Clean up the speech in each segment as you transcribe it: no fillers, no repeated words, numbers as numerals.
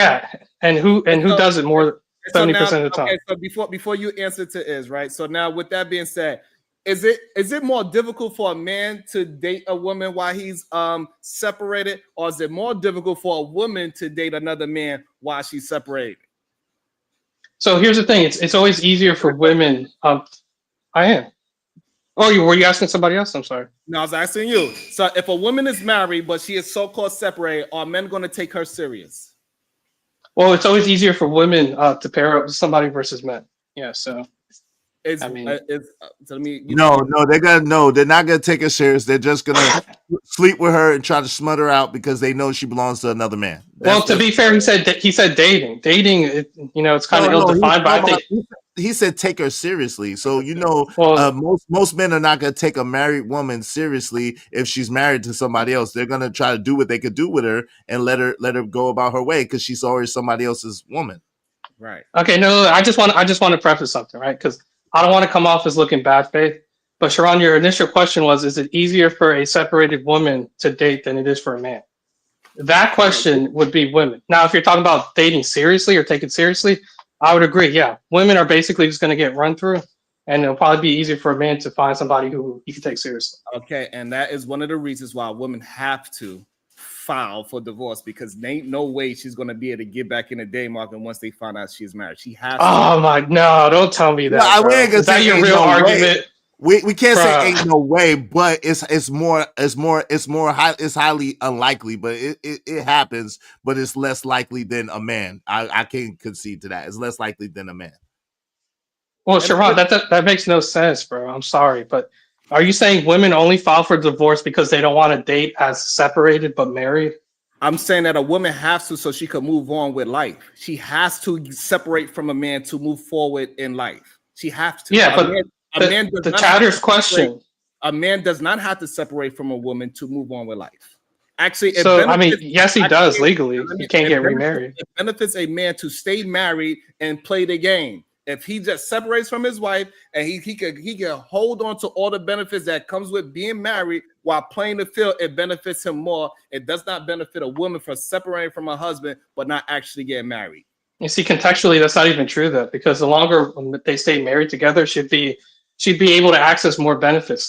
Yeah, and who So, does it more so now, 70% of the time? okay. So before you answer to is right. So now, with that being said, is it more difficult for a man to date a woman while he's separated, or is it more difficult for a woman to date another man while she's separated? So here's the thing: it's always easier Answer for the question. women. I am. Oh, you were you asking somebody else? I'm sorry. No, I was asking you. So if a woman is married but she is so-called separated, are men going to take her serious? Well, it's always easier for women to pair up with somebody versus men. Yeah. So I mean, So let me No, no, they're not gonna take her serious. They're just gonna sleep with her and try to smut her out because they know she belongs to another man. well, to That's be fair, he said dating. Dating, it's kind of no, ill no. defined, but I think He said take her seriously. So well, most men are not gonna take a married woman seriously if she's married to somebody else. They're gonna try to do what they could do with her and let her go about her way because she's already somebody else's woman. right. okay, no, I just want to preface something, right? Because I don't want to come off as looking bad faith. But Sharon, your initial question was, is it easier for a separated woman to date than it is for a man? That question would be women. Now, if you're talking about dating seriously or taking seriously, I would agree. Yeah, women are basically just going to get run through, and it'll probably be easier for a man to find somebody who he can take seriously. Okay, and that is one of the reasons why women have to file for divorce, because there ain't no way she's going to be able to get back in the day market once they find out she's married. She has to. Oh my, no, don't tell me that, We bro. ain't gonna Is that say your ain't real no way. argument? We can't say Bruh. ain't no way, but it's highly unlikely, but it happens, but it's less likely than a man. I can concede to that. It's less likely than a man. Well, And Sharon, that makes no sense, bro. I'm sorry, but are you saying women only file for divorce because they don't want to date as separated but married? I'm saying that a woman has to, so she can move on with life. She has to separate from a man to move forward in life. She has to. Yeah, but A man does the not have to chatter's separate. question. A man does not have to separate from a woman to move on with life. Actually, So I mean, yes, he does legally. He can't get remarried. it benefits a man to stay married and play the game. If he just separates from his wife and he can hold on to all the benefits that comes with being married while playing the field, it benefits him more. It does not benefit a woman for separating from her husband but not actually getting married. You see, contextually, that's not even true though, because the longer they stay married together, she'd be able to access more benefits,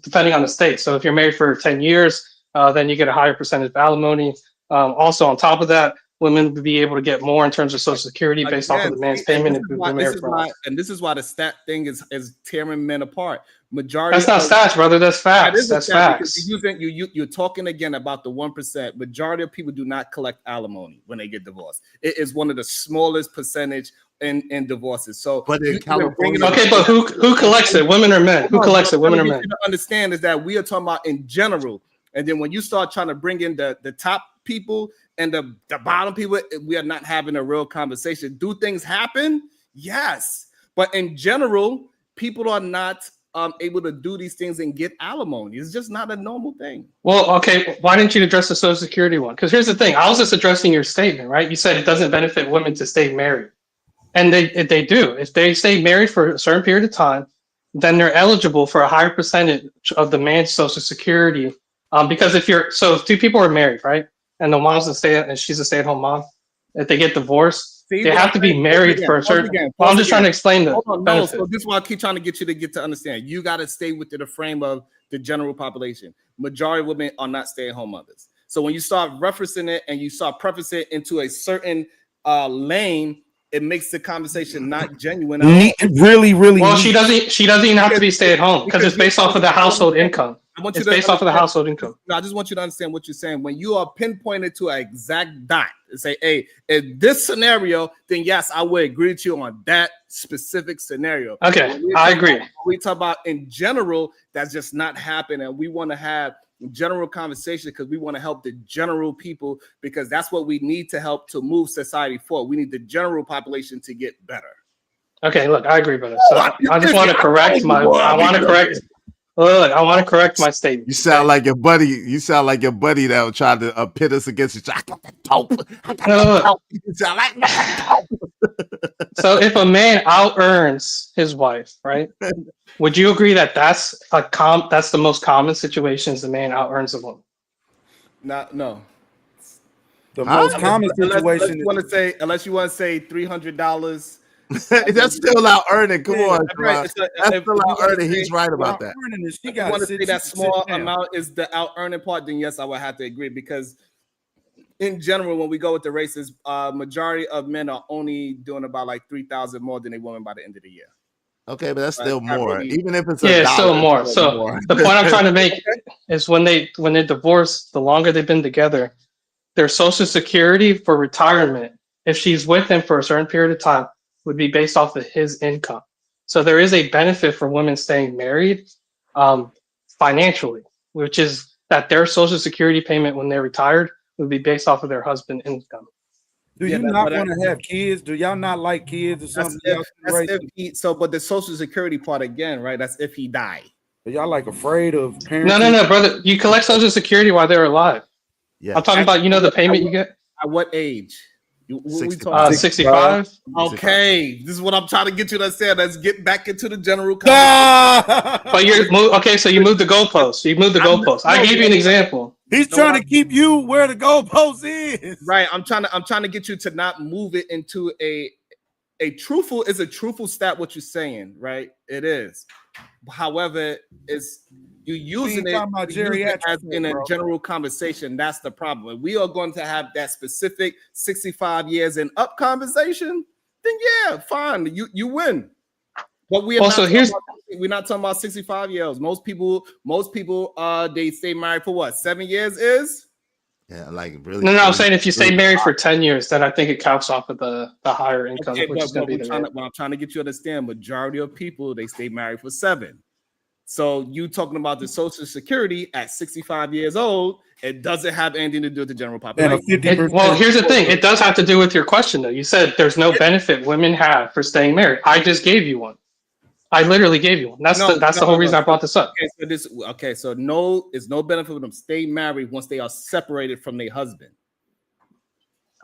depending on the state. So if you're married for 10 years, then you get a higher percentage of alimony. Also, on top of that, women would be able to get more in terms of Social Security based off of Again, the man's see, and payment if they're married for life. this is why the stat thing is tearing men apart. Majority That's not of stats, brother. That's that facts. is a That's stat, because facts. you're talking again about the 1%. Majority of people do not collect alimony when they get divorced. It is one of the smallest percentage in divorces. So, But in California, Okay, but who collects it? Women or men? Who collects it? Women or men? To understand is that we are talking about in general, and then when you start trying to bring in the top people and the bottom people, we are not having a real conversation. Do things happen? Yes, but in general, people are not able to do these things and get alimony. It's just not a normal thing. Well, okay. Why didn't you address the Social Security one? Because here's the thing. I was just addressing your statement, right? You said it doesn't benefit women to stay married, and they do. If they stay married for a certain period of time, then they're eligible for a higher percentage of the man's Social Security. Because if two people are married, right, and the mom's and she's a stay-at-home mom, if they get divorced, See they what have I'm to be saying? married for a certain. Well, I'm just trying to explain the Hold on, no. benefit. So this is why I keep trying to get you to understand. You got to stay within the frame of the general population. Majority of women are not stay-at-home mothers. So when you start referencing it and you start prefacing it into a certain lane, it makes the conversation not genuine. really. Well, she doesn't even have to be stay-at-home because it's based off of the household income. It's based off of the household income. I just want you to understand what you're saying. When you are pinpointed to an exact dot and say, hey, in this scenario, then yes, I would agree with you on that specific scenario. Okay, I agree. We talk about in general, that's just not happening. We want to have general conversation because we want to help the general people, because that's what we need to help to move society forward. We need the general population to get better. Okay, look, I agree, brother. So I just want to correct I want to correct my statement. You sound like your buddy. You sound like your buddy that will try to pit us against each other. I got the dope. You sound like So if a man out earns his wife, right? Would you agree that that's the most common situation, is the man out earns a woman? No. The most common unless situation you want to say $300. That's still out earning. Come on, right. Sharon. That's still out earning. He's right about that. Is she If you got want to to say that small amount is the out earning part, then yes, I would have to agree, because in general, when we go with the races, majority of men are only doing about like 3,000 more than a woman by the end of the year. Okay, but that's still more. Really, even if it's it's still $1, more. it's So more. the point I'm trying to make is when they divorce, the longer they've been together, their social security for retirement, if she's with him for a certain period of time, would be based off of his income. So there is a benefit for women staying married financially, which is that their social security payment when they're retired would be based off of their husband's income. Do you not want to have kids? Do y'all not like kids or something? But the social security part again, right? That's if he died. But y'all like afraid of parenting? No, brother. You collect social security while they're alive. Yeah. I'm talking about, the payment you get. At what age? 65. Okay, this is what I'm trying to get you to understand. Let's get back into the general conversation. But so you moved the goalpost. I gave you an example. He's trying to keep you where the goalpost is. Right. I'm trying to get you to not move it into a truthful stat. What you're saying, right? It is. However, it's you using it as in a general conversation. That's the problem. If we are going to have that specific 65 years and up conversation, then yeah, fine. You win. But we're not talking about 65 years. Most people they stay married for what, 7 years is? Yeah, like really. No, I'm saying if you stay married for 10 years, then I think it counts off of the higher income, which is going to be what I'm trying to get you to understand. Majority of people, they stay married for 7. So you talking about the Social Security at 65 years old, it doesn't have anything to do with the general population. Well, here's the thing. It does have to do with your question, though. You said there's no benefit women have for staying married. I just gave you one. I literally gave you one. That's the whole reason I brought this up. So it's no benefit for them staying married once they are separated from their husband.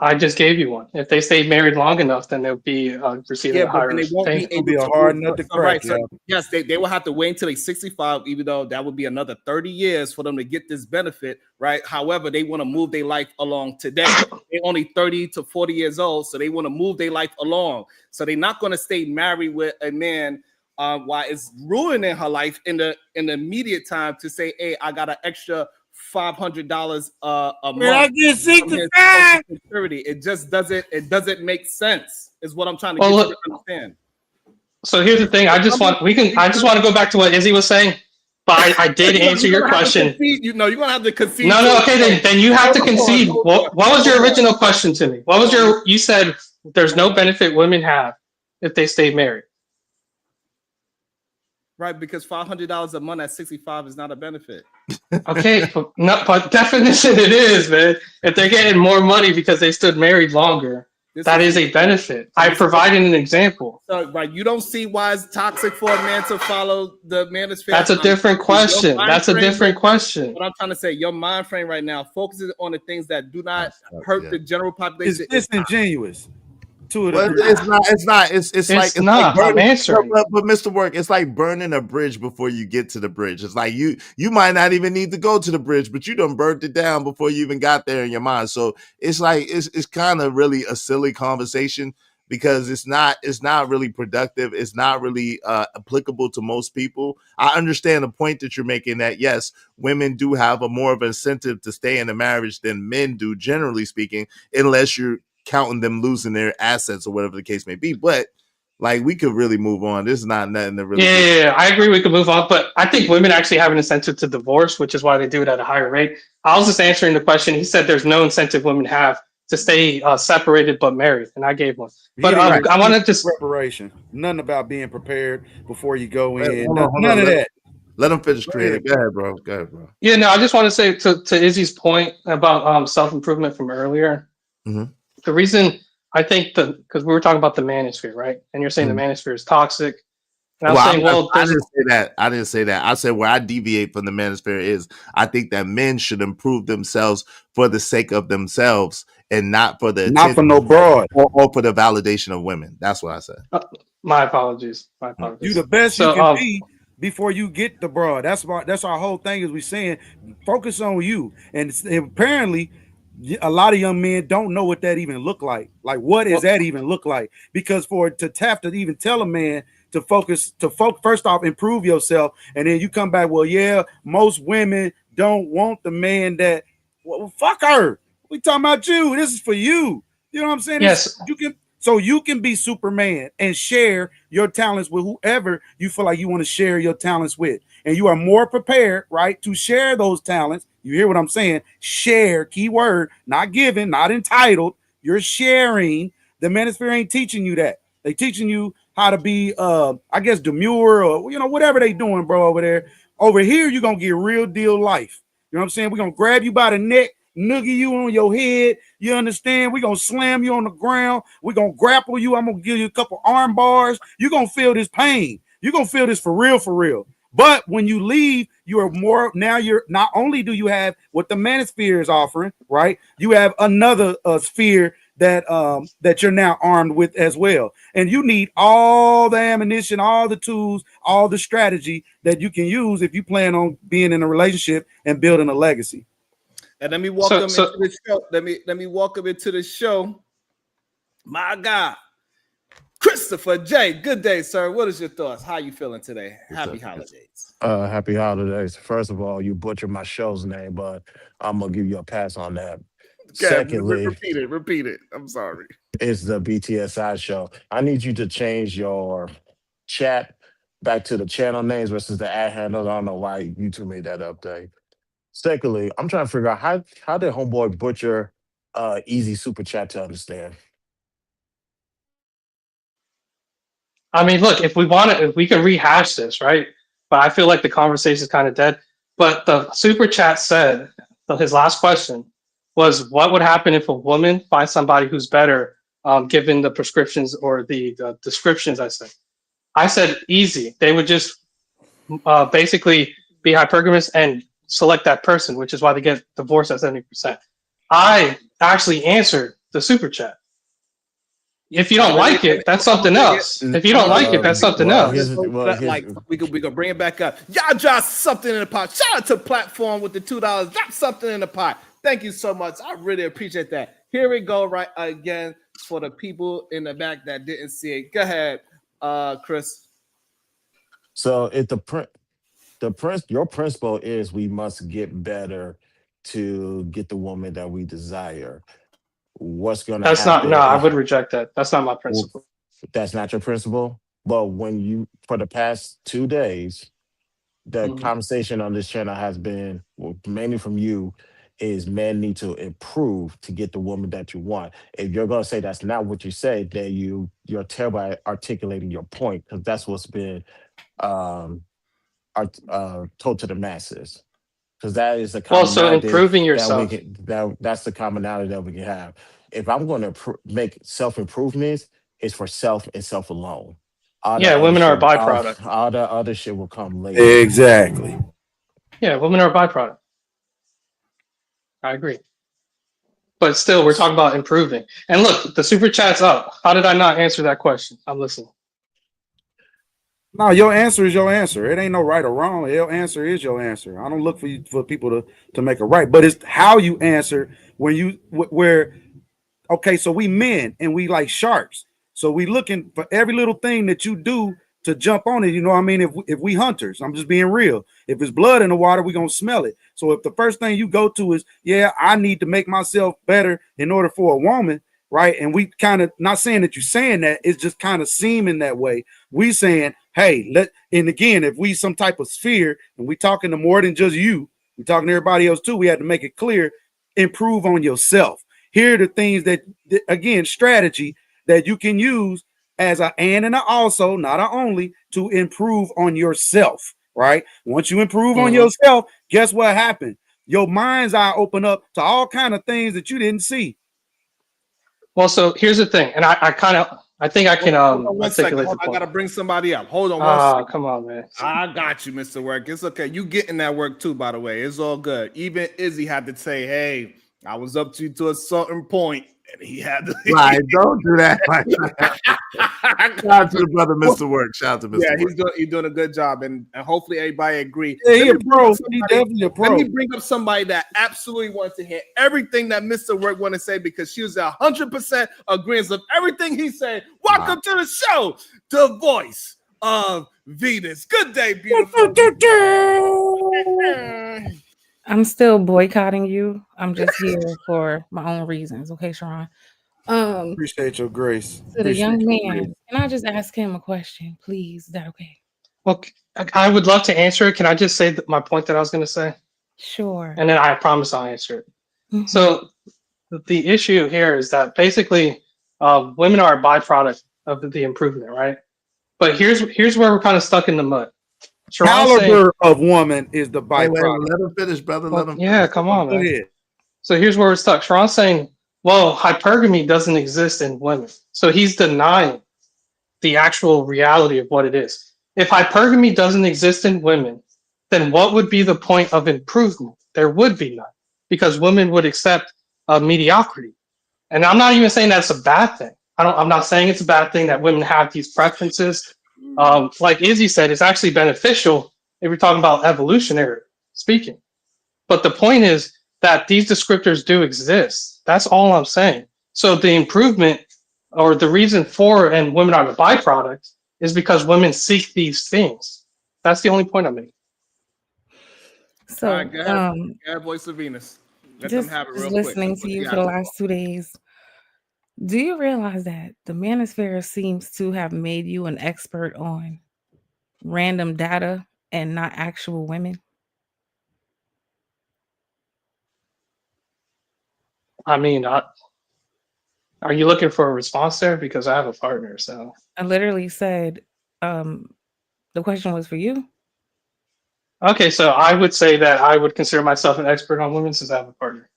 I just gave you one. If they stayed married long enough, then they'll be receiving a higher pay. It'll be a hard nut to crack. Yes, they will have to wait until they're 65, even though that would be another 30 years for them to get this benefit, right? However, they want to move their life along today. They're only 30 to 40 years old, so they want to move their life along. So they're not going to stay married with a man while it's ruining her life in the immediate time to say, hey, I got an extra $500 a month. I get 65. It just doesn't make sense, is what I'm trying to get you to understand. So here's the thing. I just want to go back to what Izzy was saying, but I did answer your question. You're gonna have to concede. No, okay, then you have to concede. What was your original question to me? You said there's no benefit women have if they stay married. Right, because $500 a month at 65 is not a benefit. Okay, but definition it is, man. If they're getting more money because they stood married longer, that is a benefit. I provided an example. So, right, you don't see why it's toxic for a man to follow the manosphere. That's a different question. That's a different question. What I'm trying to say, your mind frame right now focuses on the things that do not hurt the general population. It's disingenuous. It's not. It's not. I'm answering. But Mr. Work, it's like burning a bridge before you get to the bridge. It's like you might not even need to go to the bridge, but you done burnt it down before you even got there in your mind. So it's like it's kind of really a silly conversation because it's not really productive. It's not really applicable to most people. I understand the point that you're making that yes, women do have more of an incentive to stay in a marriage than men do, generally speaking, unless you're counting them losing their assets or whatever the case may be. But like we could really move on. This is not nothing to really I agree we could move on, but I think women actually have an incentive to divorce, which is why they do it at a higher rate. I was just answering the question. He said there's no incentive women have to stay separated but married, and I gave one. But I want to just preparation. Nothing about being prepared before you go in. None of that. Let them finish creating. Go ahead, bro. Yeah, no, I just want to say to Izzy's point about self-improvement from earlier. Mm-hmm. The reason I think because we were talking about the manosphere, right? And you're saying the manosphere is toxic. And I didn't say that. I said where I deviate from the manosphere is I think that men should improve themselves for the sake of themselves and not for for no broad or for the validation of women. That's what I said. My apologies. You the best you can be before you get the broad. That's our whole thing is we saying focus on you. And apparently a lot of young men don't know what that even look like. Like, what does that even look like? Because for to have to even tell a man to focus, first off, improve yourself, and then you come back, well, yeah, most women don't want the man that, well, fuck her. We talking about you. This is for you. You know what I'm saying? Yes. You can be Superman and share your talents with whoever you feel like you want to share your talents with. And you are more prepared, right, to share those talents. You hear what I'm saying? Share, keyword, not giving, not entitled. You're sharing. The manosphere ain't teaching you that. They teaching you how to be, I guess, demure or, whatever they doing, bro, over there. Over here, you're going to get real deal life. You know what I'm saying? We're going to grab you by the neck, noogie you on your head. You understand? We're going to slam you on the ground. We're going to grapple you. I'm going to give you a couple arm bars. You're going to feel this pain. You're going to feel this for real, for real. But when you leave, you are more, now you're, not only do you have what the manosphere is offering, right? You have another sphere that you're now armed with as well. And you need all the ammunition, all the tools, all the strategy that you can use if you plan on being in a relationship and building a legacy. And let me welcome into the show. Let me welcome into the show. My God, Christopher J. Good day, sir. What is your thoughts? How you feeling today? Happy holidays. Happy holidays. First of all, you butchered my show's name, but I'm gonna give you a pass on that. Secondly, repeat it. I'm sorry. It's the BTSI show. I need you to change your chat back to the channel names versus the ad handles. I don't know why YouTube made that update. Secondly, I'm trying to figure out how did homeboy butcher easy super chat to understand. I mean, look, if we can rehash this, right? But I feel like the conversation is kind of dead. But the super chat said, his last question was, what would happen if a woman finds somebody who's better, given the prescriptions or the descriptions I said easy. They would just basically be hypergamous and select that person, which is why they get divorced at 70%. I actually answered the super chat. If you don't like it, that's something else. If you don't like it, that's something else. We could bring it back up. Y'all drop something in the pot. Shout out to Platform with the $2. Drop something in the pot. Thank you so much. I really appreciate that. Here we go right again for the people in the back that didn't see it. Go ahead, Chris. So if your principle is we must get better to get the woman that we desire. What's going to happen? I would reject that. That's not my principle. That's not your principle. But for the past 2 days, the conversation on this channel has been, mainly from you, is men need to improve to get the woman that you want. If you're going to say that's not what you say, then you're terrible at articulating your point, because that's what's been told to the masses. Because that is the commonality. Well, so improving yourself. That's the commonality that we can have. If I'm going to make self-improvements, it's for self and self alone. Women are a byproduct. All the other shit will come later. Exactly. Yeah, women are a byproduct. I agree. But still, we're talking about improving. And look, the super chat's up. How did I not answer that question? I'm listening. No, your answer is your answer. It ain't no right or wrong. Your answer is your answer. I don't look for people to make it right, but it's how you answer okay, so we men and we like sharks. So we looking for every little thing that you do to jump on it. You know what I mean? If we hunters, I'm just being real. If it's blood in the water, we're going to smell it. So if the first thing you go to is, I need to make myself better in order for a woman, right? And we kind of, not saying that you're saying that, it's just kind of seeming that way. We saying, hey, and again, if we some type of sphere and we talking to more than just you, we talking to everybody else too, we had to make it clear, improve on yourself. Here are the things that again, strategy that you can use as an and a also, not a only, to improve on yourself, right? Once you improve on yourself, guess what happened? Your mind's eye open up to all kind of things that you didn't see. Well, so here's the thing, and I think I can articulate the point. I gotta bring somebody up. Hold on one second. Come on, man. I got you, Mr. Work. It's okay. You getting that work too, by the way. It's all good. Even Izzy had to say, hey, I was up to a certain point, and he had to right. Don't do that. Shout out to the brother, Mr. Work. Shout out to Mr. Yeah, Work. he's doing a good job, and hopefully everybody agree. Yeah, he Let a me bring pro. up He somebody- definitely a pro. Let me bring up somebody that absolutely wants to hear everything that Mr. Work want to say because she was 100% agreeance of everything he said. Welcome to the show, the voice of Venus. Good day, beautiful. I'm still boycotting you. I'm just here for my own reasons. Okay, Sharon. Appreciate your grace. To the young man, can I just ask him a question, please? Is that okay? Well, I would love to answer it. Can I just say my point that I was going to say? Sure. And then I promise I'll answer it. Mhm. So the issue here is that basically women are a byproduct of the improvement, right? But here's where we're kind of stuck in the mud. Sharon's saying, Caliber of woman is the Wait, byproduct. let him finish, brother. well, Let him yeah, finish. come on, Go man. ahead. So here's where we're stuck. Sharon's saying, well, hypergamy doesn't exist in women. So he's denying the actual reality of what it is. If hypergamy doesn't exist in women, then what would be the point of improvement? There would be none, because women would accept mediocrity. And I'm not even saying that's a bad thing. I'm not saying it's a bad thing that women have these preferences. Like Izzy said, it's actually beneficial if you're talking about evolutionary speaking. But the point is that these descriptors do exist. That's all I'm saying. So the improvement or the reason for and women are the byproduct is because women seek these things. That's the only point I'm making. So, All right, go ahead, voice of Venus. Let them just have it real quick. listening to you for the last 2 days, do you realize that the manosphere seems to have made you an expert on random data and not actual women? I mean, are you looking for a response there? Because I have a partner, so. I literally said, the question was for you. Okay, so I would say that I would consider myself an expert on women since I have a partner.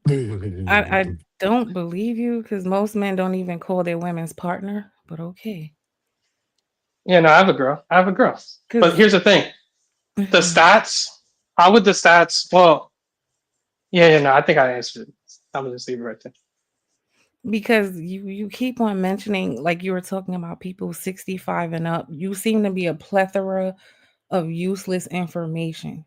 I don't believe you because most men don't even call their women's partner, but okay. Yeah, no, I have a girl. But here's the thing. The stats, how would the stats, well, yeah, no, I think I answered it. I'm going to just leave it right there. Because you keep on mentioning, like you were talking about people 65 and up, you seem to be a plethora of useless information.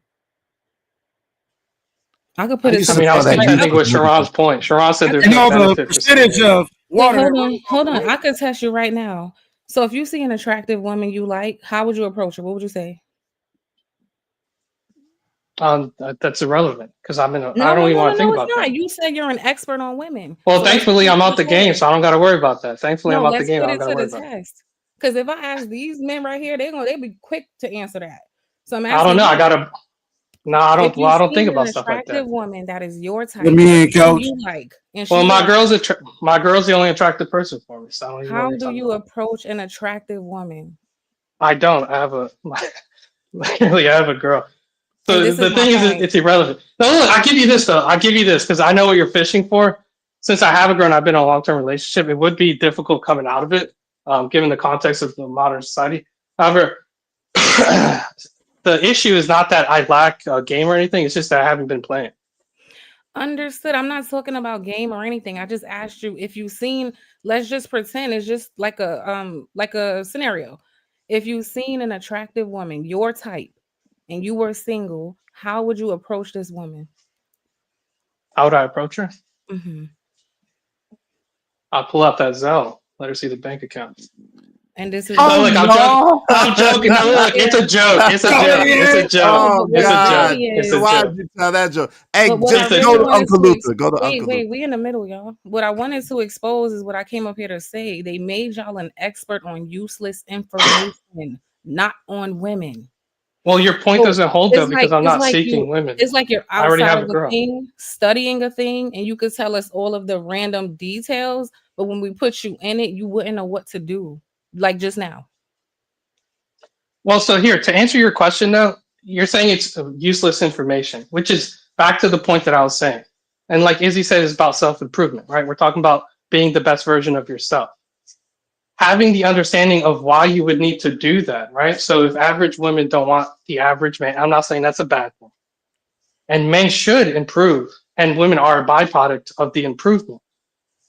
I could put it. I mean, I was contending with Sharon's point. Sharon said there's no the benefit. percentage of water. Hold on. I could test you right now. So if you see an attractive woman you like, how would you approach her? What would you say? That's irrelevant because I don't even want to think about that. You said you're an expert on women. Well, thankfully, I'm out the game, so I don't got to worry about that. Thankfully, I'm out the game. I don't got to worry about it. Because if I ask these men right here, they'll be quick to answer that. So I'm I asking. don't know. I don't think about stuff like that. Attractive woman that is your type. Coach. You like. Well, my girl's the only attractive person for me. So I don't even how do you approach an attractive woman? I don't. I have a girl. So the thing is, it's irrelevant. No, look, I'll give you this though. I'll give you this because I know what you're fishing for. Since I have a girl and I've been in a long-term relationship, it would be difficult coming out of it, given the context of the modern society. However, the issue is not that I lack a game or anything. It's just that I haven't been playing. Understood. I'm not talking about game or anything. I just asked you if you've seen. Let's just pretend it's just like a scenario. If you've seen an attractive woman, your type, and you were single, how would you approach this woman? How would I approach her? Mm-hmm. I'll pull out that Zelle. Let her see the bank account. And this is I'm joking. No, look, it's a joke. It's a joke. It's a joke. Oh, it's God. a joke. It's a Why joke. did you tell that joke? Hey, just go to Uncle Luther. Go to Uncle Luther. Wait, we in the middle, y'all. What I wanted to expose is what I came up here to say. They made y'all an expert on useless information, not on women. Well, your point doesn't hold though because I'm not seeking women. It's like you're I already outside have of a the girl. thing, studying a thing, and you could tell us all of the random details, but when we put you in it, you wouldn't know what to do. Like just now. Well, so here, to answer your question though, you're saying it's useless information, which is back to the point that I was saying. And like Izzy said, it's about self-improvement, right? We're talking about being the best version of yourself. Having the understanding of why you would need to do that, right? So if average women don't want the average man, I'm not saying that's a bad thing. And men should improve, and women are a byproduct of the improvement.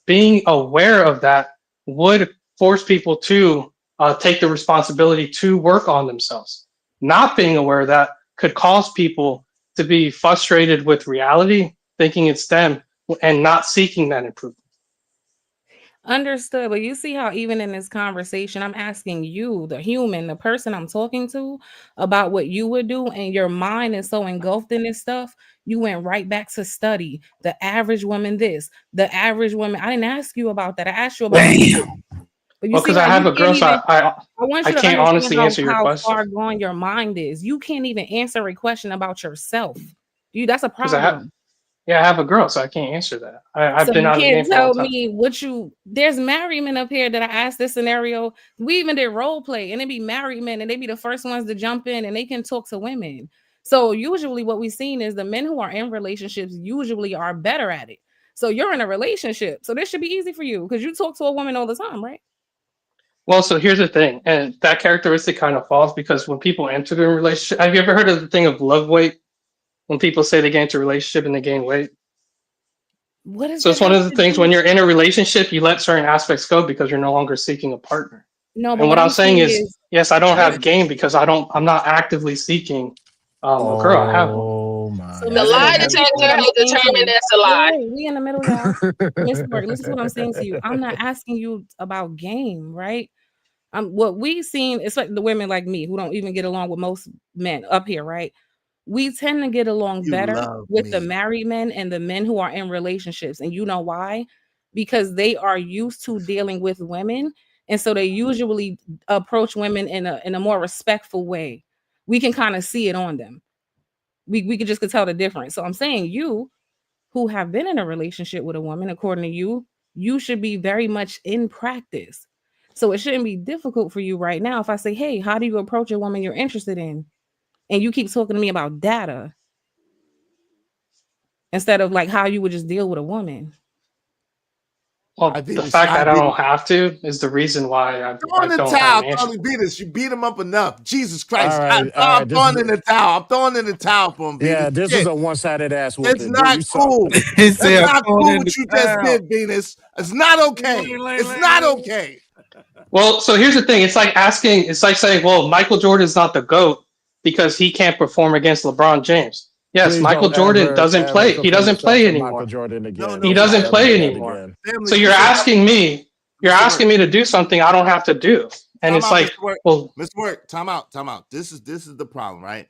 Being aware of that would force people to take the responsibility to work on themselves. Not being aware of that could cause people to be frustrated with reality, thinking it's them, and not seeking that improvement. Understood. But you see how even in this conversation, I'm asking you, the human, the person I'm talking to, about what you would do, and your mind is so engulfed in this stuff, you went right back to study the average woman this, the average woman. I didn't ask you about that. I asked you about you. But you Well, see because I how have you a girl, can't so even I I want I you to can't understand honestly answer your how question far gone your mind is. You can't even answer a question about yourself. That's a because I have problem. I have a girl, so I can't answer that. I've So been you out of the can't game for a long tell time. me what you there's married men up here that I asked this scenario. We even did role play, and it be married men, and they be the first ones to jump in, and they can talk to women. So usually what we've seen is the men who are in relationships usually are better at it. So you're in a relationship. So this should be easy for you because you talk to a woman all the time, right? Well, so here's the thing, and that characteristic kind of falls because when people enter the relationship, have you ever heard of the thing of love weight? When people say they get into a relationship and they gain weight. What does So that it's one have of the to things when do? you're in a relationship, you let certain aspects go because you're no longer seeking a partner. No, but And what what I'm I'm saying saying is, is yes, I don't what have game because I'm not actively seeking a girl. I have one. Oh so my The listen, lie listen to goodness. what detector I'm has saying to determined you. that's a Wait, lie. wait, we in the middle, y'all. Miss Work, listen to what I'm saying to you. I'm not asking you about game, right? What we seen, it's like the women like me who don't even get along with most men up here, right? We tend to get along You better love with the me. married men and the men who are in relationships. And you know why? Because they are used to dealing with women. And so they usually approach women in a more respectful way. We can kind of see it on them. We could tell the difference. So I'm saying you who have been in a relationship with a woman, according to you, you should be very much in practice. So it shouldn't be difficult for you right now if I say, hey, how do you approach a woman you're interested in? And you keep talking to me about data instead of like how you would just deal with a woman. I Well, the Venus, fact I that I Venus. don't have to is the reason why Throw I in the don't have towel, an answer Tony for it. Venus. You beat him up enough. Jesus All Christ. right, all I'm right. throwing in the towel. I'm throwing in the towel for him, Yeah, Venus. this was Shit. a one-sided ass It's whooping, dude. not You suck. cool. He That's said, I'm not throwing cool in what the you just towel. did, Venus. It's not okay. It's not okay. Well, so here's the thing. It's like saying, well, Michael Jordan's not the GOAT because he can't perform against LeBron James. Yes, Please Michael don't Jordan ever, doesn't ever play. He compare doesn't yourself play to Michael anymore. Jordan No, again. He no, Don't you doesn't family, ever play do that family, anymore. again. So family. you're You said that, asking me, you're Mr. Work. asking me to do something I don't have to do. And Time it's out, Mr. like, Work. well, Mr. Work. Time out. Time out. This is the problem, right?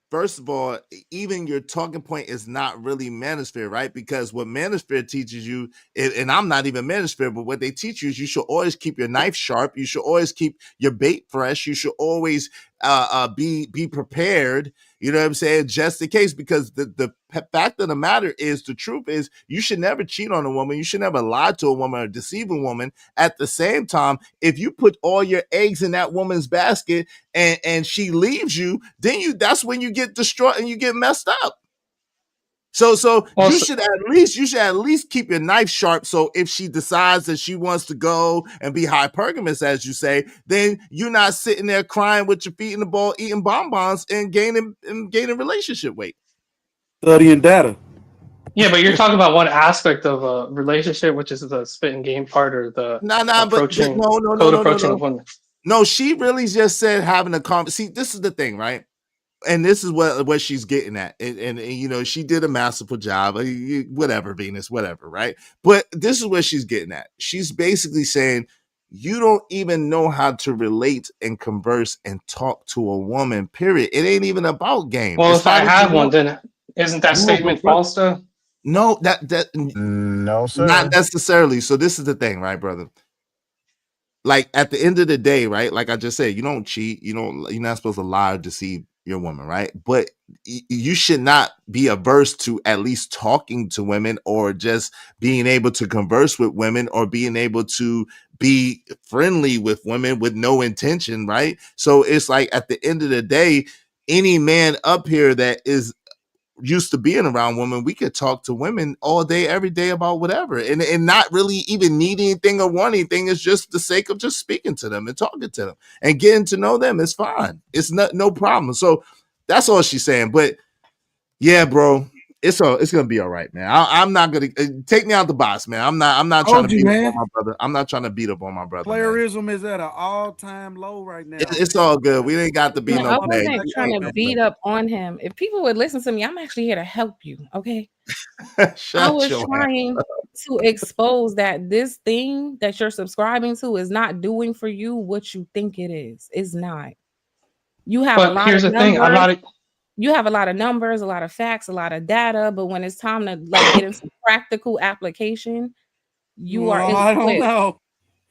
First of all, even your talking point is not really manosphere, right? Because what manosphere teaches you, and I'm not even manosphere, but what they teach you is you should always keep your knife sharp. You should always keep your bait fresh. You should always be prepared. You know what I'm saying? Just in case, because the fact of the matter is, the truth is, you should never cheat on a woman. You should never lie to a woman or deceive a woman. At the same time, if you put all your eggs in that woman's basket and she leaves you, then that's when you get destroyed and you get messed up. So well, you should at least keep your knife sharp. So if she decides that she wants to go and be hypergamous, as you say, then you're not sitting there crying with your feet in the ball, eating bonbons and gaining relationship weight. Studying data. yeah, but you're talking about one aspect of a relationship, which is the spit and game part or the Nah, but approaching, no, code no, no, approaching no. of women. No, she really just said having a conversation. See, this is the thing, right? And this is what she's getting at, and you know, she did a masterful job. Whatever, Venus, whatever, right? But this is what she's getting at. She's basically saying you don't even know how to relate and converse and talk to a woman. Period. It ain't even about game. Well, It's if I not have even. one, then isn't that No, statement false though? no, that No, not sir. necessarily. So this is the thing, right, brother? Like at the end of the day, right? Like I just said, you don't cheat. You're not supposed to lie or deceive your woman, right? But you should not be averse to at least talking to women or just being able to converse with women or being able to be friendly with women with no intention, right? So it's like at the end of the day, any man up here that is used to being around women, we could talk to women all day, every day about whatever, and not really even need anything or want anything. It's just the sake of just speaking to them and talking to them and getting to know them. It's fine. It's no problem. So that's all she's saying. But yeah, bro, it's gonna be all right, man. I'm not gonna take me out the box, man. I'm not trying Told to you, beat up man. on my brother. I'm not trying to beat up on my brother. Man. Playerism is at an all-time low right now. It's all good. We ain't got to be No, no I play. wasn't trying to beat up on him. If people would listen to me, I'm actually here to help you. Okay. I Shut was your ass. trying to expose that this thing that you're subscribing to is not doing for you what you think it is. It's not. You have a But lot here's of the thing: I'm numbers. not. You have a lot of numbers, a lot of facts, a lot of data, but when it's time to like get into practical application, you are Well, I don't ill-equipped.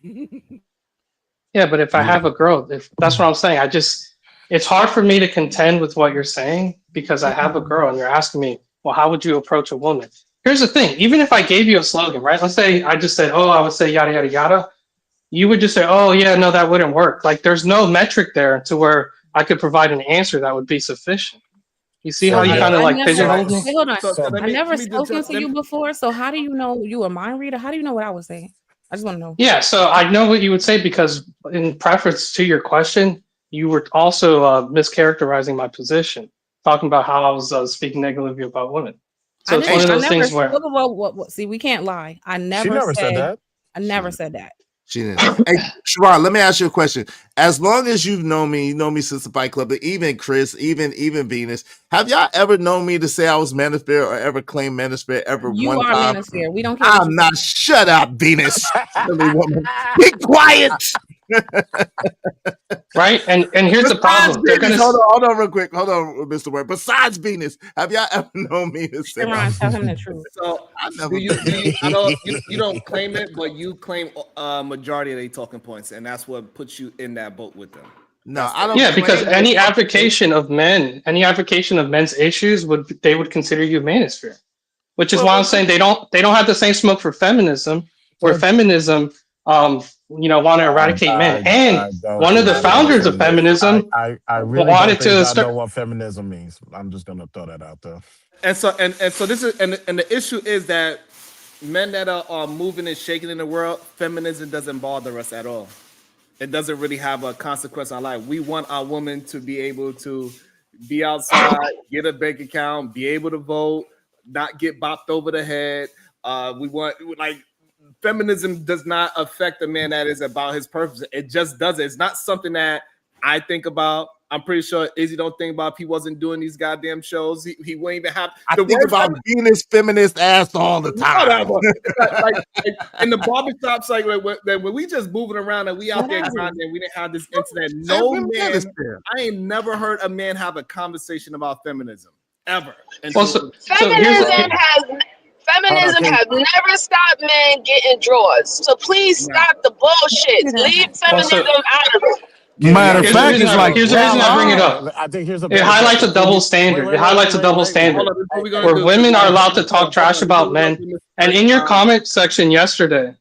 know. Yeah, but if I have a girl, if that's what I'm saying, it's hard for me to contend with what you're saying because I have a girl and you're asking me, well, how would you approach a woman? Here's the thing: even if I gave you a slogan, right? Let's say I just said, oh, I would say yada yada yada. You would just say, oh yeah, no, that wouldn't work. Like there's no metric there to where I could provide an answer that would be sufficient. You see So how you yeah. kind of I like never, pigeonholed me? wait, hold on. So I never let me just spoken to you before, so how do you know you a mind reader? How do you know what I was saying? I just want to know. Yeah, so I know what you would say because in preference to your question, you were also mischaracterizing my position, talking about how I was speaking negatively about women. So I it's didn't. one of I those never. things where, See, we can't lie. I She never never said said. that. I never said that. She didn't. Hey, Sharon, let me ask you a question. As long as you've known me, you know me since the Fight Club, but even Chris, even Venus, have y'all ever known me to say I was manosphere or ever claimed manosphere ever You one are time? manosphere. We don't care. What I'm you not. Shut up, Venus. Silly woman. Be quiet. right? And here's the Besides problem. They're Venus, gonna hold on real quick. Hold on, Mr. Word. Besides Venus, have y'all ever known me to say Sharon, tell him the truth. So I never you don't claim it, but you claim majority of their talking points, and that's what puts you in that boat with them. No, I don't yeah, because claim any no fucking advocation of men, any advocation of men's issues would consider you manosphere, which is why I'm saying they don't have the same smoke for feminism, where But feminism, want to eradicate men. And I don't one of think the I know what founders of feminism. feminism I really don't wanted think to I know start. what feminism means. I'm just gonna throw that out there. And so this is and the issue is that men that are moving and shaking in the world, feminism doesn't bother us at all. It doesn't really have a consequence on life. We want our women to be able to be outside, get a bank account, be able to vote, not get bopped over the head. We want like feminism does not affect a man that is about his purpose. It just doesn't. It's not something that I think about. I'm pretty sure Izzy don't think about if he wasn't doing these goddamn shows. He wouldn't even have I the think word about Venus feminist ass all the time. whatever. like in the barbershops, like when we just moving around and we out there Whatever. grinding, we didn't have this internet. Say No feminist man, there. I ain't never heard a man have a conversation about feminism ever. Well, so here's the thing. Feminism has never stopped men getting drawers. So please stop the bullshit. Leave Well, so feminism out of it. Matter of here's the fact, reason it's I, like here's the reason I bring it up. I think here's a It better highlights question. a double standard. It highlights a double standard. Hold on, this is what we're gonna Where do. women are allowed to talk trash about men. And in your comment section yesterday,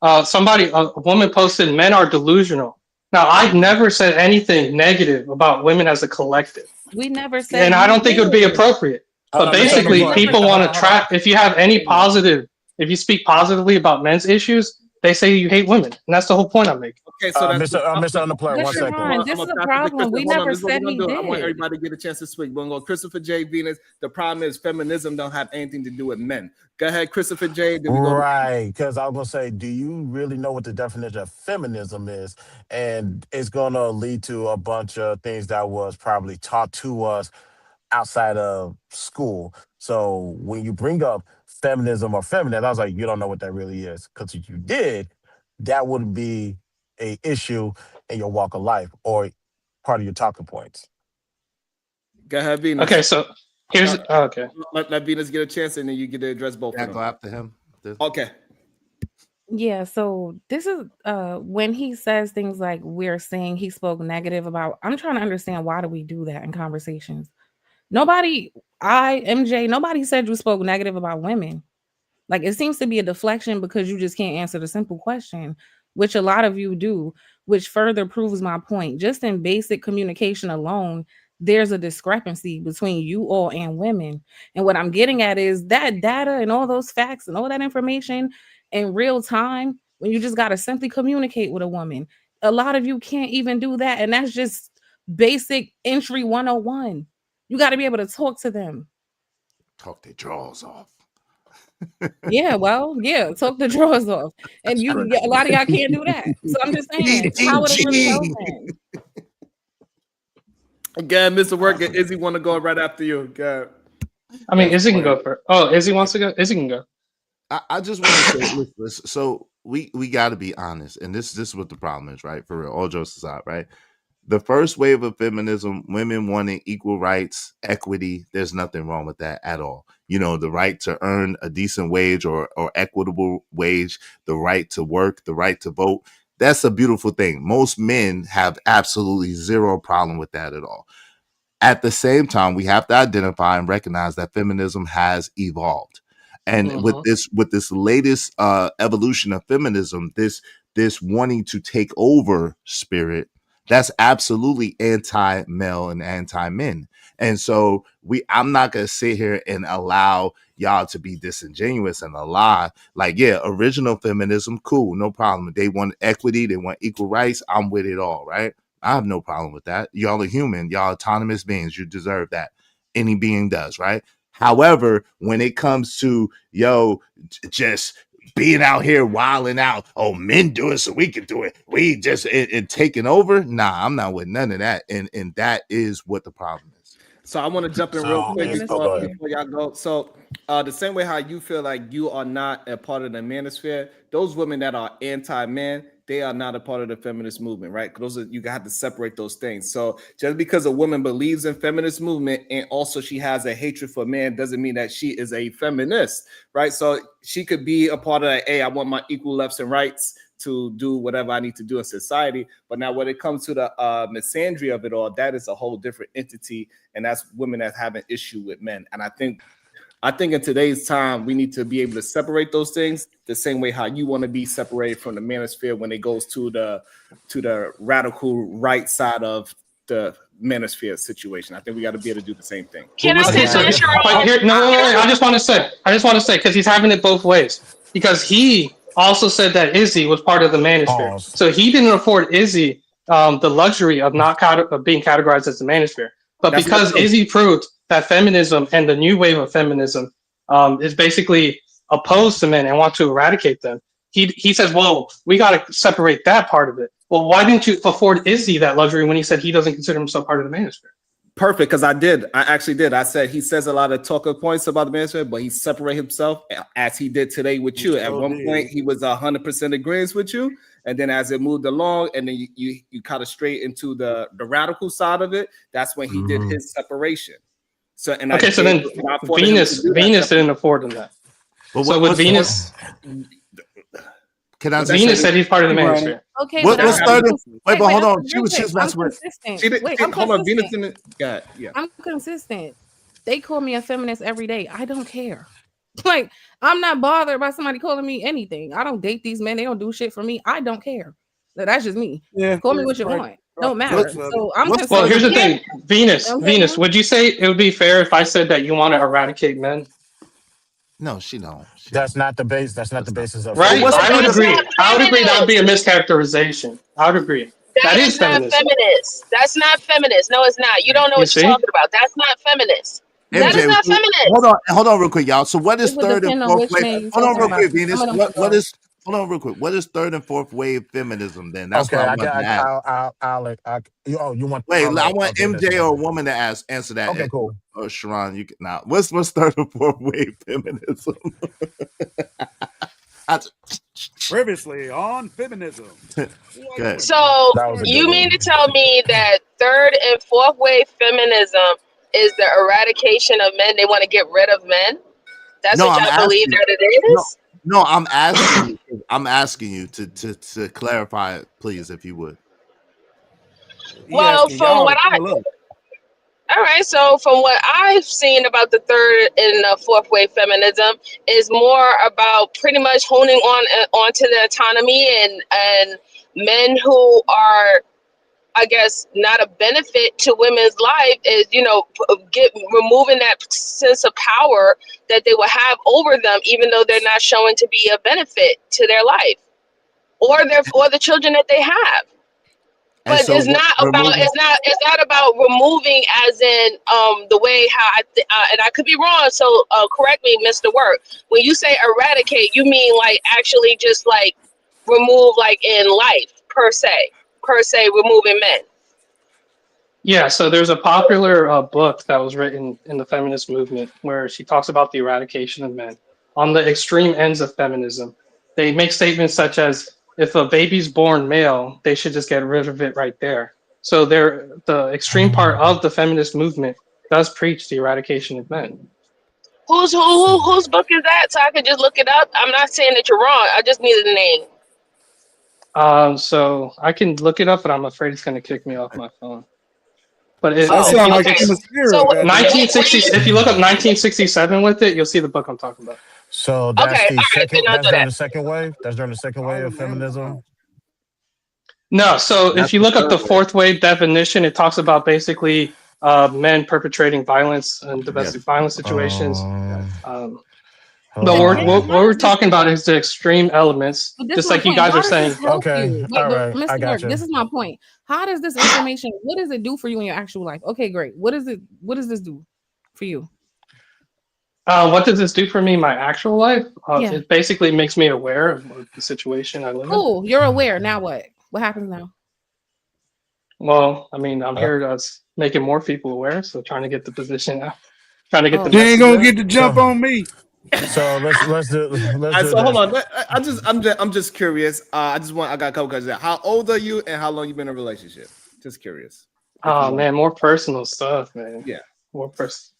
a woman posted, "Men are delusional." Now, I've never said anything negative about women as a collective, We never said. and I you don't think it would be did. appropriate. Hold But on, Mr. basically, Unemployed. people want to Hold on. track. If you have any positive, if you speak positively about men's issues, they say you hate women, and that's the whole point I'm making. Okay, so that's Mr. Unemployed, But 1 second. Sharon, this is a problem. We never said he I want did. everybody to get a chance to speak. We're gonna go Christopher J. Venus. The problem is feminism don't have anything to do with men. Go ahead, Christopher J. Then we go Right, because I was gonna say, do you really know what the definition of feminism is? And it's gonna lead to a bunch of things that was probably taught to us outside of school. So when you bring up feminism or feminine, I was like, you don't know what that really is. Because if you did, that would be a issue in your walk of life or part of your talking points. Go ahead, Venus. Okay, so here's okay. Let Venus get a chance, and then you get to address both Yeah, of go them. after him. Okay. Yeah, so this is when he says things like we're saying he spoke negative about. I'm trying to understand why do we do that in conversations. Nobody said you spoke negative about women. Like it seems to be a deflection because you just can't answer the simple question, which a lot of you do, which further proves my point. Just in basic communication alone, there's a discrepancy between you all and women. And what I'm getting at is that data and all those facts and all that information in real time, when you just got to simply communicate with a woman. A lot of you can't even do that. And that's just basic entry 101. You got to be able to talk to them. Talk their drawers off. Yeah, well, yeah, took the drawers off, and a lot of y'all can't do that. So I'm just saying, how would it really help then? Again, Mr. Worker, Izzy want to go right after you. Go. I mean, Izzy can go first. Oh, Izzy wants to go. Izzy can go. I just want to say, listen, so we got to be honest, and this is what the problem is, right? For real, all jokes aside, right? The first wave of feminism, women wanting equal rights, equity, there's nothing wrong with that at all. You know, the right to earn a decent wage or equitable wage, the right to work, the right to vote. That's a beautiful thing. Most men have absolutely zero problem with that at all. At the same time, we have to identify and recognize that feminism has evolved. And with this latest evolution of feminism, this wanting to take over spirit, that's absolutely anti-male and anti-men. And so I'm not gonna sit here and allow y'all to be disingenuous and a lie. Like, yeah, original feminism, cool, no problem. They want equity, they want equal rights. I'm with it all, right? I have no problem with that. Y'all are human, y'all autonomous beings. You deserve that. Any being does, right? However, when it comes to just being out here wilding out, oh, men do it, so we can do it. We just it taking over. Nah, I'm not with none of that. And that is what the problem is. So I want to jump in real quick before y'all go. So the same way how you feel like you are not a part of the manosphere, those women that are anti-man, they are not a part of the feminist movement, right? Those are, you have to separate those things. So just because a woman believes in feminist movement and also she has a hatred for men doesn't mean that she is a feminist, right? So she could be a part of that, hey, I want my equal lefts and rights to do whatever I need to do in society. But now when it comes to the misandry of it all, that is a whole different entity. And that's women that have an issue with men. And I think in today's time, we need to be able to separate those things the same way how you want to be separated from the manosphere when it goes to the radical right side of the manosphere situation. I think we got to be able to do the same thing. Can I say something, Sharon? No, I just want to say, because he's having it both ways. Because he also said that Izzy was part of the manosphere. So he didn't afford Izzy the luxury of of being categorized as the manosphere. But that's because Izzy proved that feminism and the new wave of feminism is basically opposed to men and want to eradicate them, he says, well, we got to separate that part of it. Well, why didn't you afford Izzy that luxury when he said he doesn't consider himself part of the manosphere? Perfect, because I actually did. I said he says a lot of talking points about the manosphere, but he separated himself as he did today with you. At one point, he was 100% agreeing with you. And then as it moved along, and then you kind of straight into the radical side of it, that's when he did his separation. So then Venus didn't afford him that. But so with Venus, Venus said he's part of the manosphere. Okay, what's third? Wait, but hold on. She was messing with. Hold on, Venus didn't. Yeah. I'm consistent. They call me a feminist every day. I don't care. Like, I'm not bothered by somebody calling me anything. I don't date these men. They don't do shit for me. I don't care. That's just me. Yeah, call me what you want. Don't matter. So I'm well, here's the thing. Venus, would you say it would be fair if I said that you want to eradicate men? No, she don't. That's not the base. That's not the basis of right. I would agree. That would be a mischaracterization. I would agree. That is not feminist. That's not feminist. No, it's not. You don't know what you're talking about. That's not feminist. That is not feminist. Hold on, real quick, y'all. So what is third and fourth wave? Hold on, real quick, Venus. What is? Hold on, real quick. What is third and fourth wave feminism? Then that's what I want to ask. You want? Wait, I want MJ or a woman to answer that. Okay, cool. Or Sharon, you can now. What's third and fourth wave feminism? Previously on feminism. So you mean to tell me that third and fourth wave feminism is the eradication of men? They want to get rid of men? That's what y'all believe that it is? No, I'm asking you. I'm asking you to clarify it, please, if you would. Well, from what all right, so from what I've seen about the third and the fourth wave feminism is more about pretty much honing onto the autonomy and men who are, I guess, not a benefit to women's life is, removing that sense of power that they will have over them, even though they're not showing to be a benefit to their life or the children that they have. And But so removing. it's not about removing as in the way how and I could be wrong, so correct me, Mr. Work. When you say eradicate, you mean like actually just like remove like in life per se removing men. Yeah, so there's a popular book that was written in the feminist movement where she talks about the eradication of men. On the extreme ends of feminism, they make statements such as, if a baby's born male, they should just get rid of it right there. So the extreme part of the feminist movement does preach the eradication of men. Whose book is that? So I could just look it up. I'm not saying that you're wrong. I just needed a name. So I can look it up, but I'm afraid it's going to kick me off my phone. But That if you sounds look like at So 1960, if you look up 1967 with it, you'll see the book I'm talking about. So that's okay, the all right, second. then I'll That's do during that. the second wave. That's during the second wave of feminism. No, so That's if you the look up the third way. fourth wave definition, it talks about basically men perpetrating violence and domestic violence situations. Hold But on. what we're talking about is the extreme elements, But this is just my like you point. guys How are does saying. this help Okay, you? Wait, all but right, I Mr. got Work, you. this is my point. How does this information, what does it do for you in your actual life? Okay, great. What does this do for you? What does this do for me in my actual life? Yeah. It basically makes me aware of the situation I live in. Cool. You're aware. Now what? What happens now? Well, I mean, I'm here to making more people aware, so trying to get the position out, trying to get the Oh. You ain't message gonna out. get the jump So- on me. So let's do So hold this. on. I'm just curious. I got a couple questions. How old are you, and how long you been in a relationship? Just curious. Oh man, more personal stuff, man. Yeah. More personal.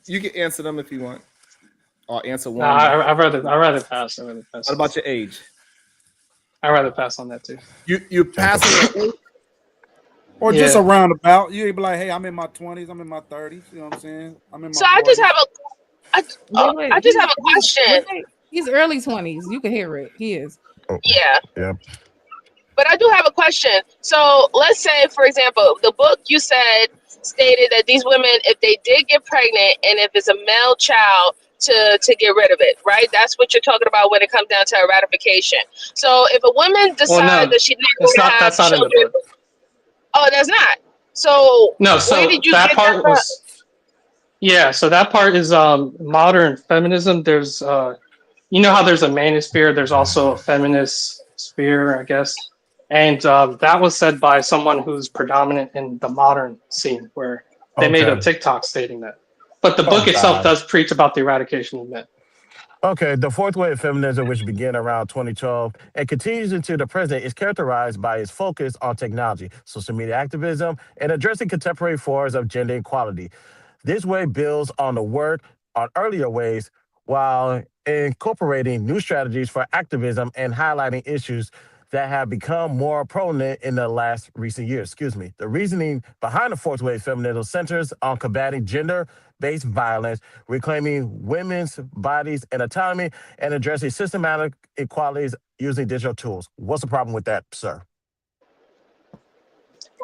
You can answer them if you want, or answer one. Nah, I'd rather pass. What about your age? I'd rather pass on that too. You passing your age? Or just Yeah. a roundabout. You ain't be like, hey, I'm in my 20s, I'm in my 30s. You know what I'm saying? I'm in my So I just 40s. have I just have a question. He's early 20s. You can hear it. He is. Yeah. Yep. But I do have a question. So let's say, for example, the book you said stated that these women, if they did get pregnant and if it's a male child, to get rid of it, right? That's what you're talking about when it comes down to ratification. So if a woman decides that she's not going to have that's not in the children, book. oh, that's not. So No, so where did you that get part that from? was. Yeah, so that part is modern feminism. There's you know how there's a manosphere, there's also a feminist sphere, I guess. And that was said by someone who's predominant in the modern scene, where they made a Okay. TikTok stating that. But the Oh, book itself God. does preach about the eradication of men. Okay, the fourth wave of feminism, which began around 2012 and continues into the present, is characterized by its focus on technology, social media activism, and addressing contemporary forms of gender equality. This wave builds on the work on earlier waves while incorporating new strategies for activism and highlighting issues that have become more prominent in the last recent years. The reasoning behind the fourth wave feminism centers on combating gender-based violence, reclaiming women's bodies and autonomy, and addressing systematic inequalities using digital tools. What's the problem with that, sir?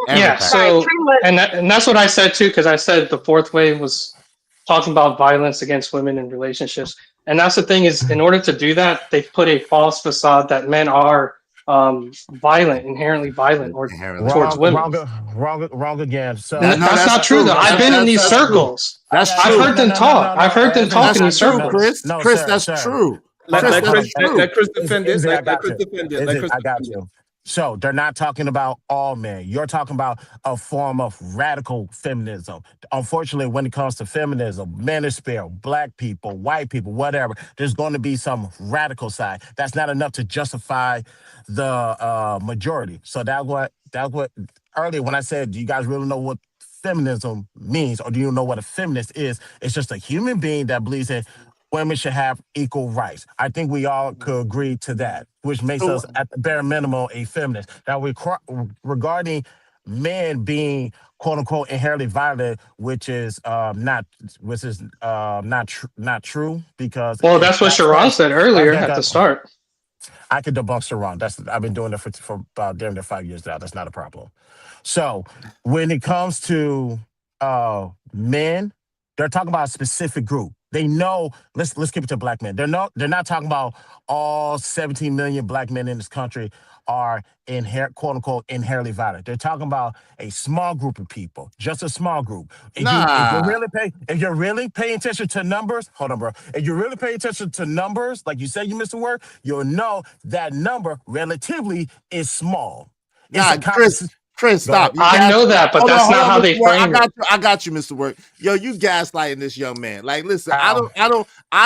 Yeah, so Right, pretty much. and that's what I said too, because I said the fourth wave was talking about violence against women in relationships. And that's the thing is, in order to do that, they put a false facade that men are violent, inherently violent, or towards women. Wrong again. So That's not true, though. I've been in these circles. That's I've true. heard them talk. I've heard them talk in these That's true, circles. Chris. No, Chris, sir, that's sir. true. Let Chris, Chris that's true. defend it. Izzy, I Let got Chris you. defend it. Izzy, I got you. So they're not talking about all men. You're talking about a form of radical feminism. Unfortunately, when it comes to feminism, manosphere, black people, white people, whatever, there's going to be some radical side. That's not enough to justify the majority. So that's what earlier when I said, do you guys really know what feminism means, or do you know what a feminist is? It's just a human being that believes that women should have equal rights. I think we all could agree to that, which makes us, at the bare minimum, a feminist. Now, regarding men being "quote unquote" inherently violent, which is not true, because Well, that's what Sharon said earlier at the start. I could debunk Sharon. I've been doing it for about damn near 5 years now. That's not a problem. So when it comes to men, they're talking about a specific group. They know. Let's keep it to black men. They're not talking about all 17 million black men in this country are quote unquote inherently violent. They're talking about a small group of people, just a small group. If you're really paying attention to numbers, hold on, bro. If you're really paying attention to numbers, like you said, you missed a word, you'll know that number relatively is small. Nah, Chris, stop. I know that, but that's not how they frame it. I got you, Mr. Work. Yo, you gaslighting this young man. Like, listen, I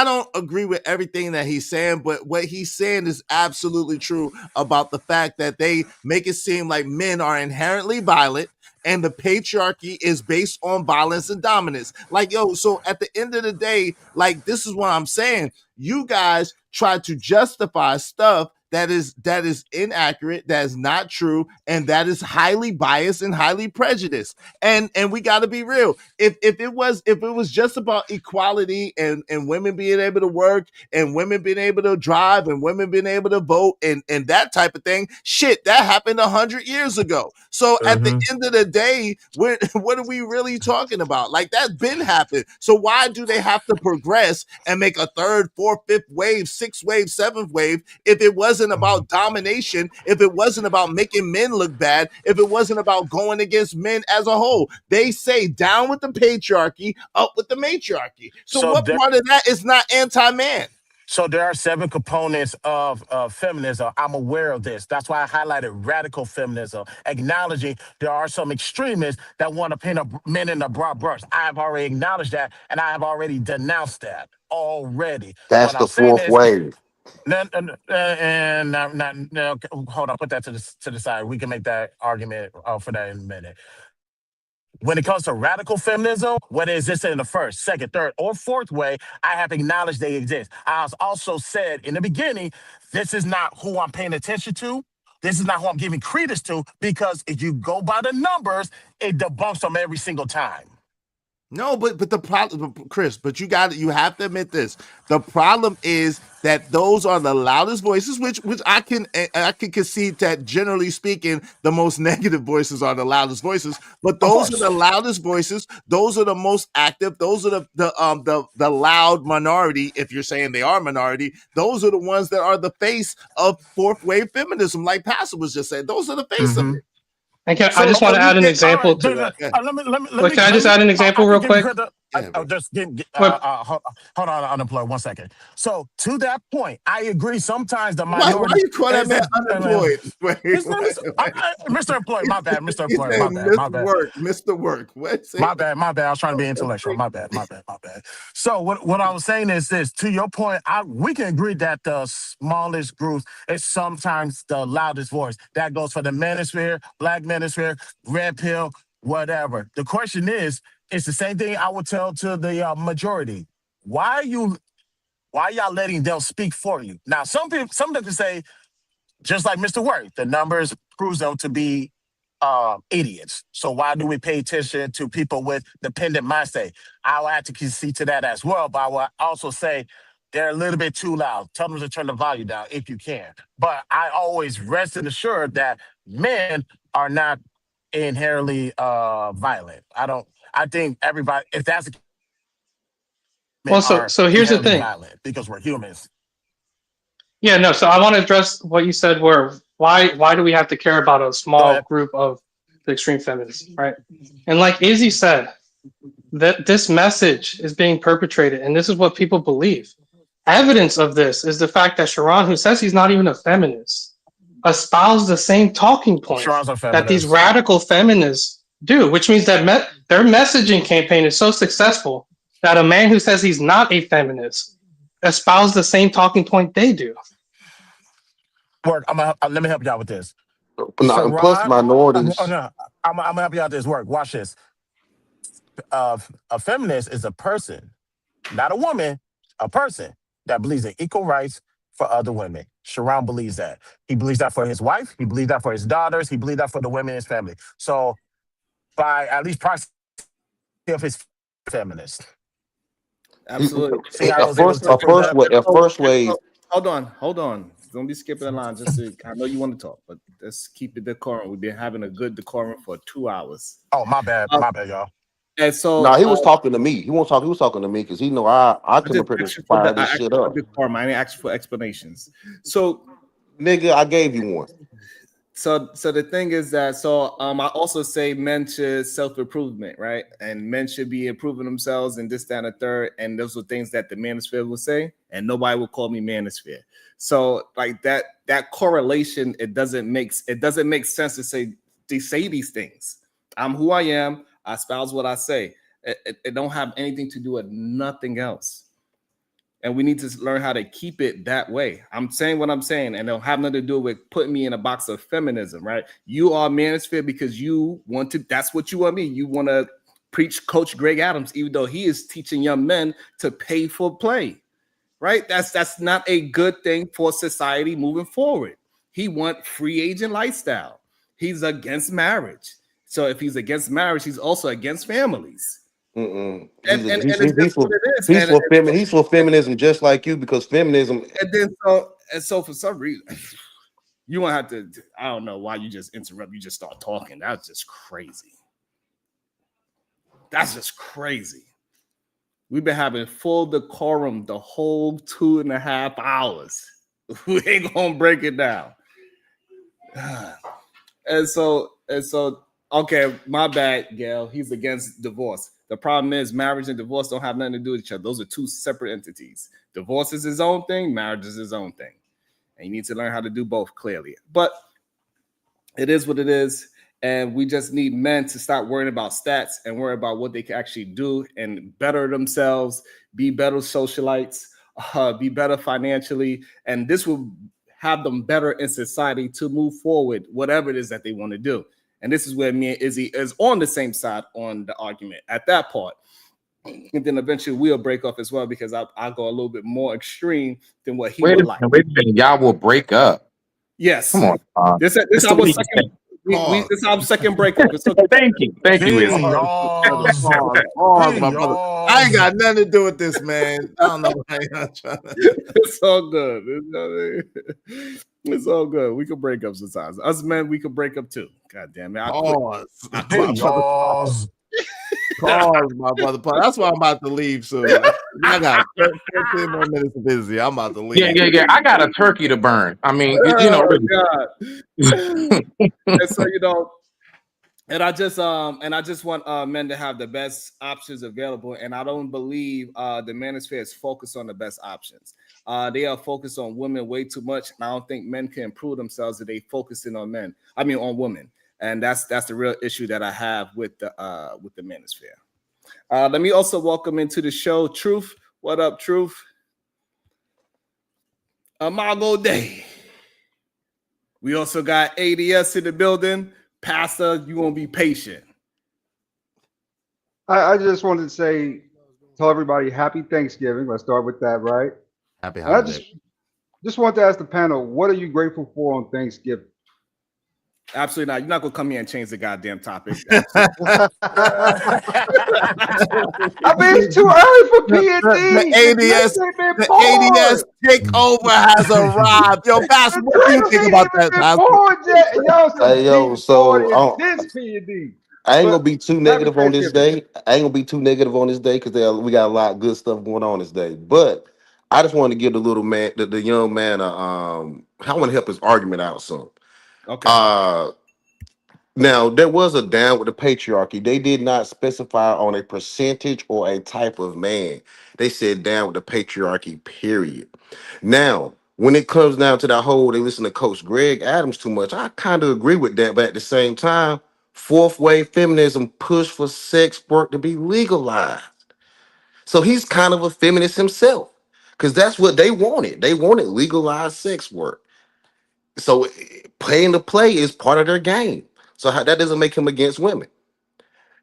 don't agree with everything that he's saying, but what he's saying is absolutely true about the fact that they make it seem like men are inherently violent and the patriarchy is based on violence and dominance. Like, yo, so at the end of the day, like, this is what I'm saying. You guys try to justify stuff that is inaccurate, that is not true, and that is highly biased and highly prejudiced. And we got to be real. If it was just about equality and women being able to work and women being able to drive and women being able to vote and that type of thing, shit, that happened 100 years ago. So at the end of the day, what are we really talking about? Like, that's been happened. So why do they have to progress and make a third, fourth, fifth wave, sixth wave, seventh wave if it wasn't about domination, if it wasn't about making men look bad, if it wasn't about going against men as a whole? They say down with the patriarchy, up with the matriarchy. So what part of that is not anti-man? So there are 7 components of feminism. I'm aware of this. That's why I highlighted radical feminism, acknowledging there are some extremists that want to paint men in a broad brush. I have already acknowledged that, and I have already denounced that already. That's the fourth wave. No, hold on. Put that to the side. We can make that argument for that in a minute. When it comes to radical feminism, whether it's this in the first, second, third, or fourth way, I have acknowledged they exist. I also said in the beginning, this is not who I'm paying attention to. This is not who I'm giving credence to, because if you go by the numbers, it debunks them every single time. No, but the problem, Chris, but you have to admit this. The problem is that those are the loudest voices, which I can concede that, generally speaking, the most negative voices are the loudest voices. But those are the loudest voices. Those are the most active. Those are the loud minority. If you're saying they are minority, those are the ones that are the face of fourth wave feminism, like Pastor was just saying. Those are the face of it. And I just want to add an example to that. Can I just add an example real quick? Hold on, unemployed, 1 second. So to that point, I agree. Sometimes the minority. Why you call that man unemployed? Mr. Employed, my bad. Mr. Employed, my bad. Mr. Work. My bad. I was trying to be intellectual. My bad. So what I was saying is this. To your point, we can agree that the smallest groups is sometimes the loudest voice. That goes for the manosphere, black manosphere, red pill, whatever. The question is, it's the same thing I would tell to the majority. Why y'all letting them speak for you? Now, some of them can say, just like Mr. Work, the numbers proves them to be idiots. So why do we pay attention to people with dependent mindset? I'll have to concede to that as well, but I will also say they're a little bit too loud. Tell them to turn the volume down if you can. But I always rest and assured that men are not inherently violent. I think everybody, if that's the case, so here's the thing. Because we're humans. Yeah, no. So I want to address what you said. Why do we have to care about a small group of the extreme feminists, right? And like Izzy said, that this message is being perpetrated, and this is what people believe. Evidence of this is the fact that Sharon, who says he's not even a feminist, espoused the same talking points that these radical feminists do, which means that their messaging campaign is so successful that a man who says he's not a feminist espoused the same talking point they do. Work. Let me help you out with this. So plus minorities. I'm gonna help you out with this. Work. Watch this. A feminist is a person, not a woman, a person that believes in equal rights for other women. Sharon believes that. He believes that for his wife. He believes that for his daughters. He believes that for the women in his family. So, by at least proximity of his feminist. Absolutely. First wave. Hold on. Don't be skipping the line. I know you want to talk, but let's keep it decorum. We've been having a good decorum for 2 hours. Oh, my bad, y'all. And so No, he was talking to me. He won't talk. He was talking to me because he know I I come just up here to asked you for fire the I this asked shit you for up, decorum. I didn't ask you for explanations. So nigga. I gave you one. so the thing is that I also say men should self-improvement, right? And men should be improving themselves and this, that, and the third. And those are things that the manosphere will say, and nobody will call me manosphere. So like that correlation, it doesn't make sense to say these things. I'm who I am, I espouse what I say. It don't have anything to do with nothing else. And we need to learn how to keep it that way. I'm saying what I'm saying, and it'll have nothing to do with putting me in a box of feminism, right? You are manosphere because you want to, that's what you want me. You want to preach Coach Greg Adams, even though he is teaching young men to pay for play, right? That's not a good thing for society moving forward. He wants free agent lifestyle. He's against marriage. So if he's against marriage, he's also against families. Mm-mm. And it's just what it is. He's for feminism just like you because feminism. And then so for some reason, you won't have to. I don't know why you just interrupt. You just start talking. That's just crazy. That's just crazy. We've been having full decorum the whole 2.5 hours. We ain't gonna break it down. And so, okay, my bad, Gail. He's against divorce. The problem is marriage and divorce don't have nothing to do with each other. Those are two separate entities. Divorce is his own thing, marriage is his own thing. And you need to learn how to do both clearly. But it is what it is. And we just need men to stop worrying about stats and worry about what they can actually do and better themselves, be better socialites, be better financially. And this will have them better in society to move forward, whatever it is that they want to do. And this is where me and Izzy is on the same side on the argument at that part. And then eventually we'll break off as well because I'll go a little bit more extreme than what he would like. Wait a minute. Y'all will break up. Yes. Come on. This is our second. This is our second breakup. It's okay. Thank you, Izzy. Pause, my brother. I ain't got nothing to do with this, man. I don't know why y'all trying to. It's all good. It's all good. We can break up sometimes. Us men, we can break up too. God damn it. Pause, my brother. Pause. That's why I'm about to leave soon. I got 15 more minutes of busy. I'm about to leave. Yeah. I got a turkey to burn. I mean, God. And so and I just want men to have the best options available. And I don't believe the manosphere is focused on the best options. They are focused on women way too much. And I don't think men can improve themselves if they focusing on men. I mean on women. And that's the real issue that I have with the manosphere. Let me also welcome into the show Truth. What up, Truth? Amago Day. We also got ADS in the building. Pastor, you won't be patient. I just wanted to say, tell everybody happy Thanksgiving. Let's start with that, right? Happy And I holiday. just want to ask the panel, what are you grateful for on Thanksgiving? Absolutely not. You're not gonna come here and change the goddamn topic. I mean, it's too early for P&D. The ADS takeover has arrived. Yo, Pastor, what do you think about that, Pastor? Hey, yo, so this P&D. I ain't gonna be too negative on this day. Because we got a lot of good stuff going on this day. But I just wanted to give the young man I want to help his argument out some. Okay. Now there was a down with the patriarchy. They did not specify on a percentage or a type of man. They said down with the patriarchy, period. Now, when it comes down to that whole, they listen to Coach Greg Adams too much. I kind of agree with that, but at the same time, fourth wave feminism push for sex work to be legalized. So he's kind of a feminist himself because that's what they wanted. They wanted legalized sex work. So playing the play is part of their game. So that doesn't make him against women.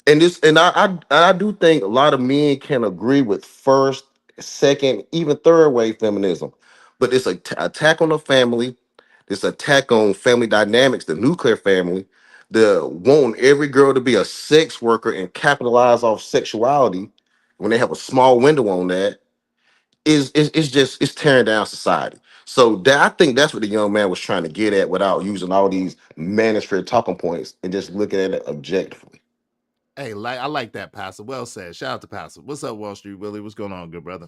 And I do think a lot of men can agree with first, second, even third wave feminism. But it's an attack on the family, this attack on family dynamics, the nuclear family, the wanting every girl to be a sex worker and capitalize off sexuality when they have a small window on that it's tearing down society. So I think that's what the young man was trying to get at without using all these manosphere talking points and just looking at it objectively. Hey, I like that, Pastor. Well said. Shout out to Pastor. What's up, Wall Street Willie? What's going on, good brother?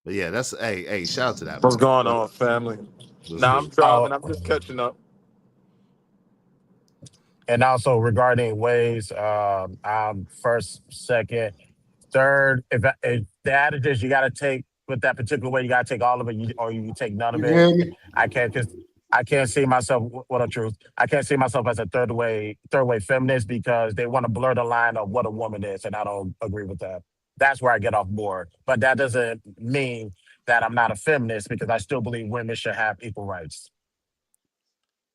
But yeah, that's hey, shout out to that, What's bro. going on, family? What's Now I'm good? driving. I'm just catching up. And also regarding ways, I'm first, second, third. If the adage is you got to take with that particular way, you got to take all of it, or you take none of You it. hear me? I can't just. I can't see myself. What a truth! I can't see myself as a third way feminist because they want to blur the line of what a woman is, and I don't agree with that. That's where I get off board. But that doesn't mean that I'm not a feminist because I still believe women should have equal rights.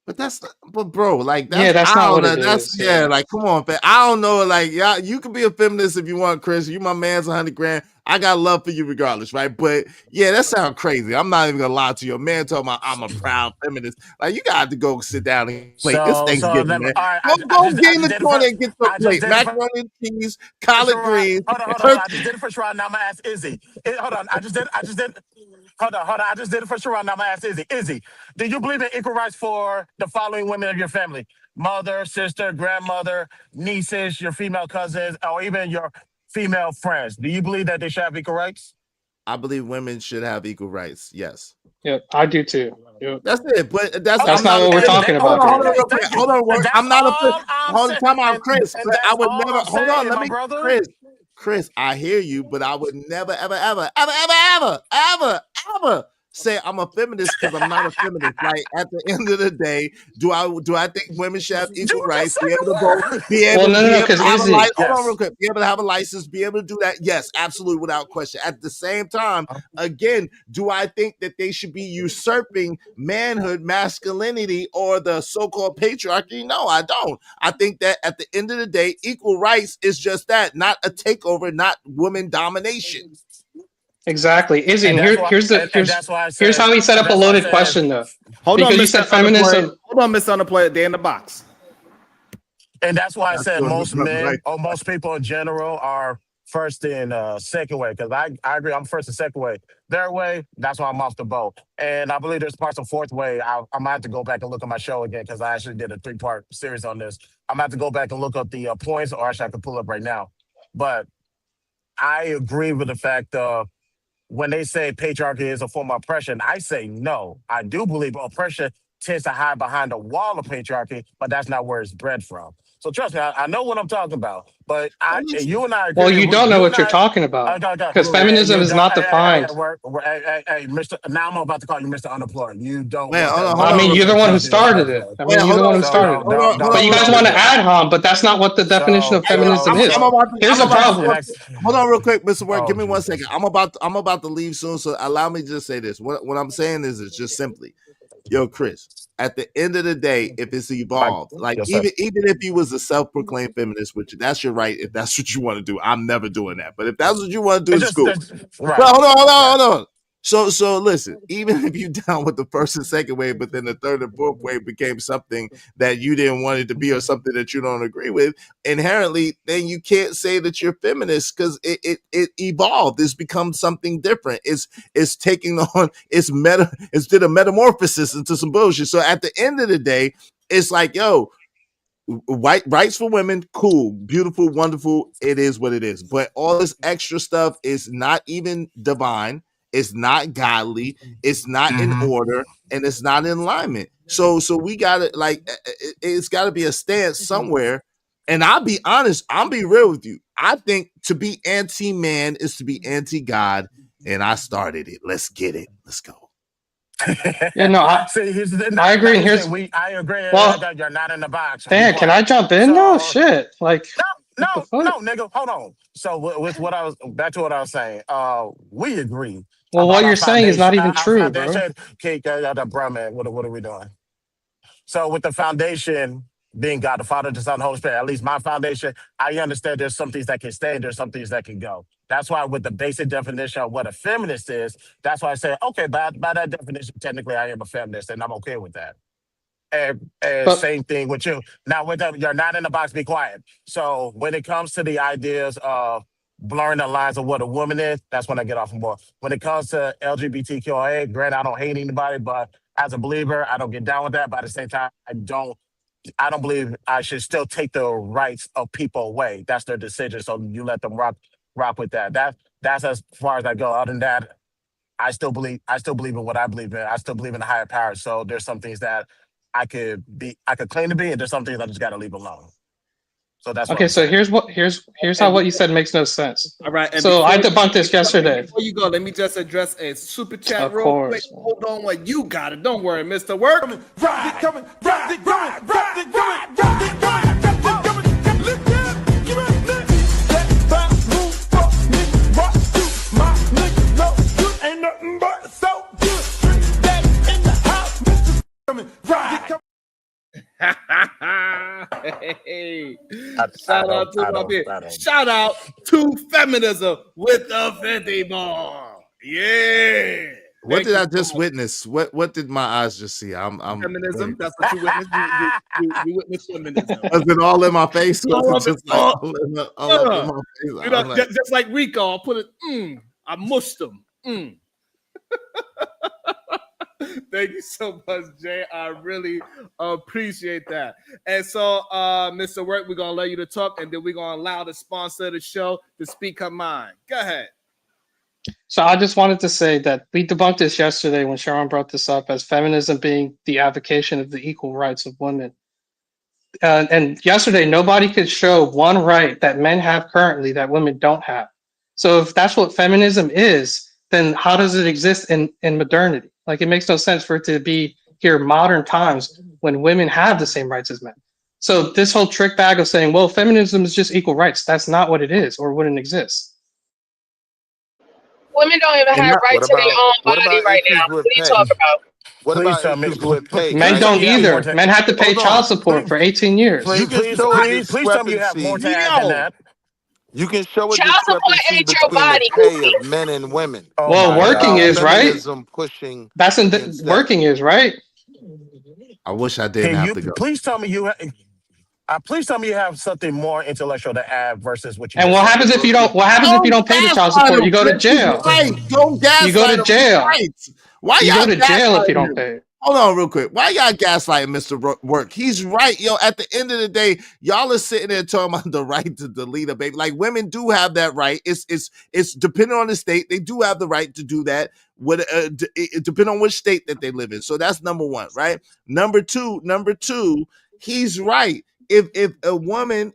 But but bro, like Yeah, that's I not don't what know. it That's is. yeah, like come on, fam. I don't know. Like, yeah, you can be a feminist if you want, Chris. You my man's 100 grand. I got love for you regardless, right? But yeah, that sounds crazy. I'm not even gonna lie to you. A man talking about I'm a proud feminist. Like, you got to go sit down and plate. It's So Thanksgiving, let me, man. all right. Go I get in just the did it corner for. and get your I just plate. did it for. Macaroni and cheese, collard Sherrod. greens, Hold on. I just did it for Sherrod. Now I'm gonna ask Izzy. Hold on. I just did. Hold on. I just did it for Sherrod. Now I'm gonna ask Izzy. Izzy, do you believe in equal rights for the following women of your family? Mother, sister, grandmother, nieces, your female cousins, or even your female friends. Do you believe that they should have equal rights? I believe women should have equal rights. Yes. Yep, I do too. Yep. That's it. But that's That's I'm not not a what we're feminist. talking Hold about on, here. real quick. Thank you. Hold on, And that's I'm not a all I'm hold on, saying. time out, Chris. And I that's would all never I'm hold on, saying, let my me brother. Chris, I hear you, but I would never, ever say I'm a feminist because I'm not a feminist. Like at the end of the day, do I think women should have equal You just rights, said be able to vote, the word. Well, be able because to have a license? Izzy, Hold on, real Yes. quick. Be able to have a license, be able to do that. Yes, absolutely, without question. At the same time, again, do I think that they should be usurping manhood, masculinity, or the so-called patriarchy? No, I don't. I think that at the end of the day, equal rights is just that, not a takeover, not woman domination. exactly, Izzy, And and that's why. And that's why I here's said. how he set And up a that's why I loaded said. question though, Hold on, because you Mr. said Unemployed. feminism. Hold on, Mr. Unemployed. They're in the box. And that's why I That's said what most I'm right. men or most people in general are first and second way. Because I agree, I'm first and second way. Third way, that's why I'm off the boat. And I believe there's parts of fourth way. I might have to go back and look at my show again because I actually did a 3-part series on this. I'm gonna have to go back and look up the points, or actually I can pull up right now. But I agree with the fact when they say patriarchy is a form of oppression, I say no. I do believe oppression tends to hide behind a wall of patriarchy, but that's not where it's bred from. So trust me, I know what I'm talking about. But you and I Well, agree. you don't know You and what you're I, talking about okay. because feminism You is don't. not defined. Hey, Mister. Now I'm about to call you Mr. Unemployed. You don't Wait, want that hold I on mean, real you're quick. the one who misconstrued in the started first it. place. I Wait, mean, you're the one who So started it. But you real guys quick. want to add harm, but that's not what the definition of feminism is. so Here's I'm the about to problem. hold on real quick, Mr. Word. Oh Give me 1 second. Jesus. I'm about to leave soon, so allow me to just say this. What I'm saying is, it's just simply, yo, Chris. At the end of the day, if it's Mike, evolved, like yes, sir. even if you was a self-proclaimed feminist, which that's your right, if that's what you want to do, I'm never doing that. But if that's what you want to do, It's it's just cool. right, Well, right. hold on. So listen, even if you down with the first and second wave, but then the third and fourth wave became something that you didn't want it to be or something that you don't agree with, inherently, then you can't say that you're feminist because it evolved. It's become something different. It's taking on it's did a metamorphosis into some bullshit. So at the end of the day, it's like, yo, white rights for women, cool, beautiful, wonderful. It is what it is. But all this extra stuff is not even divine. It's not godly. It's not in Mm-hmm. order, and it's not in alignment. So we gotta it's got to be a stance somewhere. And I'll be honest. I'll be real with you. I think to be anti-man is to be anti-God, and I started it. Let's get it. Let's go. Yeah, no, See, I agree. And listen, here's I agree well, that you're not in the box. Be man, can I quiet. jump in? No So shit. Like, what the no, fuck? nigga, hold on. So with what I was back to what I was saying. We agree Well, about what you're saying is not even Our true, bro. foundation. Okay, bro, man. What are we doing? So with the foundation being God, the Father, the Son, the Holy Spirit, at least my foundation, I understand there's some things that can stay and there's some things that can go. That's why with the basic definition of what a feminist is, that's why I say, okay, by that definition, technically I am a feminist and I'm okay with that. And But same thing with you. Now, with them, you're not in the box, be quiet. So when it comes to the ideas of blurring the lines of what a woman is, that's when I get off more. When it comes to LGBTQIA, granted, I don't hate anybody, but as a believer, I don't get down with that. But at the same time, I don't I don't believe I should still take the rights of people away. That's their decision. So you let them rock with that. That's as far as I go. Other than that, I still believe in what I believe in. I still believe in the higher power. So there's some things that I could claim to be, and there's some things I just gotta leave alone. So that's what Okay, I'm so saying. here's how what you said makes no sense. All right. And So I debunked this yesterday. Before you go, let me just address a super chat Of real quick. course. Hold on, what you got it. Don't worry, Mr. Work. Hey, shout out to my bitch. Shout out to feminism with the 50 ball. Yeah. What did I just witness? What did my eyes just see? I'm Feminism. That's what you witnessed. You witnessed feminism. Was it all in my face? All Was of it it, just like all- all in my face? You I'm know, like, just like Rico, I'll put it. I mushed them. Thank you so much, Jay. I really appreciate that. And so, Mr. Work, we're gonna let you to talk, and then we're gonna allow the sponsor of the show to speak her mind. Go ahead. So I just wanted to say that we debunked this yesterday when Sharon brought this up as feminism being the advocacy of the equal rights of women. And yesterday, nobody could show one right that men have currently that women don't have. So if that's what feminism is, then how does it exist in modernity? Like, it makes no sense for it to be here modern times when women have the same rights as men. So this whole trick bag of saying, well, feminism is just equal rights, that's not what it is or wouldn't exist. Women don't even have right to their own body right now. What are you talking about? What Please about tell me. issues with pay? Men Right? don't You have more either. to, Men have to pay Hold on. child support for 18 years. You can show a please tell me you have more discrepancy. to add than that. You can show a Child support discrepancy ain't your between the body, pay Goofy. of men and women Oh Well, my working without God. is, right? feminism pushing That's against that. working is, right? I wish I didn't Can have you to go. please tell me please tell me you have something more intellectual to add versus what you And just what said. happens if you don't? What happens if you don't pay the child gaslight support? him. You go to Chris is jail. right. Don't You go gaslight to him. He's jail. right. Why You go y'all to jail if you gaslighting don't him? pay. Hold on real quick. Why y'all gaslighting Mr. Work? He's right. Yo, at the end of the day, y'all are sitting there talking about the right to delete a baby. Like, women do have that right. It's depending on the state. They do have the right to do that. It depending on which state that they live in. So that's number one, right? Number two, he's right. If women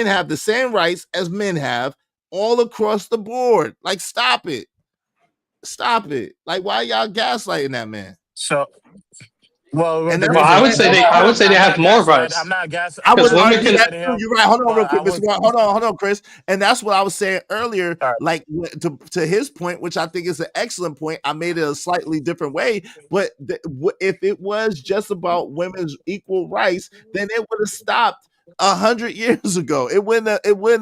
have the same rights as men have all across the board. Like, stop it. Stop it. Like, why y'all gaslighting that man? So well, And the that's Well, I reason would say they have not more gaslight. rights I because would women argue can. that gaslighting too. him, You're right. Hold on real but I quick, Mr. was Watt. Hold on, Chris. And that's what I was saying earlier. all right. Like, to his point, which I think is an excellent point. I made it a slightly different way. But if it was just about women's equal rights, then it would have stopped 100 years ago. It wouldn't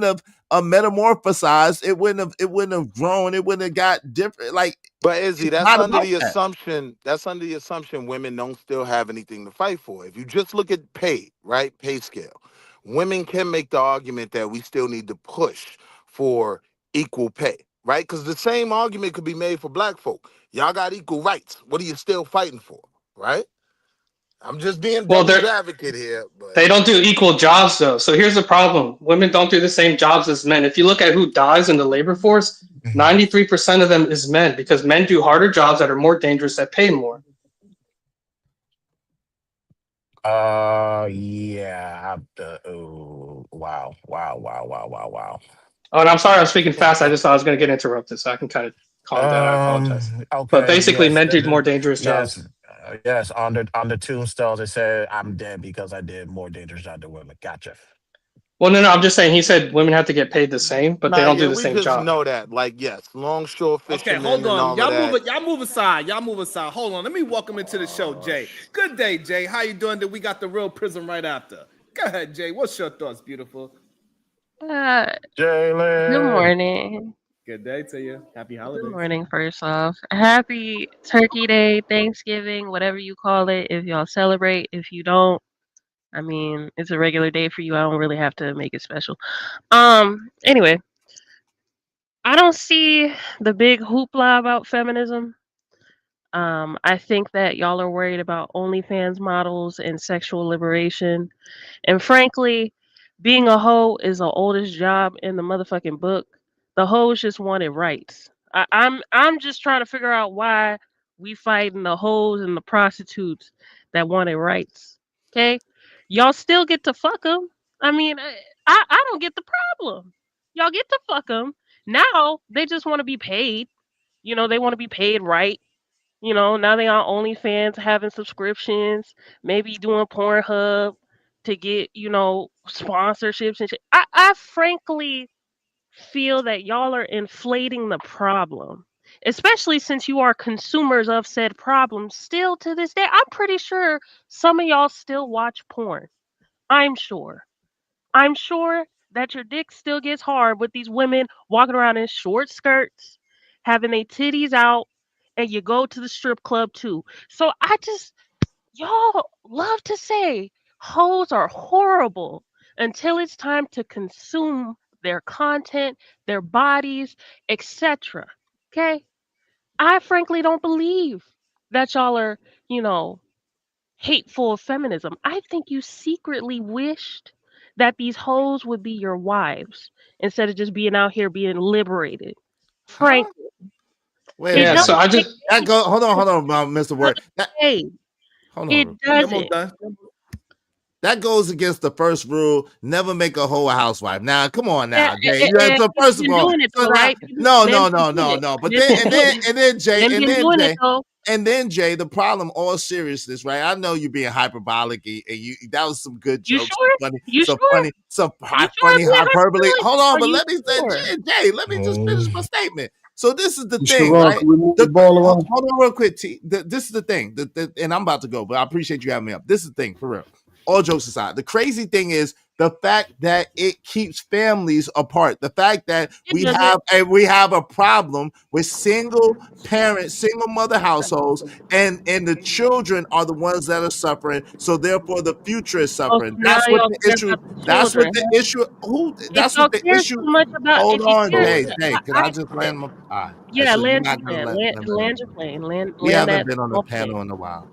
have metamorphosized. It wouldn't have grown. It wouldn't have got different. Like, But Izzy, it's that's not under about the that. assumption. That's under the assumption women don't still have anything to fight for. If you just look at pay, right, pay scale, women can make the argument that we still need to push for equal pay, right? Because the same argument could be made for black folk. Y'all got equal rights. What are you still fighting for, right? I'm just being Well, devil's advocate here, but they don't do equal jobs though. So here's the problem: women don't do the same jobs as men. If you look at who dies in the labor force, 93% of them is men because men do harder jobs that are more dangerous that pay more. Yeah. Wow. Oh, and I'm sorry I'm speaking fast. I just thought I was going to get interrupted, so I can kind of calm down. I apologize. But Okay. basically, Yes. men do more dangerous Yes. jobs. Yes. On the tombstones, it said, "I'm dead because I did more dangerous job than women." Gotcha. Well, no, I'm just saying he said women have to get paid the same, but they nah, don't do yeah, the we same just job. know that. Like, yes, longshore Okay, fishermen hold and on. all of that. Y'all move aside. Hold on. Let me welcome into the show, Jay. Good day, Jay. How you doing? We got the real prism right after. Go ahead, Jay. What's your thoughts, beautiful? Good Jalen. morning. Good day to you. Happy Good holidays. morning, first off. Happy Turkey Day, Thanksgiving, whatever you call it. If y'all celebrate, if you don't, I mean, it's a regular day for you. I don't really have to make it special. Anyway, I don't see the big hoopla about feminism. I think that y'all are worried about OnlyFans models and sexual liberation. And frankly, being a hoe is the oldest job in the motherfucking book. The hoes just wanted rights. I'm just trying to figure out why we fighting the hoes and the prostitutes that wanted rights. Okay, y'all still get to fuck them. I mean, I don't get the problem. Y'all get to fuck them. Now they just want to be paid. They want to be paid right. Now they on OnlyFans having subscriptions, maybe doing Pornhub to get, sponsorships and shit. I frankly feel that y'all are inflating the problem, especially since you are consumers of said problem still to this day. I'm pretty sure some of y'all still watch porn. I'm sure. I'm sure that your dick still gets hard with these women walking around in short skirts, having their titties out, and you go to the strip club too. So y'all love to say hoes are horrible until it's time to consume their content, their bodies, etc. Okay? I frankly don't believe that y'all are, you know, hateful of feminism. I think you secretly wished that these hoes would be your wives instead of just being out here being liberated. Huh? Frankly, Wait a it Yeah, minute. so doesn't I make just That go. Hold on, Mr. no Word. way. Hold on. It I'm almost doesn't. done. That goes against the first rule: never make a hoe a housewife. Now, come on, Yeah, now, Jay. Yeah, so people first of been all, doing it so though, now, right? no, Men no, been no, doing no, it. no. But Men then, been doing it. Jay, Men been doing it though. The problem, all seriousness, right? I know you're being hyperbolic, and you that was some good You jokes, sure? You sure? some You sure funny I'm being hyperbole. hyperbolic? Hold on, Are but you let me say, sure? Jay, let me just finish my statement. So this is the thing, Sharon, right? can we move the ball around? Hold on, real quick, T. This is the thing, and I'm about to go, but I appreciate you having me up. This is the thing, for real. All jokes aside, the crazy thing is the fact that it keeps families apart. The fact that It doesn't. we have a problem with single parent, single mother households, and the children are the ones that are suffering. So therefore, the future is Oh, so suffering. now That's what y'all the care issue. about the That's what children, the huh? issue. Who? If That's y'all what the care issue. so much about, Hold if you on, care, Jay. Can I just I land my? yeah, We're land not your gonna plane, let. land your plane, We land haven't that been on a small plane. panel in a while.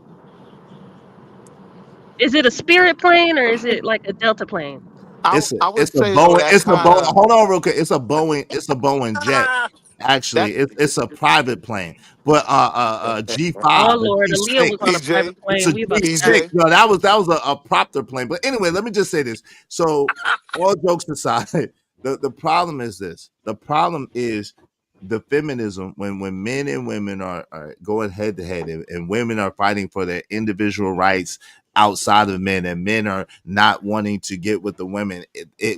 Is it a Spirit plane or is it like a Delta plane? I would It's a say though Boeing. that's It's a kind Boeing. of Hold on, real quick. It's a Boeing. It's a Boeing jet. that Actually, it's a private plane, but Oh G5, a Lord, Aaliyah was on a G6. private PJ, It's plane. a We about to G6. die. PJ. No, that was a propter plane. But anyway, let me just say this. So, all jokes aside, the problem is this. The problem is the feminism when men and women are going head to head, and women are fighting for their individual rights outside of men, and men are not wanting to get with the women.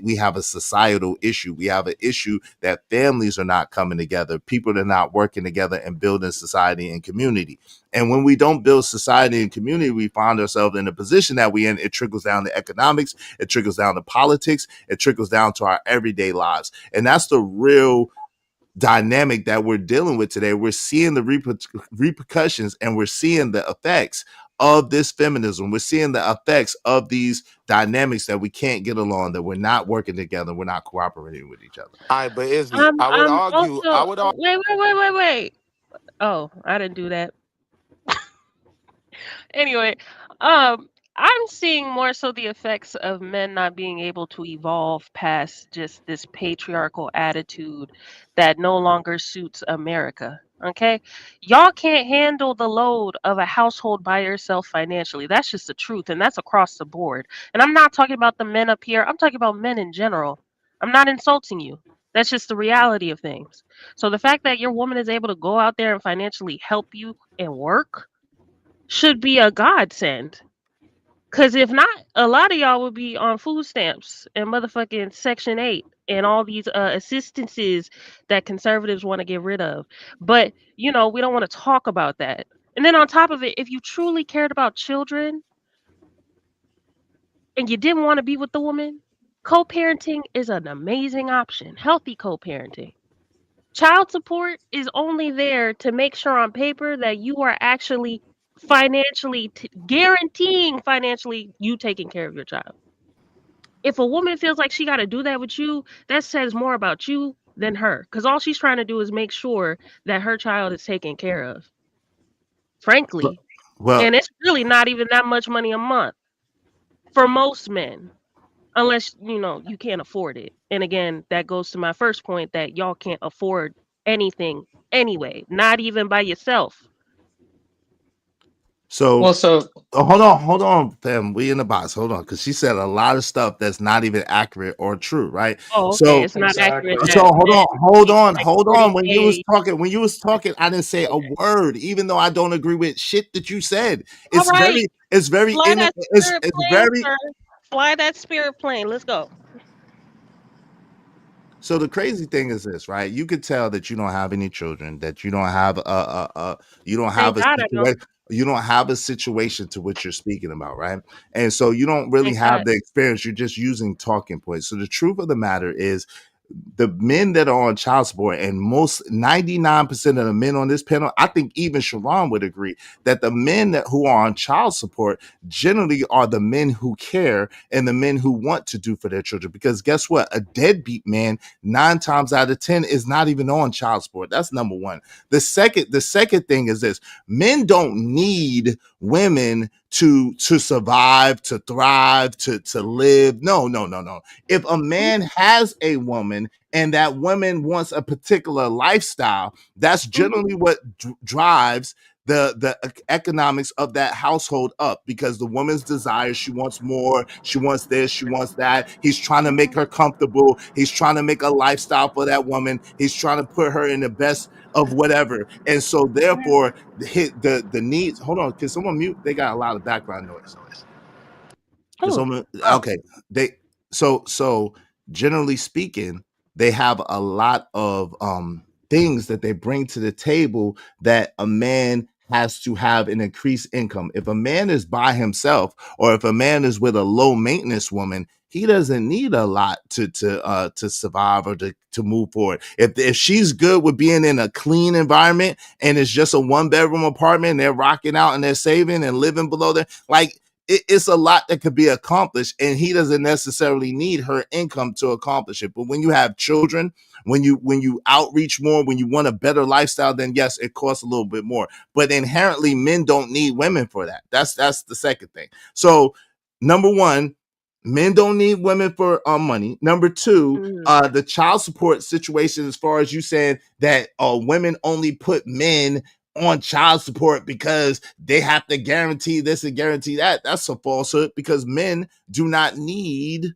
We have a societal issue. We have an issue that families are not coming together. People are not working together and building society and community. And when we don't build society and community, we find ourselves in a position that we in. It trickles down to economics. It trickles down to politics. It trickles down to our everyday lives. And that's the real dynamic that we're dealing with today. We're seeing the repercussions, and we're seeing the effects of this feminism. We're seeing the effects of these dynamics that we can't get along, that we're not working together, we're not cooperating with each other. All right, but Izzy, I would I'm argue. I also would wait. Oh, I didn't do that. Anyway, I'm seeing more so the effects of men not being able to evolve past just this patriarchal attitude that no longer suits America. Okay? Y'all can't handle the load of a household by yourself financially. That's just the truth, and that's across the board. And I'm not talking about the men up here, I'm talking about men in general. I'm not insulting you. That's just the reality of things. So the fact that your woman is able to go out there and financially help you and work should be a godsend. Cause if not, a lot of y'all would be on food stamps and motherfucking Section 8 and all these assistances that conservatives want to get rid of. But, we don't want to talk about that. And then on top of it, if you truly cared about children and you didn't want to be with the woman, co-parenting is an amazing option. Healthy co-parenting. Child support is only there to make sure on paper that you are actually financially guaranteeing financially you taking care of your child. If a woman feels like she got to do that with you, that says more about you than her, because all she's trying to do is make sure that her child is taken care of. frankly. Well, And it's really not even that much money a month for most men, unless you can't afford it. And again, that goes to my first point that y'all can't afford anything anyway, not even by yourself. so Well, so hold on, fam. We in the box. Hold on, because she said a lot of stuff that's not even accurate or true, right? Oh, okay. So It's not accurate exactly. So that men need like hold on. When you was 40K. talking, I didn't say a Okay. word, even though I don't agree with shit that you said. All right. It's very, Fly that spirit it's plane, very. sir. Fly that spirit plane. Let's go. So the crazy thing is this, right? You could tell that you don't have any children, that you don't have you don't have Thank a God I don't. situation, you don't have a situation to which you're speaking about, right? And so you don't really Thank have God. the experience. You're just using talking points. So the truth of the matter is, the men that are on child support, and most 99% of the men on this panel, I think even Sharon would agree that the men who are on child support generally are the men who care and the men who want to do for their children. Because guess what? A deadbeat man 9 times out of 10 is not even on child support. That's number one. The second thing is this: men don't need women to survive, to thrive, to live. No. If a man has a woman and that woman wants a particular lifestyle, that's generally what drives the economics of that household up, because the woman's desire, she wants more, she wants this, she wants that. He's trying to make her comfortable, he's trying to make a lifestyle for that woman, he's trying to put her in the best of whatever. And so therefore the needs, hold on, can someone mute? They got a lot of background noise. Oh, Okay, they so generally speaking, they have a lot of things that they bring to the table that a man has to have an increased income. If a man is by himself, or if a man is with a low maintenance woman, he doesn't need a lot to survive or to move forward. If she's good with being in a clean environment and it's just a 1-bedroom apartment and they're rocking out and they're saving and living below there, like, it's a lot that could be accomplished, and he doesn't necessarily need her income to accomplish it. But when you have children, when you outreach more, when you want a better lifestyle, then yes, it costs a little bit more. But inherently, men don't need women for that. That's the second thing. So number one, men don't need women for money. Number two, the child support situation, as far as you saying that women only put men on child support because they have to guarantee this and guarantee that. That's a falsehood, because men do not need you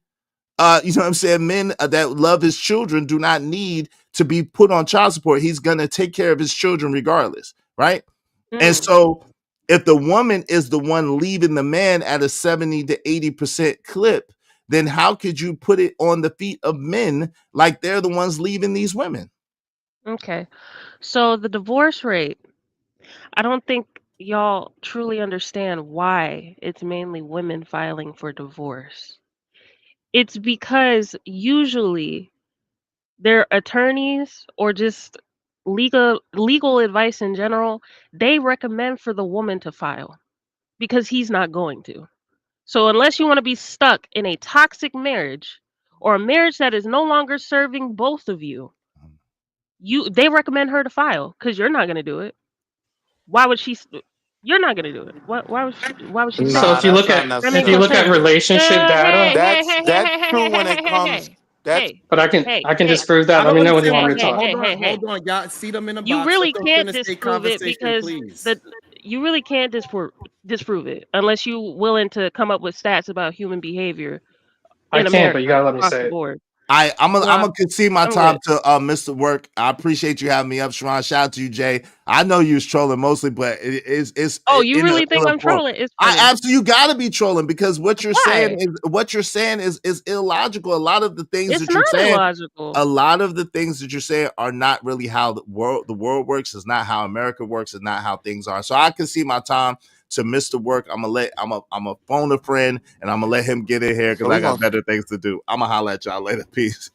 know what I'm saying, men that love his children do not need to be put on child support. He's gonna take care of his children regardless, right? And so if the woman is the one leaving the man at a 70 to 80% clip, then how could you put it on the feet of men like they're the ones leaving these women? Okay. So the divorce rate, I don't think y'all truly understand why it's mainly women filing for divorce. It's because usually their attorneys, or just legal advice in general, they recommend for the woman to file because he's not going to. So unless you want to be stuck in a toxic marriage, or a marriage that is no longer serving both of you, they recommend her to file because you're not going to do it. Why would she? You're not going to do it. Why would she So stay? Nah, if you that's look not at That makes if you no look at necessarily. sense. relationship data, That's true when it comes. That's but I can disprove that. I Let don't me know when you understand. want me to talk. Hold on, y'all. See them in the You box. Let really them can't finish their disprove it conversation, because please. you really can't disprove it unless you're willing to come up with stats about human behavior I in can't, but America you gotta let me across the say it. board. I'm Well, gonna concede my I'm time good. to Mr. Work. I appreciate you having me up, Sharon. Shout out to you, Jay. I know you was trolling mostly, but it's Oh, you in a really think ill I'm form. trolling? It's I funny. absolutely, you gotta be trolling, because what you're Why? saying is illogical. A lot of the things It's that you're not saying, illogical. a lot of the things that you're saying are not really how the world works. It's not how America works. It's not how things are. So I can see my time to Mr. Work. I'm a phone a friend, and I'm gonna let him get in here so because we I got gonna. better things to do. I'm gonna holler at y'all later. Peace.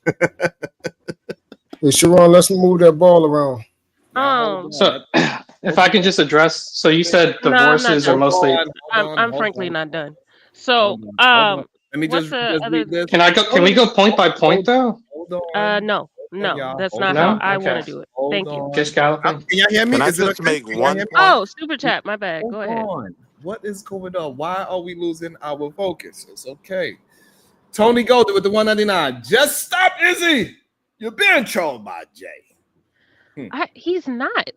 Hey, Sharon, let's move that ball around. Now hold on. So if I can just address, so you said No, I'm not divorces are done. mostly. I'm frankly not done. So, Hold on. Let me what's just the other? read this. Can we go point by point though? Hold on. No. No, y'all. that's Hold not No? how on. I want Okay. to do it. Hold Thank you. on. Just galloping. Can y'all hear me? Can I Is it just okay? make Can y'all hear one me? point? Oh, super chat. My bad. Hold Go ahead. on. What is going on? Why are we losing our focus? It's okay. Tony Golden with the 199. Just stop, Izzy. You're being trolled by Jay. He's not.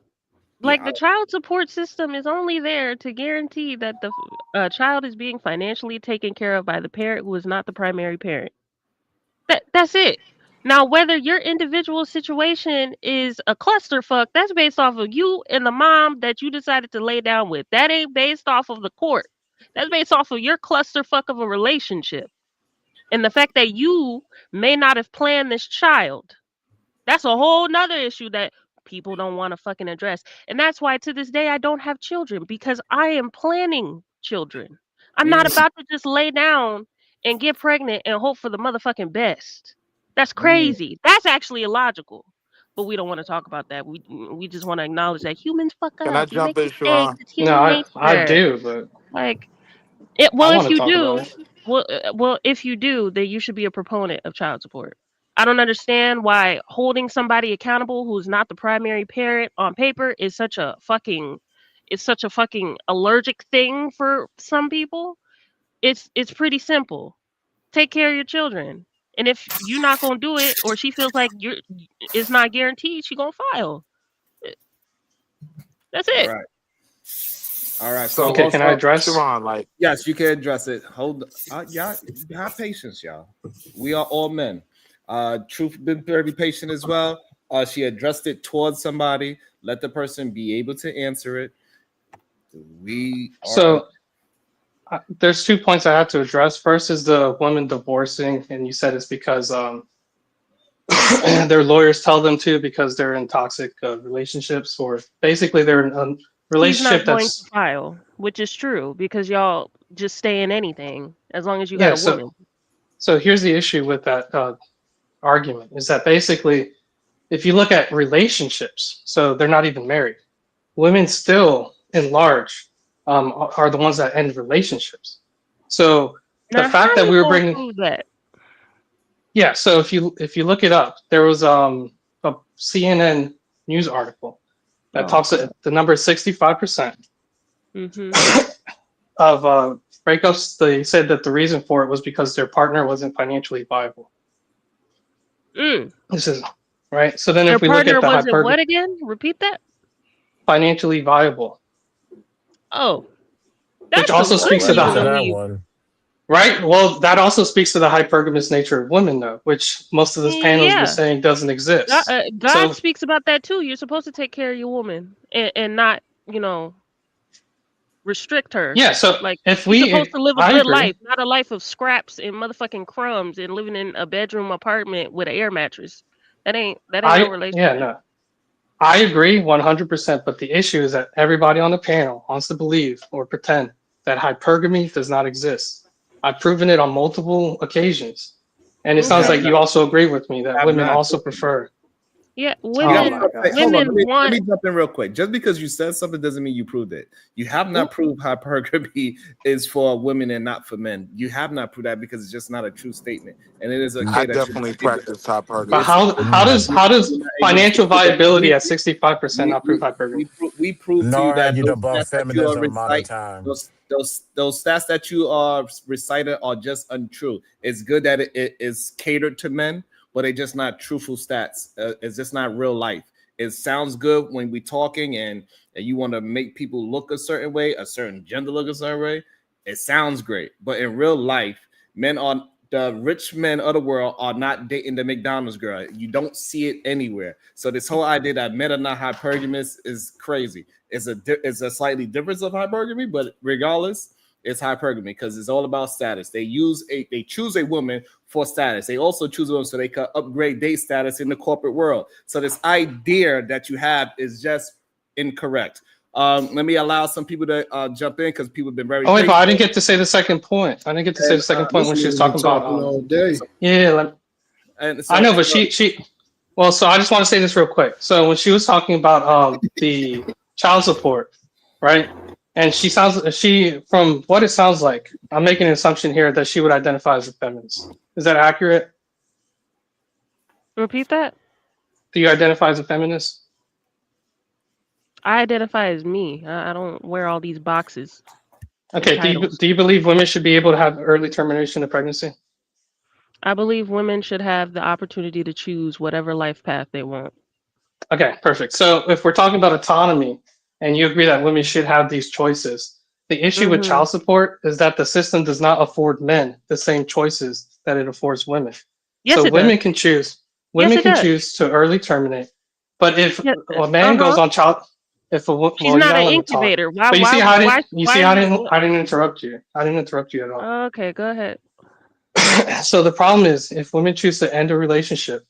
Like, the child support system is only there to guarantee that the child is being financially taken care of by the parent who is not the primary parent. That's it. Now, whether your individual situation is a clusterfuck, that's based off of you and the mom that you decided to lay down with. That ain't based off of the court. That's based off of your clusterfuck of a relationship. And the fact that you may not have planned this child. That's a whole nother issue that people don't want to fucking address. And that's why to this day I don't have children, because I am planning children. I'm not about to just lay down and get pregnant and hope for the motherfucking best. That's crazy. That's actually illogical. But we don't want to talk about that. We just want to acknowledge that humans fuck Can I up. We make jump in, mistakes. Sharon? It's No, human I nature. do, but Like, I well, if want to you talk about do, it. well, if you do, then you should be a proponent of child support. I don't understand why holding somebody accountable who's not the primary parent on paper is such a fucking allergic thing for some people. It's pretty simple. Take care of your children. And if you're not gonna do it, or she feels like it's not guaranteed, she gonna file. That's All it. right. All right. So, Okay, can I address? Sharon, like, Yes, you can address it. Hold y'all, have patience, y'all. We are all men. Truth been very patient as well. She addressed it towards somebody. Let the person be able to answer it. We are So there's 2 points I have to address. First is the woman divorcing, and you said it's because their lawyers tell them to because they're in toxic relationships, or basically they're in a He's relationship not going to that's file, which is true because y'all just stay in anything as long as you got yeah. a woman. So here's the issue with that argument is that basically, if you look at relationships, so they're not even married. Women still, in large, are the ones that end relationships. So the Now, fact how that you we were gonna bringing, prove that? yeah. So if you look it up, there was a CNN news article that Oh, talks God. the number is 65% Mm-hmm. of breakups. They said that the reason for it was because their partner wasn't financially viable. This is right. So then Their if we look partner at the wasn't what again? Repeat that. financially viable, Oh, which that's also some good speaks to Shout out evil to the that belief. one. right. Well, that also speaks to the hypergamous nature of women, though, which most of this panel has been Yeah, saying doesn't exist. God So speaks about that too. You're supposed to take care of your woman and not, restrict her. yeah. So Like, if you're supposed we, to live a I good agree. life, not a life of scraps and motherfucking crumbs and living in a bedroom apartment with an air mattress. That ain't no Yeah, relationship. no, I agree 100%. But the issue is that everybody on the panel wants to believe or pretend that hypergamy does not exist. I've proven it on multiple occasions, and it You sounds have Okay. like not. you also agree with me You that have women not. also prefer. Yeah, You have Oh women my not. god. Hold on. women Let want me jump in real quick. Just because you said something doesn't mean you proved it. You have not proved hypergamy is for women and not for men. You have not proved that because it's just not a true statement, and it is okay I that you're definitely not able to. practice But hypergamy. It's how okay that does you're not able to financial prove it. viability at 65% not prove hypergamy? We prove to No you that argument those about stats that you are feminism modern recite, time. those stats that you are recited are just untrue. It's good that it is catered to men, but it's just not truthful stats. It's just not real life. It sounds good when we talking and you want to make people look a certain way, a certain gender look a certain way. It sounds great, but in real life, men are the rich men of the world are not dating the McDonald's girl. You don't see it anywhere. So this whole idea that men are not hypergamous is crazy. It's a slightly difference of hypergamy, but regardless, it's hypergamy because it's all about status. They choose a woman for status. They also choose a woman so they can upgrade their status in the corporate world. So this idea that you have is just incorrect. Let me allow some people to jump in because people have been very Oh wait, but patient. I didn't get to say the second point. I didn't get to say And the second point This when she was nigga been talking about talking all day. yeah. and I so, know, but she well, so I just want to say this real quick. So when she was talking about the child support, right? And she from what it sounds like, I'm making an assumption here that she would identify as a feminist. Is that accurate? repeat that. Do you identify as a feminist? I identify as me. I don't wear all these boxes and Okay. titles. Do you believe women should be able to have early termination of pregnancy? I believe women should have the opportunity to choose whatever life path they want. Okay, perfect. So if we're talking about autonomy and you agree that women should have these choices, the issue with Mm-hmm. child support is that the system does not afford men the same choices that it affords women. Yes, So it does. women can choose. Yes, Women it can does. choose to early terminate. But if Yeah. a man goes on child, She's well, you not gotta an let me talk. incubator. Why? But you Why? see how Why? Why? I didn't interrupt you. I didn't interrupt you at all. Okay, go ahead. So the problem is if women choose to end a relationship,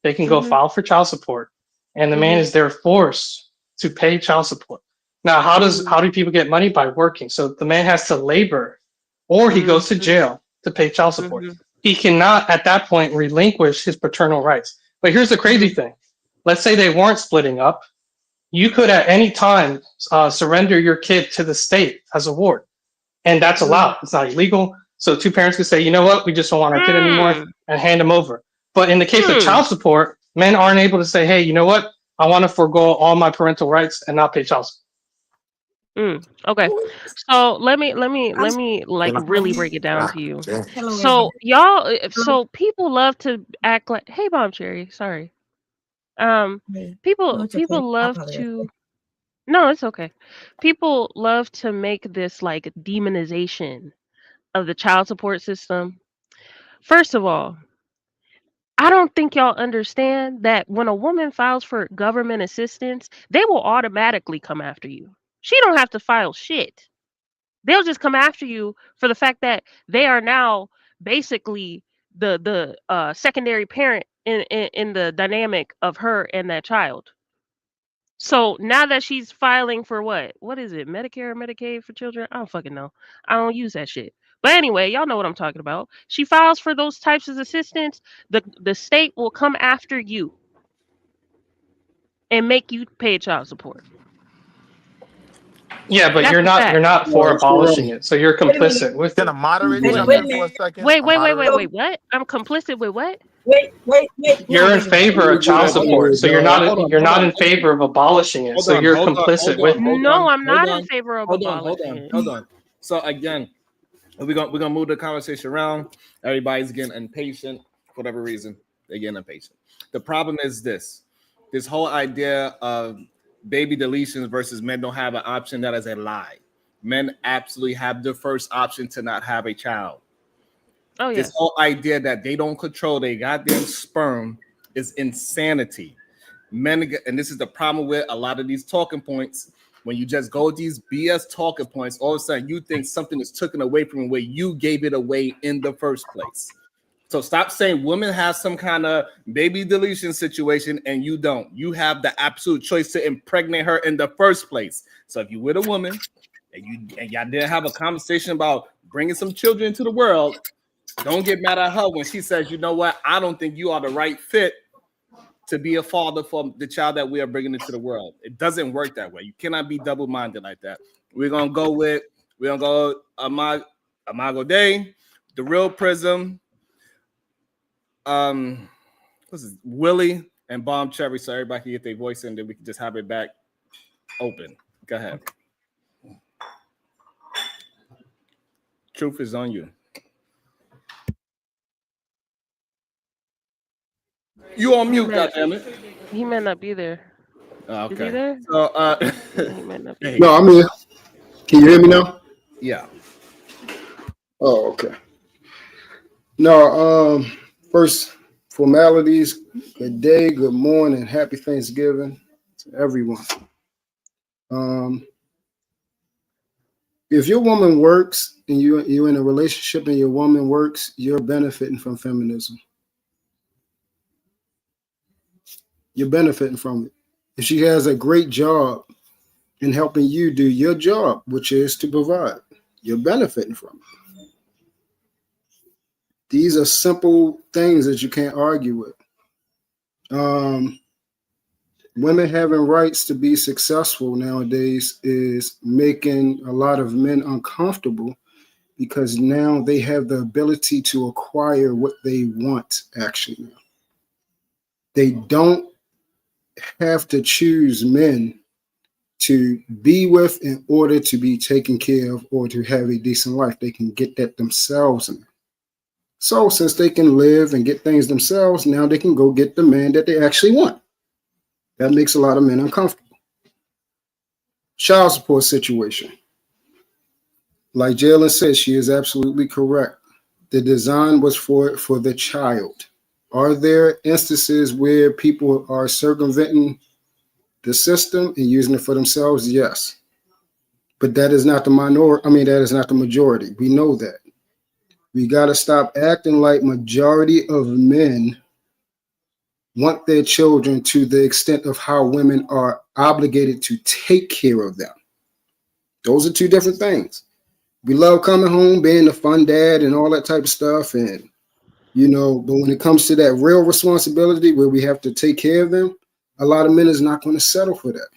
they can go Mhm. file for child support, and the man Mhm. is there forced to pay child support. Now, how do people get money? By working. So the man has to labor, or he goes to Mhm. jail to pay child support. Mhm. He cannot at that point relinquish his paternal rights. But here's the crazy Mhm. thing: let's say they weren't splitting up, you could at any time surrender your kid to the state as a ward, and that's Mhm. allowed. It's not illegal. So two parents could say, you know what, we just don't want our kid anymore, Mm. and hand them over. But in the case of Hmm. child support, men aren't able to say, hey, you know what, I want to forego all my parental rights and not pay child support. Okay. So let me like Can really break it down I- to you. yeah. So y'all, so people love to act like, hey, Bomb Cherry, sorry. People love to. No, it's okay. People love to make this like demonization of the child support system. First of all, I don't think y'all understand that when a woman files for government assistance, they will automatically come after you. She don't have to file shit. They'll just come after you for the fact that they are now basically the secondary parent in the dynamic of her and that child. So now that she's filing for what is it, Medicare or Medicaid for children? I don't fucking know. I don't use that shit. But anyway, y'all know what I'm talking about. She files for those types of assistance. The state will come after you and make you pay child support. Yeah, but That's a you're fact. not for abolishing it, so you're complicit with Can a it. moderator Wait, jump in for a second? wait, A wait, wait, wait, moderator? wait. What? I'm complicit with what? You're in favor of child support, so you're not in favor of abolishing it, so you're complicit with it. No, I'm not in favor of hold abolishing it. on. So again, we're gonna move the conversation around. Everybody's getting impatient for whatever reason. They're getting impatient. The problem is this whole idea of baby deletions versus men don't have an option. That is a lie. Men absolutely have the first option to not have a child. Oh yeah. This whole idea that they don't control their goddamn sperm is insanity. Men, and this is the problem with a lot of these talking points. When you just go with these BS talking points, all of a sudden you think something is taken away from where you gave it away in the first place. So stop saying women have some kind of baby deletion situation and you don't. You have the absolute choice to impregnate her in the first place. So if you're with a woman and y'all didn't have a conversation about bringing some children into the world, don't get mad at her when she says, you know what, I don't think you are the right fit to be a father for the child that we are bringing into the world. It doesn't work that way. You cannot be double-minded like that. We're gonna go Amago Day, the Real Prism, what's this, Willie and Bomb Cherry, so everybody can get their voice in, then we can just have it back open. Go ahead. Truth is on you. You on mute, goddammit. He might not be there. Oh, okay. Is he there? So, He might not be. No, I'm here. Can you hear me now? Yeah. Oh, okay. No, first formalities. Good day, good morning, happy Thanksgiving to everyone. If your woman works and you're in a relationship and your woman works, you're benefiting from feminism. You're benefiting from it. If she has a great job in helping you do your job, which is to provide, you're benefiting from it. These are simple things that you can't argue with. Women having rights to be successful nowadays is making a lot of men uncomfortable because now they have the ability to acquire what they want actually now. They don't have to choose men to be with in order to be taken care of or to have a decent life. They can get that themselves in. So since they can live and get things themselves, now they can go get the man that they actually want. That makes a lot of men uncomfortable. Child support situation. Like Jalen said, she is absolutely correct. The design was for the child. Are there instances where people are circumventing the system and using it for themselves? Yes. But that is not the minority. I mean, that is not the majority. We know that. We got to stop acting like majority of men want their children to the extent of how women are obligated to take care of them. Those are two different things. We love coming home, being the fun dad and all that type of stuff. And, but when it comes to that real responsibility where we have to take care of them, a lot of men is not going to settle for that.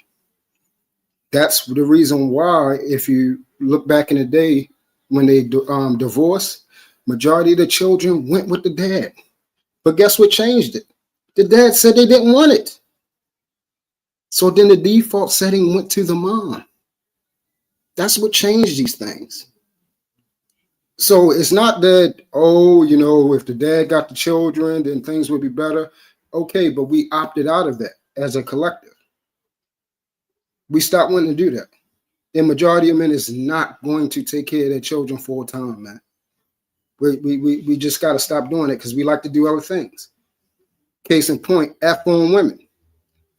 That's the reason why, if you look back in the day when they divorced, majority of the children went with the dad. But guess what changed it? The dad said they didn't want it. So then the default setting went to the mom. That's what changed these things. So it's not that, if the dad got the children, then things would be better. Okay, but we opted out of that as a collective. We stopped wanting to do that. The majority of men is not going to take care of their children full time, man. We just got to stop doing it because we like to do other things. Case in point, F on women.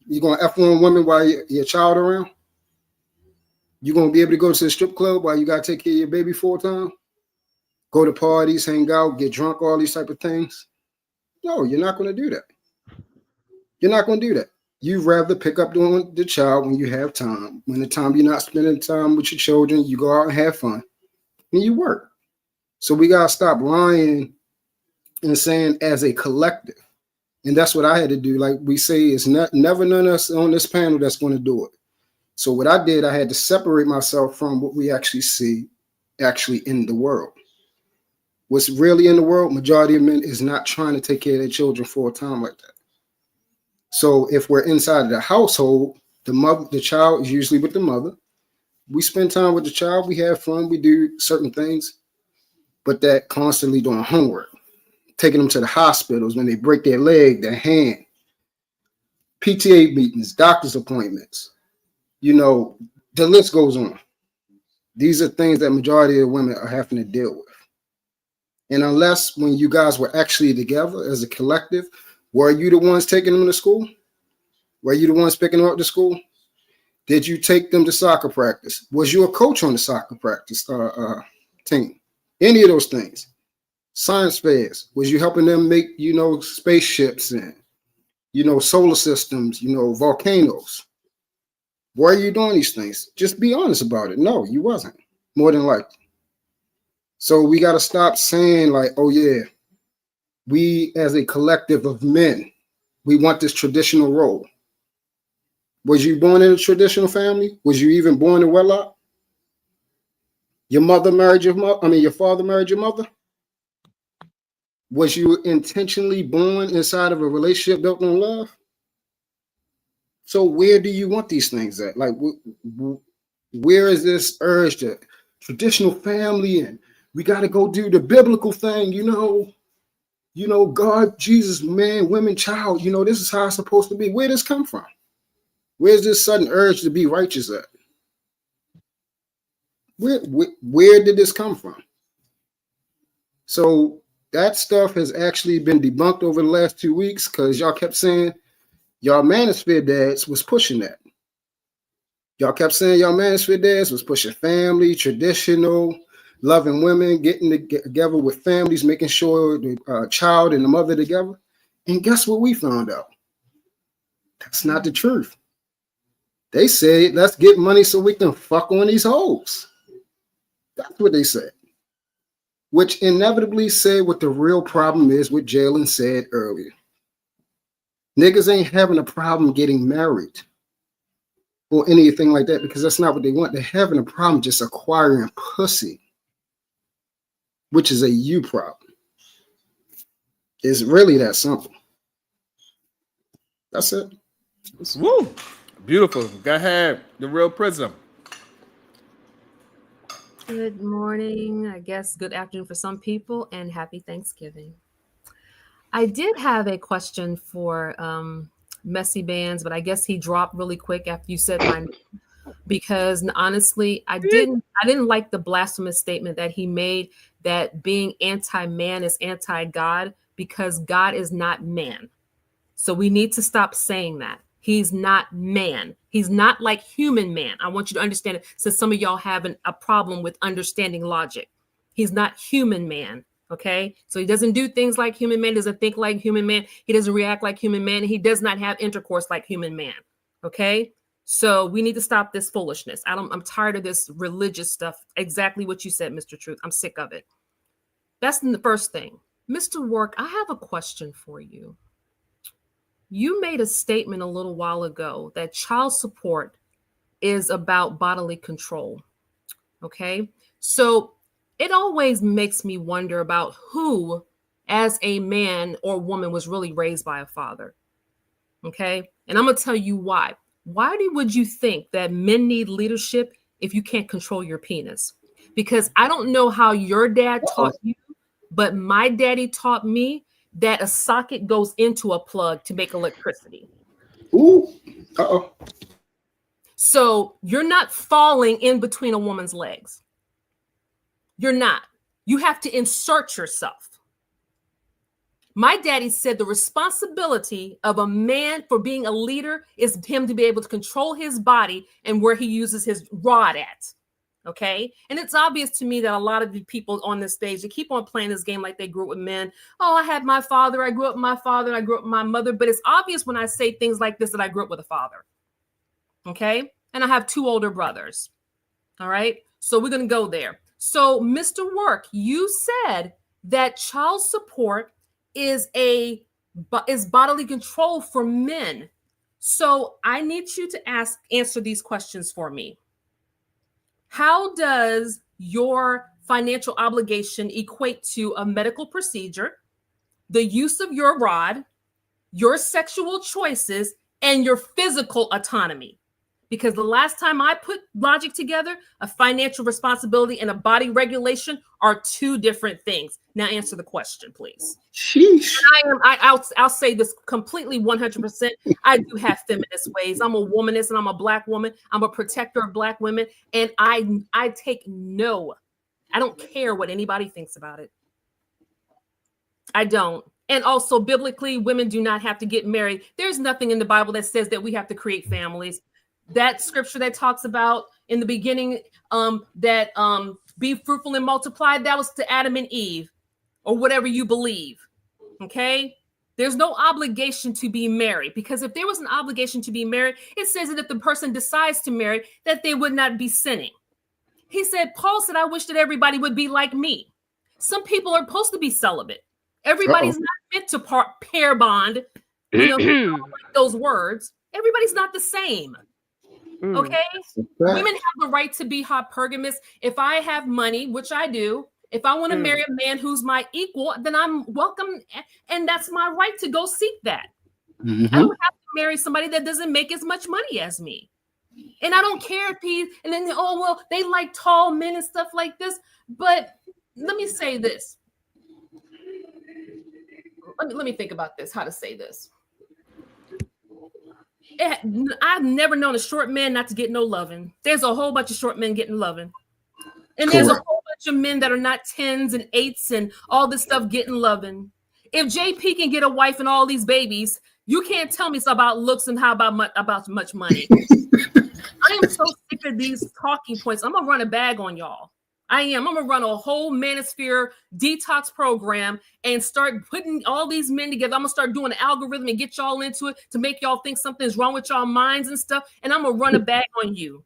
You going to F on women while your child around? You going to be able to go to the strip club while you got to take care of your baby full time? Go to parties, hang out, get drunk, all these type of things? No, you're not going to do that. You're not going to do that. You'd rather pick up the child when you have time. When the time you're not spending time with your children, you go out and have fun, and you work. So we got to stop lying and saying as a collective. And that's what I had to do. Like we say, it's never none of us on this panel that's going to do it. So what I did, I had to separate myself from what we actually see actually in the world. What's really in the world, majority of men is not trying to take care of their children for a time like that. So if we're inside of the household, the child is usually with the mother. We spend time with the child, we have fun, we do certain things, but that constantly doing homework, taking them to the hospitals when they break their leg, their hand, PTA meetings, doctor's appointments, the list goes on. These are things that majority of women are having to deal with. And unless when you guys were actually together as a collective, were you the ones taking them to school? Were you the ones picking them up to school? Did you take them to soccer practice? Was you a coach on the soccer practice team? Any of those things. Science fairs. Was you helping them make, spaceships and, solar systems, volcanoes? Why are you doing these things? Just be honest about it. No, you wasn't. More than likely. So we got to stop saying like, oh yeah, we as a collective of men, we want this traditional role. Was you born in a traditional family? Was you even born in wedlock? Your mother married your mother? Your father married your mother? Was you intentionally born inside of a relationship built on love? So where do you want these things at? Like, where is this urge to traditional family and we got to go do the biblical thing, God, Jesus, man, women, child, this is how it's supposed to be. Where does this come from? Where's this sudden urge to be righteous at? Where did this come from? So that stuff has actually been debunked over the last 2 weeks because y'all kept saying y'all manosphere dads was pushing that. Y'all kept saying y'all manosphere dads was pushing family, traditional, loving women, getting together with families, making sure the child and the mother together. And guess what we found out? That's not the truth. They said, let's get money so we can fuck on these hoes. That's what they said. Which inevitably said what the real problem is, what Jalen said earlier. Niggas ain't having a problem getting married or anything like that because that's not what they want. They're having a problem just acquiring pussy, which is a you problem. It's really that simple. That's it. Woo! Beautiful. Go ahead. The real Prism. Good morning, I guess good afternoon for some people, and happy Thanksgiving. I did have a question for IzzyBandz, but I guess he dropped really quick after you said my name because honestly, I didn't like the blasphemous statement that he made that being anti-man is anti-God because God is not man. So we need to stop saying that. He's not man. He's not like human man. I want you to understand it, since some of y'all have a problem with understanding logic. He's not human man. Okay. So he doesn't do things like human man, doesn't think like human man. He doesn't react like human man. He does not have intercourse like human man. Okay. So we need to stop this foolishness. I'm tired of this religious stuff. Exactly what you said, Mr. Truth. I'm sick of it. That's the first thing. Mr. Work, I have a question for you. You made a statement a little while ago that child support is about bodily control. Okay. So it always makes me wonder about who, as a man or woman, was really raised by a father. Okay. And I'm going to tell you why. Why would you think that men need leadership if you can't control your penis? Because I don't know how your dad taught you, but my daddy taught me that a socket goes into a plug to make electricity. Ooh. Uh-oh. So you're not falling in between a woman's legs. You're not. You have to insert yourself. My daddy said the responsibility of a man for being a leader is him to be able to control his body and where he uses his rod at. Okay. And it's obvious to me that a lot of the people on this stage, they keep on playing this game like they grew up with men. Oh, I had my father. I grew up with my father. I grew up with my mother. But it's obvious when I say things like this that I grew up with a father. Okay. And I have 2 older brothers. All right. So we're going to go there. So Mr. Work, you said that child support is bodily control for men. So I need you to answer these questions for me. How does your financial obligation equate to a medical procedure, the use of your rod, your sexual choices, and your physical autonomy? Because the last time I put logic together, a financial responsibility and a body regulation are 2 different things. Now answer the question, please. Sheesh. I'll say this completely 100%. I do have feminist ways. I'm a womanist and I'm a Black woman. I'm a protector of Black women. And I don't care what anybody thinks about it. I don't. And also biblically, women do not have to get married. There's nothing in the Bible that says that we have to create families. That scripture that talks about in the beginning that be fruitful and multiply, that was to Adam and Eve, or whatever you believe. Okay. There's no obligation to be married, because if there was an obligation to be married, it says that if the person decides to marry, that they would not be sinning. He said, Paul said, I wish that everybody would be like me. Some people are supposed to be celibate. Everybody's not meant to pair bond. You know, those words. Everybody's not the same. Okay. Women have the right to be hypergamous. If I have money, which I do, if I want to marry a man who's my equal, then I'm welcome. And that's my right to go seek that. I don't have to marry somebody that doesn't make as much money as me. And I don't care if and then, oh, well, they like tall men and stuff like this. But let me say this. Let me think about this, how to say this. I've never known a short man not to get no loving. There's a whole bunch of short men getting loving. And there's a whole bunch of men that are not 10s and 8s and all this stuff getting loving. If JP can get a wife and all these babies, you can't tell me it's about looks and how about much money. I am so sick of these talking points. I'm going to run a bag on y'all. I'm going to run a whole manosphere detox program and start putting all these men together. I'm going to start doing an algorithm and get y'all into it to make y'all think something's wrong with y'all minds and stuff. And I'm going to run a bag on you.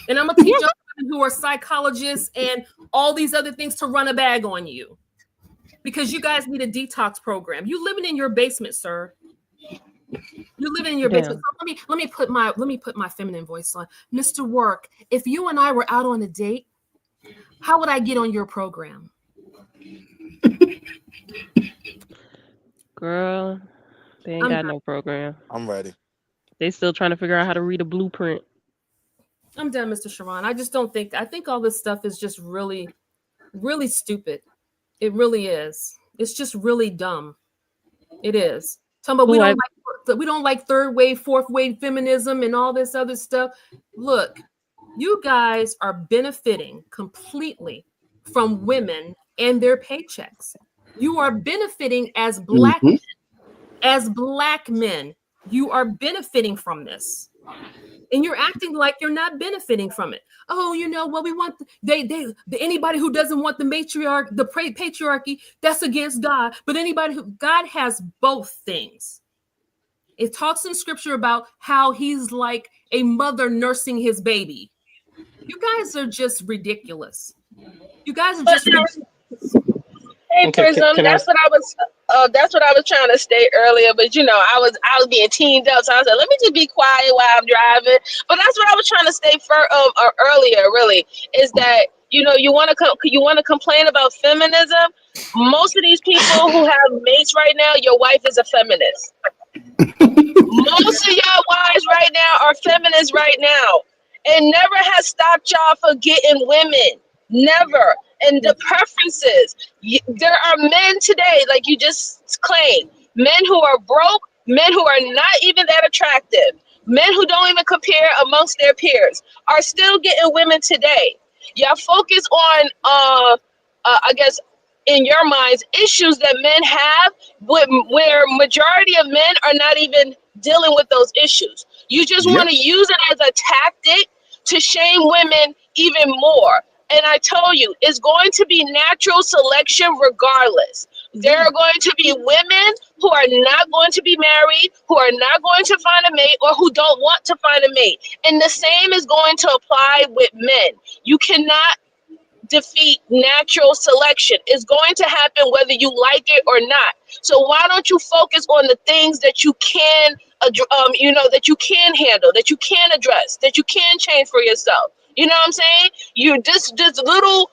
And I'm going to teach y'all who are psychologists and all these other things to run a bag on you. Because you guys need a detox program. You living in your basement, sir. You're living in your basement. So let me put my feminine voice on. Mr. Work, if you and I were out on a date, how would I get on your program? Girl, they ain't got no program. I'm ready. They still trying to figure out how to read a blueprint. I'm done, Mr. Sharon. I just don't think. I think all this stuff is just really, really stupid. It really is. It's just really dumb. It is. Talking about we don't like third wave, fourth wave feminism and all this other stuff. Look, you guys are benefiting completely from women and their paychecks. You are benefiting as black men. As black men, you are benefiting from this. And you're acting like you're not benefiting from it. Oh, you know what? We want anybody who doesn't want the patriarchy, that's against God. But God has both things. It talks in scripture about how he's like a mother nursing his baby. You guys are just ridiculous. You guys are just ridiculous. Hey, Prism, that's what I was trying to state earlier, but I was being teamed up, so I said, let me just be quiet while I'm driving. But that's what I was trying to state earlier. Really, is that you want to complain about feminism. Most of these people who have mates right now, your wife is a feminist. Most of y'all wives right now are feminists right now, and never has stopped y'all for getting women. Never. And the preferences, there are men today, like you just claimed, men who are broke, men who are not even that attractive, men who don't even compare amongst their peers, are still getting women today. Y'all focus on, I guess, in your minds, issues that men have, where majority of men are not even dealing with those issues. You just want to use it as a tactic to shame women even more. And I told you, it's going to be natural selection regardless. There are going to be women who are not going to be married, who are not going to find a mate, or who don't want to find a mate. And the same is going to apply with men. You cannot defeat natural selection. It's going to happen whether you like it or not. So why don't you focus on the things that you can, that you can handle, that you can address, that you can change for yourself? You know what I'm saying? You this little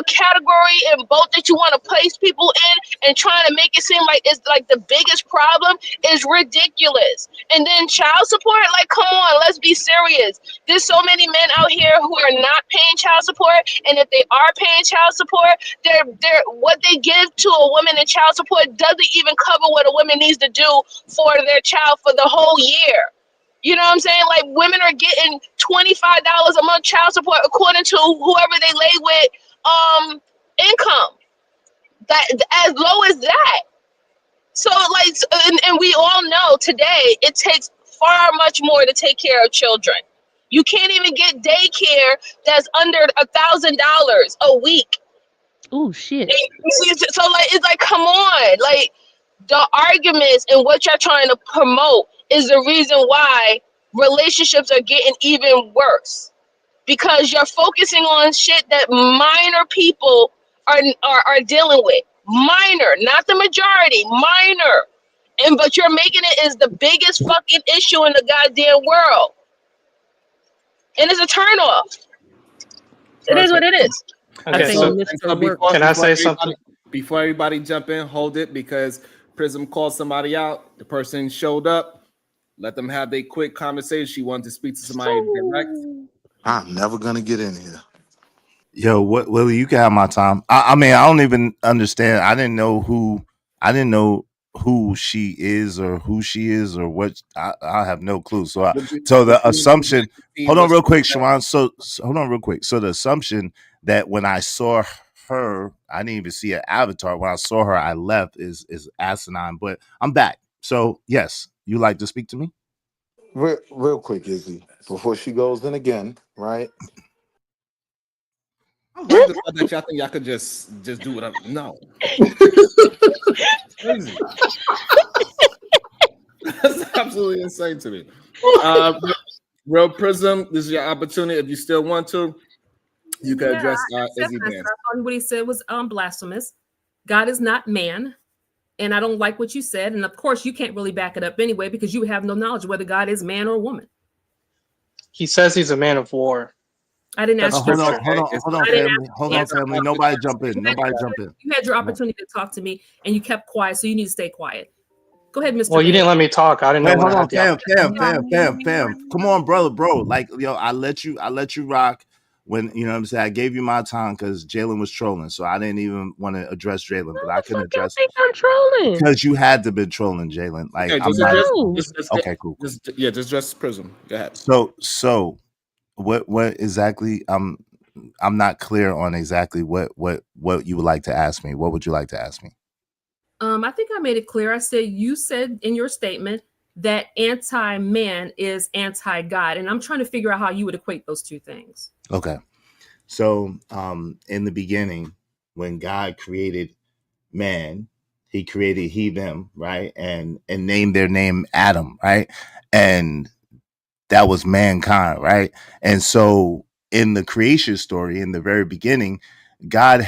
category and boat that you want to place people in and trying to make it seem like it's like the biggest problem is ridiculous. And then child support, like, come on, let's be serious. There's so many men out here who are not paying child support, and if they are paying child support, they're what they give to a woman in child support doesn't even cover what a woman needs to do for their child for the whole year. You know what I'm saying? Like, women are getting $25 a month child support according to whoever they lay with income. That as low as that. So and we all know today it takes far much more to take care of children. You can't even get daycare that's under $1,000 a week. Oh shit. So it's like, come on. Like, the arguments and what you're trying to promote is the reason why relationships are getting even worse, because you're focusing on shit that minor people are dealing with. Minor, not the majority, minor. But you're making it as the biggest fucking issue in the goddamn world. And it's a turnoff. It is what it is. Okay, so can I say something? Before everybody jump in, hold it, because Prism called somebody out. The person showed up. Let them have their quick conversation. She wanted to speak to somebody direct. I'm never gonna get in here. Yo, Willie, you can have my time. I mean, I don't even understand. I didn't know who she is or who she is or what. I have no clue. So the assumption. Hold on, real quick, Sharon. So hold on, real quick. So the assumption that when I saw her, I didn't even see an avatar. When I saw her, I left is asinine. But I'm back. So yes, you like to speak to me? Real quick, Izzy, before she goes in again, right? I like the fact that y'all think y'all could just do whatever. No. Crazy. That's absolutely insane to me. Real Prism, this is your opportunity. If you still want to, you can address IzzyBandz. What he said was blasphemous. God is not man. And I don't like what you said. And of course, you can't really back it up anyway, because you have no knowledge whether God is man or woman. He says he's a man of war. I didn't ask. Hold on, family. Nobody jump in. You had your opportunity to talk to me, and you kept quiet. So you need to stay quiet. Go ahead, Mr. Well, you didn't let me talk. I didn't know Wait, when hold I on, had the opportunity. fam. Come on, brother, bro. Like, yo, I let you rock when, you know what I'm saying? I gave you my time because Jalen was trolling. So I didn't even want to address Jalen, but I couldn't address think I'm trolling. because you had to be trolling Jalen. Like, Yeah, I'm just not. address, Okay, cool. just address Prism. Go ahead. So what exactly? I'm not clear on exactly what you would like to ask me. What would you like to ask me? I think I made it clear. You said in your statement that anti-man is anti-God, and I'm trying to figure out how you would equate those two things. Okay. So, in the beginning, when God created man, he created he, them, right? And named their name Adam, right? And that was mankind, right? And so in the creation story, in the very beginning, God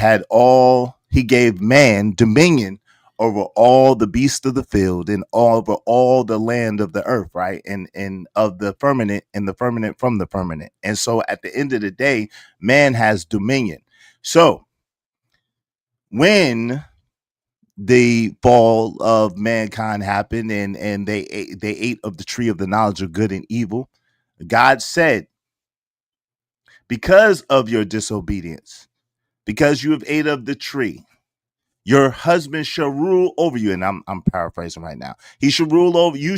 he gave man dominion over all the beasts of the field and over all the land of the earth, right? And of the firmament and the firmament from the firmament. And so at the end of the day, man has dominion. So when the fall of mankind happened and they ate of the tree of the knowledge of good and evil, God said, because of your disobedience, because you have ate of the tree, your husband shall rule over you. And I'm paraphrasing right now. He should rule over you.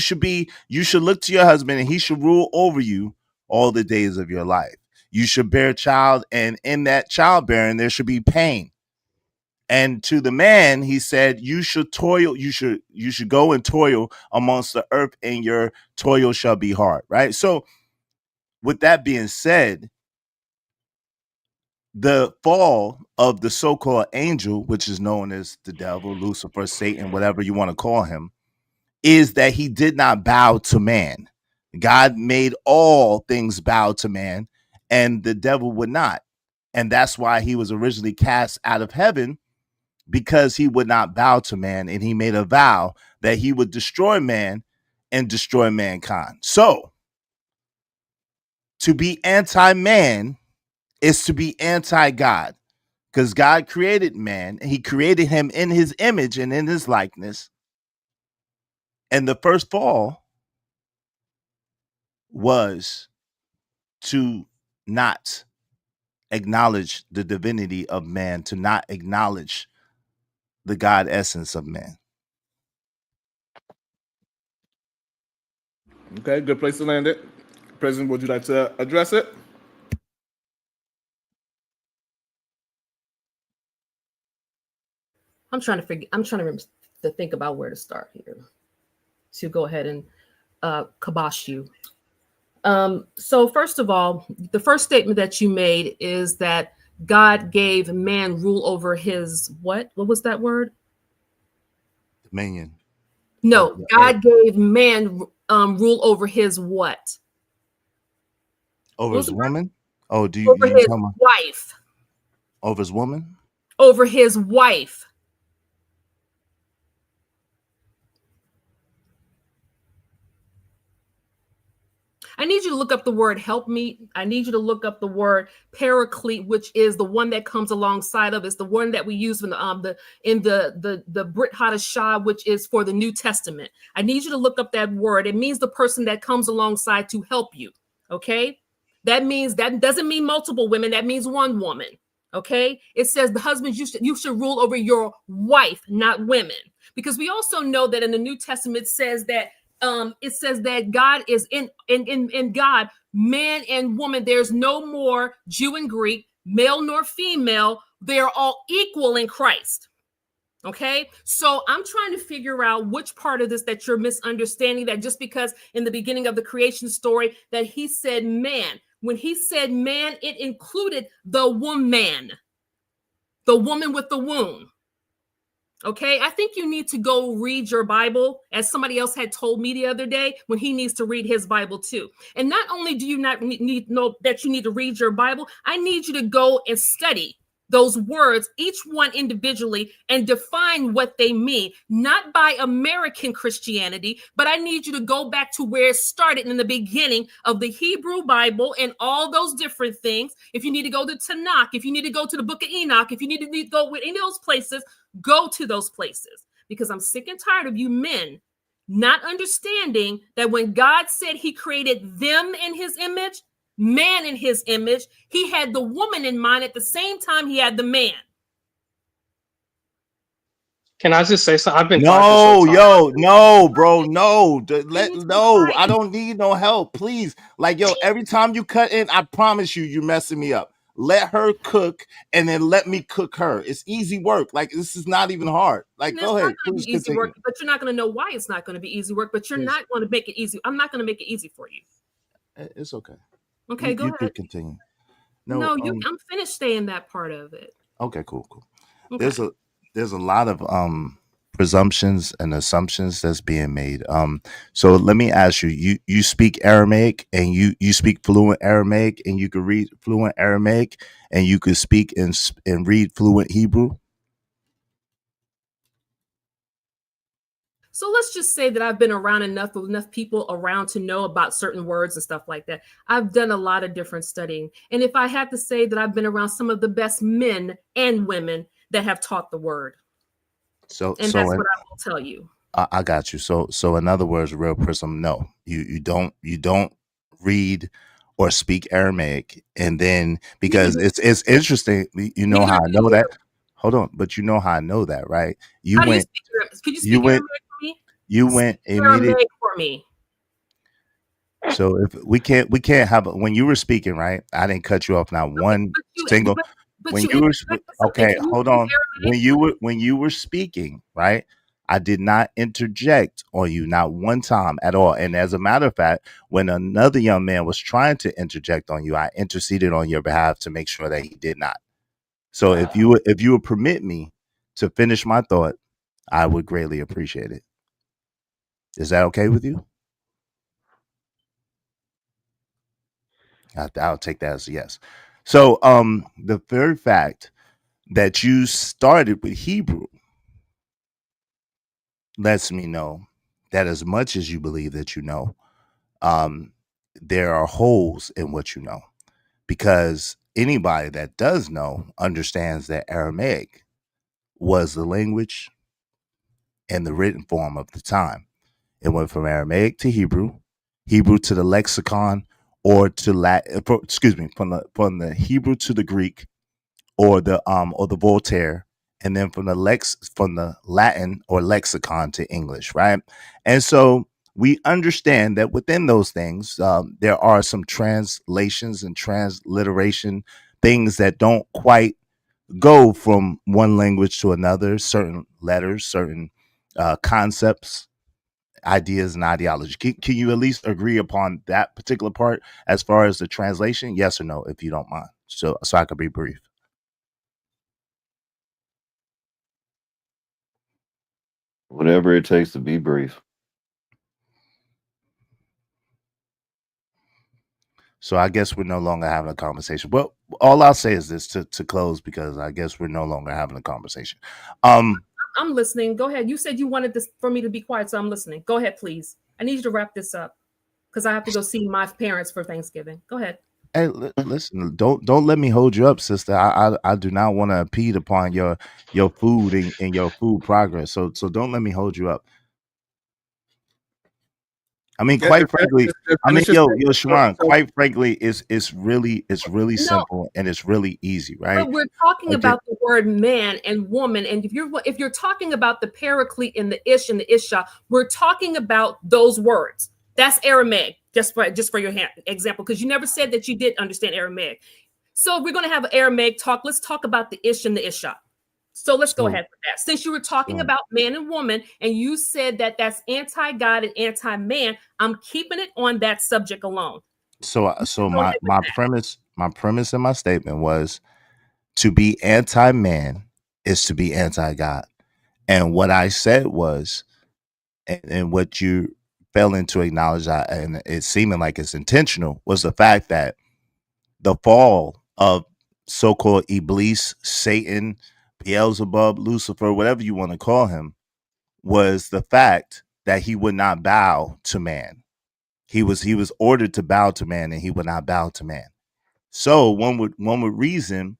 You should look to your husband and he should rule over you all the days of your life. You should bear a child, and in that childbearing there should be pain. And to the man, he said, you should toil, you should go and toil amongst the earth, and your toil shall be hard. Right. So with that being said, the fall of the so-called angel, which is known as the devil, Lucifer, Satan, whatever you want to call him, is that he did not bow to man. God made all things bow to man, and the devil would not. And that's why he was originally cast out of heaven, because he would not bow to man, and he made a vow that he would destroy man and destroy mankind. So to be anti-man is to be anti-God. Because God created man, and he created him in his image and in his likeness. And the first fall was to not acknowledge the divinity of man, to not acknowledge the God essence of man. Okay, good place to land it. President, would you like to address it? I'm trying to remember to think about where to start here to go ahead and kibosh you. So first of all, the first statement that you made is that God gave man rule over his what? What was that word? Dominion. No, God gave man rule over his what? Over his woman? Oh, over his wife? Over his woman? Over his wife. I need you to look up the word help me. I need you to look up the word paraclete, which is the one that comes alongside of. It's the one that we use in the Brit Hadashah, which is for the New Testament. I need you to look up that word. It means the person that comes alongside to help you. Okay, that doesn't mean multiple women. That means one woman. Okay, it says the husbands you should rule over your wife, not women, because we also know that in the New Testament it says that God is in God, man and woman. There's no more Jew and Greek, male nor female. They're all equal in Christ. Okay, so I'm trying to figure out which part of this that you're misunderstanding, that just because in the beginning of the creation story that he said man, when he said man, it included the woman, the woman with the womb. Okay, I think you need to go read your Bible, as somebody else had told me the other day, when he needs to read his Bible too. And not only do you not need to know that you need to read your Bible, I need you to go and study those words, each one individually, and define what they mean, not by American Christianity, but I need you to go back to where it started in the beginning of the Hebrew Bible and all those different things. If you need to go to Tanakh, if you need to go to the book of Enoch, if you need to go with any of those places, go to those places, because I'm sick and tired of you men not understanding that when God said he created them in his image, man in his image, he had the woman in mind at the same time he had the man. Can I just say something? I've been quiet this whole No, time. yo, no, bro, no. No, I don't need no help. Please. Like, yo, every time you cut in, I promise you, you're messing me up. Let her cook and then let me cook her. It's easy work. Like, this is not even hard. Like, And go it's ahead. not going to Please be easy continue. work, but you're not going to know why it's not going to be easy work, but you're Please. not going to make it easy. I'm not going to make it easy for you. It's okay. Okay, go you ahead. could continue. No, I'm finished saying that part of it. Okay, cool. Okay. There's a lot of presumptions and assumptions that's being made. So let me ask you, you speak Aramaic and you speak fluent Aramaic and you can read fluent Aramaic and you could speak and read fluent Hebrew. So let's just say that I've been around enough people around to know about certain words and stuff like that. I've done a lot of different studying. And if I had to say that I've been around some of the best men and women that have taught the word. So that's what I will tell you. I got you. So in other words, Real Prism, no, you don't read or speak Aramaic, and then because it's interesting, you know how I know that. Hold on, but you know how I know that, right? How do you speak Aramaic? Could you speak Aramaic for me? You went immediately Aramaic for me. So if we can't have when you were speaking, right? I didn't cut you off not one single. When you were okay, hold on. When you were speaking, right? I did not interject on you not one time at all. And as a matter of fact, when another young man was trying to interject on you, I interceded on your behalf to make sure that he did not. So if you would permit me to finish my thought, I would greatly appreciate it. Is that okay with you? I'll take that as a yes. So the very fact that you started with Hebrew lets me know that as much as you believe that you know, there are holes in what you know, because anybody that does know understands that Aramaic was the language and the written form of the time. It went from Aramaic to Hebrew, Hebrew to the lexicon, or to Latin. From the Hebrew to the Greek, or the Voltaire, and then from the Latin or lexicon to English, right? And so we understand that within those things, there are some translations and transliteration things that don't quite go from one language to another. Certain letters, certain concepts, ideas, and ideology. Can you at least agree upon that particular part as far as the translation? Yes or no, if you don't mind. So I could be brief. Whatever it takes to be brief. So I guess we're no longer having a conversation. Well, all I'll say is this to close, because I guess we're no longer having a conversation. I'm listening. Go ahead. You said you wanted this for me to be quiet, so I'm listening. Go ahead, please. I need you to wrap this up because I have to go see my parents for Thanksgiving. Go ahead. Hey, listen, don't let me hold you up, sister. I do not want to impede upon your food and your food progress. So don't let me hold you up. I mean, quite frankly, Sharon, quite frankly, it's really simple and it's really easy, right? But we're talking about the word man and woman, and if you're talking about the paraclete and the ish and the isha, we're talking about those words. That's Aramaic, just for your example, because you never said that you did understand Aramaic. So we're going to have an Aramaic talk. Let's talk about the ish and the isha. So let's go ahead with that. Since you were talking about man and woman, and you said that that's anti-God and anti-man, I'm keeping it on that subject alone. So my premise in my statement was to be anti-man is to be anti-God. And what I said was, and what you failing to acknowledge, and it's seeming like it's intentional, was the fact that the fall of so-called Iblis, Satan, Beelzebub, Lucifer, whatever you want to call him, was the fact that he would not bow to man. He was ordered to bow to man, and he would not bow to man. So one would reason,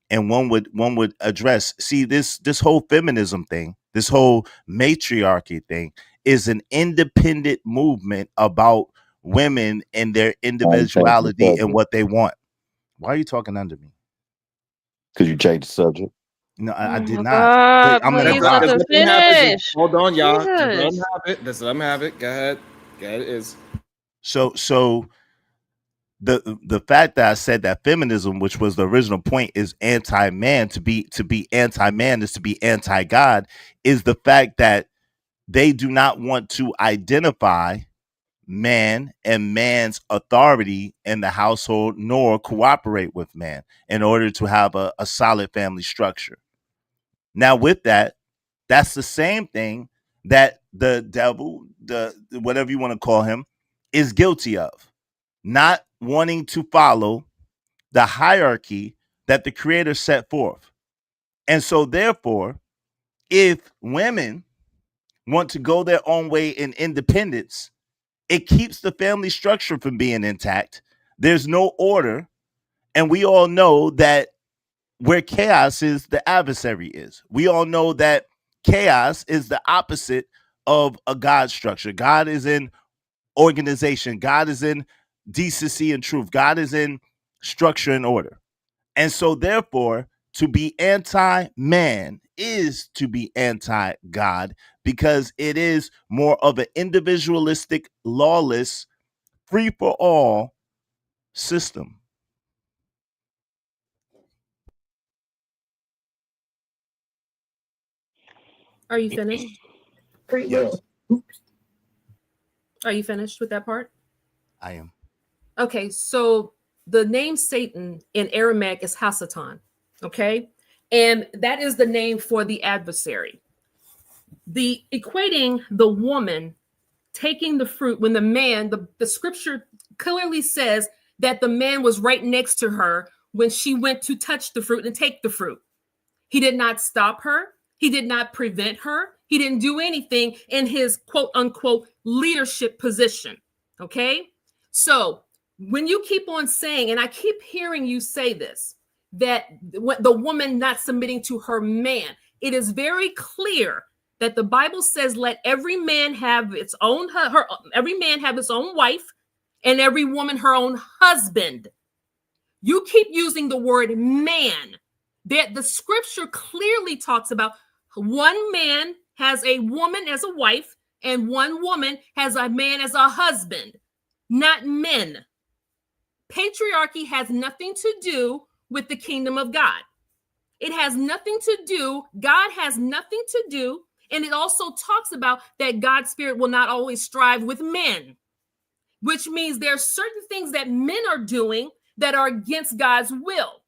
and one would address, see, this whole feminism thing, this whole matriarchy thing, is an independent movement about women and their individuality and what they want. Why are you talking under me? Because you changed the subject. No, Oh I did my not. God, I'm gonna please let lie. them finish. Hold on, y'all. Just let Jesus. them have it. Just let them have it. Go ahead. Go ahead. It is. So the fact that I said that feminism, which was the original point, is anti-man. To be anti-man is to be anti-God. Is the fact that they do not want to identify man and man's authority in the household, nor cooperate with man in order to have a solid family structure. Now, with that, that's the same thing that the devil, the whatever you want to call him, is guilty of. Not wanting to follow the hierarchy that the creator set forth. And so therefore, if women want to go their own way in independence, it keeps the family structure from being intact. There's no order. And we all know that where chaos is, the adversary is. We all know that chaos is the opposite of a God structure. God is in organization. God is in decency and truth. God is in structure and order. And so therefore, to be anti-man is to be anti-God, because it is more of an individualistic, lawless, free-for-all system. Are you finished? Yes, Are you finished with that part? I am. Okay, so the name Satan in Aramaic is Hasatan, okay? And that is the name for the adversary. The equating the woman taking the fruit when the man, the scripture clearly says that the man was right next to her when she went to touch the fruit and take the fruit. He did not stop her. He did not prevent her. He didn't do anything in his quote unquote leadership position. Okay. So when you keep on saying, and I keep hearing you say this, that the woman not submitting to her man, it is very clear that the Bible says, let every man have its own, every man have his own wife, and every woman her own husband. You keep using the word man. That the scripture clearly talks about one man has a woman as a wife, and one woman has a man as a husband, not men. Patriarchy has nothing to do with the kingdom of God. It has nothing to do, God has nothing to do, and it also talks about that God's spirit will not always strive with men, which means there are certain things that men are doing that are against God's will.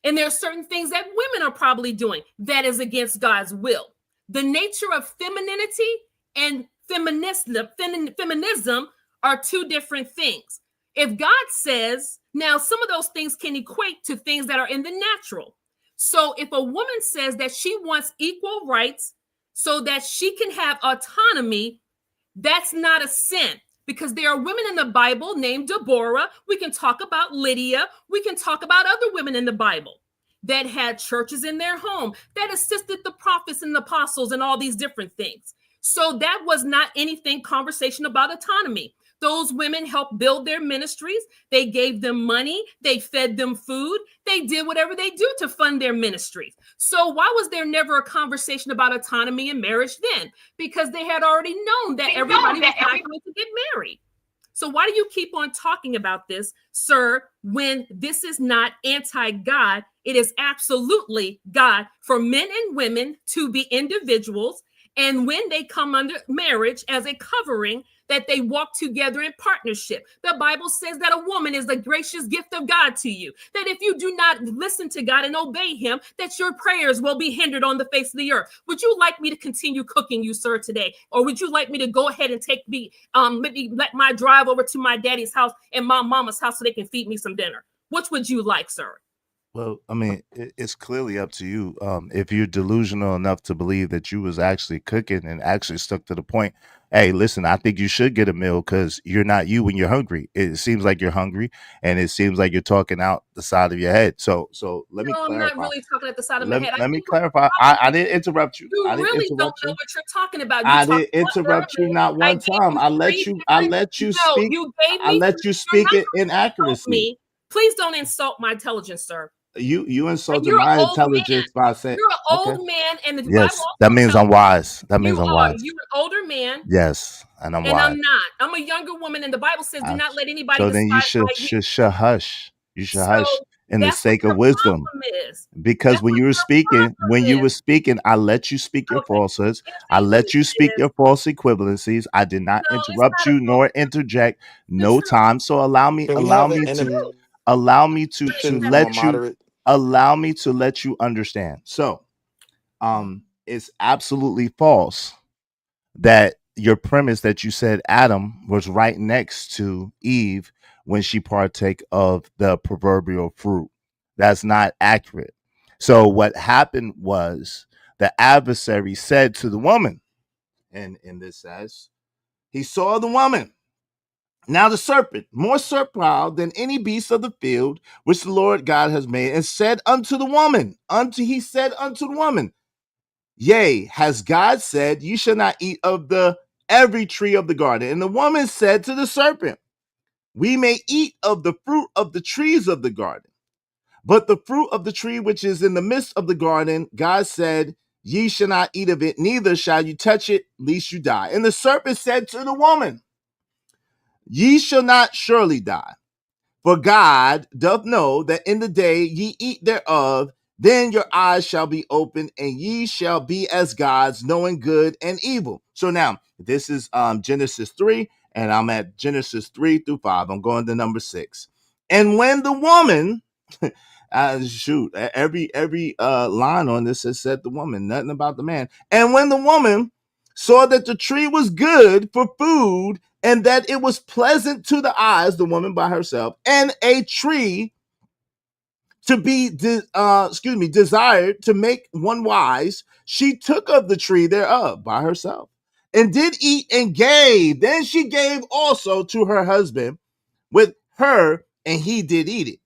And there are certain things that women are probably doing that is against God's will. The nature of femininity and feminism are two different things. If God says, now some of those things can equate to things that are in the natural. So if a woman says that she wants equal rights so that she can have autonomy, that's not a sin. Because there are women in the Bible named Deborah. We can talk about Lydia. We can talk about other women in the Bible that had churches in their home, that assisted the prophets and the apostles and all these different things. So that was not anything conversation about autonomy. Those women helped build their ministries. They gave them money. They fed them food. They did whatever they do to fund their ministries. So why was there never a conversation about autonomy in marriage then? Because they had already known that everybody was not going to get married. So why do you keep on talking about this, sir, when this is not anti-God? It is absolutely God for men and women to be individuals. And when they come under marriage as a covering, that they walk together in partnership. The Bible says that a woman is a gracious gift of God to you, that if you do not listen to God and obey him, that your prayers will be hindered on the face of the earth. Would you like me to continue cooking you, sir, today? Or would you like me to go ahead and let my drive over to my daddy's house and my mama's house so they can feed me some dinner? Which would you like, sir? Well, I mean, it's clearly up to you. If you're delusional enough to believe that you was actually cooking and actually stuck to the point, hey, listen, I think you should get a meal because you're not you when you're hungry. It seems like you're hungry, and it seems like you're talking out the side of your head. So let me No, I'm not clarify. really talking at the side of my Let, head. I let me think what the clarify. problem I is, didn't interrupt you. you I didn't really don't interrupt know you. what you're talking about. You I talked didn't about interrupt you Merlin. not I one gave time. you I three different. let you No, speak. you gave I me let you three. You're speak not it going in to insult accuracy. me. Please don't insult my intelligence, sir. You And insulted you're an my old man. intelligence by saying, You're an okay. old man, and the Bible Yes, that also means tells I'm wise. That means I'm wise. you're an older man, Yes, and I'm and wise. I'm not. I'm a younger woman, and the Bible says, "Do I- not let anybody So then you despise should my youth." should hush. You should So hush in the that's what sake of your wisdom. problem is. Because That's what your when problem you is. were speaking, I let you speak your Okay. falsehoods. I Izzy, let you speak is your false equivalencies. I did not no, it's interrupt not a you false. nor interject The no truth. time. So Can we have an allow me What is to that? more let you moderate? allow me to let you understand. So it's absolutely false that your premise that you said Adam was right next to Eve when she partake of the proverbial fruit. That's not accurate. So what happened was the adversary said to the woman, and this says, he saw the woman. Now the serpent, more proud than any beast of the field, which the Lord God has made, and said unto the woman, he said unto the woman, yea, has God said, you shall not eat of the every tree of the garden? And the woman said to the serpent, we may eat of the fruit of the trees of the garden, but the fruit of the tree which is in the midst of the garden, God said, ye shall not eat of it, neither shall you touch it, lest you die. And the serpent said to the woman, ye shall not surely die. For God doth know that in the day ye eat thereof, then your eyes shall be opened, and ye shall be as gods, knowing good and evil. So now, this is Genesis 3, and I'm at Genesis 3 through 5. I'm going to number 6. And when the woman, every line on this has said the woman, nothing about the man. And when the woman saw that the tree was good for food, and that it was pleasant to the eyes, the woman by herself, and a tree to be desired to make one wise, she took of the tree thereof by herself, and did eat, and gave. Then she gave also to her husband with her, and he did eat it.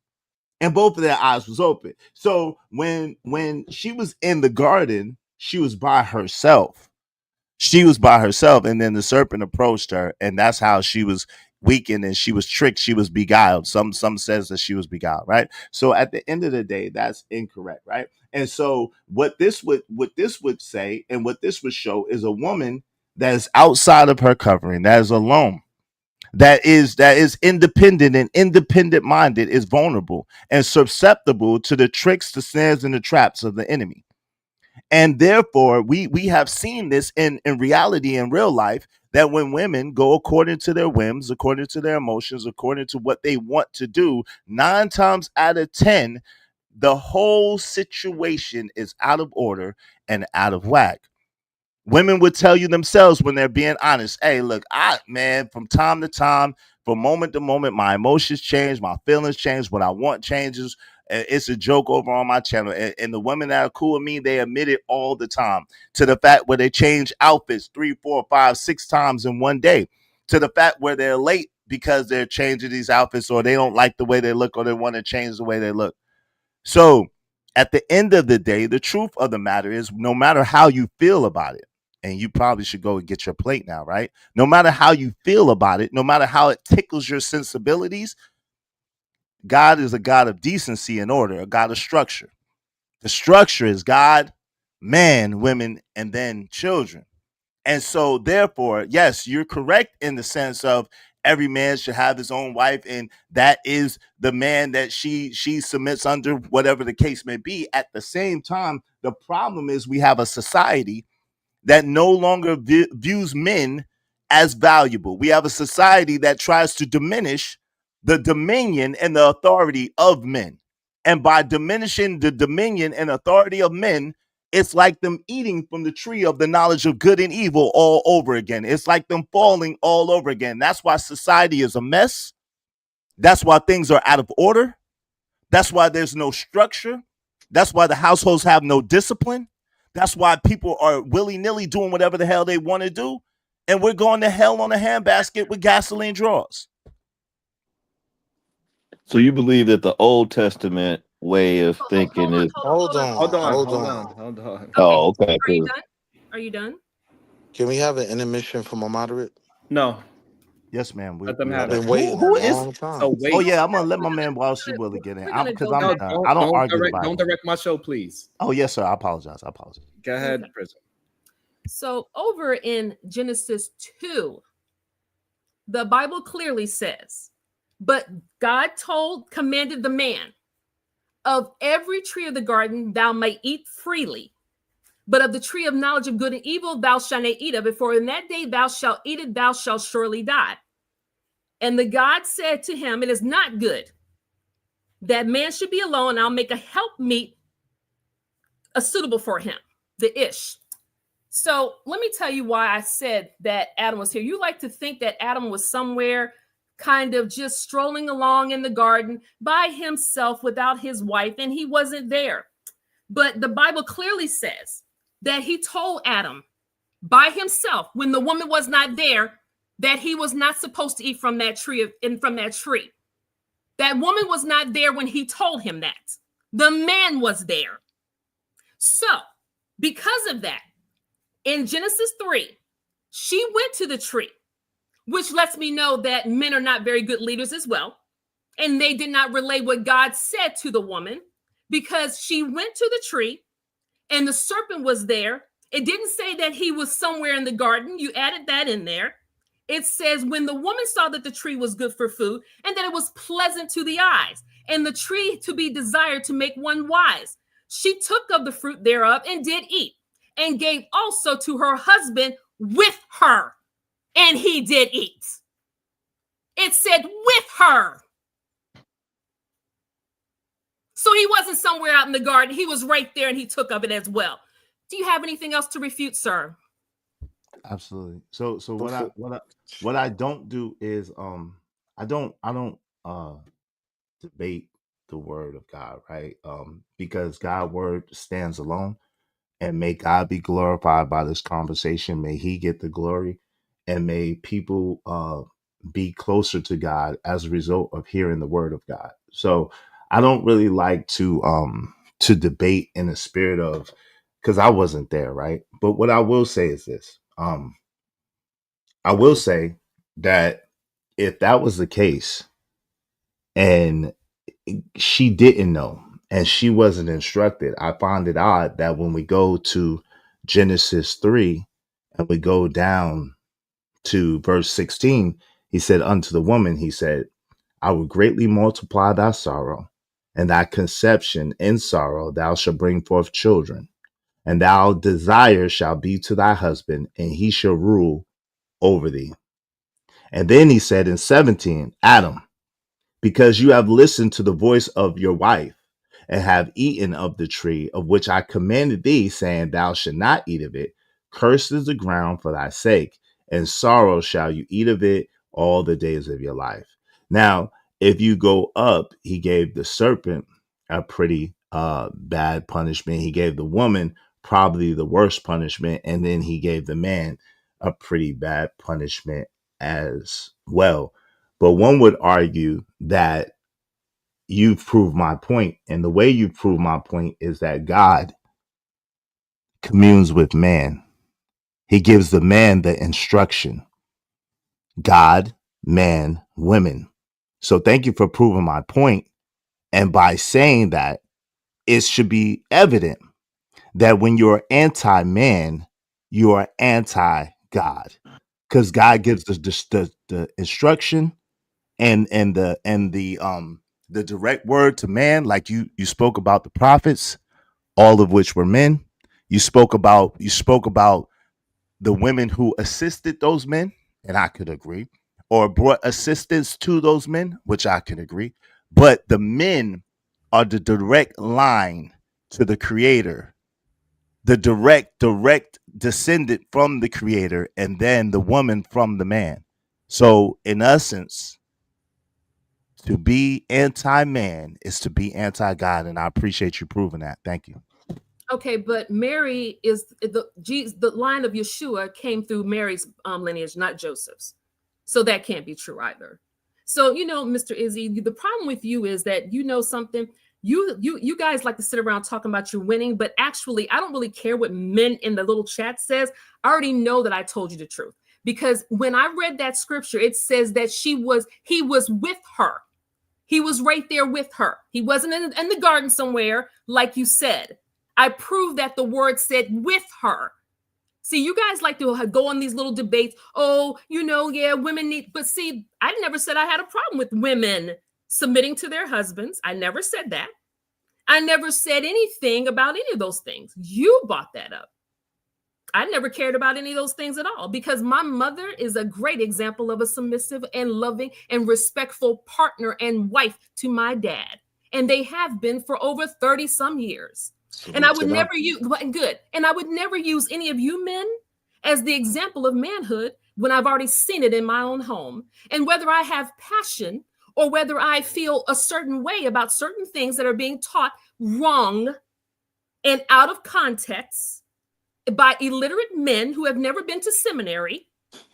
And both of their eyes was open. So when she was in the garden, she was by herself. And then the serpent approached her, and that's how she was weakened, and she was tricked, she was beguiled. Some says that she was beguiled, right? So at the end of the day, that's incorrect, right? And so what this would say, and what this would show, is a woman that is outside of her covering, that is alone, that is independent and independent minded, is vulnerable and susceptible to the tricks, the snares, and the traps of the enemy. And therefore, we have seen this in reality, in real life, that when women go according to their whims, according to their emotions, according to what they want to do, 9 times out of 10, the whole situation is out of order and out of whack. Women would tell you themselves when they're being honest, hey, look, from time to time, from moment to moment, my emotions change, my feelings change, what I want changes. It's a joke over on my channel. And the women that are cool with me, they admit it all the time, to the fact where they change outfits 3, 4, 5, 6 times in one day, to the fact where they're late because they're changing these outfits, or they don't like the way they look, or they want to change the way they look. So at the end of the day, the truth of the matter is, no matter how you feel about it, and you probably should go and get your plate now, right? No matter how you feel about it, no matter how it tickles your sensibilities, God is a God of decency and order, a God of structure. The structure is God, man, women, and then children. And so, therefore, yes, you're correct in the sense of every man should have his own wife, and that is the man that she submits under, whatever the case may be. At the same time, the problem is we have a society that no longer views men as valuable. We have a society that tries to diminish the dominion and the authority of men. And by diminishing the dominion and authority of men, it's like them eating from the tree of the knowledge of good and evil all over again. It's like them falling all over again. That's why society is a mess. That's why things are out of order, That's why there's no structure. That's why the households have no discipline. That's why people are willy-nilly doing whatever the hell they want to do. And we're going to hell on a handbasket with gasoline drawers. So you believe that the Old Testament way of thinking is Hold on. oh, okay, Are you cool. done? Are you done? Can we have an intermission from a moderate? No. Yes, ma'am. Let them we have I've it. been waiting who a is? long time. So wait. Oh yeah, I'm gonna let my man Walsh Willie get in. Because I'm done. I don't argue the Bible. Don't direct my show, please. Oh yes, sir. I apologize. Go ahead, Okay. Prism. So over in Genesis 2, the Bible clearly says, but God commanded the man, of every tree of the garden thou may eat freely, but of the tree of knowledge of good and evil thou shalt not eat of it, for in that day thou shalt eat it, thou shalt surely die. And the God said to him, it is not good that man should be alone. I'll make a helpmeet suitable for him, the Ish. So let me tell you why I said that Adam was here. You like to think that Adam was somewhere kind of just strolling along in the garden by himself without his wife, and he wasn't there. But the Bible clearly says that he told Adam by himself, when the woman was not there, that he was not supposed to eat from that tree. That woman was not there when he told him that. The man was there. So because of that, in Genesis 3, she went to the tree, which lets me know that men are not very good leaders as well. And they did not relay what God said to the woman, because she went to the tree and the serpent was there. It didn't say that he was somewhere in the garden. You added that in there. It says, when the woman saw that the tree was good for food and that it was pleasant to the eyes and the tree to be desired to make one wise, she took of the fruit thereof and did eat, and gave also to her husband with her, and he did eat. It said with her. So he wasn't somewhere out in the garden. He was right there and he took of it as well. Do you have anything else to refute, sir? Absolutely. So what I don't do is I don't debate the word of God, right? Because God's word stands alone. And may God be glorified by this conversation. May he get the glory, and may people be closer to God as a result of hearing the word of God. So I don't really like to debate in the spirit of, because I wasn't there, right? But what I will say is this. I will say that if that was the case and she didn't know and she wasn't instructed, I find it odd that when we go to Genesis 3 and we go down to verse 16, he said unto the woman, he said, I will greatly multiply thy sorrow, and thy conception in sorrow thou shalt bring forth children, and thou desire shall be to thy husband, and he shall rule over thee. And then he said in 17, Adam, because you have listened to the voice of your wife, and have eaten of the tree of which I commanded thee, saying, thou shalt not eat of it. Cursed is the ground for thy sake, and sorrow shall you eat of it all the days of your life. Now, if you go up, he gave the serpent a pretty bad punishment. He gave the woman probably the worst punishment, and then he gave the man a pretty bad punishment as well. But one would argue that you've proved my point. And the way you prove my point is that God communes with man. He gives the man the instruction. God, man, women. So thank you for proving my point. And by saying that, it should be evident that when you're anti-man, you are anti-God. Because God gives the instruction and the direct word to man, like you spoke about the prophets, all of which were men. You spoke about the women who assisted those men, and I could agree, or brought assistance to those men, which I can agree. But the men are the direct line to the creator, the direct descendant from the creator, and then the woman from the man. So in essence, To be anti-man is to be anti-God, and I appreciate you proving that. Thank you. Okay, but Mary is the line of Yeshua came through Mary's lineage, not Joseph's. So that can't be true either. So, Mr. Izzy, the problem with you is that something. You guys like to sit around talking about you winning, but actually, I don't really care what men in the little chat says. I already know that I told you the truth, because when I read that scripture, it says that he was with her. He was right there with her. He wasn't in the garden somewhere, like you said. I proved that the word said with her. See, you guys like to go on these little debates. Oh, yeah, women need, but see, I never said I had a problem with women submitting to their husbands. I never said that. I never said anything about any of those things. You brought that up. I never cared about any of those things at all, because my mother is a great example of a submissive and loving and respectful partner and wife to my dad. And they have been for over 30 some years. And I would never use any of you men as the example of manhood when I've already seen it in my own home. And whether I have passion or whether I feel a certain way about certain things that are being taught wrong and out of context by illiterate men who have never been to seminary,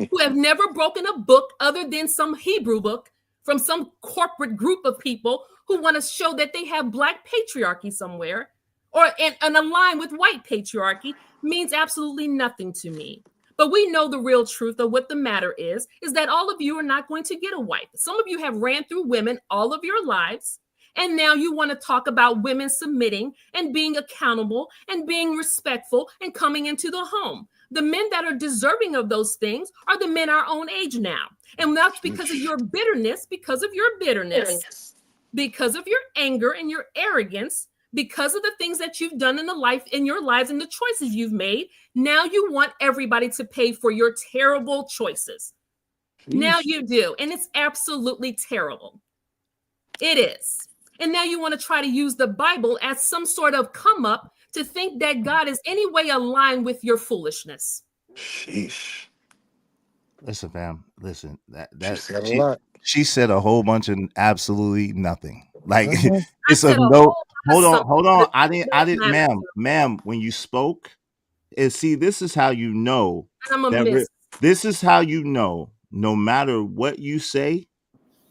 who have never broken a book other than some Hebrew book from some corporate group of people who want to show that they have black patriarchy somewhere, or and align with white patriarchy, means absolutely nothing to me. But we know the real truth of what the matter is that all of you are not going to get a wife. Some of you have ran through women all of your lives, and now you want to talk about women submitting and being accountable and being respectful and coming into the home. The men that are deserving of those things are the men our own age now. And that's because of your bitterness, because of your anger and your arrogance, because of the things that you've done in your lives and the choices you've made. Now you want everybody to pay for your terrible choices. Jeez. Now you do. And it's absolutely terrible. It is. And now you want to try to use the Bible as some sort of come up to think that God is any way aligned with your foolishness. Sheesh. Listen, fam. Listen, she said a whole bunch of absolutely nothing. Like it's a no. Hold on. I didn't, ma'am. When you spoke, see, this is how you know. This is how you know. No matter what you say,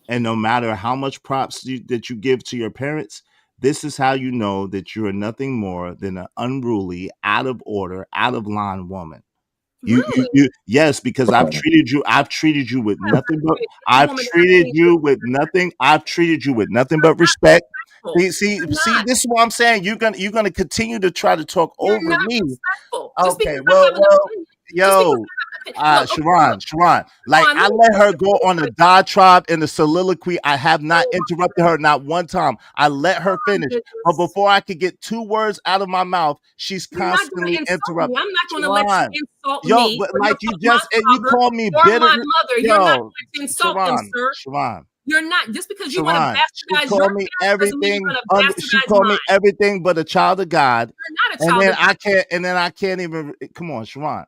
and no matter how much props that you give to your parents, this is how you know that you are nothing more than an unruly, out of order, out of line woman. You yes, because I've treated you with nothing but respect. See, this is what I'm saying. You're gonna continue to try to talk over me. Okay, Sharon, like I let her go on a diatribe in the soliloquy. I have not interrupted her not one time. I let her finish, but before I could get 2 words out of my mouth, she's constantly interrupting. I'm not going to let you insult me. But like you just and you call me bitter. My mother, you're not going to insult them, sir. Sharon. You're not, just because you want to bastardize your parents doesn't mean you're going to bastardize she called me everything but a child of God. You're not a child of God. I can't even. Come on, Sharon.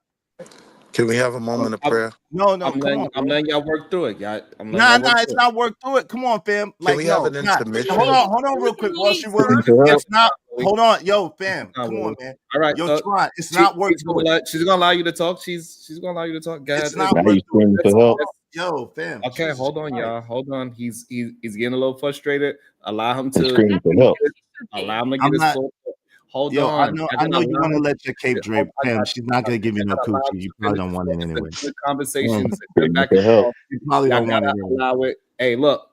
Can we have a moment of prayer? No, I'm letting y'all work through it, y'all. It's not work through it. Come on, fam. Can we have an intermission? Hold on, real quick. It's not. Hold on, yo, fam. Come on, man. All right, yo, Sharon, it's not work through it. She's gonna allow you to talk. She's gonna allow you to talk. Go ahead. It's not work through it. Yo, fam. Okay, hold on, y'all. Hold on. He's getting a little frustrated. Allow him to. Allow him to get his full. Hold on. I know you want to let your cape drape. Pam, she's not going to give you no coochie. You probably don't want it anyway. Conversations. Back and forth. You probably don't want it anyway. Allow it. Hey, look,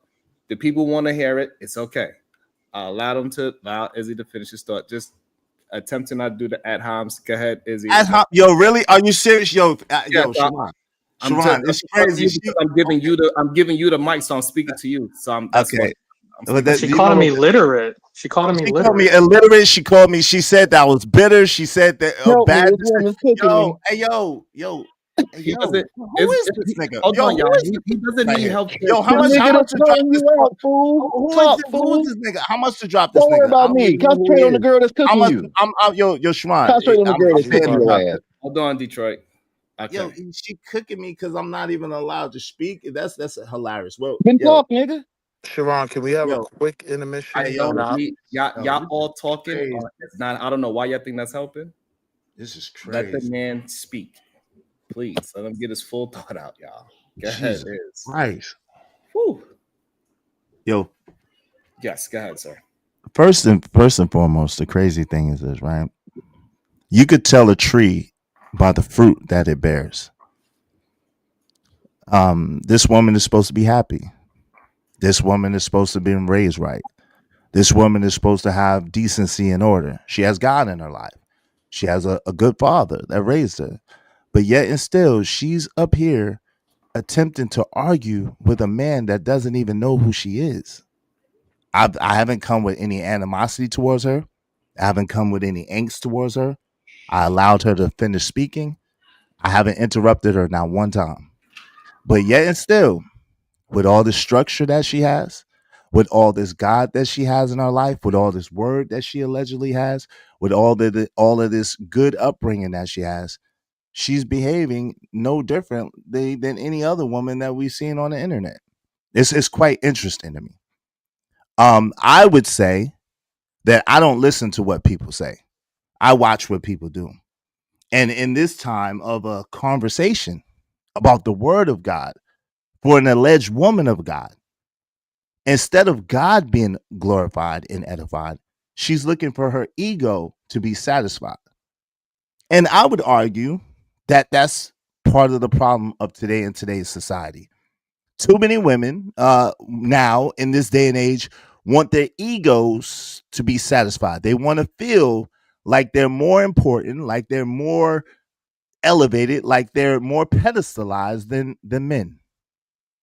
the people want to hear it. It's okay. Allow Izzy to finish his thought. Just attempting not to do the ad homs. Go ahead, Izzy. Yo, really? Are you serious? Yo, Sharon, it's crazy. I'm giving you the mic, so I'm speaking to you. So that's okay. She called me illiterate. She called me illiterate. She called me. She said that I was bitter. She said that bad. Yo. Who is this nigga? He doesn't need help. Yo, how much to drop this out, fool? Who is this nigga? How much to drop this nigga? Don't worry about me. Concentrate on the girl that's cooking you. Yo, Sharon. Concentrate on the girl that's cooking you. Hold on, Detroit. Okay. Yo, she cooking me because I'm not even allowed to speak. That's hilarious. Well, talk, nigga. Sharon, can we have a Yo, quick intermission? y'all all talking. crazy. It's not. I don't know why y'all think that's helping. This is Let the crazy. man speak, please. Let him get his full thought out, y'all. Go ahead, Jesus Iz. Christ. Whew. Yo, Yes, go ahead, sir. first and foremost, the crazy thing is this, right? You could tell a tree by the fruit that it bears. This woman is supposed to be happy. This woman is supposed to be raised right. This woman is supposed to have decency and order. She has God in her life. She has a good father that raised her. But yet and still, she's up here attempting to argue with a man that doesn't even know who she is. I haven't come with any animosity towards her. I haven't come with any angst towards her. I allowed her to finish speaking. I haven't interrupted her not one time. But yet and still, with all the structure that she has, with all this God that she has in her life, with all this word that she allegedly has, with all of this good upbringing that she has, she's behaving no differently than any other woman that we've seen on the internet. It's quite interesting to me. I would say that I don't listen to what people say. I watch what people do. And in this time of a conversation about the word of God for an alleged woman of God, instead of God being glorified and edified, she's looking for her ego to be satisfied. And I would argue that that's part of the problem of today in today's society. Too many women now in this day and age want their egos to be satisfied. They want to feel like they're more important, like they're more elevated, like they're more pedestalized than men.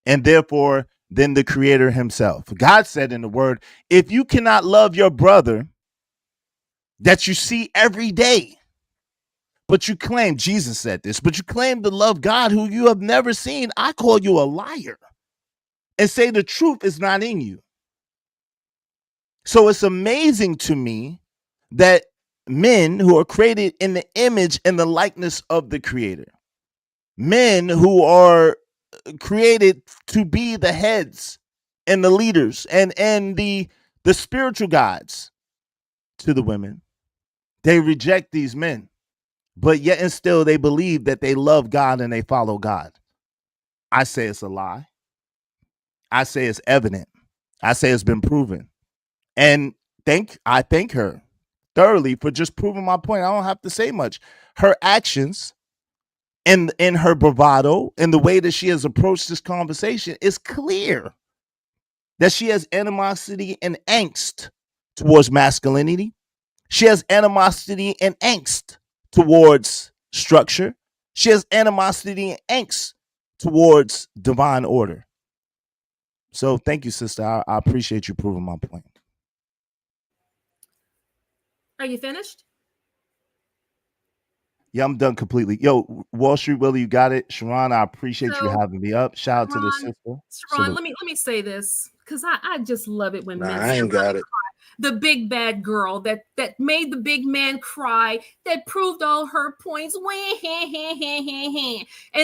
And therefore, than the creator himself. God said in the word, if you cannot love your brother that you see every day, but you claim, Jesus said this, but you claim to love God who you have never seen, I call you a liar and say the truth is not in you. So it's amazing to me that men who are created in the image and the likeness of the creator, men who are created to be the heads and the leaders and the spiritual guides to the women, they reject these men, but yet and still they believe that they love God and they follow God. I say it's a lie. I say it's evident. I say it's been proven. And I thank her thoroughly for just proving my point. I don't have to say much. Her actions and in her bravado and the way that she has approached this conversation is clear that she has animosity and angst towards masculinity. She has animosity and angst towards structure. She has animosity and angst towards divine order. So thank you, sister. I appreciate you proving my point. Are you finished? Yeah, I'm done completely. Yo, Wall Street Willie, you got it. Sharon, I appreciate you So, having me up. Shout out to the sister. Sharon, Salute. let me say this because I just love it when Nah, men I ain't got it. the big bad girl that made the big man cry, that proved all her points. And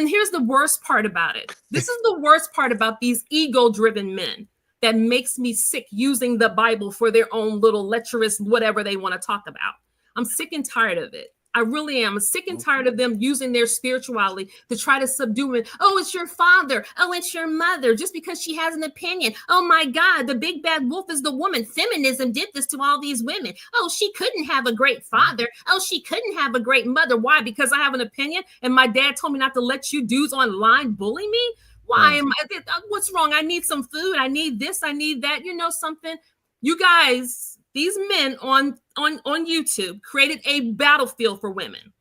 here's the worst part about it. This is the worst part about these ego-driven men that makes me sick, using the Bible for their own little lecherous whatever they want to talk about. I'm sick and tired of it. I really am. I'm sick and tired of them using their spirituality to try to subdue it. Oh, it's your father. Oh, it's your mother. Just because she has an opinion. Oh my God, the big bad wolf is the woman. Feminism did this to all these women. Oh, she couldn't have a great father. Oh, she couldn't have a great mother. Why? Because I have an opinion and my dad told me not to let you dudes online bully me? Why am I? What's wrong? I need some food. I need this. I need that. You know something? You guys, these men on YouTube created a battlefield for women.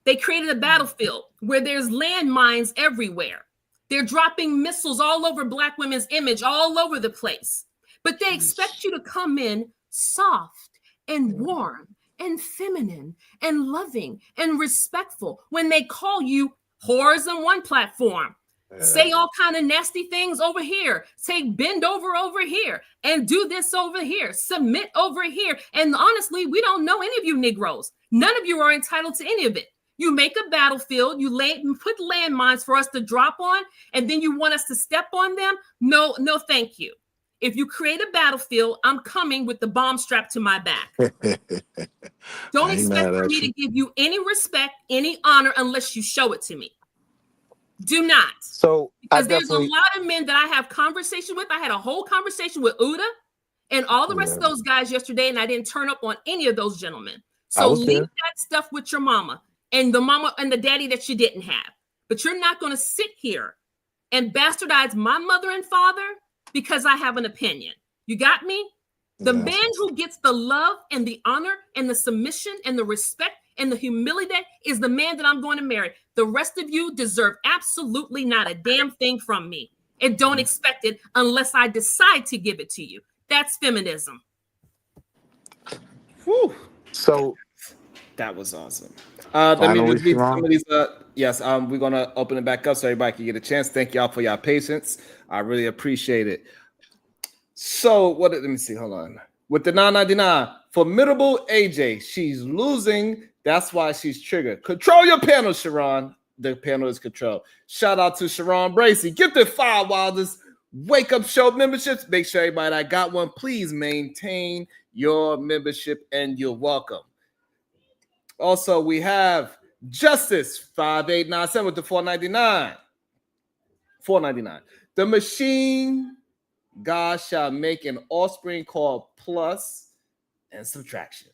They created a battlefield where there's landmines everywhere. They're dropping missiles all over Black women's image, all over the place. But they expect you to come in soft and warm and feminine and loving and respectful when they call you whores on one platform. Say all kind of nasty things over here. Say bend over here and do this over here. Submit over here. And honestly, we don't know any of you Negroes. None of you are entitled to any of it. You make a battlefield, you put landmines for us to drop on, and then you want us to step on them? No, thank you. If you create a battlefield, I'm coming with the bomb strapped to my back. Don't I ain't expect mad for at me you. to give you any respect, any honor, unless you show it to me. Do not. So because there's a lot of men that I have conversation with. I had a whole conversation with Uda and all the rest of those guys yesterday, and I didn't turn up on any of those gentlemen. So leave that stuff with your mama and the daddy that you didn't have. But you're not going to sit here and bastardize my mother and father because I have an opinion. You got me? The man who gets the love and the honor and the submission and the respect and the humility is the man that I'm going to marry. The rest of you deserve absolutely not a damn thing from me. And don't expect it unless I decide to give it to you. That's feminism. Whew. So that was awesome. Let me Finally, just read some Sharon. of these. Yes, we're gonna open it back up so everybody can get a chance. Thank y'all for your patience. I really appreciate it. So let me see. Hold on. With the 999, formidable AJ, she's losing. That's why she's triggered. Control your panel, Sharon. The panel is controlled. Shout out to Sharon Bracy. Gifted 5 Wilders Wake Up Show memberships. Make sure everybody that got one, please maintain your membership and you're welcome. Also, we have Justice 5897 with the 499. 499. The machine God shall make an offspring called plus and subtraction,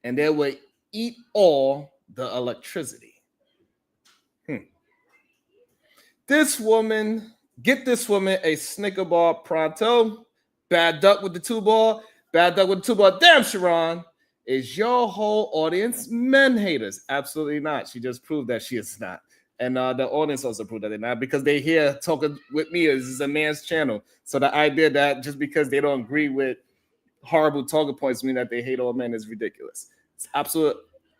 and they will eat all the electricity. This woman, get this woman a Snicker bar pronto. Bad duck with the 2-ball. Bad duck with the 2-ball. Damn, Sharon. Is your whole audience men haters? Absolutely not. She just proved that she is not. And the audience also proved that they're not because they here talking with me. This is a man's channel. So the idea that just because they don't agree with horrible talking points mean that they hate all men is ridiculous. It's absolute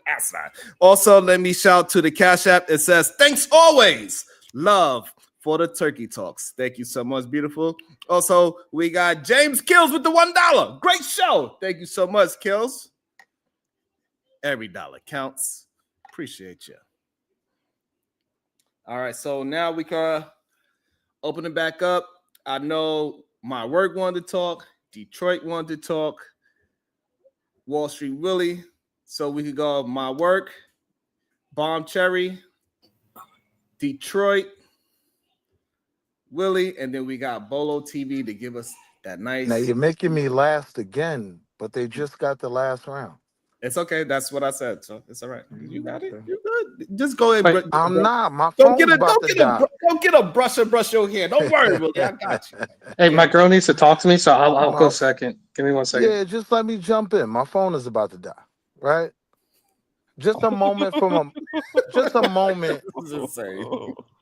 asinine. Also, let me shout to the Cash App. It says, thanks always. Love for the turkey talks. Thank you so much, beautiful. Also, we got James Kills with the $1. Great show. Thank you so much, Kills. Every dollar counts. Appreciate you. All right, so now we can open it back up. I know my work wanted to talk. Detroit wanted to talk. Wall Street Willie. So we could go my work, Bomb Cherry, Detroit, Willie, and then we got Bolo TV to give us that nice. now you're making me last again, but they just got the last round. It's okay. That's what I said. So it's all right. You got it. You good. Just go ahead. Wait, I'm not. My Don't phone's about to die. Don't get a brush your hair. Don't worry, Willie. I got you. Hey, my girl needs to talk to me, so I'll go Well, second. Give me 1 second. Yeah, just let me jump in. My phone is about to die. Right? Just a moment from a just a moment.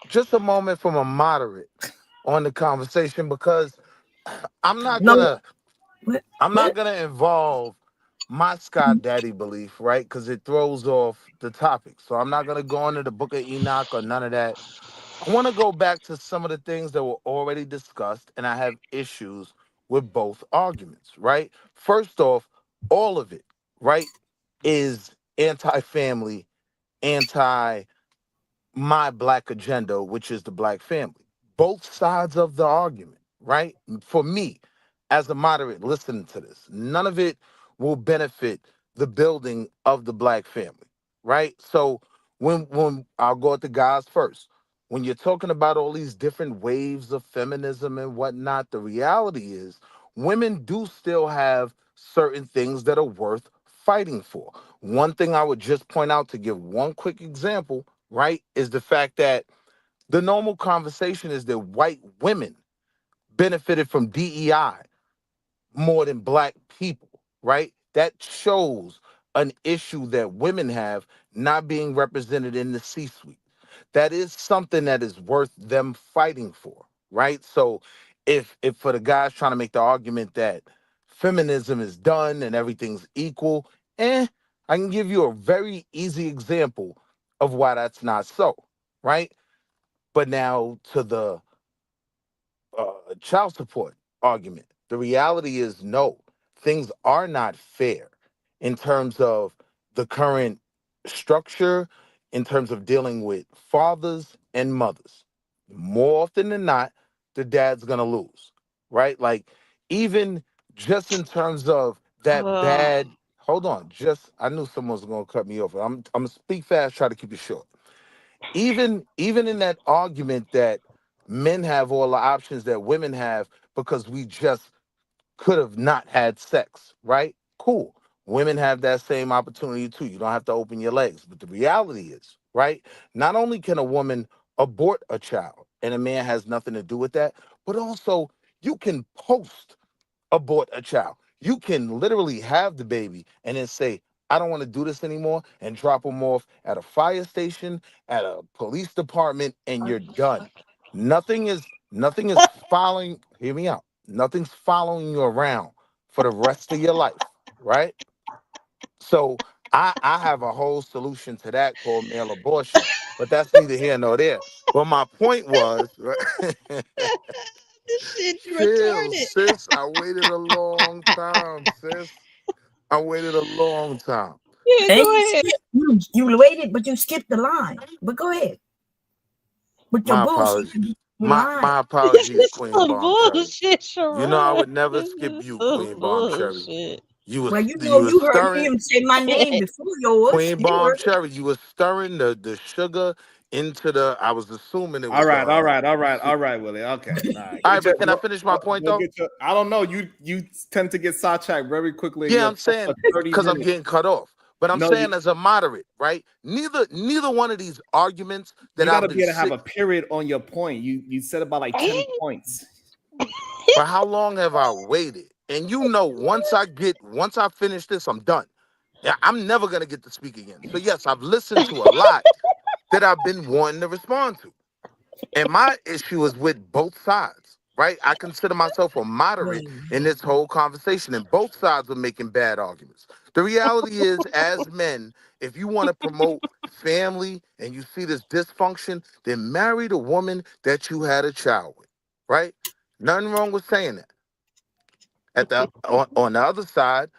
Just a moment from a moderate on the conversation because I'm not gonna involve my Scott Daddy belief, right? Because it throws off the topic. So I'm not gonna go into the Book of Enoch or none of that. I want to go back to some of the things that were already discussed, and I have issues with both arguments, right? First off, all of it, right, is anti-family, anti my black agenda, which is the black family. Both sides of the argument, right? For me, as a moderate listening to this, none of it will benefit the building of the black family, right? So when I'll go at the guys first, when you're talking about all these different waves of feminism and whatnot, the reality is women do still have certain things that are worth fighting for. One thing I would just point out to give one quick example, right, is the fact that the normal conversation is that white women benefited from DEI more than black people, right? That shows an issue that women have not being represented in the C-suite. That is something that is worth them fighting for, right? So if for the guys trying to make the argument that feminism is done and everything's equal, I can give you a very easy example of why that's not so, right? But now to the child support argument. The reality is no, things are not fair in terms of the current structure in terms of dealing with fathers and mothers. More often than not, the dad's gonna lose, right? Like, even just in terms of that bad. Hold on, just I knew someone was gonna cut me off. I'm gonna speak fast, try to keep it short. Even in that argument that men have all the options that women have because we just could have not had sex, right? Cool. Women have that same opportunity too. You don't have to open your legs. But the reality is, right? Not only can a woman abort a child and a man has nothing to do with that, but also you can post abort a child. You can literally have the baby and then say, I don't want to do this anymore, and drop them off at a fire station, at a police department, and you're done. Nothing is following, hear me out. Nothing's following you around for the rest of your life, right? So I have a whole solution to that called male abortion, but that's neither here nor there. But my point was, right? This shit Chill, retarded. sis. I waited a long time, sis. I waited a long time. Yeah, And go ahead. you waited, but you skipped the line. But go ahead. With your My bullshit, apologies. you My lying. my This apologies, is Queen some Bomb Cherry. bullshit, You know I Sharon. would never This skip is you, some Queen Bomb Cherry. bullshit. Well, you You know was you heard stirring him say my name before yours. Queen You Bomb heard it. Cherry. You was stirring the sugar into the. I was assuming it All was right, Willie. Okay, all right. All right, but can I finish my point though? I don't know. You tend to get sidetracked very quickly. Yeah, I'm saying 30 because I'm minutes. getting cut off. But I'm No, saying as a moderate, right? Neither one of these arguments that you got to I've be been able to have sick. a period on your point. You said about like 10 points. For how long have I waited? And you know, once I finish this, I'm done. Yeah, I'm never gonna get to speak again. So yes, I've listened to a lot that I've been wanting to respond to. And my issue is with both sides, right? I consider myself a moderate in this whole conversation, and both sides are making bad arguments. The reality is, as men, if you want to promote family and you see this dysfunction, then marry the woman that you had a child with, right? Nothing wrong with saying that. On the other side,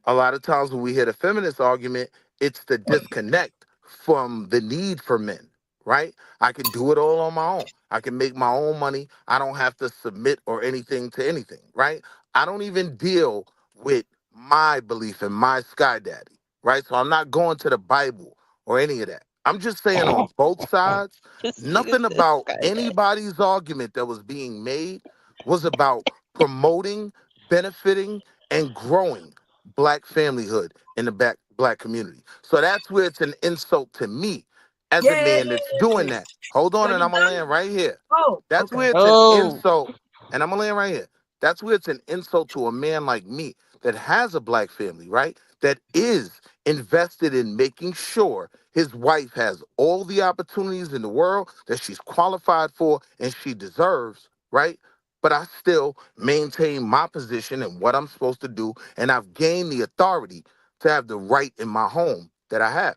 a lot of times when we hear the feminist argument, it's the disconnect from the need for men, right? I can do it all on my own. I can make my own money. I don't have to submit or anything to anything, right? I don't even deal with my belief in my sky daddy, right? So I'm not going to the Bible or any of that. I'm just saying on both sides, This nigga nothing said about Sky Daddy. anybody's argument that was being made was about promoting, benefiting, and growing Black familyhood in the Black community. So that's where it's an insult to me as a Yeah. man that's doing that. Hold on, But and he I'm gonna done. land right here. Oh, That's okay. where it's an insult, and I'm gonna land right here. That's where it's an insult to a man like me that has a Black family, right? That is invested in making sure his wife has all the opportunities in the world that she's qualified for and she deserves, right? But I still maintain my position and what I'm supposed to do, and I've gained the authority to have the right in my home that I have.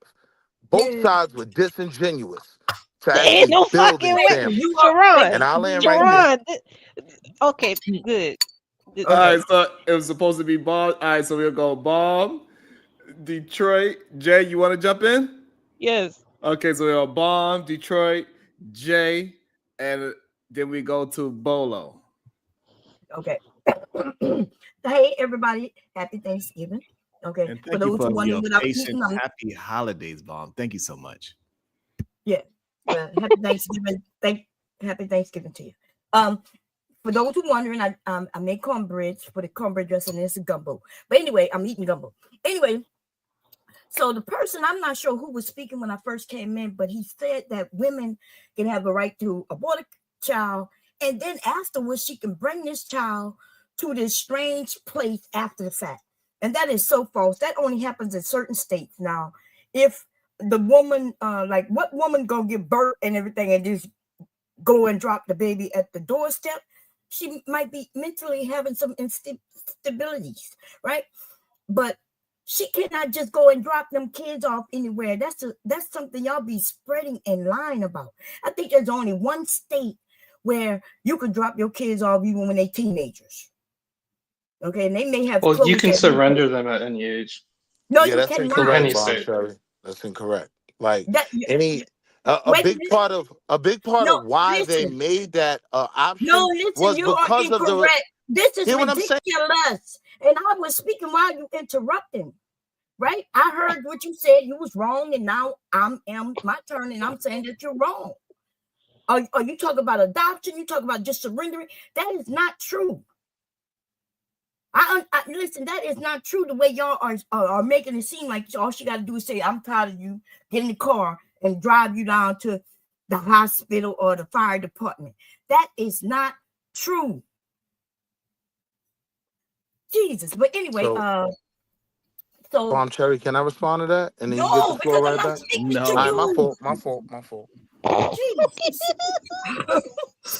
Both Yeah. sides were disingenuous to There ain't actually no build a fucking way. family. You are. Sharon. And I'll land right there. Sharon. Okay, good. All right, so it was supposed to be Bob. All right, so we'll go Bob, Detroit. Jay, you want to jump in? Yes. Okay, so we'll go Bob, Detroit, Jay, and then we go to Bolo. Okay. Hey, everybody. Happy Thanksgiving. Okay. And For thank you those for who wondering your what I'm patient, eating, happy holidays, Bob. Thank you so much. yeah. Happy Thanksgiving. Happy Thanksgiving to you. For those who wondering, I made cornbread for the cornbread dressing, and it's a gumbo. But anyway, I'm eating gumbo. Anyway, so the person, I'm not sure who was speaking when I first came in, but he said that women can have a right to abort a child, and then afterwards she can bring this child to this strange place after the fact. And that is so false. That only happens in certain states. Now, if the woman, like what woman gonna give birth and everything and just go and drop the baby at the doorstep? She might be mentally having some instabilities, right? But she cannot just go and drop them kids off anywhere. That's something y'all be spreading and lying about. I think there's only one state where you could drop your kids off even when they're teenagers. Okay, and they may have. Well, you can surrender them at any age. No, Yeah, you that's cannot. incorrect, Any Bomb state. Cherry. That's incorrect. Like That a wait a big minute. part of No, why they listen. made that No, option listen, was you are because of the. incorrect. This is Hear what I'm saying? ridiculous. And I was speaking while you interrupting. Right? I heard what you said. You was wrong, and now I'm my turn, and I'm saying that you're wrong. Are you talking about adoption? You talk about just surrendering? That is not true. I listen. That is not true. The way y'all are making it seem like all she got to do is say, "I'm tired of you." Get in the car and drive you down to the hospital or the fire department. That is not true. Jesus. But anyway, so Palm Cherry, can I respond to that? And then you get the no, floor because I'm right not back? speaking All to right, you. my fault. Jesus.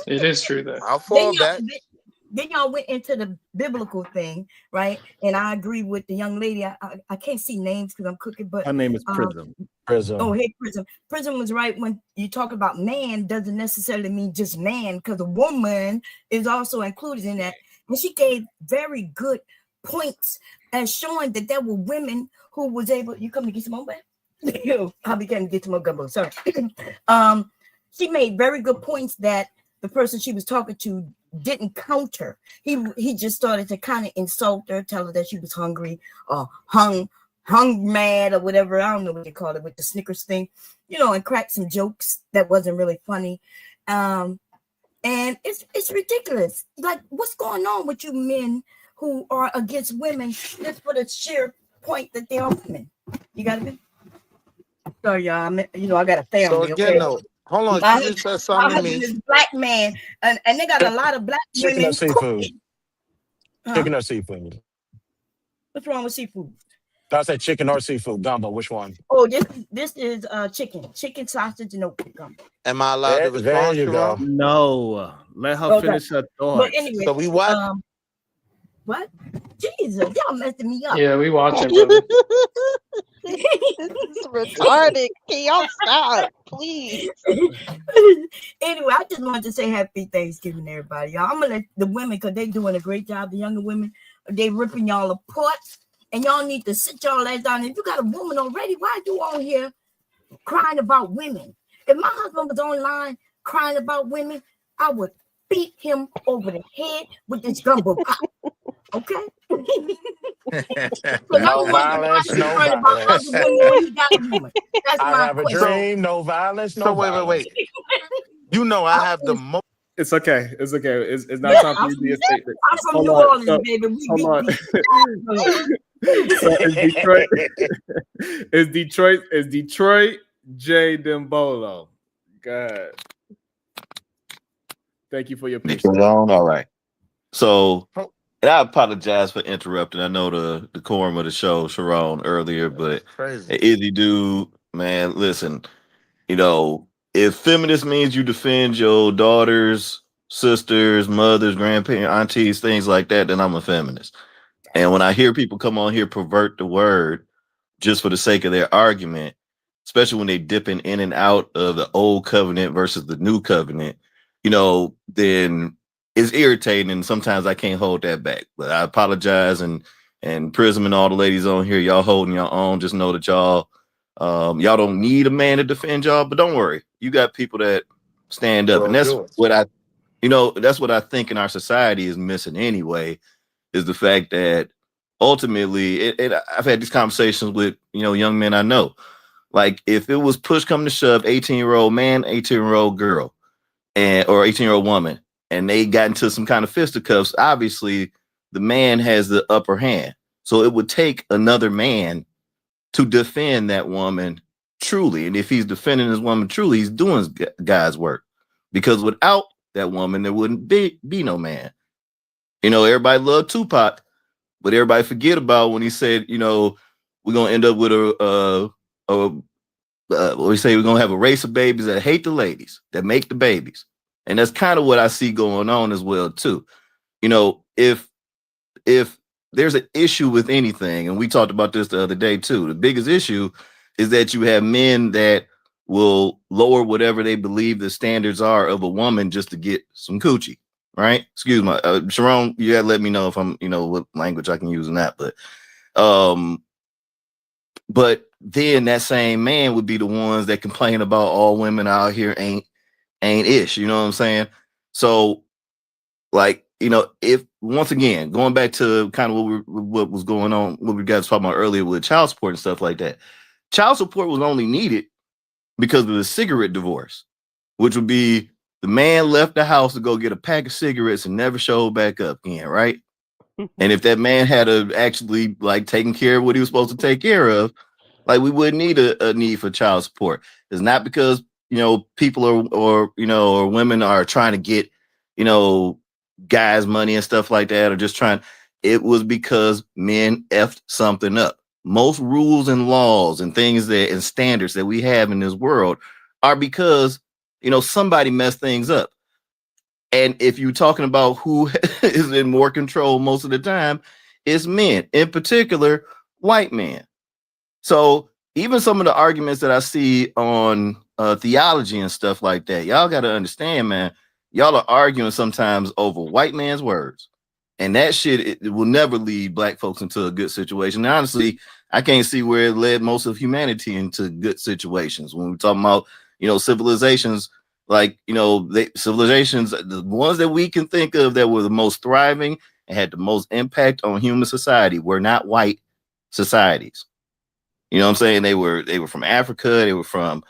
It is true that. I'll fall back. Then y'all went into the biblical thing, right? And I agree with the young lady. I can't see names because I'm cooking, but Her name is Prism. Prism. oh, hey, Prism. Prism was right when you talk about man doesn't necessarily mean just man, because a woman is also included in that. And she gave very good points as showing that there were women who was able. You come to get some more back? I'll be coming to get some more gumbo. Sorry. She made very good points that the person she was talking to didn't counter. He just started to kind of insult her, tell her that she was hungry or hung mad or whatever. I don't know what they call it with the Snickers thing, and crack some jokes that wasn't really funny. And it's ridiculous. Like, what's going on with you men who are against women just for the sheer point that they are women? You got me? Sorry, y'all. I got a family. So again, Okay. though, hold on. My She just said my something to husband me. is a black man, and they got a lot of black Chicken or women seafood? cooking. Huh? Chicken or seafood? What's wrong with seafood? I said chicken or seafood. Gumbo, which one? Oh, this is chicken sausage and oatmeal gumbo. Am I allowed to There respond, you go. Sharon? No, let her Okay. finish her But thoughts. anyway, So we what? what? Jesus, y'all messing me up. Yeah, we watching, brother. This is retarded. Can y'all stop, please? Anyway, I just wanted to say happy Thanksgiving to everybody. Y'all, I'm gonna let the women, because they're doing a great job. The younger women, they ripping y'all apart, and y'all need to sit y'all ass down. If you got a woman already, why are you on here crying about women? If my husband was online crying about women, I would beat him over the head with this gumbo pot. Okay? No violence, no violence. That's I my have a question. dream. No violence, no So violence. wait. You know I have the most. It's okay. It's okay. It's not time for you to be a statement. I'm from Hold New on. Orleans, So- baby. hold on. So it's Detroit J Dembolo. Go ahead. Thank you for your patience. All right. So, and I apologize for interrupting. I know the decorum of the show, Sharon, earlier, but Crazy. Izzy, dude, man, listen, if feminist means you defend your daughters, sisters, mothers, grandparents, aunties, things like that, then I'm a feminist. And when I hear people come on here pervert the word just for the sake of their argument, especially when they dipping in and out of the old covenant versus the new covenant, then it's irritating, and sometimes I can't hold that back. But I apologize, and Prism and all the ladies on here, y'all holding your own. Just know that y'all don't need a man to defend y'all, but don't worry, you got people that stand up, and that's what I think in our society is missing anyway, is the fact that ultimately, I've had these conversations with young men I know. Like, if it was push come to shove, 18-year-old man, 18-year-old girl, or 18-year-old woman, and they got into some kind of fisticuffs, obviously the man has the upper hand. So it would take another man to defend that woman truly. And if he's defending his woman truly, he's doing his guy's work. Because without that woman, there wouldn't be no man. Everybody loved Tupac, but everybody forget about when he said, we're gonna end up with we say we're gonna have a race of babies that hate the ladies, that make the babies. And that's kind of what I see going on as well, too. If there's an issue with anything, and we talked about this the other day, too, the biggest issue is that you have men that will lower whatever they believe the standards are of a woman just to get some coochie, right? Excuse me, Sharon, you gotta let me know if I'm, what language I can use in that, but then that same man would be the ones that complain about all women out here ain't ish. You know what I'm saying? So, like, if once again going back to kind of what was going on, what we guys talking about earlier with child support and stuff like that. Child support was only needed because of the cigarette divorce, which would be the man left the house to go get a pack of cigarettes and never showed back up again, right? And if that man had actually like taken care of what he was supposed to take care of, like we wouldn't need a need for child support. It's not because people or women are trying to get guys money and stuff like that, or just trying. It was because men effed something up. Most rules and laws and things and standards that we have in this world are because somebody messed things up. And if you're talking about who is in more control most of the time, it's men, in particular, white men. So even some of the arguments that I see on theology and stuff like that, y'all got to understand, man, y'all are arguing sometimes over white man's words. And that shit, it will never lead black folks into a good situation. And honestly, I can't see where it led most of humanity into good situations. When we're talking about, civilizations, like, civilizations, the ones that we can think of that were the most thriving and had the most impact on human society were not white societies. You know what I'm saying? They were from Africa. They were from,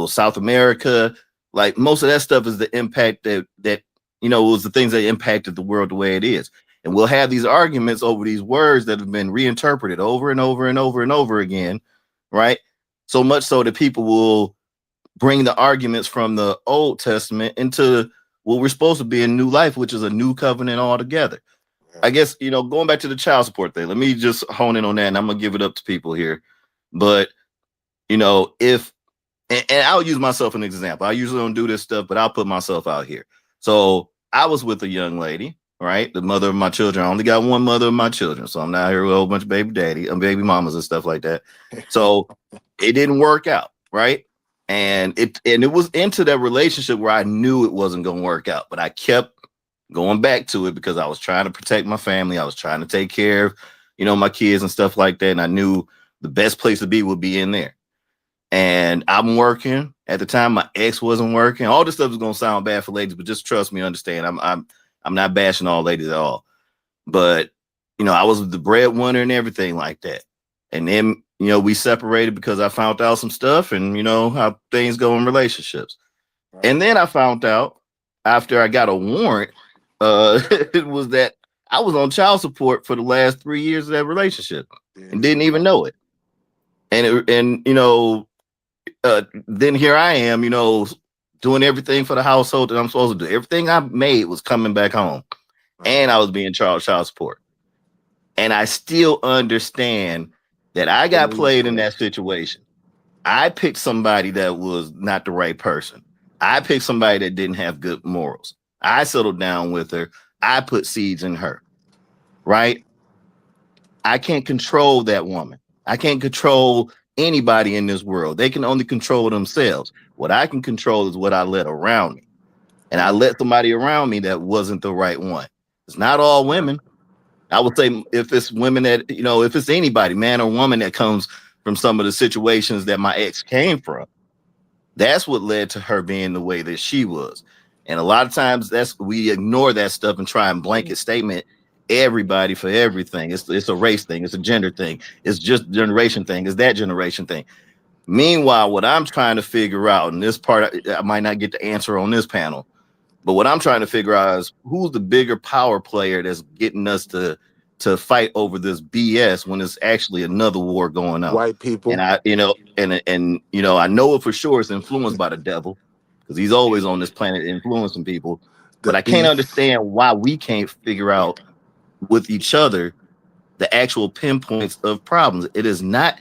South America. Like most of that stuff is the impact that was the things that impacted the world the way it is. And we'll have these arguments over these words that have been reinterpreted over and over and over and over again, right? So much so that people will bring the arguments from the Old Testament into what we're supposed to be in new life, which is a new covenant altogether. I guess, going back to the child support thing, let me just hone in on that, and I'm going to give it up to people here. But, if, and I'll use myself as an example. I usually don't do this stuff, but I'll put myself out here. So I was with a young lady, right? The mother of my children. I only got one mother of my children. So I'm not here with a whole bunch of baby mamas and stuff like that. So it didn't work out, right? And it was into that relationship where I knew it wasn't going to work out, but I kept going back to it because I was trying to protect my family. I was trying to take care of, my kids and stuff like that. And I knew the best place to be would be in there. And I'm working at the time. My ex wasn't working. All this stuff is going to sound bad for ladies, but just trust me, understand. I'm not bashing all ladies at all, but I was the breadwinner and everything like that. And then, we separated because I found out some stuff and, how things go in relationships. Right. And then I found out after I got a warrant, it was that I was on child support for the last 3 years of that relationship and didn't even know it. Then here I am, doing everything for the household that I'm supposed to do. Everything I made was coming back home, and I was being charged child support. And I still understand that I got played in that situation. I picked somebody that was not the right person. I picked somebody that didn't have good morals. I settled down with her. I put seeds in her, right? I can't control that woman. I can't control anybody in this world. They can only control themselves. What I can control is what I let around me. And I let somebody around me that wasn't the right one. It's not all women. I would say if it's women that, if it's anybody, man or woman that comes from some of the situations that my ex came from, that's what led to her being the way that she was. And a lot of times we ignore that stuff and try and blanket statement everybody for everything. It's a race thing. It's a gender thing. It's just generation thing. It's that generation thing. Meanwhile, what I'm trying to figure out, and this part, I might not get the answer on this panel, but what I'm trying to figure out is who's the bigger power player that's getting us to fight over this BS when it's actually another war going on. White people. And I know it for sure it's influenced by the devil because he's always on this planet influencing people. But I can't understand why we can't figure out with each other the actual pinpoints of problems. It is not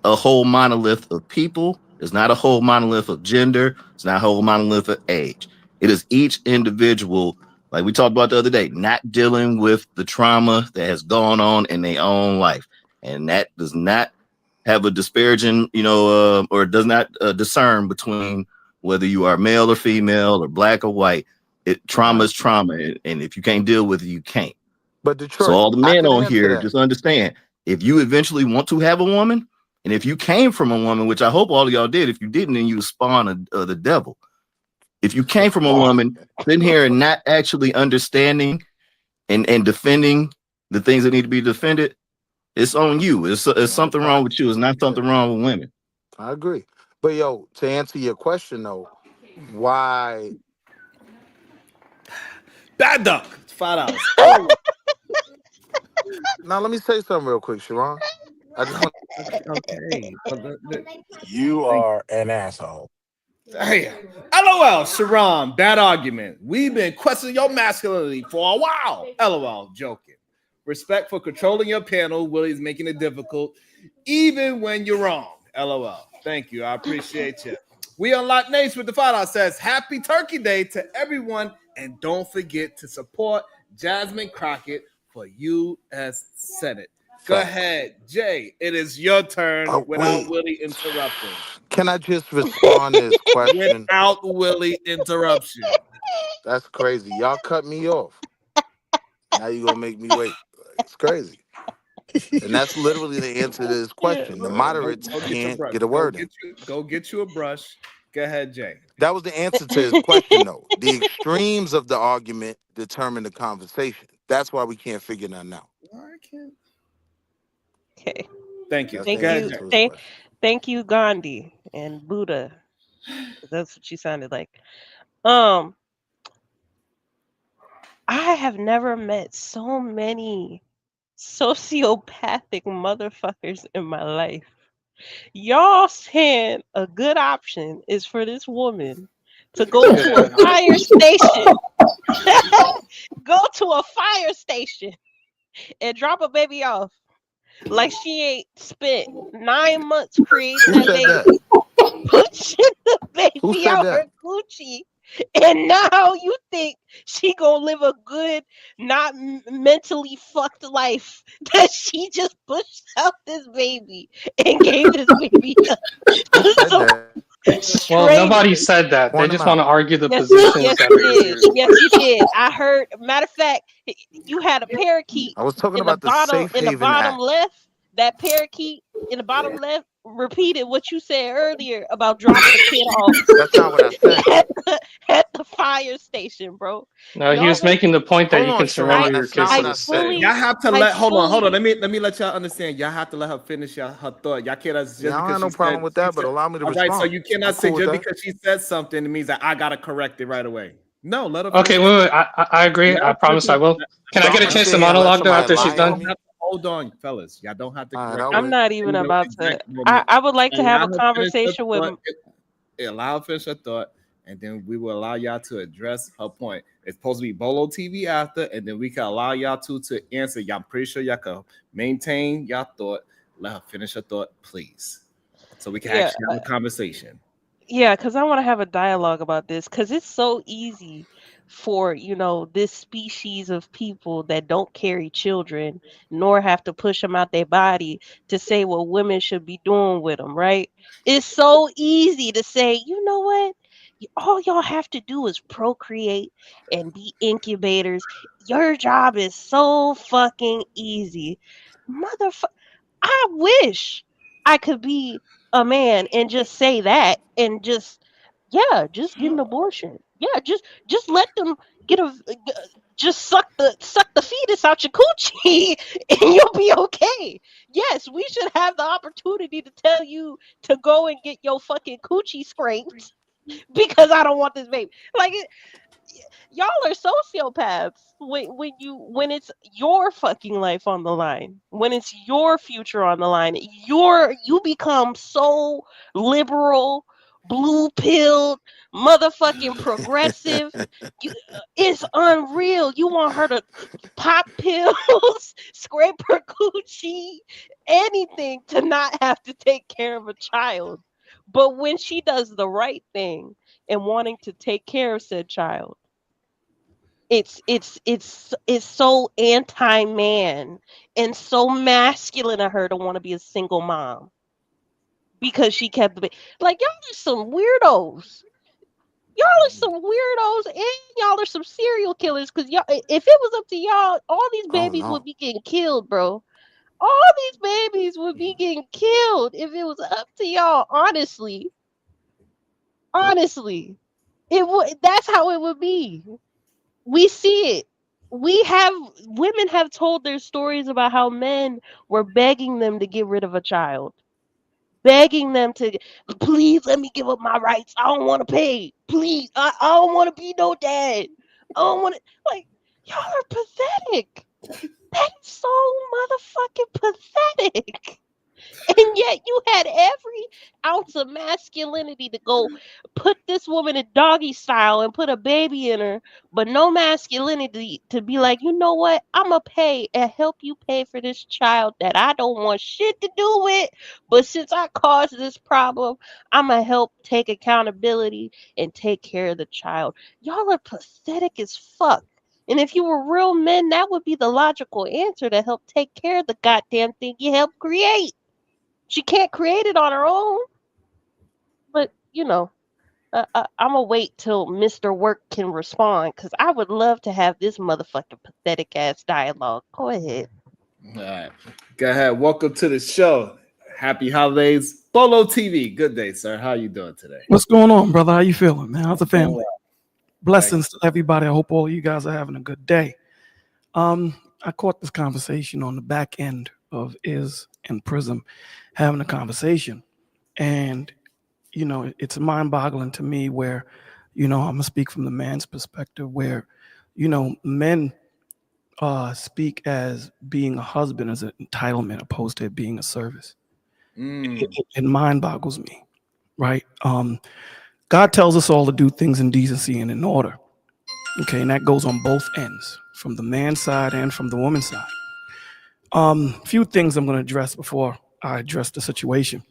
a whole monolith of people. It's not a whole monolith of gender. It's not a whole monolith of age. It is each individual, like we talked about the other day, not dealing with the trauma that has gone on in their own life. And that does not have a disparaging, or does not discern between whether you are male or female or black or white. Trauma is trauma. And if you can't deal with it, you can't. But Detroit, so all the men on here, that. just understand, if you eventually want to have a woman, And if you came from a woman, which I hope all of y'all did, if you didn't, then you spawn the devil. If you came from a woman, sitting here and not actually understanding and defending the things that need to be defended, it's on you. It's something wrong with you. It's not something wrong with women. I agree. But yo, to answer your question though, why Bad duck. It's $5. now let me say something real quick, Sharon. I just want Okay. You are an asshole. Damn. LOL, Sharon, bad argument. We've been questioning your masculinity for a while. LOL, joking. Respect for controlling your panel. Willie's making it difficult, even when you're wrong. LOL. Thank you. I appreciate you. We Unlock Nation with the $5 says, Happy Turkey Day to everyone. And don't forget to support Jasmine Crockett for U.S. Senate. Go ahead, Jay. It is your turn without Willie interrupting. Can I just respond to his question? Without Willie interruption. That's crazy. Y'all cut me off. Now you're gonna make me wait. It's crazy. And that's literally the answer to this question. The moderates can't get a word in. Go get you a brush. Go ahead, Jay. That was the answer to his question, though. The extremes of the argument determine the conversation. That's why we can't figure that out. Okay. Thank you. Thank you, Gandhi and Buddha. That's what she sounded like. I have never met so many sociopathic motherfuckers in my life. Y'all saying a good option is for this woman to go to a fire station. Go to a fire station and drop a baby off. Like she ain't spent 9 months creating that baby. Pushing the baby out her coochie. And now you think she gonna live a good, not mentally fucked life that she just pushed out this baby and gave this baby Well, nobody said that. They just want to argue the positions. Yes, you did. I heard. Matter of fact, you had a parakeet. I was talking in the about the bottom, Safe in the Haven bottom Act. left. That parakeet in the bottom left repeated what you said earlier about dropping the kid off. That's not what I said. At the fire station, bro. No, he was making the point that you can surrender your kisses. Y'all have to let hold on. Let me let y'all understand. Y'all have to let her finish her thought. Y'all can't just I don't because have no she problem said, with that, but allow me to all respond. right, so you cannot I'm say cool with just that. because she said something, it means that I gotta correct it right away. No, let her. Okay, wait. I agree. I promise I will. Can I get a chance to monologue though after she's done? Hold on, fellas. Y'all don't have to correct I'm it. not even about to. I would like to have a conversation with. Allow her to finish her thought, and then we will allow y'all to address her point. It's supposed to be Bolo TV after, and then we can allow y'all to answer. Y'all, I'm pretty sure y'all can maintain y'all thought. Let her finish her thought, please, so we can actually have a conversation. Yeah, because I want to have a dialogue about this because it's so easy for, this species of people that don't carry children nor have to push them out their body to say what women should be doing with them, right? It's so easy to say, you know what? All y'all have to do is procreate and be incubators. Your job is so fucking easy. Motherfucker. I wish I could be a man and just say that and just get an abortion. Yeah, just let them get just suck the fetus out your coochie and you'll be okay. Yes, we should have the opportunity to tell you to go and get your fucking coochie scraped because I don't want this baby. Y'all are sociopaths when it's your fucking life on the line, when it's your future on the line. You become so liberal, blue pilled, motherfucking progressive. It's unreal. You want her to pop pills, scrape her coochie, anything to not have to take care of a child. But when she does the right thing and wanting to take care of said child, it's so anti-man and so masculine of her to want to be a single mom because she kept the baby. Like, y'all are some weirdos. And y'all are some serial killers because y'all, if it was up to y'all, all these babies would be getting killed, bro. All these babies would be getting killed if it was up to y'all. Honestly, it would. That's how it would be. We see it. Women have told their stories about how men were begging them to get rid of a child, begging them to please let me give up my rights. I don't want to pay. Please, I don't want to be no dad. I don't want to like y'all are pathetic. That's so motherfucking pathetic. And yet you had every ounce of masculinity to go put this woman in doggy style and put a baby in her, but no masculinity to be like, you know what? I'm going to pay and help you pay for this child that I don't want shit to do with. But since I caused this problem, I'm going to help take accountability and take care of the child. Y'all are pathetic as fuck. And if you were real men, that would be the logical answer to help take care of the goddamn thing you helped create. She can't create it on her own. But, I'm going to wait till Mr. Work can respond because I would love to have this motherfucking pathetic ass dialogue. Go ahead. All right. Go ahead. Welcome to the show. Happy holidays. Bolo TV. Good day, sir. How you doing today? What's going on, brother? How you feeling, man? How's the family? Blessings to everybody. I hope all of you guys are having a good day. I caught this conversation on the back end of Iz and Prism having a conversation. And, it's mind-boggling to me where, I'm going to speak from the man's perspective where, men speak as being a husband as an entitlement opposed to it being a service. It mind boggles me, right? God tells us all to do things in decency and in order. Okay, and that goes on both ends, from the man's side and from the woman's side. Few things I'm going to address before I address the situation.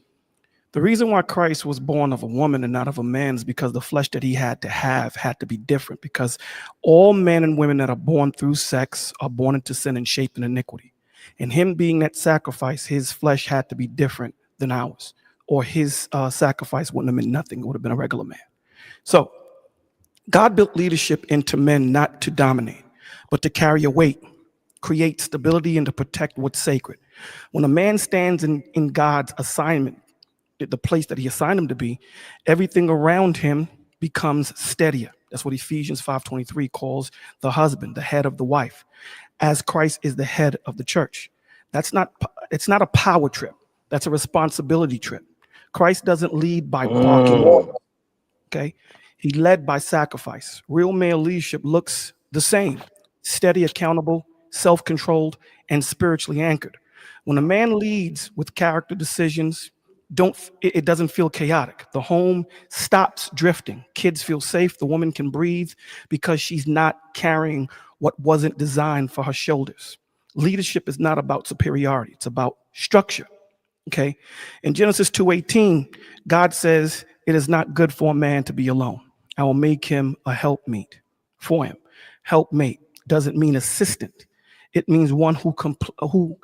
The reason why Christ was born of a woman and not of a man is because the flesh that he had to be different, because all men and women that are born through sex are born into sin and shaped in iniquity. And him being that sacrifice, his flesh had to be different than ours, or his sacrifice wouldn't have meant nothing. It would have been a regular man. So God built leadership into men not to dominate, but to carry a weight, create stability, and to protect what's sacred. When a man stands in God's assignment, the place that he assigned him to be, everything around him becomes steadier. That's what Ephesians 5:23 calls the husband, the head of the wife, as Christ is the head of the church. It's not a power trip. That's a responsibility trip. Christ doesn't lead by barking orders. Okay? He led by sacrifice. Real male leadership looks the same: steady, accountable, self-controlled, and spiritually anchored. When a man leads with character decisions, it doesn't feel chaotic. The home stops drifting. Kids feel safe. The woman can breathe because she's not carrying what wasn't designed for her shoulders. Leadership is not about superiority. It's about structure. Okay. In Genesis 2:18, God says, "It is not good for a man to be alone. I will make him a helpmeet for him." Helpmate doesn't mean assistant. It means one who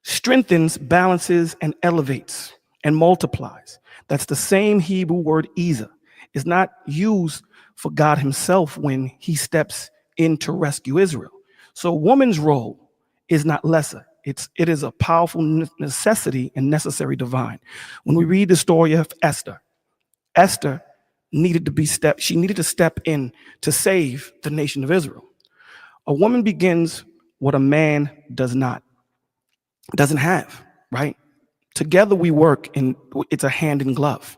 strengthens, balances, and elevates and multiplies. That's the same Hebrew word Isa. It's not used for God himself when he steps in to rescue Israel. So a woman's role is not lesser. It is a powerful necessity and necessary divine. When we read the story of Esther needed to step in to save the nation of Israel. A woman begins what a man doesn't have, right? Together we work, and it's a hand in glove.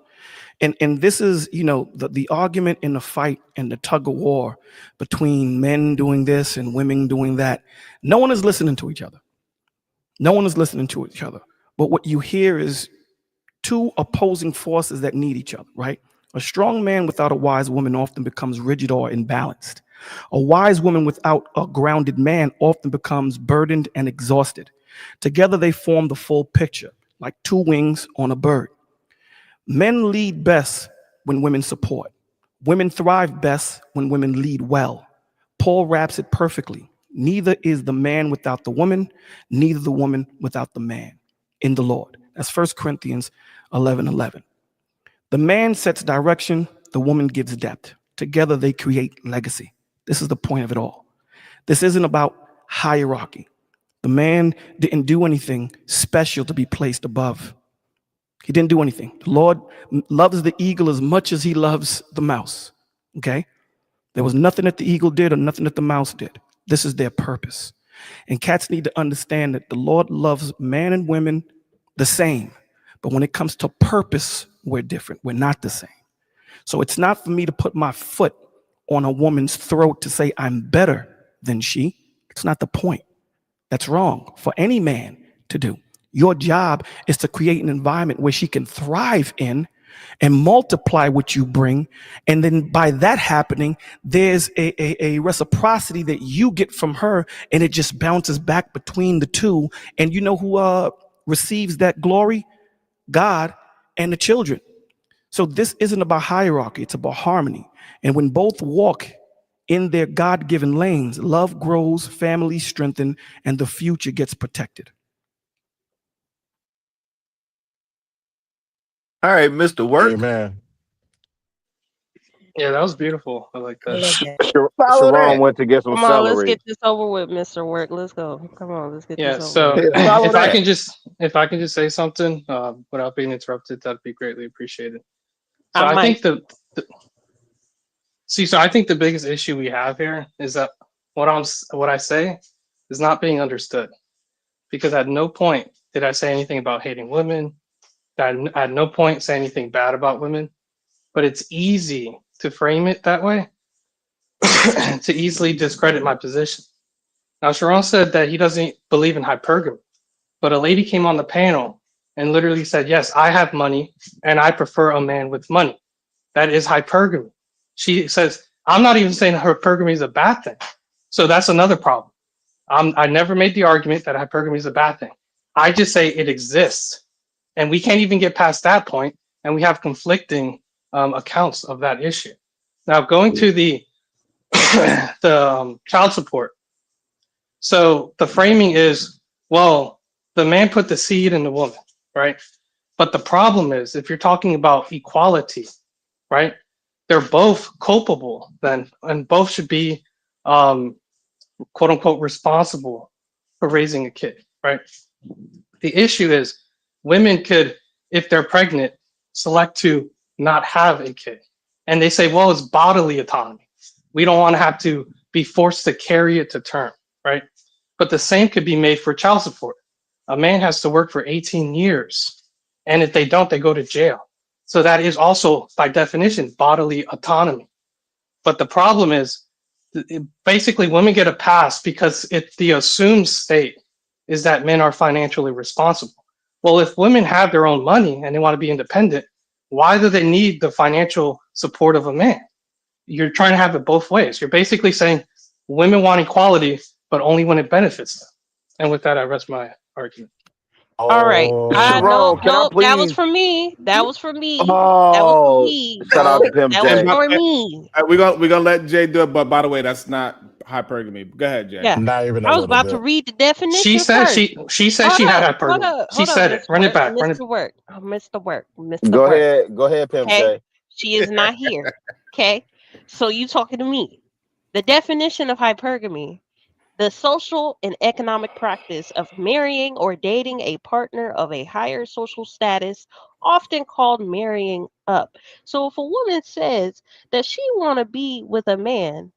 And this is, the argument and the fight and the tug of war between men doing this and women doing that. No one is listening to each other. But what you hear is two opposing forces that need each other, right? A strong man without a wise woman often becomes rigid or imbalanced. A wise woman without a grounded man often becomes burdened and exhausted. Together they form the full picture, like two wings on a bird. Men lead best when women support. Women thrive best when women lead well. Paul wraps it perfectly. Neither is the man without the woman, neither the woman without the man in the Lord. That's 1 Corinthians 11:11. The man sets direction, the woman gives depth. Together they create legacy. This is the point of it all. This isn't about hierarchy. The man didn't do anything special to be placed above. He didn't do anything. The Lord loves the eagle as much as he loves the mouse. Okay? There was nothing that the eagle did or nothing that the mouse did. This is their purpose. And cats need to understand that the Lord loves man and women the same. But when it comes to purpose, we're different. We're not the same. So it's not for me to put my foot on a woman's throat to say I'm better than she. It's not the point. That's wrong for any man to do. Your job is to create an environment where she can thrive in and multiply what you bring. And then by that happening, there's a reciprocity that you get from her, and it just bounces back between the two. And you know who receives that glory? God and the children. So this isn't about hierarchy, it's about harmony. And when both walk in their God-given lanes, love grows, families strengthen, and the future gets protected. All right, Mr. Work. Amen. Yeah, that was beautiful. I like I that. love that. Follow Sharon that. went to get some Come on, let's celery. get this over with, Mr. Work. Let's go. Come on, let's get Yeah. this over So with. Yeah, follow if I that. can just say something without being interrupted, that'd be greatly appreciated. So I I might. think so I think the biggest issue we have here is that what I say is not being understood, because at no point did I say anything about hating women. At no point say anything bad about women, but it's easy to frame it that way to easily discredit my position. Now, Sharon said that he doesn't believe in hypergamy, but a lady came on the panel and literally said, yes, I have money and I prefer a man with money. That is hypergamy. She says, I'm not even saying hypergamy is a bad thing. So that's another problem. I never made the argument that hypergamy is a bad thing. I just say it exists. And we can't even get past that point, and we have conflicting accounts of that issue. Now, going to the child support. So the framing is, well, the man put the seed in the woman, right? But the problem is, if you're talking about equality, right? They're both culpable then, and both should be, quote unquote, responsible for raising a kid, right? The issue is women could, if they're pregnant, select to not have a kid. And they say, well, it's bodily autonomy. We don't want to have to be forced to carry it to term, right? But the same could be made for child support. A man has to work for 18 years. And if they don't, they go to jail. So that is also, by definition, bodily autonomy. But the problem is, basically, women get a pass because the assumed state is that men are financially responsible. Well, if women have their own money and they want to be independent, why do they need the financial support of a man? You're trying to have it both ways. You're basically saying women want equality, but only when it benefits them. And with that, I rest my argument. All right. Sharon, can I Nope. That was please? for me. That was for me. That was for Oh, me, shout out bro. to Pimp That was J. for me. We're gonna let Jay do it, but by the way, that's not hypergamy. Go ahead, Jay. Yeah. Not even a I was little about to bit. read the She definition said first. she said Hold she had up, hold hypergamy. up, She hold up, said it. Mr. Run it Work, back. Run it. Mr. Work, oh, Mr. Work, Mr. Go Work. ahead, Pimp Okay, J. she is not here. Okay, so you talking to me? The definition of hypergamy: the social and economic practice of marrying or dating a partner of a higher social status, often called marrying up. So if a woman says that she want to be with a man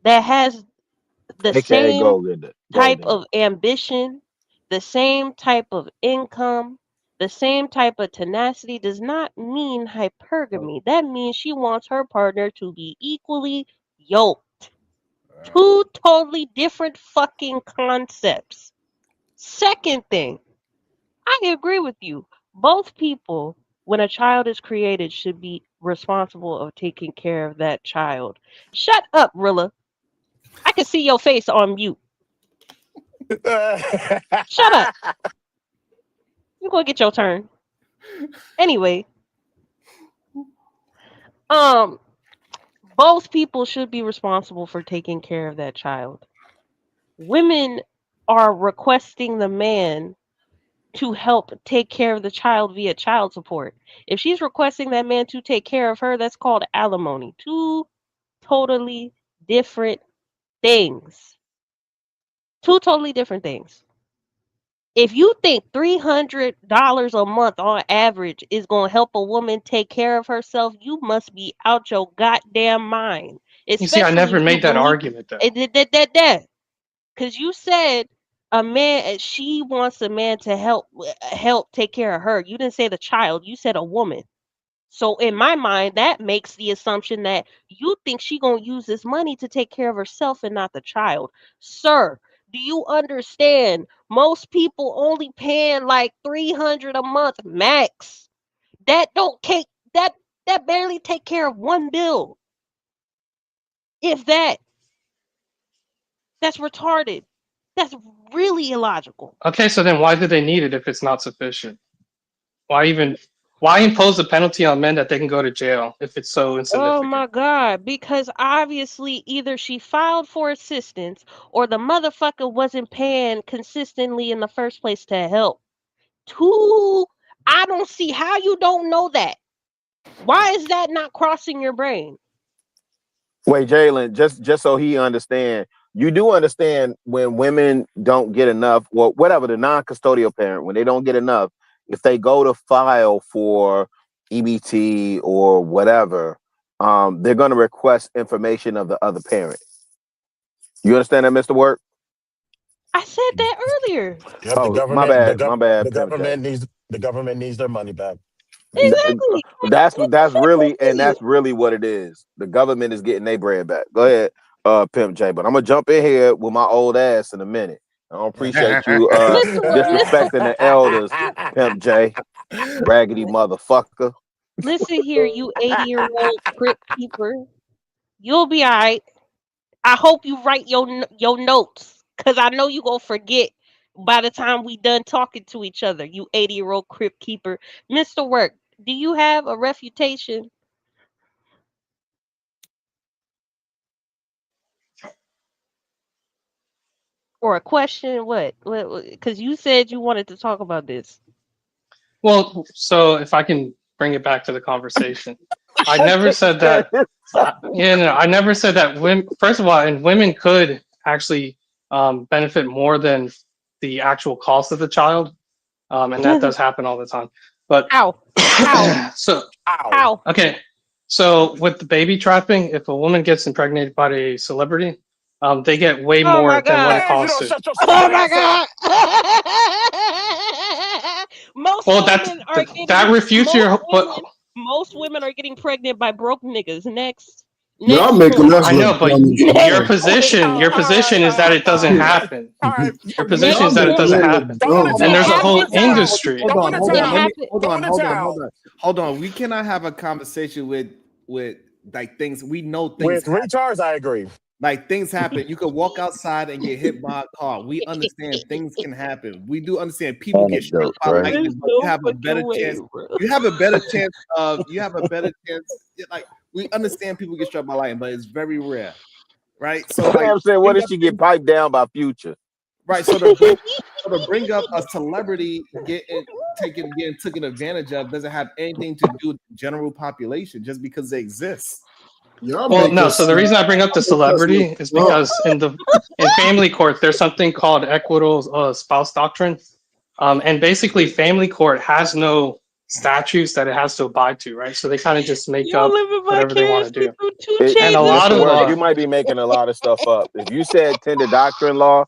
that has the AKA same Gold Digger. type of ambition, the same type of income, the same type of tenacity, does not mean hypergamy. That means she wants her partner to be equally yoked. Two totally different fucking concepts. Second thing, I agree with you. Both people, when a child is created, should be responsible of taking care of that child. Shut up, Rilla. I can see your face on mute. Shut up. You're gonna get your turn. Anyway, um, both people should be responsible for taking care of that child. Women are requesting the man to help take care of the child via child support. If she's requesting that man to take care of her, that's called alimony. Two totally different things. Two totally different things. If you think $300 a month on average is gonna help a woman take care of herself, you must be out your goddamn mind. You see, I Especially never if you made that believe argument though. because you said a man, she wants a man to help take care of her. You didn't say the child, you said a woman. So in my mind, that makes the assumption that you think she gonna use this money to take care of herself and not the child. Sir, do you understand? Most people only paying like 300 a month max. That don't take that that barely take care of one bill. If that, that's retarded. That's really illogical. Okay, so then why do they need it if it's not sufficient? Why impose a penalty on men that they can go to jail if it's so Oh insignificant? my God, because obviously either she filed for assistance or the motherfucker wasn't paying consistently in the first place to help. Two, I don't see how you don't know that. Why is that not crossing your brain? Wait, Jalen, just so he understand, you do understand when women don't get enough, well, whatever, the non-custodial parent, when they don't get enough, if they go to file for EBT or whatever, they're going to request information of the other parent. You understand that, Mr. Work? I said that earlier. Yep, Oh, my bad, the Pimp J. government needs their money back. Exactly. That's really what it is. The government is getting their bread back. Go ahead, Pimp J. But I'm gonna jump in here with my old ass in a minute. I don't appreciate you disrespecting the elders, Pimp J. Raggedy motherfucker. Listen here, you 80-year-old crypt keeper. You'll be all right. I hope you write your notes because I know you gonna forget by the time we done talking to each other. You 80-year-old crypt keeper, Mr. Work. Do you have a refutation or a question? What? Because you said you wanted to talk about this. Well, so if I can bring it back to the conversation, I never said that. I never said that women. First of all, and women could actually benefit more than the actual cost of the child, and that does happen all the time. But How? so How? okay, so with the baby trapping, if a woman gets impregnated by a celebrity, they get way Oh more my than what God. it costs to. Oh my God. Most Well, women are that getting refutes your. But most women are getting pregnant by broke niggas. Next. Y'all Next making point. us I look know, but dumb as your hell. position, is that it doesn't happen. Your position Y'all is that it making doesn't men look happen, dumb. and It there's a whole happens. industry. Hold on. It Let me happens. hold on. We cannot have a conversation with like things we know things With happen. retards, I agree. Like things happen. You could walk outside and get hit by a car. We understand things can happen. We do understand people get struck Anecdotes, by right? lightning, There's but you no have a fucking better way, chance. bro. You have a better chance of. You have a better chance. Like we understand people get struck by lightning, but it's very rare, right? So like, Pam said, what bring if up she get piped down by Future? right. So to bring up a celebrity getting taken advantage of doesn't have anything to do with the general population just because they exist. Y'all Well, make no. us So the reason I bring up the look celebrity is dumb. because in family court there's something called equitable spouse doctrine, and basically family court has no statutes that it has to abide to, right? So they kind of just make Y'all up living whatever they want to vicariously do, through two and a chains lot Mr. of Work, you might be making a lot of stuff up. If you said tender doctrine law,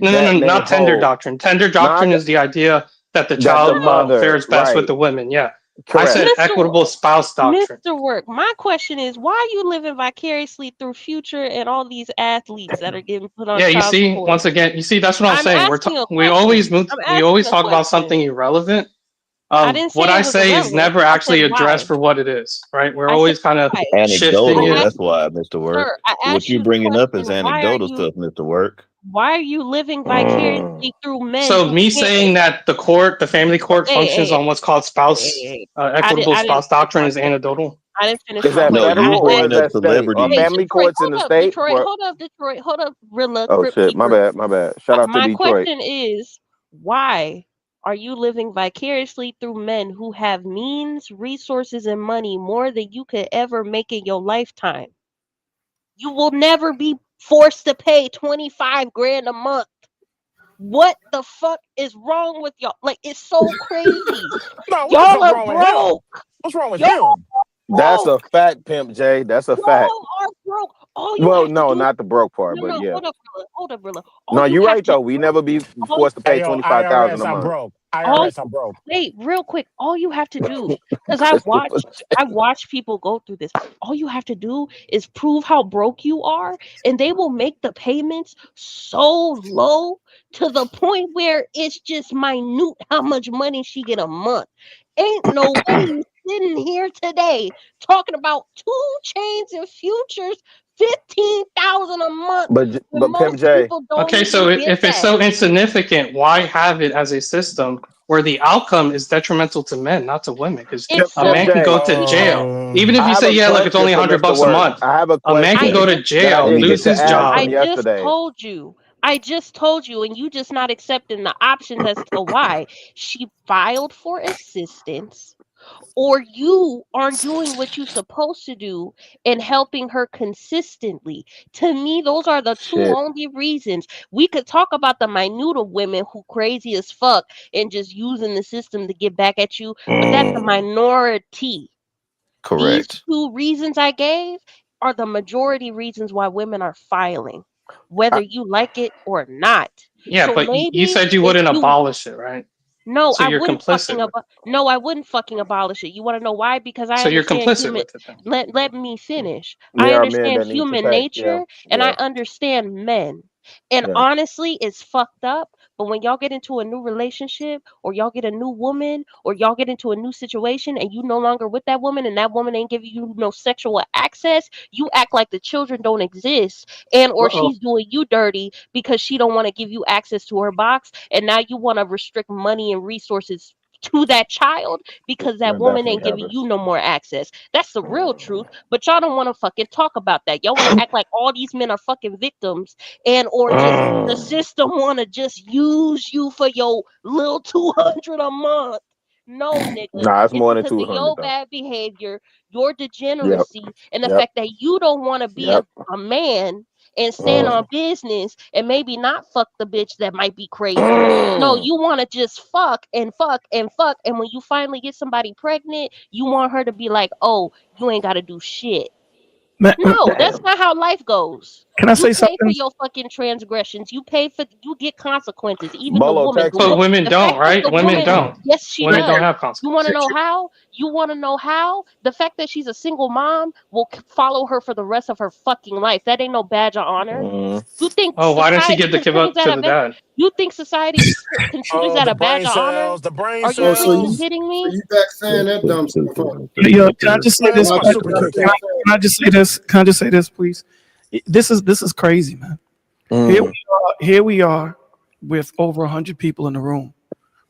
no, that may not tender hold. doctrine. Tender Not doctrine is the idea that the that the child mother, fares best with right? the women. Yeah, I Correct. said equitable spouse doctrine. Mr. Work, my question is why are you living vicariously through Future and all these athletes that are getting put on Yeah, you child see, support? once again, you see, that's what I'm I'm saying. asking a We question. always move, I'm we asking always a talk about question. something irrelevant. I didn't What say it I was say is irrelevant. never I said actually addressed why. for what it is, right? We're I said always kind of why. shifting I Anecdotal. it. That's asked why, Mr. Work. sir, I What asked you you the bringing up is question, anecdotal stuff, Mr. Work. why are you living Mm. vicariously through men So who me can't saying that the family court hey, functions hey, on what's called hey. equitable I didn't spouse finish doctrine my is question. anecdotal. I didn't finish Is my that No, question. you federal I or said, is bringing up that state? Are hey, celebrities. family Detroit, courts in hold the up, state? Detroit, Or hold up, Rilla, oh Crypt shit, my Keeper. bad, my bad. Shout out to My Detroit. question is, why are you living vicariously through men who have means, resources, and money more than you could ever make in your lifetime? You will never be forced to pay 25 grand a month. What the fuck is wrong with y'all? Like, it's so crazy. No, what the Y'all fuck are wrong with him? broke. What's wrong with Y'all him? That's broke. a fact, Pimp J. That's a fact. Y'all are broke. All you Well, have to no, do. not the broke part, No, but no, yeah. hold up, Rilla. All No, you you're have right to though. We do. never be All, forced to Hey pay yo, 25,000 IRS, a I'm month. broke. all IRS, I'm broke. wait, real quick. All you have to do, because I watch people go through this. All you have to do is prove how broke you are, and they will make the payments so low to the point where it's just minute how much money she get a month. Ain't no way you sitting here today talking about 2 Chainz and Futures 15,000 a month when But Pimp most J. people don't Okay, so even get if it's that. so insignificant, why have it as a system where the outcome is detrimental to men, not to women? Because It's a Pimp man so can J. go to jail. Even if I you have say, a yeah, look, it's question only for Mr. $100 a Work. month. I have a A man can I go question to just that I jail, didn't get lose to his ask I him job. just yesterday. told you. I just told you, and you just not accepting the options as to why. She filed for assistance, or you aren't doing what you're supposed to do and helping her consistently. To me, those are the two Shit. only reasons. We could talk about the minute of women who crazy as fuck and just using the system to get back at you, but that's the minority. These Correct. two reasons I gave are the majority reasons why women are filing, whether I, you like it or not. Yeah, So but you maybe said you if wouldn't you abolish it, right? no, So I you're wouldn't fucking complicit with it. no, I wouldn't fucking abolish it. You want to know why? Because I So you're understand complicit human. with it then. Let me finish. I there are men understand that need to human pay. Yeah. nature, and I Yeah. understand men. And Yeah. honestly, it's fucked up. But when y'all get into a new relationship, or y'all get a new woman, or y'all get into a new situation, and you no longer with that woman, and that woman ain't giving you no sexual access, you act like the children don't exist, and or Uh-oh. she's doing you dirty because she don't want to give you access to her box, and now you want to restrict money and resources to that child because that That woman definitely ain't giving you happens. no more access. That's the real truth. But y'all don't want to fucking talk about that. Y'all want to act like all these men are fucking victims, and or just the system want to just use you for your little 200 a month. No, nigga. Nah, it's It's more than because of 200 your though. bad behavior, your Yep. degeneracy, and the Yep. fact that you don't want to be Yep. a man and stand Mm. on business and maybe not fuck the bitch that might be crazy. No, Mm. you want to just fuck and fuck and fuck. And when you finally get somebody pregnant, you want her to be like, oh, you ain't got to do shit. Man, No, that's Damn. not how life goes. can I You say pay for something? your fucking transgressions. You get consequences. Even the Bolo, woman, text But me. women the fact don't, that right? the Women woman, don't. yes, she Women don't does. have You want to consequences. know how? You want to know how? The fact that she's a single mom will follow her for the rest of her fucking life. That ain't no badge of honor. Mm. You think Oh, why didn't she society give the kid considers up that to a the badge? dad? You think society considers Oh, that the a badge brain of honor? cells, the brain Are you So freaking cells. kidding me? you back saying that dumb stuff, huh? Can I just say Man, this? where Can I my Can back super up kick what at? you're I just say this? Can I just say this, please? This is crazy, man. Mm. Here we are with over 100 people in the room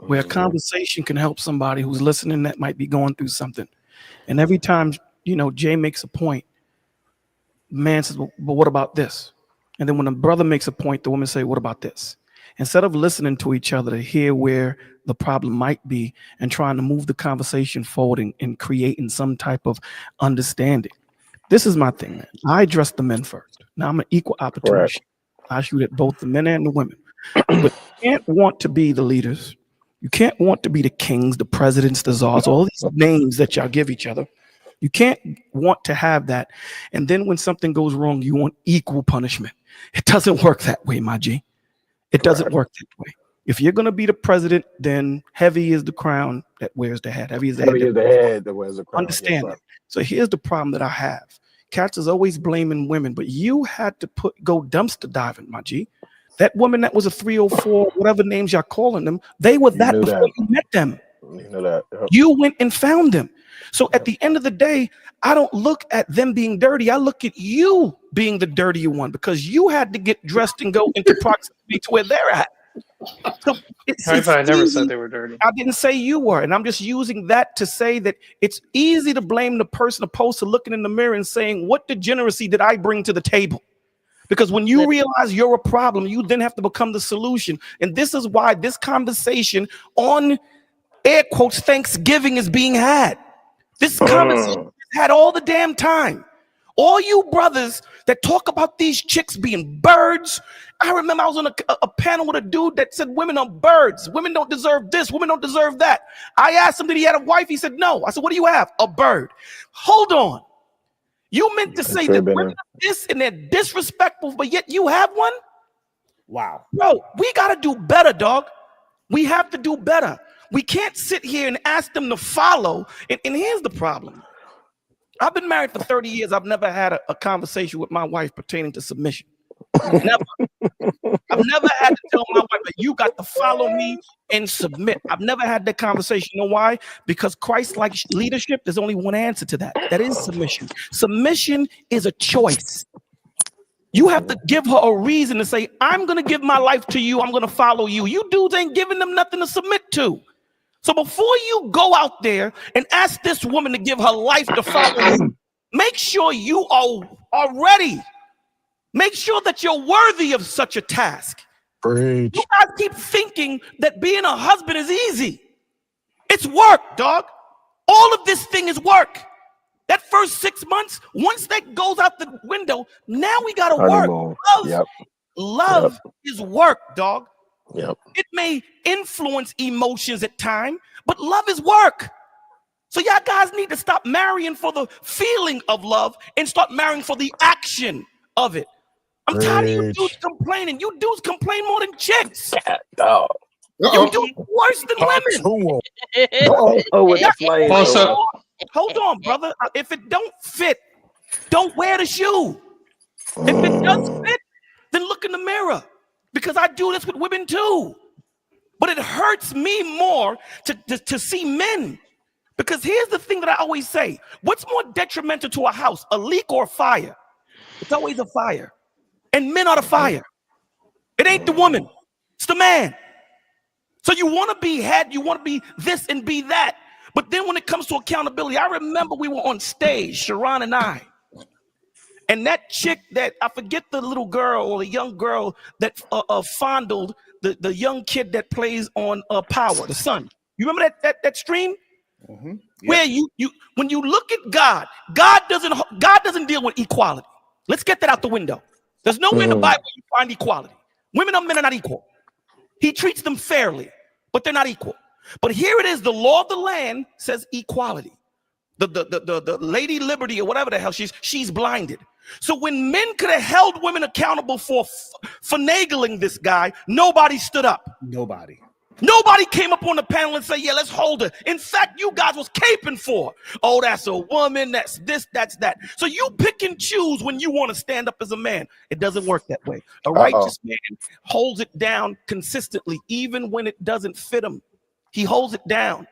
where a Mm. conversation can help somebody who's listening that might be going through something. And every time, Jay makes a point, the man says, well, but what about this? And then when a brother makes a point, the woman say, what about this? Instead of listening to each other to hear where the problem might be and trying to move the conversation forward and creating some type of understanding. This is my thing, man. I address the men first. Now I'm an equal Correct. opportunity. I shoot at both the men and the women. But you can't want to be the leaders. You can't want to be the kings, the presidents, the czars, all these names that y'all give each other. You can't want to have that. And then when something goes wrong, you want equal punishment. It doesn't work that way, my G. It doesn't Correct. work that way. If you're going to be the president, then heavy is the crown that wears the head. Heavy is the head Heavy that is the head that wears the crown. Yes, understand sir. that. So here's the problem that I have. Cats is always blaming women, but you had to go dumpster diving, my G. That woman that was a 304, whatever names y'all calling them, they were You that knew before that. you met them. You know that. Yep. You went and found them. So at the end of the day, I don't look at them being dirty. I look at you being the dirty one because you had to get dressed and go into proximity to where they're at. So it's I never said easy. they were dirty. I didn't say you were, and I'm just using that to say that it's easy to blame the person opposed to looking in the mirror and saying, what degeneracy did I bring to the table? Because when you realize you're a problem, you then have to become the solution. And this is why this conversation on air quotes Thanksgiving is being had. This conversation is had all the damn time. All you brothers that talk about these chicks being birds. I remember I was on a panel with a dude that said women are birds. Women don't deserve this. Women don't deserve that. I asked him, did he have a wife? He said, no. I said, what do you have? A bird. Hold on. You meant to say that women are this and they're disrespectful, but yet you have one? Wow. Bro, we got to do better, dog. We have to do better. We can't sit here and ask them to follow. And here's the problem. I've been married for 30 years. I've never had a conversation with my wife pertaining to submission. Never. I've never had to tell my wife that you got to follow me and submit. I've never had that conversation. You know why? Because Christ-like leadership, there's only one answer to that. That is submission. Submission is a choice. You have to give her a reason to say, I'm going to give my life to you. I'm going to follow you. You dudes ain't giving them nothing to submit to. So before you go out there and ask this woman to give her life to follow you, make sure you are ready. Make sure that you're worthy of such a task. Preach. You guys keep thinking that being a husband is easy. It's work, dog. All of this thing is work. That first 6 months, once that goes out the window, now we got to work. Love is work, dog. Yep. It may influence emotions at times, but love is work. So y'all guys need to stop marrying for the feeling of love and start marrying for the action of it. I'm tired of you dudes complaining. You dudes complain more than chicks. Oh. You do worse than women. Hold on, brother. If it don't fit, don't wear the shoe. If it does fit, then look in the mirror. Because I do this with women too. But it hurts me more to see men. Because here's the thing that I always say. What's more detrimental to a house, a leak or a fire? It's always a fire. And men are the fire. It ain't the woman. It's the man. So you want to be head, you want to be this and be that. But then when it comes to accountability, I remember we were on stage, Sharon and I. And that chick that, I forget the little girl or the young girl that fondled the young kid that plays on Power, the son. You remember that stream? Mm-hmm. Yep. Where you when you look at God doesn't deal with equality. Let's get that out the window. There's nowhere in the Bible you find equality. Women and men are not equal. He treats them fairly, but they're not equal. But here it is, the law of the land says equality. The Lady Liberty or whatever the hell she's blinded. So when men could have held women accountable for finagling this guy, nobody stood up. Nobody came up on the panel and said, yeah, let's hold her. In fact, you guys was caping for, oh, that's a woman, that's this, that's that. So you pick and choose when you want to stand up as a man. It doesn't work that way. A righteous man holds it down consistently, even when it doesn't fit him. He holds it down.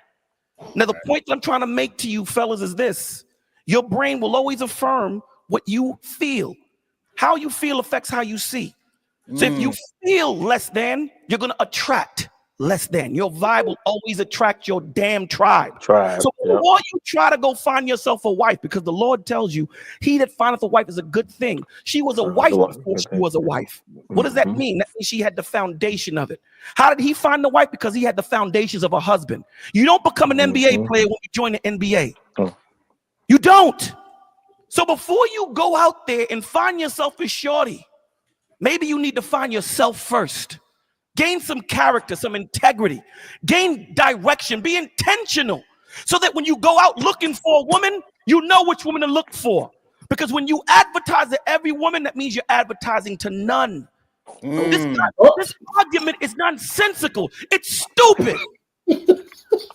Now, the point that I'm trying to make to you fellas is this. Your brain will always affirm what you feel. How you feel affects how you see. So if you feel less than, you're going to attract less than. Your vibe will always attract your damn tribe. So before you try to go find yourself a wife, because the Lord tells you, he that findeth a wife is a good thing. She was a wife before she was a wife. What does that mean? That means she had the foundation of it. How did he find the wife? Because he had the foundations of a husband. You don't become an NBA player when you join the NBA. You don't. So before you go out there and find yourself a shorty, maybe you need to find yourself first. Gain some character, some integrity, gain direction, be intentional so that when you go out looking for a woman, you know which woman to look for. Because when you advertise to every woman, that means you're advertising to none. This argument is nonsensical. It's stupid.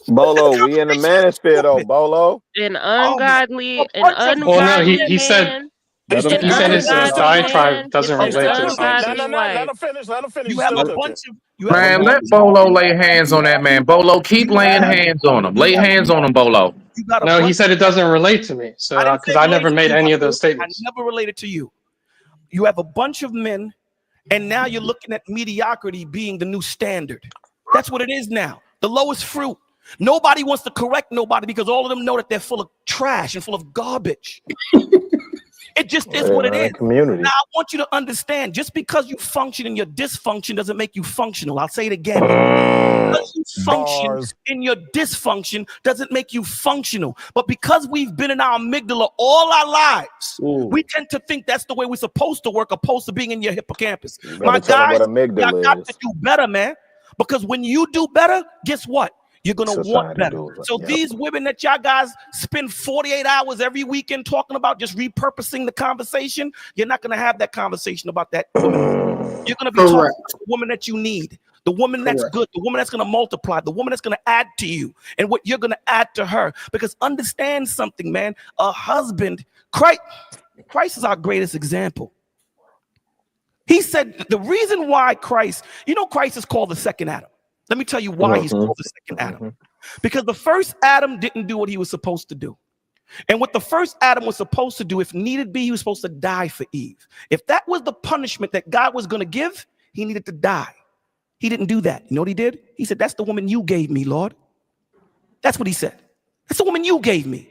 Bolo, we in the manosphere though, Bolo. An ungodly, he said his diatribe doesn't relate to this. Let him finish. You have a bunch of Man, let Bolo lay hands on that man. Bolo, keep laying hands on him. Lay hands on him, Bolo. No, he said it doesn't relate to me. So because I never made any of those statements. I never related to you. You have a bunch of men, and now you're looking at mediocrity being the new standard. That's what it is now. The lowest fruit. Nobody wants to correct nobody because all of them know that they're full of trash and full of garbage. It just is what it is. Community. Now, I want you to understand, just because you function in your dysfunction doesn't make you functional. I'll say it again. Because you function Bars. in your dysfunction doesn't make you functional. But because we've been in our amygdala all our lives, we tend to think that's the way we're supposed to work, opposed to being in your hippocampus. My guys, y'all got to do better, man. Because when you do better, guess what? You're going to want better. So these women that y'all guys spend 48 hours every weekend talking about, just repurposing the conversation, you're not going to have that conversation about that woman. You're going to be talking about the woman that you need, the woman that's good, the woman that's going to multiply, the woman that's going to add to you and what you're going to add to her. Because understand something, man, a husband, Christ is our greatest example. He said the reason why Christ is called the second Adam. Let me tell you why he's called the second Adam. Because the first Adam didn't do what he was supposed to do. And what the first Adam was supposed to do, if needed be, he was supposed to die for Eve. If that was the punishment that God was going to give, he needed to die. He didn't do that. You know what he did? He said, that's the woman you gave me, Lord. That's what he said. That's the woman you gave me.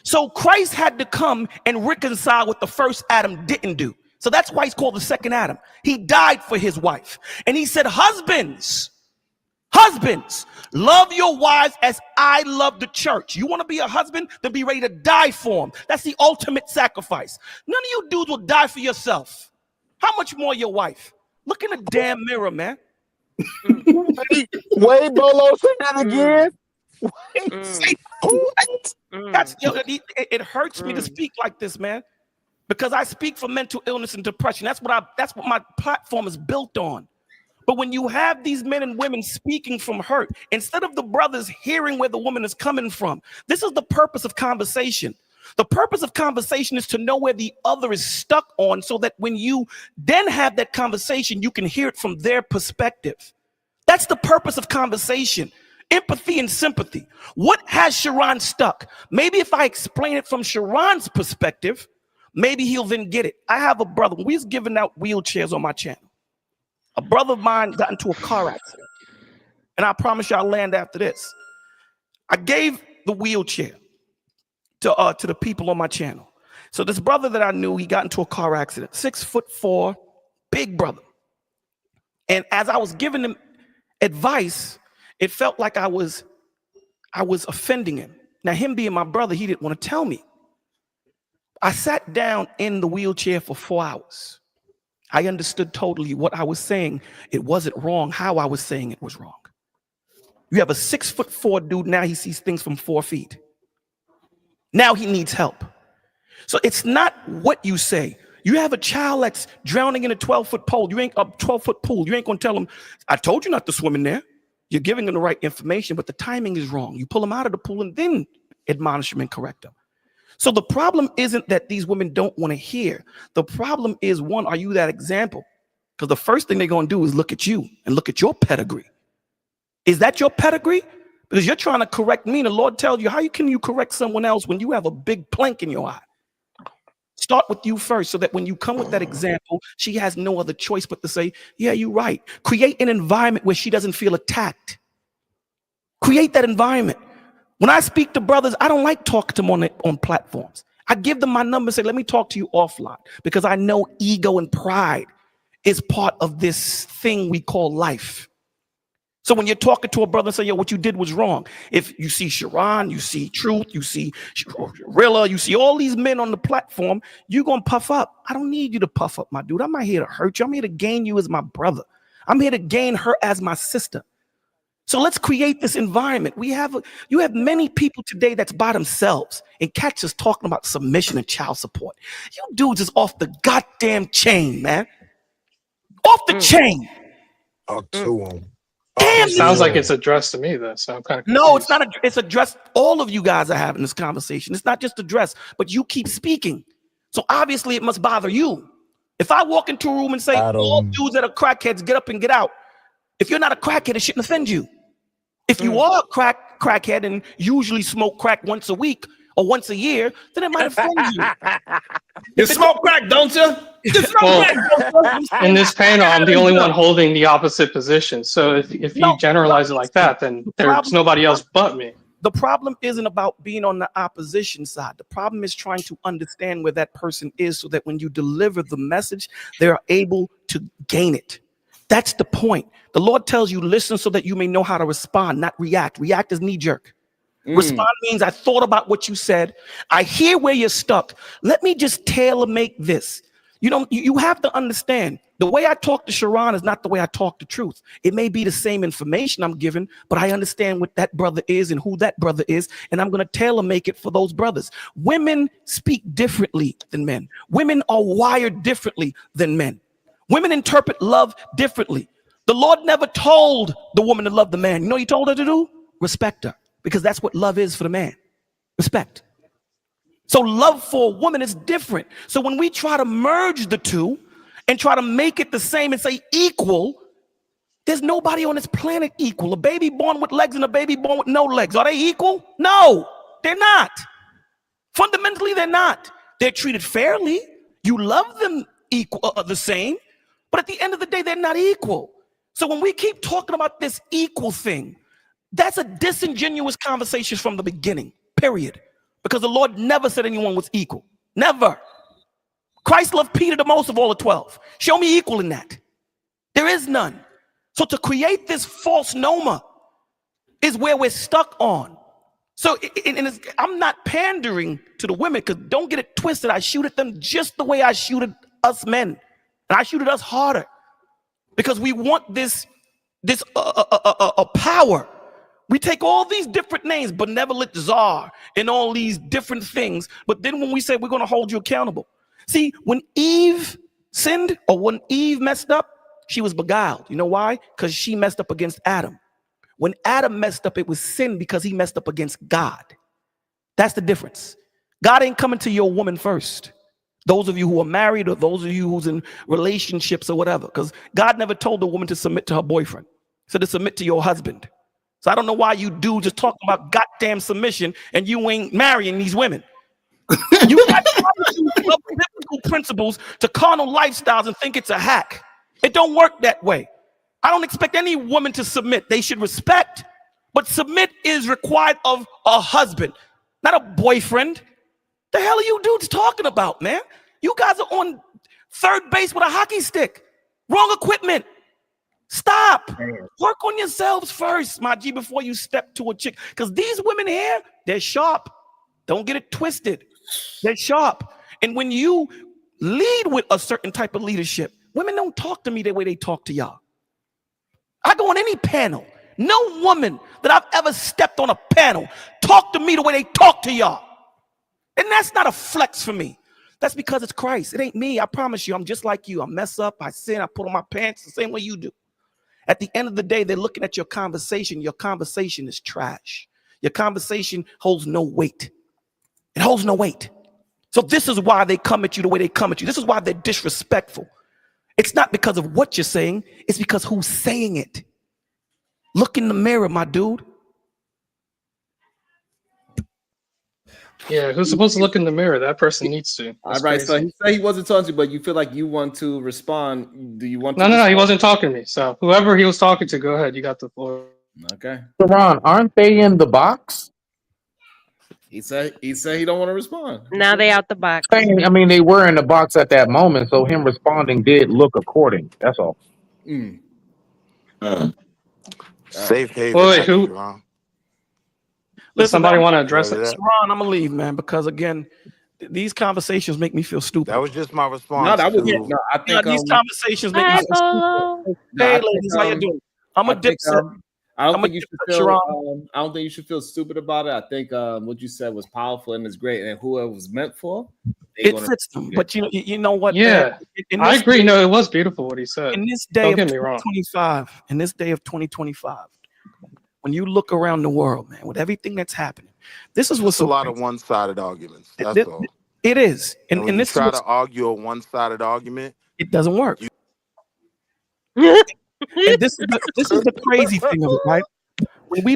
So Christ had to come and reconcile what the first Adam didn't do. So that's why he's called the second Adam. He died for his wife. And he said, husbands, love your wives as I love the church. You want to be a husband? Then be ready to die for them. That's the ultimate sacrifice. None of you dudes will die for yourself. How much more your wife? Look in the damn mirror, man. Wait, Bolo, say that again. It hurts me to speak like this, man, because I speak for mental illness and depression. That's what my platform is built on. But when you have these men and women speaking from hurt, instead of the brothers hearing where the woman is coming from, this is the purpose of conversation. The purpose of conversation is to know where the other is stuck on, so that when you then have that conversation, you can hear it from their perspective. That's the purpose of conversation. Empathy and sympathy. What has Sharon stuck? Maybe if I explain it from Sharon's perspective, maybe he'll then get it. I have a brother. We was giving out wheelchairs on my channel. A brother of mine got into a car accident. And I promise you I'll land after this. I gave the wheelchair to the people on my channel. So this brother that I knew, he got into a car accident. 6'4", big brother. And as I was giving him advice, it felt like I was offending him. Now, him being my brother, he didn't want to tell me. I sat down in the wheelchair for 4 hours. I understood totally what I was saying. It wasn't wrong. How I was saying it was wrong. You have a 6'4" dude. Now he sees things from 4 feet. Now he needs help. So it's not what you say. You have a child that's drowning in a 12-foot pool. You ain't a 12-foot pool. You ain't going to tell him, I told you not to swim in there. You're giving them the right information, but the timing is wrong. You pull them out of the pool and then admonish them and correct them. So the problem isn't that these women don't want to hear. The problem is, one, are you that example? Because the first thing they're going to do is look at you and look at your pedigree. Is that your pedigree? Because you're trying to correct me. The Lord tells you, how can you correct someone else when you have a big plank in your eye? Start with you first, so that when you come with that example, she has no other choice but to say, yeah, you're right. Create an environment where she doesn't feel attacked. Create that environment. When I speak to brothers, I don't like talking to them on platforms. I give them my number and say, let me talk to you offline, because I know ego and pride is part of this thing we call life. So when you're talking to a brother and say, yo, what you did was wrong. If you see Sharon, you see Truth, you see Rilla, you see all these men on the platform, you're going to puff up. I don't need you to puff up, my dude. I'm not here to hurt you. I'm here to gain you as my brother. I'm here to gain her as my sister. So let's create this environment. You have many people today that's by themselves and catch us talking about submission and child support. You dudes is off the goddamn chain, man. Off the chain. Up to them. Damn, it sounds like it's addressed to me, though. So I'm kind of confused. No, it's not. It's addressed. All of you guys are having this conversation. It's not just addressed, but you keep speaking. So obviously it must bother you. If I walk into a room and say, all dudes that are crackheads, get up and get out. If you're not a crackhead, it shouldn't offend you. If you are a crackhead and usually smoke crack once a week or once a year, then it might offend you. You smoke crack, don't you? In this panel, I'm the only one holding the opposite position. So if you generalize it like that, then there's nobody else but me. The problem isn't about being on the opposition side. The problem is trying to understand where that person is so that when you deliver the message, they're able to gain it. That's the point. The Lord tells you, listen so that you may know how to respond, not react. React is knee-jerk. Respond means I thought about what you said. I hear where you're stuck. Let me just tailor make this. You have to understand the way I talk to Sharon is not the way I talk the truth. It may be the same information I'm giving, but I understand what that brother is and who that brother is, and I'm going to tailor make it for those brothers. Women speak differently than men. Women are wired differently than men. Women interpret love differently. The Lord never told the woman to love the man. You know what he told her to do? Respect her, because that's what love is for the man. Respect. So love for a woman is different. So when we try to merge the two and try to make it the same and say equal, there's nobody on this planet equal. A baby born with legs and a baby born with no legs. Are they equal? No, they're not. Fundamentally, they're not. They're treated fairly. You love them equal, the same, but at the end of the day, they're not equal. So when we keep talking about this equal thing, that's a disingenuous conversation from the beginning, period. Because the Lord never said anyone was equal. Never. Christ loved Peter the most of all the 12. Show me equal in that. There is none. So to create this false noma is where we're stuck on. So I'm not pandering to the women, because don't get it twisted. I shoot at them just the way I shoot at us men. And I shoot at us harder. Because we want this power. We take all these different names, benevolent czar, and all these different things. But then when we say we're going to hold you accountable. See, when Eve sinned, or when Eve messed up, she was beguiled. You know why? Because she messed up against Adam. When Adam messed up, it was sin because he messed up against God. That's the difference. God ain't coming to your woman first. Those of you who are married, or those of you who's in relationships or whatever, because God never told the woman to submit to her boyfriend. He said to submit to your husband. So I don't know why you do just talking about goddamn submission and you ain't marrying these women. You got biblical principles to carnal lifestyles and think it's a hack. It don't work that way. I don't expect any woman to submit. They should respect, but submit is required of a husband, not a boyfriend. The hell are you dudes talking about, man? You guys are on third base with a hockey stick. Wrong equipment. Stop. Work on yourselves first, my G, before you step to a chick. Because these women here, they're sharp. Don't get it twisted. They're sharp. And when you lead with a certain type of leadership, women don't talk to me the way they talk to y'all. I go on any panel. No woman that I've ever stepped on a panel talk to me the way they talk to y'all. And that's not a flex for me. That's because it's Christ. It ain't me. I promise you, I'm just like you. I mess up, I sin, I put on my pants the same way you do. At the end of the day, they're looking at your conversation. Your conversation is trash. Your conversation holds no weight. It holds no weight. So this is why they come at you the way they come at you. This is why they're disrespectful. It's not because of what you're saying. It's because who's saying it. Look in the mirror, my dude. Yeah, who's supposed to look in the mirror? That person needs to. All right, so he said he wasn't talking to you, but you feel like you want to respond. Do you want to? No, he wasn't talking to me. So whoever he was talking to, go ahead. You got the floor. Okay. Sharon, aren't they in the box? He said he don't want to respond. Now they out the box. I mean, they were in the box at that moment, so him responding did look according. That's all. Safe haven. Wait, who? Sharon. Does somebody want to address it? Sharon, I'm gonna leave, man, because again, these conversations make me feel stupid. That was just my response. No, that was to- no. I think these conversations make me feel stupid. Hey, ladies, how you doing? I'm a dipset. I don't think you should feel. I don't think you should feel stupid about it. I think what you said was powerful and it's great, and who it was meant for, it fits them. But you know what? Yeah, I agree. No, it was beautiful what he said. In this day Don't of get me wrong. 2025, in this day of 2025, when you look around the world, man, with everything that's happening, this is what's a lot of one-sided arguments. That's all. It is, and when this you try is to argue a one-sided argument, it doesn't work. And this is the crazy thing of it, right? When we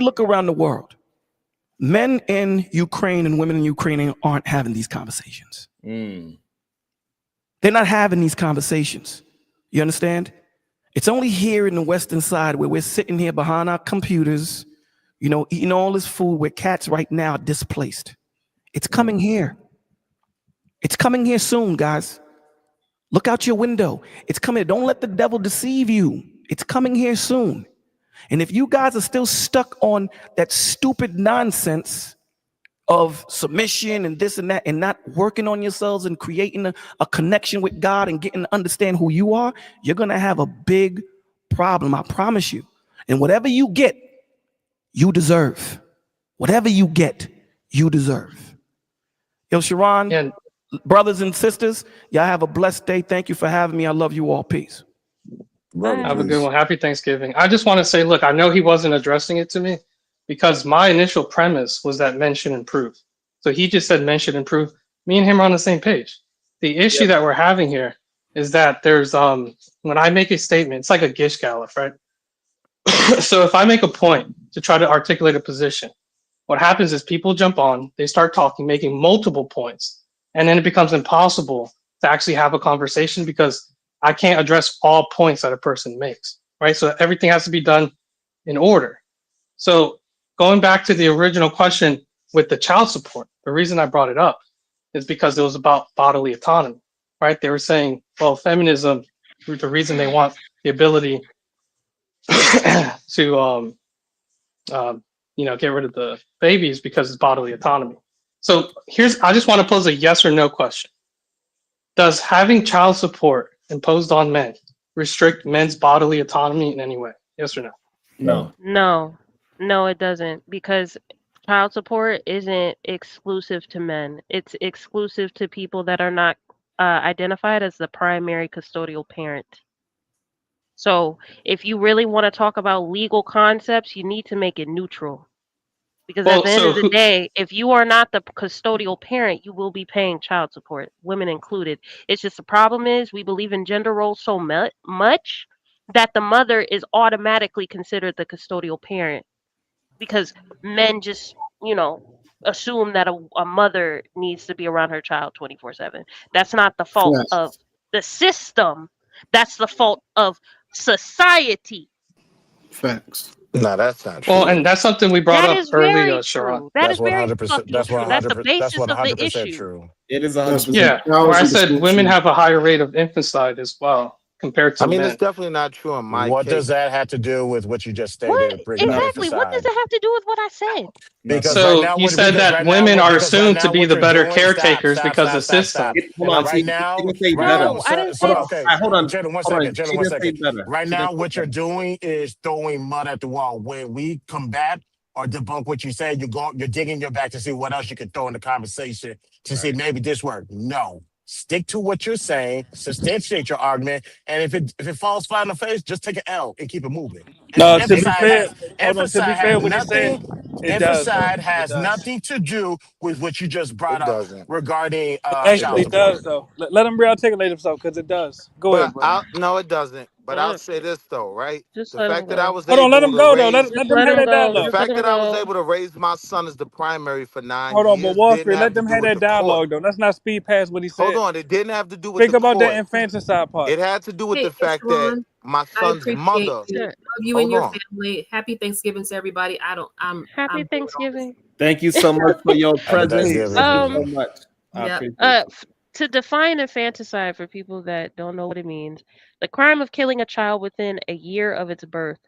look around the world, men in Ukraine and women in Ukraine aren't having these conversations. They're not having these conversations. You understand? It's only here in the Western side where we're sitting here behind our computers, eating all this food where cats right now are displaced. It's coming here. It's coming here soon, guys. Look out your window. It's coming. Don't let the devil deceive you. It's coming here soon. And if you guys are still stuck on that stupid nonsense of submission and this and that, and not working on yourselves and creating a connection with God and getting to understand who you are, you're going to have a big problem. I promise you. And whatever you get, you deserve. Whatever you get, you deserve. Yo, Sharon, brothers and sisters, y'all have a blessed day. Thank you for having me. I love you all. Peace. Have a good one. Happy Thanksgiving. I just want to say, look, I know he wasn't addressing it to me because my initial premise was that men should improve. So he just said men should improve. Me and him are on the same page. The issue that we're having here is that there's when I make a statement, it's like a gish gallop, right? So if I make a point to try to articulate a position, what happens is people jump on, they start talking, making multiple points, and then it becomes impossible to actually have a conversation because I can't address all points that a person makes, right? So everything has to be done in order. So going back to the original question with the child support, the reason I brought it up is because it was about bodily autonomy, right? They were saying, well, feminism, the reason they want the ability to, get rid of the babies because it's bodily autonomy. So I just want to pose a yes or no question. Does having child support imposed on men restrict men's bodily autonomy in any way? Yes or no? No, it doesn't, because child support isn't exclusive to men. It's exclusive to people that are not identified as the primary custodial parent. So if you really want to talk about legal concepts, you need to make it neutral. Because at the end of the day, if you are not the custodial parent, you will be paying child support, women included. It's just the problem is we believe in gender roles so much that the mother is automatically considered the custodial parent, because men just, assume that a mother needs to be around her child 24/7. That's not the fault of the system. That's the fault of society. Facts. No, that's not Well, true. and that's something we brought That up is earlier, very Sharon. true. That is very 100%. fucking true. That's the That's basis of the 100% issue. true. It is That's 100%. Yeah, where I said 1000% women true. have a higher rate of infanticide as well compared to I mean, it's men. definitely not true in my What case. does that have to do with what you just What stated? Bringing up exactly? What does infanticide. it have to do with what I said? Because So you said that women are because right assumed to now be what the you're better doing, caretakers because of system. Hold And on, right she now, didn't say right better. now, No, I didn't say Hold on, okay, hold on, Jalen, one hold on. second, Jalen, She one didn't say second. better. Right She now, didn't say what you're better. doing is throwing mud at the wall. When we combat or debunk what you said, you're digging your back to see what else you can throw in the conversation to see maybe this work. No. Stick to what you're saying, substantiate your argument, and if it falls flat in the face, just take an L and keep it moving. And No, to be fair, what he said, it does though. infanticide It has does. nothing to do with what you just brought It up doesn't. regarding It It actually child doesn't. does support. though. Let him rearticulate himself because it does. Go But ahead, bro. no, it doesn't. But I'll say this though, right? Just The let him fact that I go. was Hold on, let able him to go though. Let, raise let Just them let have him that go. the dialogue. Just let fact him that I was go. able to raise my son as the primary for nine Hold on, but years Wall didn't Street, have let to them do have with that the court. dialogue though. Let's not speed past what he Hold said. on, it didn't have to do with Think the about that court. infanticide part. It had to do with the Hey, fact that Sharon, my I son's appreciate mother. you. Sure. Love you and Hold your on. family. Happy Thanksgiving to everybody. Happy I'm doing all this. Thanksgiving. Thank you so much for your Happy presence. Hey, Thank you Thanksgiving. so much. I Yep. appreciate you. To define infanticide for people that don't know what it means, the crime of killing a child within a year of its birth,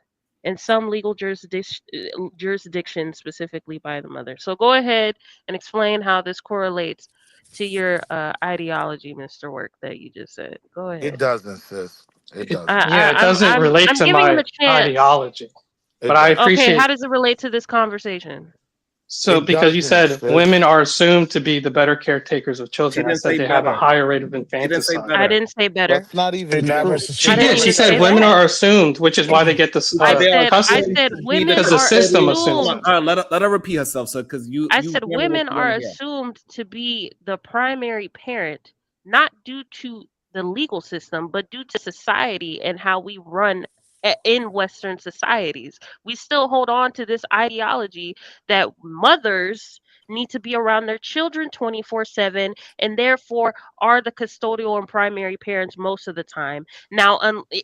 in some legal jurisdictions, specifically by the mother. So go ahead and explain how this correlates to your ideology, Mr. Work, that you just said. Go It ahead. doesn't, sis. It doesn't. Yeah, it doesn't relate I'm to giving him my a chance. ideology, but It I doesn't. Okay, how appreciate. does it relate to this conversation? So It because you doesn't, said sis. women are assumed to be the better caretakers of She children, I didn't said say they have a better. higher rate of She didn't say infanticide. I better. didn't say better. That's not even true. She I didn't did. She even said say women that. are assumed, which is why they get this I They are said custody either women because the are system hold assumes on. it. assumed. All right, let her repeat herself, so because I you said handle what women you want are to hear. assumed to be the primary parent, not due to the legal system, but due to society and how we run in Western societies. We still hold on to this ideology that mothers need to be around their children 24/7 and therefore are the custodial and primary parents most of the time. Now,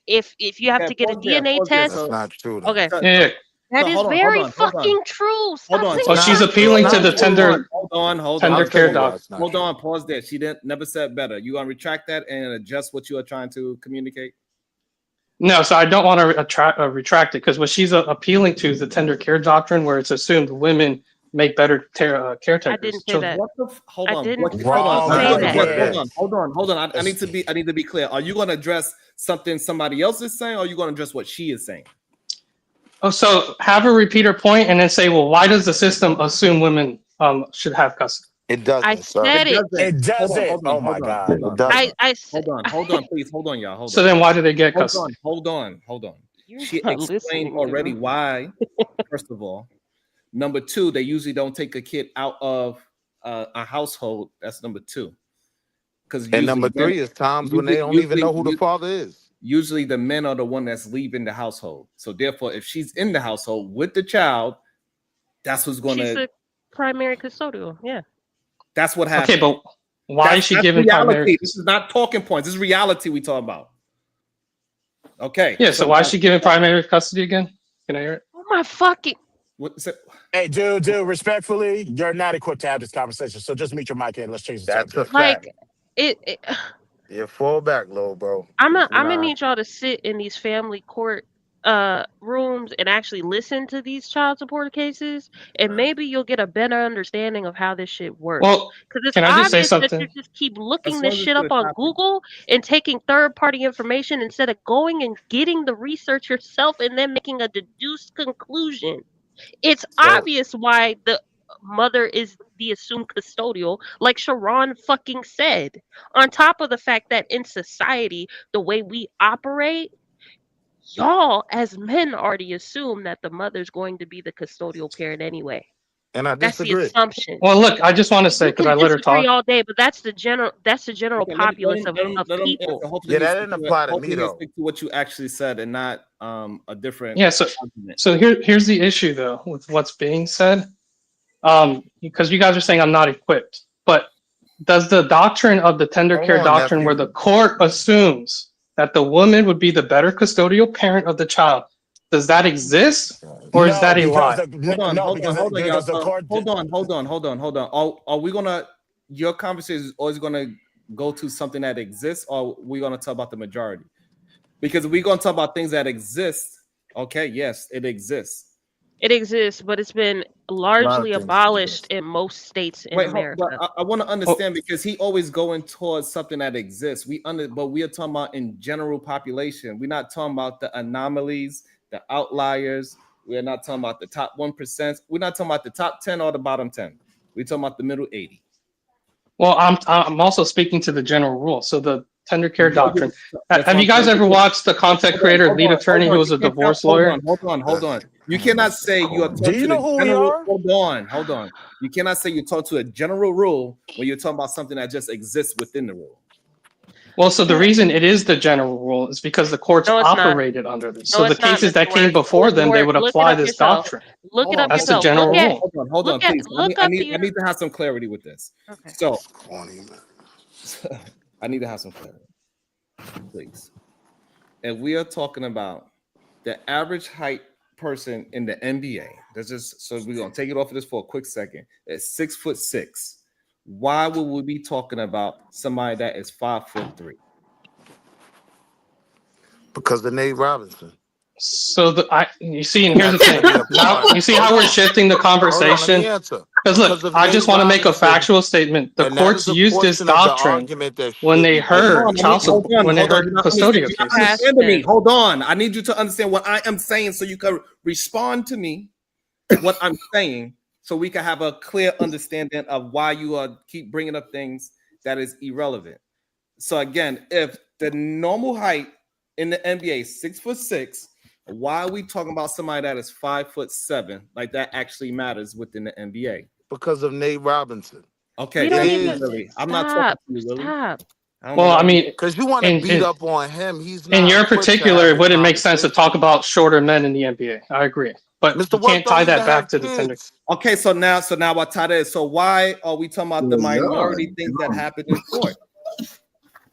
if you have Okay, to get a pause there. DNA Pause there. test, That's So, not true though. okay. so, Yeah. so, That So is hold on, very hold on. fucking true. Stop Hold on. Well, she's appealing to the tender Hold tender on. care doctor. Hold on. Pause there. She didn't never said better. You gonna retract that and adjust what you are trying to communicate? No, so I don't want to retract it because what she's appealing to is the tender care doctrine, where it's assumed women make better caretakers. I didn't say that. What the hold I on. didn't, What, I didn't say that. Hold on. I need to be clear. Are you going to address something somebody else is saying, or are you going to address what she is saying? Oh, so have her repeat her point and then say, well, why does the system assume women should have custody? It doesn't. I said it. It doesn't. Hold on, Oh my God. It doesn't. I said. Hold on, please. Hold on, y'all. Hold So on. then why do they get custody? Hold on. You're She not explained listening to already me. why, first of all. Number two, they usually don't take a kid out of a household. That's number two. And number three is times when they don't even know who the father is. Usually the men are the one that's leaving the household. So therefore, if she's in the household with the child, that's who's going She's to. the primary custodial. Yeah. That's what happens. Okay, but why is she that's giving reality. primary? This is not talking points. This is reality we talking about. Okay. Yeah, so why is she giving primary custody again? Can I hear it? Oh my fucking. Hey, dude, respectfully, you're not equipped to have this conversation. So just mute your mic and let's change the That's subject. a fact. Like it Yeah, fall back, little bro. I'm gonna need y'all to sit in these family court rooms and actually listen to these child support cases, and maybe you'll get a better understanding of how this shit works. Well, Because it's can I just say obvious that you something? just keep looking As this long as shit it's up on happening. Google and taking third-party information instead of going and getting the research yourself and then making a deduced conclusion. It's obvious why the mother is the assumed custodial, like Sharon fucking said. On top of the fact that in society, the way we operate, y'all as men already assume that the mother's going to be the custodial parent anyway. And I That's the disagree. assumption. Well, look, I just want to say, You because can I let her disagree talk. all day, but that's the general populace of people. Hopefully Yeah, he'll that stick didn't to it. apply to Hopefully me, he'll though. stick to what you actually said and not a different. Yeah, argument. so here's the issue though with what's being said. Because you guys are saying I'm not equipped, but does the doctrine of the tender Hold care on, doctrine, nephew. where the court assumes that the woman would be the better custodial parent of the child, does that exist, or is No, that a because lie? because the court. Hold on. Are we gonna? Your conversation is always gonna go to something that exists, or we gonna talk about the majority? Because if we're gonna talk about things that exist, okay, yes, it exists. It exists, but it's been largely things abolished in most states in Wait, America. but I want to understand because he always going towards something that exists. But we are talking about in general population. We're not talking about the anomalies, the outliers. We're not talking about the top 1%. We're not talking about the top 10 or the bottom 10. We're talking about the middle 80. Well, I'm also speaking to the general rule. So the tender care doctrine. That's Have what you guys I'm ever saying. watched the content creator, lead attorney, who was a You can't divorce hold lawyer? on. You cannot say you are Do talking you to know the who we general. are? Hold on. You cannot say you talk to a general rule when you're talking about something that just exists within the rule. Well, so the reason it is the general rule is because the courts No, it's not. operated under this. No, So the it's not, cases that Mr. came Word. before them, they Word, would look it apply up this yourself. doctrine. Look it up That's the yourself. general Look at, rule. Hold on, please. look I up need to have some clarity with this. Okay. So I need to have some clarity, please. And we are talking about the average height person in the NBA. That's just so we're gonna take it off of this for a quick second. It's 6'6". Why would we be talking about somebody that is 5'3"? Because of Nate Robinson. So you see, and here's the thing. Now you see how we're shifting the conversation. Because look, I just want to make a factual statement. The courts use this doctrine when they heard child support, when they heard custodial cases. Hold on. I need you to understand what I am saying so you can respond to me what I'm saying so we can have a clear understanding of why you keep bringing up things that is irrelevant. So again, if the normal height in the NBA is 6'6", why are we talking about somebody that is 5'7"? Like that actually matters within the NBA. Because of Nate Robinson. Okay, I'm not talking to you, Willie. Stop. Well, I mean, because you want to beat up on him. He's not. In your equipped to particular, have it this wouldn't make sense to conversation. talk about shorter men in the NBA. I agree, but you can't tie that back to the tender. Okay, so now I tie that. So why are we talking about the minority things that happen in court?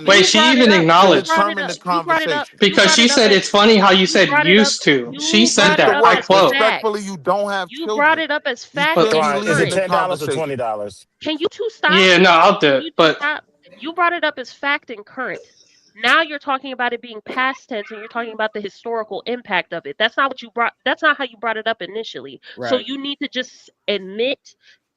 listening Wait, she even to acknowledged determine the You brought it up. conversation. You because brought she it up said as it's funny how you you said brought it up. used to. She You said brought it Mr. that. up I as White, quote. respectfully, facts. you don't have You brought children. it up as You facts can't and be Right. Is leading it the current. $10 or conversation. $20? Can you two stop? Yeah, no, I'll do Can it. you two But stop? You brought it up as fact and current. Now you're talking about it being past tense and you're talking about the historical impact of it. That's not what you brought. That's not how you brought it up initially. So Right. you need to just admit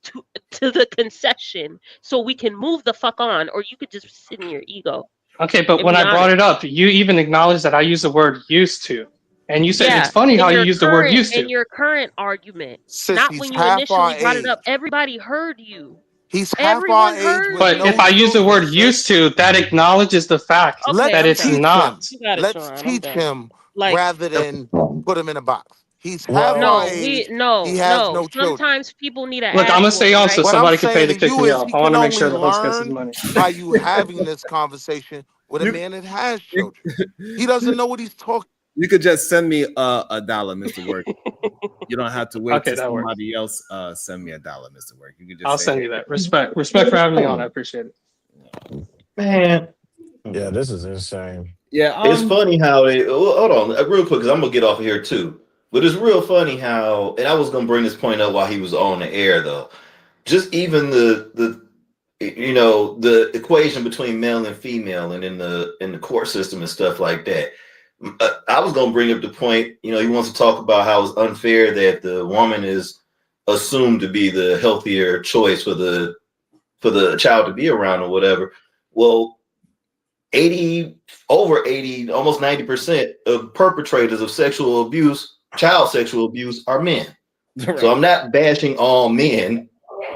to the concession so we can move the fuck on, or you could just sit in your ego Okay, but and when be I brought honest. it up, you even acknowledged that I used the word used to. And you said it's Yeah, funny how you use the word used to. in your current argument, Sis, not he's when you half our initially brought it up. age. Everybody heard you. He's half our Everyone age heard with But if no I you. use the children, word sis. used to, that acknowledges the fact Okay, that Let's I'm it's done. teach him. not. You got it, Let's Sharon. I'm teach done. him Like, rather than put him in a box. He's half Well, our no, age. He no, has no. no children. Sometimes people need an Look, I'm ass gonna stay whooping, on so right? What I'm somebody can pay saying to to kick you me is off. he I want can to make only sure the host gets his learn money. by you having this conversation with a You, man that has you, children. He doesn't know what he's talking. you could just send me $1, Mr. Work. You don't have to wait Okay, till that works. somebody else send me $1, Mr. Work. You can just I'll say, send hey. you that. Respect for having me on. I appreciate it. Man, Yeah, this is insane. Yeah, it's funny how they hold on real quick because I'm gonna get off of here too. But it's real funny how, and I was gonna bring this point up while he was on the air though. Just even the the equation between male and female and in the court system and stuff like that. I was gonna bring up the point. He wants to talk about how it's unfair that the woman is assumed to be the healthier choice for the child to be around or whatever. Well, 80 over 80, almost 90% of perpetrators of sexual abuse, child sexual abuse, are men. Right. So I'm not bashing all men,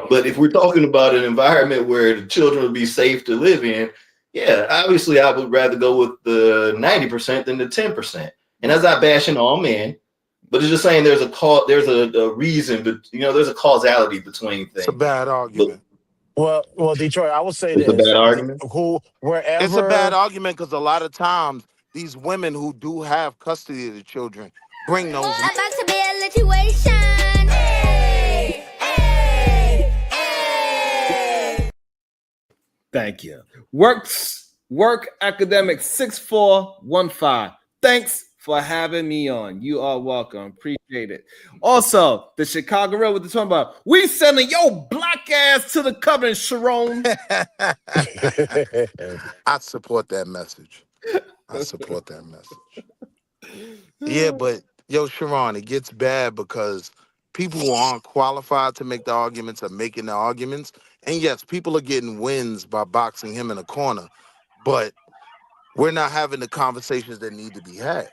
but if we're talking about an environment where the children would be safe to live in, yeah, obviously I would rather go with the 90% than the 10%. And that's not bashing all men, but it's just saying there's a reason, but there's a causality between things. It's a bad argument. Well, Detroit, I would say It's a this: bad argument. It's a bad wherever, argument because a lot of times these women who do have custody of the children bring those. About to be a situation. Hey, hey, hey. Thank you. Work Academic 6415. Thanks for having me on. You are welcome. Appreciate it. Also, the Chicago Real with the talking about we sending your black ass to the coven, Sharon. I support that message. Yeah, but yo, Sharon, it gets bad because people who aren't qualified to make the arguments are making the arguments. And yes, people are getting wins by boxing him in a corner, but we're not having the conversations that need to be had.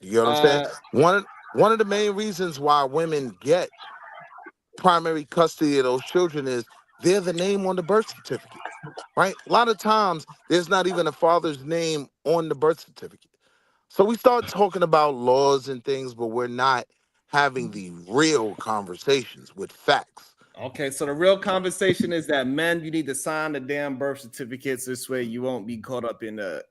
You know what I'm saying? One of the main reasons why women get primary custody of those children is they're the name on the birth certificate, right? A lot of times there's not even a father's name on the birth certificate. So we start talking about laws and things, but we're not having the real conversations with facts. Okay, so the real conversation is that men, you need to sign the damn birth certificates. This way you won't be caught up in the.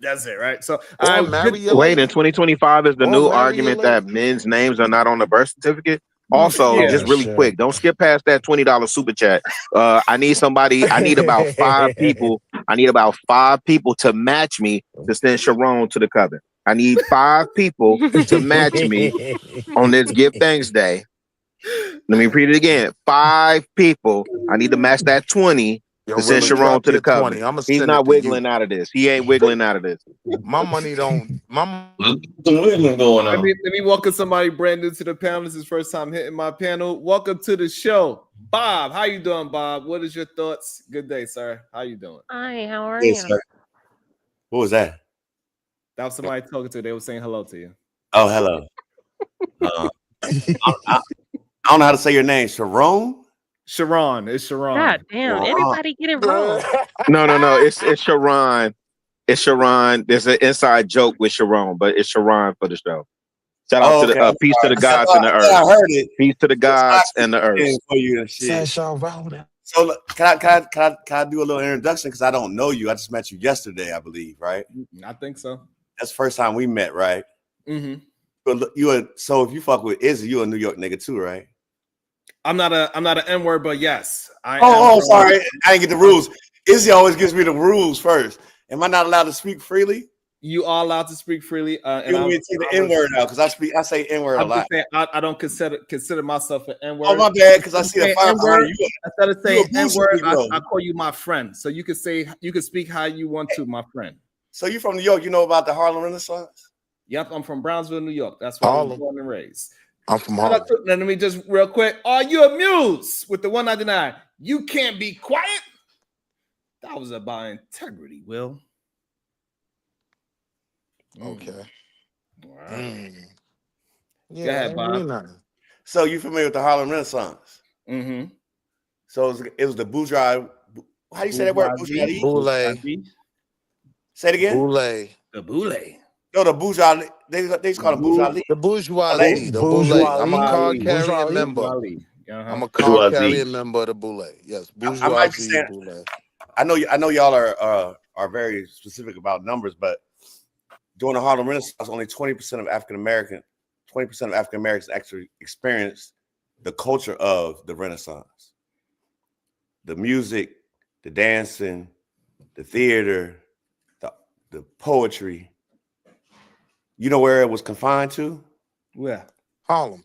That's it, right? So I wait. In 2025 is the new argument that men's names are not on the birth certificate. Also, just really quick, don't skip past that $20 super chat. I need about 5 people. I need about 5 people to match me to send Sharon to the coven. I need 5 people to match me on this Give Thanks Day. Let me repeat it again. 5 people. I need to match that 20 to send Sharon to the coven. He's not wiggling out of this. He ain't wiggling out of this. My money don't. Some wiggling going on. Let me welcome somebody brand new to the panel. This is first time hitting my panel. Welcome to the show, Bob. How you doing, Bob? What is your thoughts? Good day, sir. How you doing? Hi, how are you? Sir. What was that? That was somebody talking to you. They were saying hello to you. Oh, hello. I don't know how to say your name. Sharon? Sharon. It's Sharon. God damn, everybody get it wrong. No. It's Sharon. It's Sharon. There's an inside joke with Sharon, but it's Sharon for the show. Shout out to the peace to the gods and the earth. I heard it. Peace to the gods and the earth. For you and shit. So can I do a little introduction? Because I don't know you. I just met you yesterday, I believe, right? I think so. That's the first time we met, right? Mm-hmm. But so if you fuck with Izzy, you a New York nigga too, right? I'm not an N-word, but yes. Sorry. I didn't get the rules. Izzy always gives me the rules first. Am I not allowed to speak freely? You are allowed to speak freely, You want me to take the N word out because I say N word a I'm lot. just saying I don't consider myself an N word. Oh, my bad, because I see a fire behind you. Instead of You saying a bullshit N word, Negro. I call you my friend. So you can speak how you want to, my friend. So you from New York? You know about the Harlem Renaissance? Yep, I'm from Brownsville, New York. That's where I was Harlem. born and raised. I'm from Shout Harlem. out to- Let me just real quick. Are you amused with the 199? You can't be quiet. That was about integrity, Will. Okay. Right. Yeah, Go ahead, ain't Bob. mean nothing. So you familiar with the Harlem Renaissance? Mm-hmm. So it was the bourgeois. How do you say that word? Bourgeoisie. Boule. Say it again. Boule. The boule. No, the bourgeois. They just call it bourgeoisie. The bourgeoisie. The boule. I'm a card carrying member. I'm a card carrying member of the boule. Yes, I might be bourgeoisie saying. boule. I know y'all are very specific about numbers, but during the Harlem Renaissance, only 20% of African Americans actually experienced the culture of the Renaissance. The music, the dancing, the theater, the poetry. You know where it was confined to? Where? Harlem.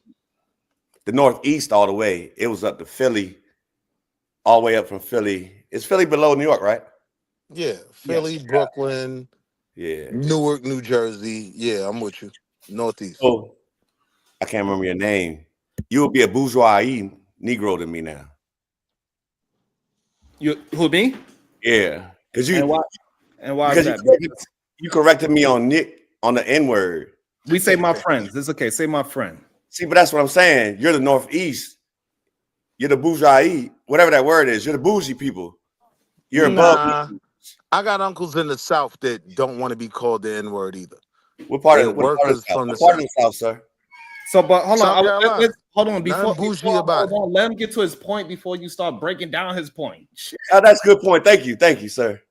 The Northeast all the way. It was up to Philly, all the way up from Philly. Is Philly below New York, right? Yeah, Philly, Brooklyn, Yeah. Newark, New Jersey. Yeah, I'm with you. Northeast. Oh, I can't remember your name. You would be a bourgeois Negro to me now. You who me? Yeah, because you and why is that? You corrected me on Nick on the N word. We say my friends. It's okay. Say my friend. See, but that's what I'm saying. You're the Northeast. You're the bourgeois, whatever that word is. You're the bougie people. You're above. I got uncles in the South that don't want to be called the N word either. What part They're of the South? from the What part of South. the South, sir? So, but hold South on. Carolina. Hold on. Nothing bougie about it. Let him get to his point before you start breaking down his point. Shit. Oh, that's a good point. Thank you, sir.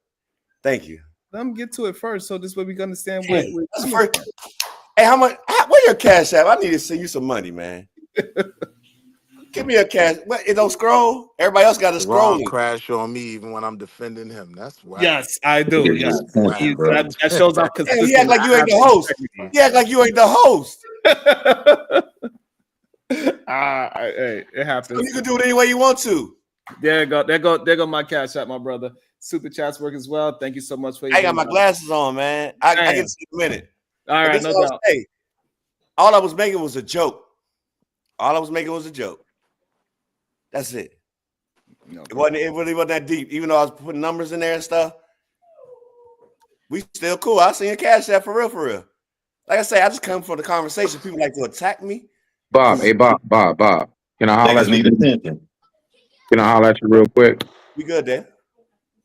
Thank you. Let him get to it first, so this way we can understand Hey, what. that's first. Hey, how much? Where your cash app? I need to send you some money, man. Give me a cash. What? It don't scroll. Everybody else got to scroll. Ron crash on me even when I'm defending him. That's right. Yes, I do. Yes, that shows how consistent. Hey, he act like you ain't the host. He act like you ain't the host. Hey, it happens. So you can do it any way you want to. There go my cash app, my brother. Super chats work as well. Thank you so much for. I got my glasses on, man. I can see in a minute. All right, no doubt. All I was making was a joke. That's it. It really wasn't that deep. Even though I was putting numbers in there and stuff, we still cool. I seen a cash app for real. Like I say, I just come for the conversation. People like to attack me. Bob, hey Bob. Can I holler at you? Can I holler at you real quick? We good there.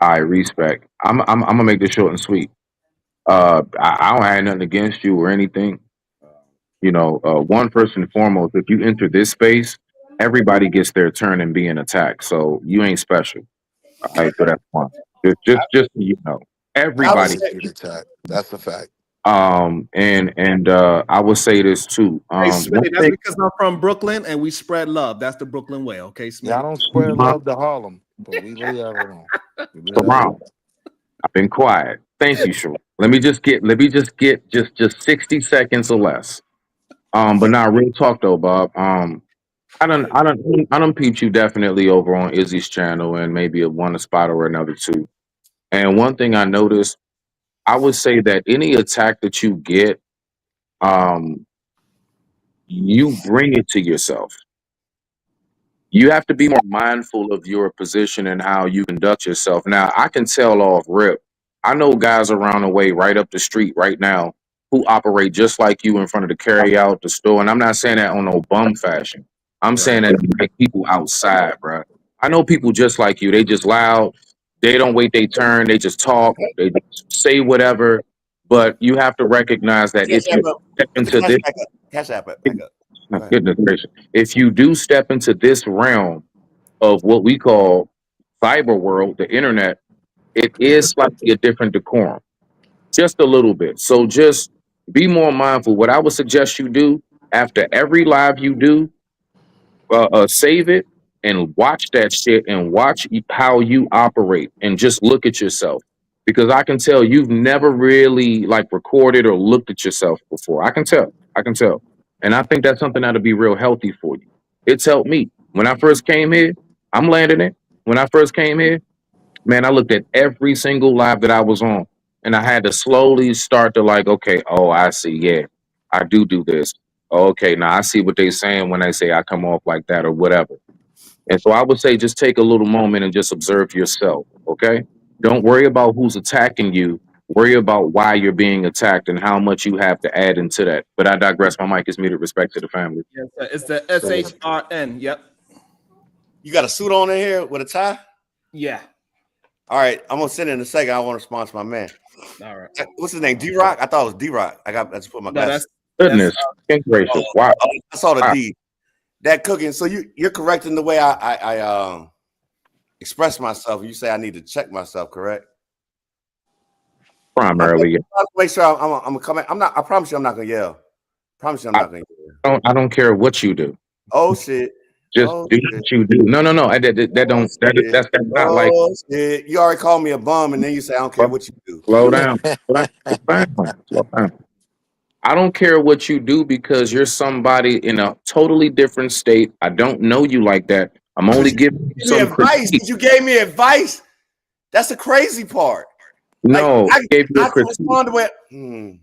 All right, respect. I'm gonna make this short and sweet. I don't have nothing against you or anything. You know, one first and foremost, if you enter this space, everybody gets their turn in being attacked. So you ain't special. All right, so that's one. Just so you know, everybody get attacked. That's a fact. And I would say this too. Hey, Smitty, that's because I'm from Brooklyn and we spread love. That's the Brooklyn way, okay, Smitty? Yeah, I don't spread love to Harlem, but we leave that alone. Around. I've been quiet. Thank you, Sharon. Let me just get just 60 seconds or less. But now real talk though, Bob. I don't peep you definitely over on Izzy's channel and maybe a spot or another too. And one thing I noticed, I would say that any attack that you get, you bring it to yourself. You have to be more mindful of your position and how you conduct yourself. Now, I can tell off rip. I know guys around the way, right up the street right now, who operate just like you in front of the carry out the store. And I'm not saying that on no bum fashion. I'm saying that like people outside, bro. I know people just like you. They just loud. They don't wait their turn. They just talk. They just say whatever. But you have to recognize that if you step into this, Cash app back up. goodness gracious, if you do step into this realm of what we call cyber world, the internet, it is slightly a different decorum, just a little bit. So just be more mindful. What I would suggest you do after every live you do, save it and watch that shit and watch how you operate and just look at yourself. because I can tell you've never really like recorded or looked at yourself before. I can tell. I can tell. And I think that's something that'll be real healthy for you. It's helped me. When I first came here, I'm landing it. When I first came here, man, I looked at every single live that I was on. And I had to slowly start to like, okay, oh, I see. Yeah, I do this. Okay, now I see what they're saying when they say I come off like that or whatever. And so I would say just take a little moment and just observe yourself, okay? Don't worry about who's attacking you. Worry about why you're being attacked and how much you have to add into that. But I digress. My mic is muted. Respect to the family. Yes, sir. It's the SHRN. Yep. You got a suit on in here with a tie? Yeah. All right, I'm gonna send it in a second. I want to respond to my man. All right. What's his name? D-Rock? I thought it was D-Rock. I just put my glasses. Goodness. Gracious. Wow. I saw the Wow. D. That cooking. So you're correcting the way I express myself. You say I need to check myself, correct? Primarily, yeah. Make sure I'm coming. I'm not. I promise you, I'm not gonna yell. Promise you, I'm not gonna yell. I don't care what you do. Oh shit. Just do what you do. No. That's not like. Shit. You already called me a bum, and then you say I don't care what you do. Slow down. Slow down. I don't care what you do because you're somebody in a totally different state. I don't know you like that. I'm only giving you some advice. critique. You gave me advice. That's the crazy part. No, I gave you a can critique. respond to it. No.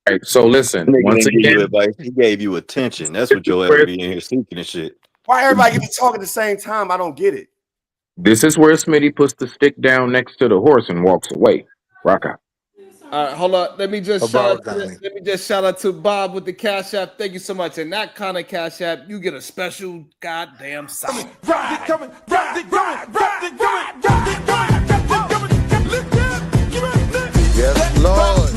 All right, so listen. Once again, he gave you attention. That's what your ass be in here seeking and shit. Why everybody get to talk at the same time? I don't get it. this is where Smitty puts the stick down next to the horse and walks away. Rock out. All right, hold on. Let me just shout out to Bob with the Cash App. Thank you so much. And that kind of Cash App, you get a special goddamn song. Yes, Lord.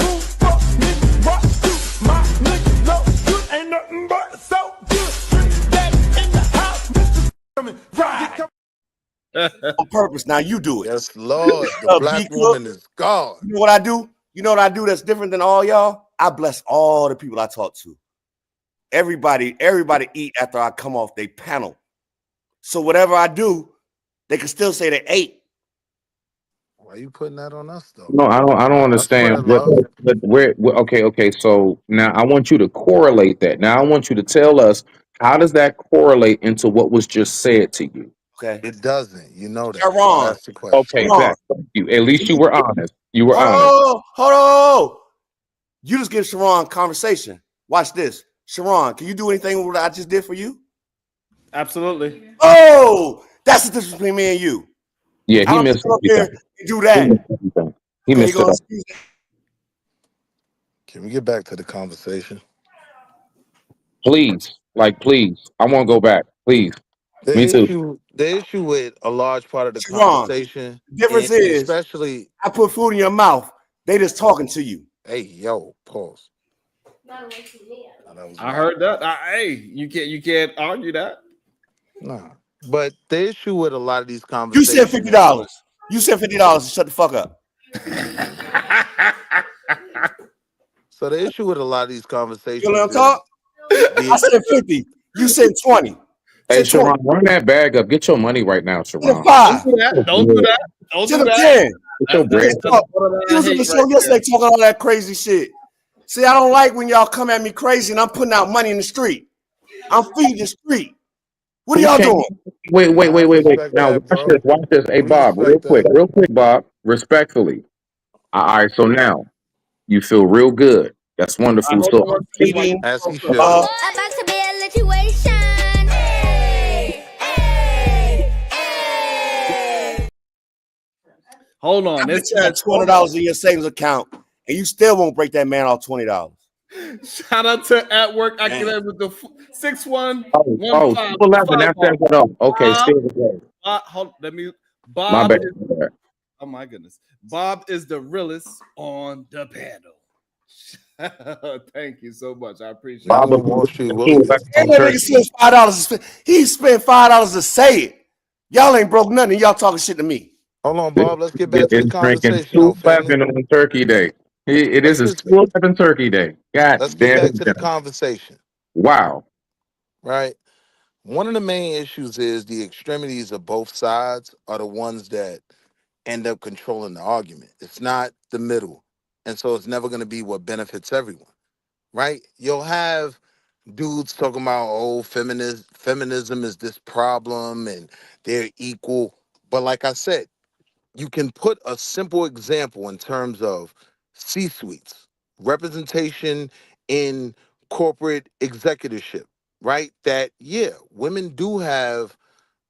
On purpose. Now you do it. Yes, Lord. The black woman is gone. You know what I do? You know what I do that's different than all y'all? I bless all the people I talk to. Everybody eat after I come off their panel. So whatever I do, they can still say they ate. Why you putting that on us though? No, I don't understand. But okay. So now I want you to correlate that. Now I want you to tell us, how does that correlate into what was just said to you? Okay. It doesn't. You know that. You're wrong. That's the question. Okay, Zach, thank you. At least you were honest. You were honest. Hold on. You just give Sharon conversation. Watch this. Sharon, can you do anything with what I just did for you? Absolutely. Oh, that's the difference between me and you. Yeah, he missed it. Do that. He missed it. Can we get back to the conversation? Please. I want to go back. Please. Me too. The issue with a large part of the Sharon, conversation, the difference is, especially, I put food in your mouth. They just talking to you. Hey, yo, pause. I heard that. Hey, you can't argue that. Nah. But the issue with a lot of these You conversations, said $50. You said $50. Shut the fuck up. So the issue with a lot of these conversations, You let him talk? I said 50. You said 20. Hey, Sharon, run that bag up. Get your money right now, Sharon. Don't do that. Don't do that. Don't do that. 10. Get your bread. You was in the show yesterday talking all that crazy shit. See, I don't like when y'all come at me crazy and I'm putting out money in the street. I'm feeding the street. What are y'all doing? Wait. Now, watch this. Hey, Bob, real quick, Bob, respectfully. All right, so now you feel real good. That's wonderful. So, as he should. About to be a situation. Hold on. This had $200 in your savings account, and you still won't break that man off $20. Shout out to At Work Academy with the 6115. Super 11. That's that. Okay, still the Bob. My bad. Oh my goodness. Bob is the realest on the panel. Thank you so much. I appreciate Bob it. Wall Street. He spent $5 to say it. Y'all ain't broke nothing. Y'all talking shit to me. Hold on, Bob. Let's get back to the conversation. Drinking on Turkey Day. It is a 211 Turkey Day. God Let's damn get back it. to the conversation. Wow. Right. One of the main issues is the extremities of both sides are the ones that end up controlling the argument. It's not the middle. And so it's never going to be what benefits everyone, right? You'll have dudes talking about, oh, feminism is this problem and they're equal. But like I said, you can put a simple example in terms of C-suites, representation in corporate executiveship, right? That, yeah, women do have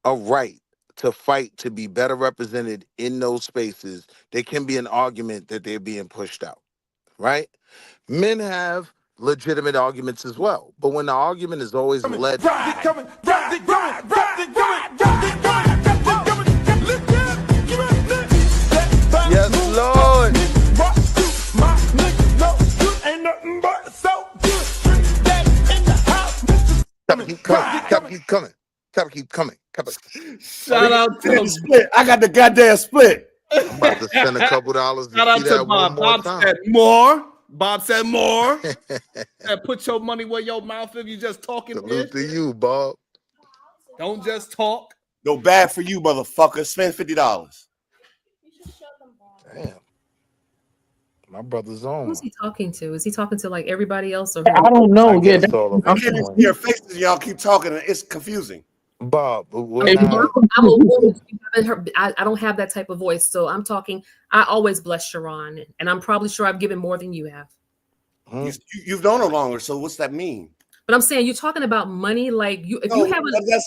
a right to fight to be better represented in those spaces. There can be an argument that they're being pushed out, right? Men have legitimate arguments as well. But when the argument is always led... Yes, Lord. Keep coming. Shout out to the split. I got the goddamn split. I'm about to send a couple dollars to Shout out see to that Bob. one more Bob time. said more. Bob said more. And put your money where your mouth is. You just talking. Salute to you, Bob. Don't just talk. No bad for you, motherfucker. Spend $50. Damn. My brother's on. Who's he talking to? Is he talking to like everybody else? Or I don't know. I guess all of I us. can't see your faces. Y'all keep talking. And it's confusing. Bob, I'm a woman. You haven't heard, I don't have that type of voice, so I'm talking. I always bless Sharon, and I'm probably sure I've given more than you have. You've known her longer, so what's that mean? But I'm saying you're talking about money, like you. If No, you have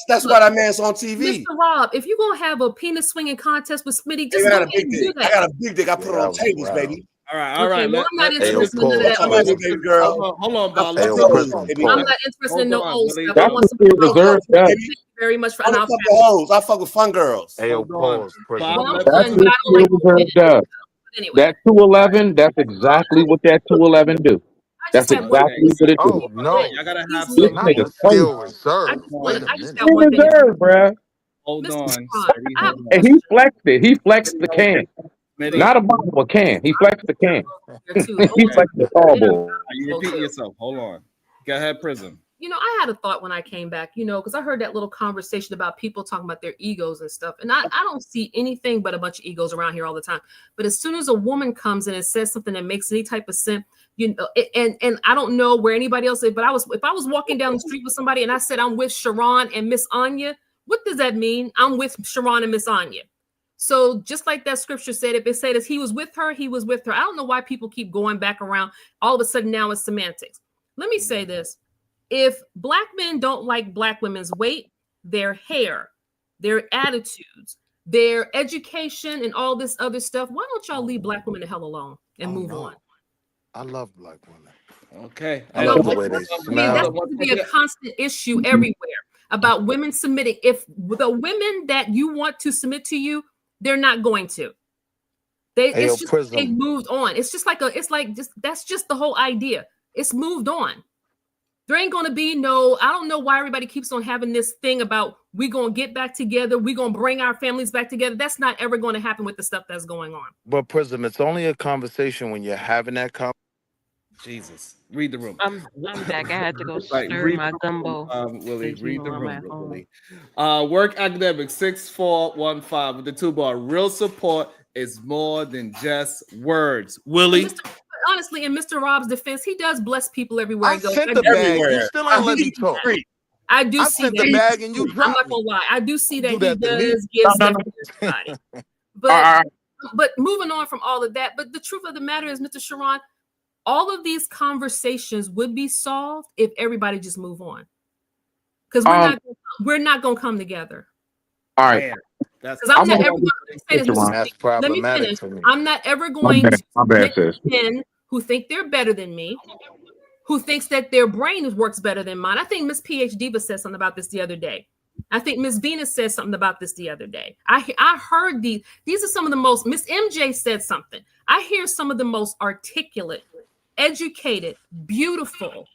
that's why that man's on TV. Mr. Rob, if you're gonna have a penis swinging contest with Smitty, just I go got a ahead big and dick. do that. I got a big dick. I put it on tables, baby. All right. Okay, well, I'm not interested in none of that. I'm a baby girl. Hold on, Bob. Hey, Let's yo, go. Prism, Baby. I'm not interested in no old stuff. I That's want some. reserved, Thank you very much for. I And don't I'll fuck with hoes. I fuck with fun girls. Hey, yo, pause. well, I'm That's fun, but what I don't like Silver women. does. Anyway, That 211, that's exactly what that 211 do. I just That's had one. exactly what it do. Oh, no. I gotta have This some. nigga's Still crazy. reserved. I just got one thing. Reserved, bruh. Hold on. And he flexed it. He flexed the can. Smitty. Not a bottle, a can. He flexed the can. Too. He flexed the tall boy. You repeating yourself. Hold on. Go ahead, Prism. You know, I had a thought when I came back, because I heard that little conversation about people talking about their egos and stuff. And I don't see anything but a bunch of egos around here all the time. But as soon as a woman comes in and says something that makes any type of sense, and I don't know where anybody else is, but if I was walking down the street with somebody and I said I'm with Sharon and Miss Anya, what does that mean? I'm with Sharon and Miss Anya. So just like that scripture said, if it said as he was with her, he was with her. I don't know why people keep going back around. All of a sudden now it's semantics. Let me say this. If black men don't like black women's weight, their hair, their attitudes, their education, and all this other stuff, why don't y'all leave black women the hell alone and move on? I love black women. Okay. I love the way they That's smell. going to be a constant issue everywhere about women submitting. If the women that you want to submit to you, they're not going to. It's just they moved on. It's just that's just the whole idea. It's moved on. There ain't gonna be I don't know why everybody keeps on having this thing about we gonna get back together, we gonna bring our families back together. That's not ever gonna happen with the stuff that's going on. But Prism, it's only a conversation when you're having that conversation. Jesus. Read the room. I'm back. I had to go Like, stir read my the gumbo. Willie, because, read the I'm room. at home. Willie. Work academic 6415 with the 2-bar. Real support is more than just words. Willie. Honestly, in Mr. Rob's defense, he does bless people everywhere he goes. Sent the bag. You still ain't let me talk. I do I see sent that. the bag and you I'm dropped not gonna lie. I do see that Do that to he me. does give stuff to everybody. But moving on from all of that, but the truth of the matter is, Mr. Sharon, all of these conversations would be solved if everybody just move on. Because we're not gonna come together. All right. Because I'm not ever going to say this. That's Let me problematic finish. for me. I'm not ever going to My bad, submit sis. men who think they're better than me, who thinks that their brain works better than mine. I think Miss PhD Diva said something about this the other day. I think Miss Venus said something about this the other day. I heard these are some of the most, Miss MJ said something. I hear some of the most articulate, educated, beautiful,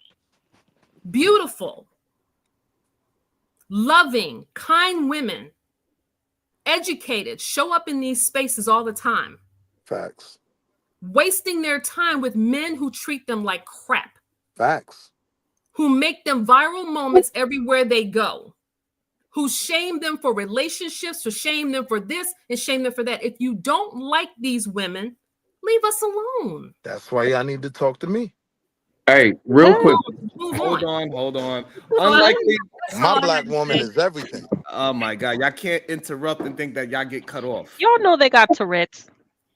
loving, kind women, educated, show up in these spaces all the time. Facts. Wasting their time with men who treat them like crap. Facts. Who make them viral moments everywhere they go. who shame them for relationships, who shame them for this and shame them for that. If you don't like these women, leave us alone. That's why y'all need to talk to me. Hey, real quick. Move Hold on. on. That's all I Unlikely. that's all My I black had to woman say. is everything. Oh my God, y'all can't interrupt and think that y'all get cut off. Y'all know they got Tourette's.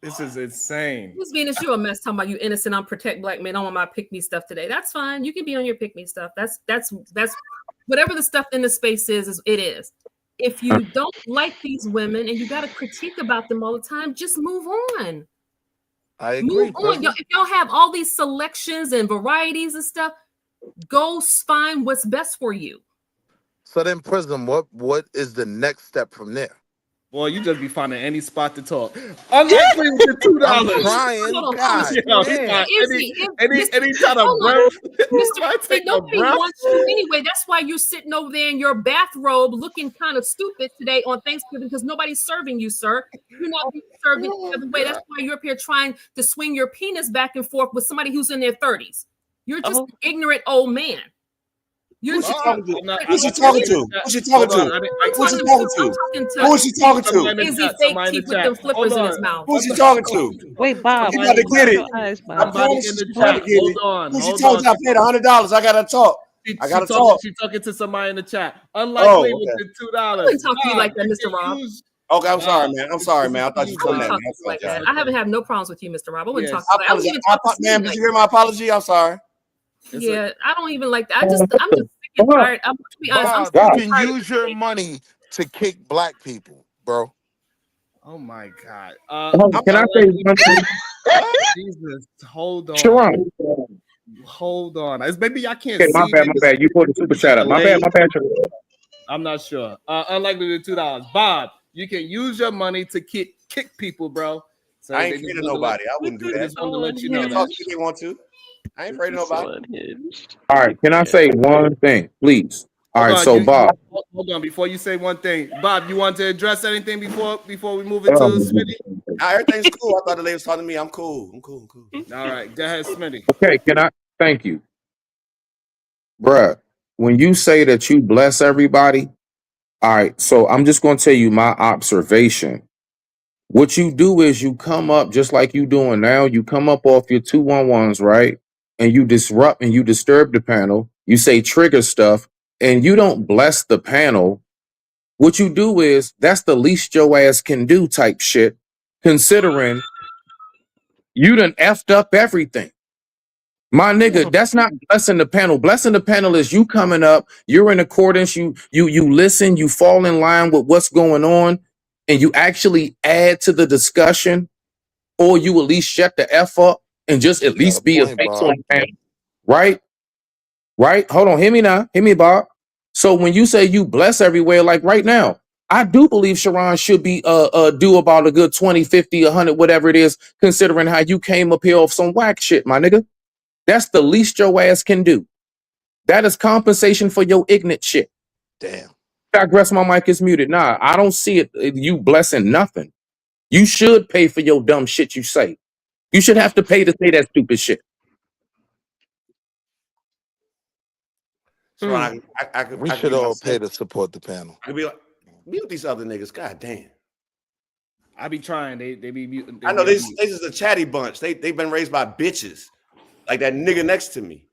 This is insane. Miss Venus, you a mess talking about you innocent. I'm protect black men. I want my pick me stuff today. That's fine. You can be on your pick me stuff. That's whatever the stuff in the space is it is. If you don't like these women and you got to critique about them all the time, just move on. I agree. Move on. If y'all have all these selections and varieties and stuff, go find what's best for you. So then, Prism, what is the next step from there? Boy, you just be finding any spot to talk. Unlikely with the $2. I'm trying. Hold God on. damn. Any kind of breath. Mr. Nobody wants you anyway. That's why you're sitting over there in your bathrobe looking kind of stupid today on Thanksgiving because nobody's serving you, sir. You're not being served any other way. That's why you're up here trying to swing your penis back and forth with somebody who's in their 30s. You're just an ignorant old man. Who's she talking to? Who's she talking to? Who's she talking to? Who's she talking to? Who is she talking to? Izzy fake teeth with them flippers in his mouth. Who's she talking to? Wait, Bob. You about to get it. I promise you, you about to get it. Who's she talking to? I paid $100. I gotta talk. I gotta talk. She's talking to somebody in the chat. Unlikely with the $2. I wouldn't talk to you like that, Mr. Rob. Okay, I'm sorry, man. I'm sorry, man. I thought you told that. I haven't had no problems with you, Mr. Rob. I wouldn't talk I apologize. Ma'am, did you hear my apology? I'm sorry. Yeah, I don't even like that. I'm just sick and tired. I'm to be honest. Bob, you can use your money to kick black people, bro. Oh my God. Can I say one thing? Jesus, hold on. Sharon. Hold on. Maybe y'all can't Okay, see. my bad. You pulled the super chat up. My bad. I'm not sure. Unlikely to $2. Bob, you can use your money to kick people, bro. So I ain't afraid of nobody. I wouldn't do that. Just want to let you know Talk if they want to. I ain't afraid of nobody. All right, can I say one thing, please? All right, so Bob. Hold on, before you say one thing, Bob, you want to address anything before we move into Smitty? Everything's cool. I thought the lady was talking to me. I'm cool. All right, go ahead, Smitty. Okay, can I? Thank you, bruh. When you say that you bless everybody, all right. So I'm just going to tell you my observation. What you do is you come up just like you doing now. You come up off your 211s, right? And you disrupt and you disturb the panel. You say trigger stuff and you don't bless the panel. What you do is that's the least your ass can do type shit, considering you done effed up everything. My nigga, that's not blessing the panel. Blessing the panel is you coming up, you're in accordance, you listen, you fall in line with what's going on, and you actually add to the discussion, or you at least shut the F up and just at least be a face on the panel. Right? Right? Hold on, hear me now. Hear me, Bob. So when you say you bless everywhere, like right now, I do believe Sharon should be due about a good 20, 50, 100, whatever it is, considering how you came up here off some whack shit, my nigga. That's the least your ass can do. That is compensation for your ignorant shit. Damn. Digress, my mic is muted. Nah, I don't see it. You blessing nothing. You should pay for your dumb shit you say. You should have to pay to say that stupid shit. So we should all pay to support the panel. I could be like, mute these other niggas. God damn. I be trying. They be muting. I know they just a chatty bunch. They've been raised by bitches. Like that nigga next to me.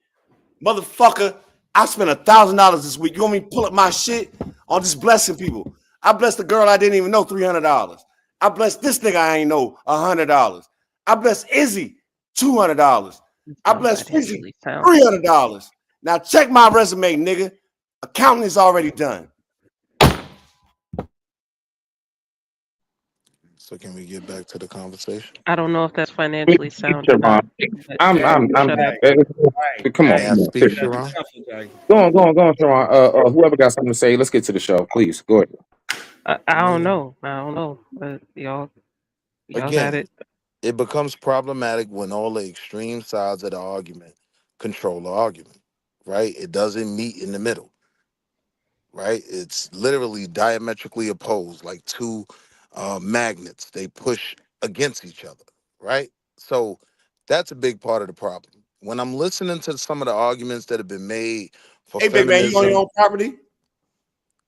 Motherfucker, I spent $1,000 this week. You want me to pull up my shit on just blessing people? I blessed the girl I didn't even know $300. I blessed this nigga I ain't know $100. I blessed Izzy $200. I blessed Izzy $300. Now check my resume, nigga. Accounting is already done. So can we get back to the conversation? I don't know if that's financially sound. Come on. Come on. Speak, Sharon. Go on, Sharon. Whoever got something to say, let's get to the show, please. Go ahead. I don't know. But y'all got it. It becomes problematic when all the extreme sides of the argument control the argument, right? It doesn't meet in the middle, right? It's literally diametrically opposed, like two magnets. They push against each other, right? So that's a big part of the problem. When I'm listening to some of the arguments that have been made for hey, big man, you on your own property?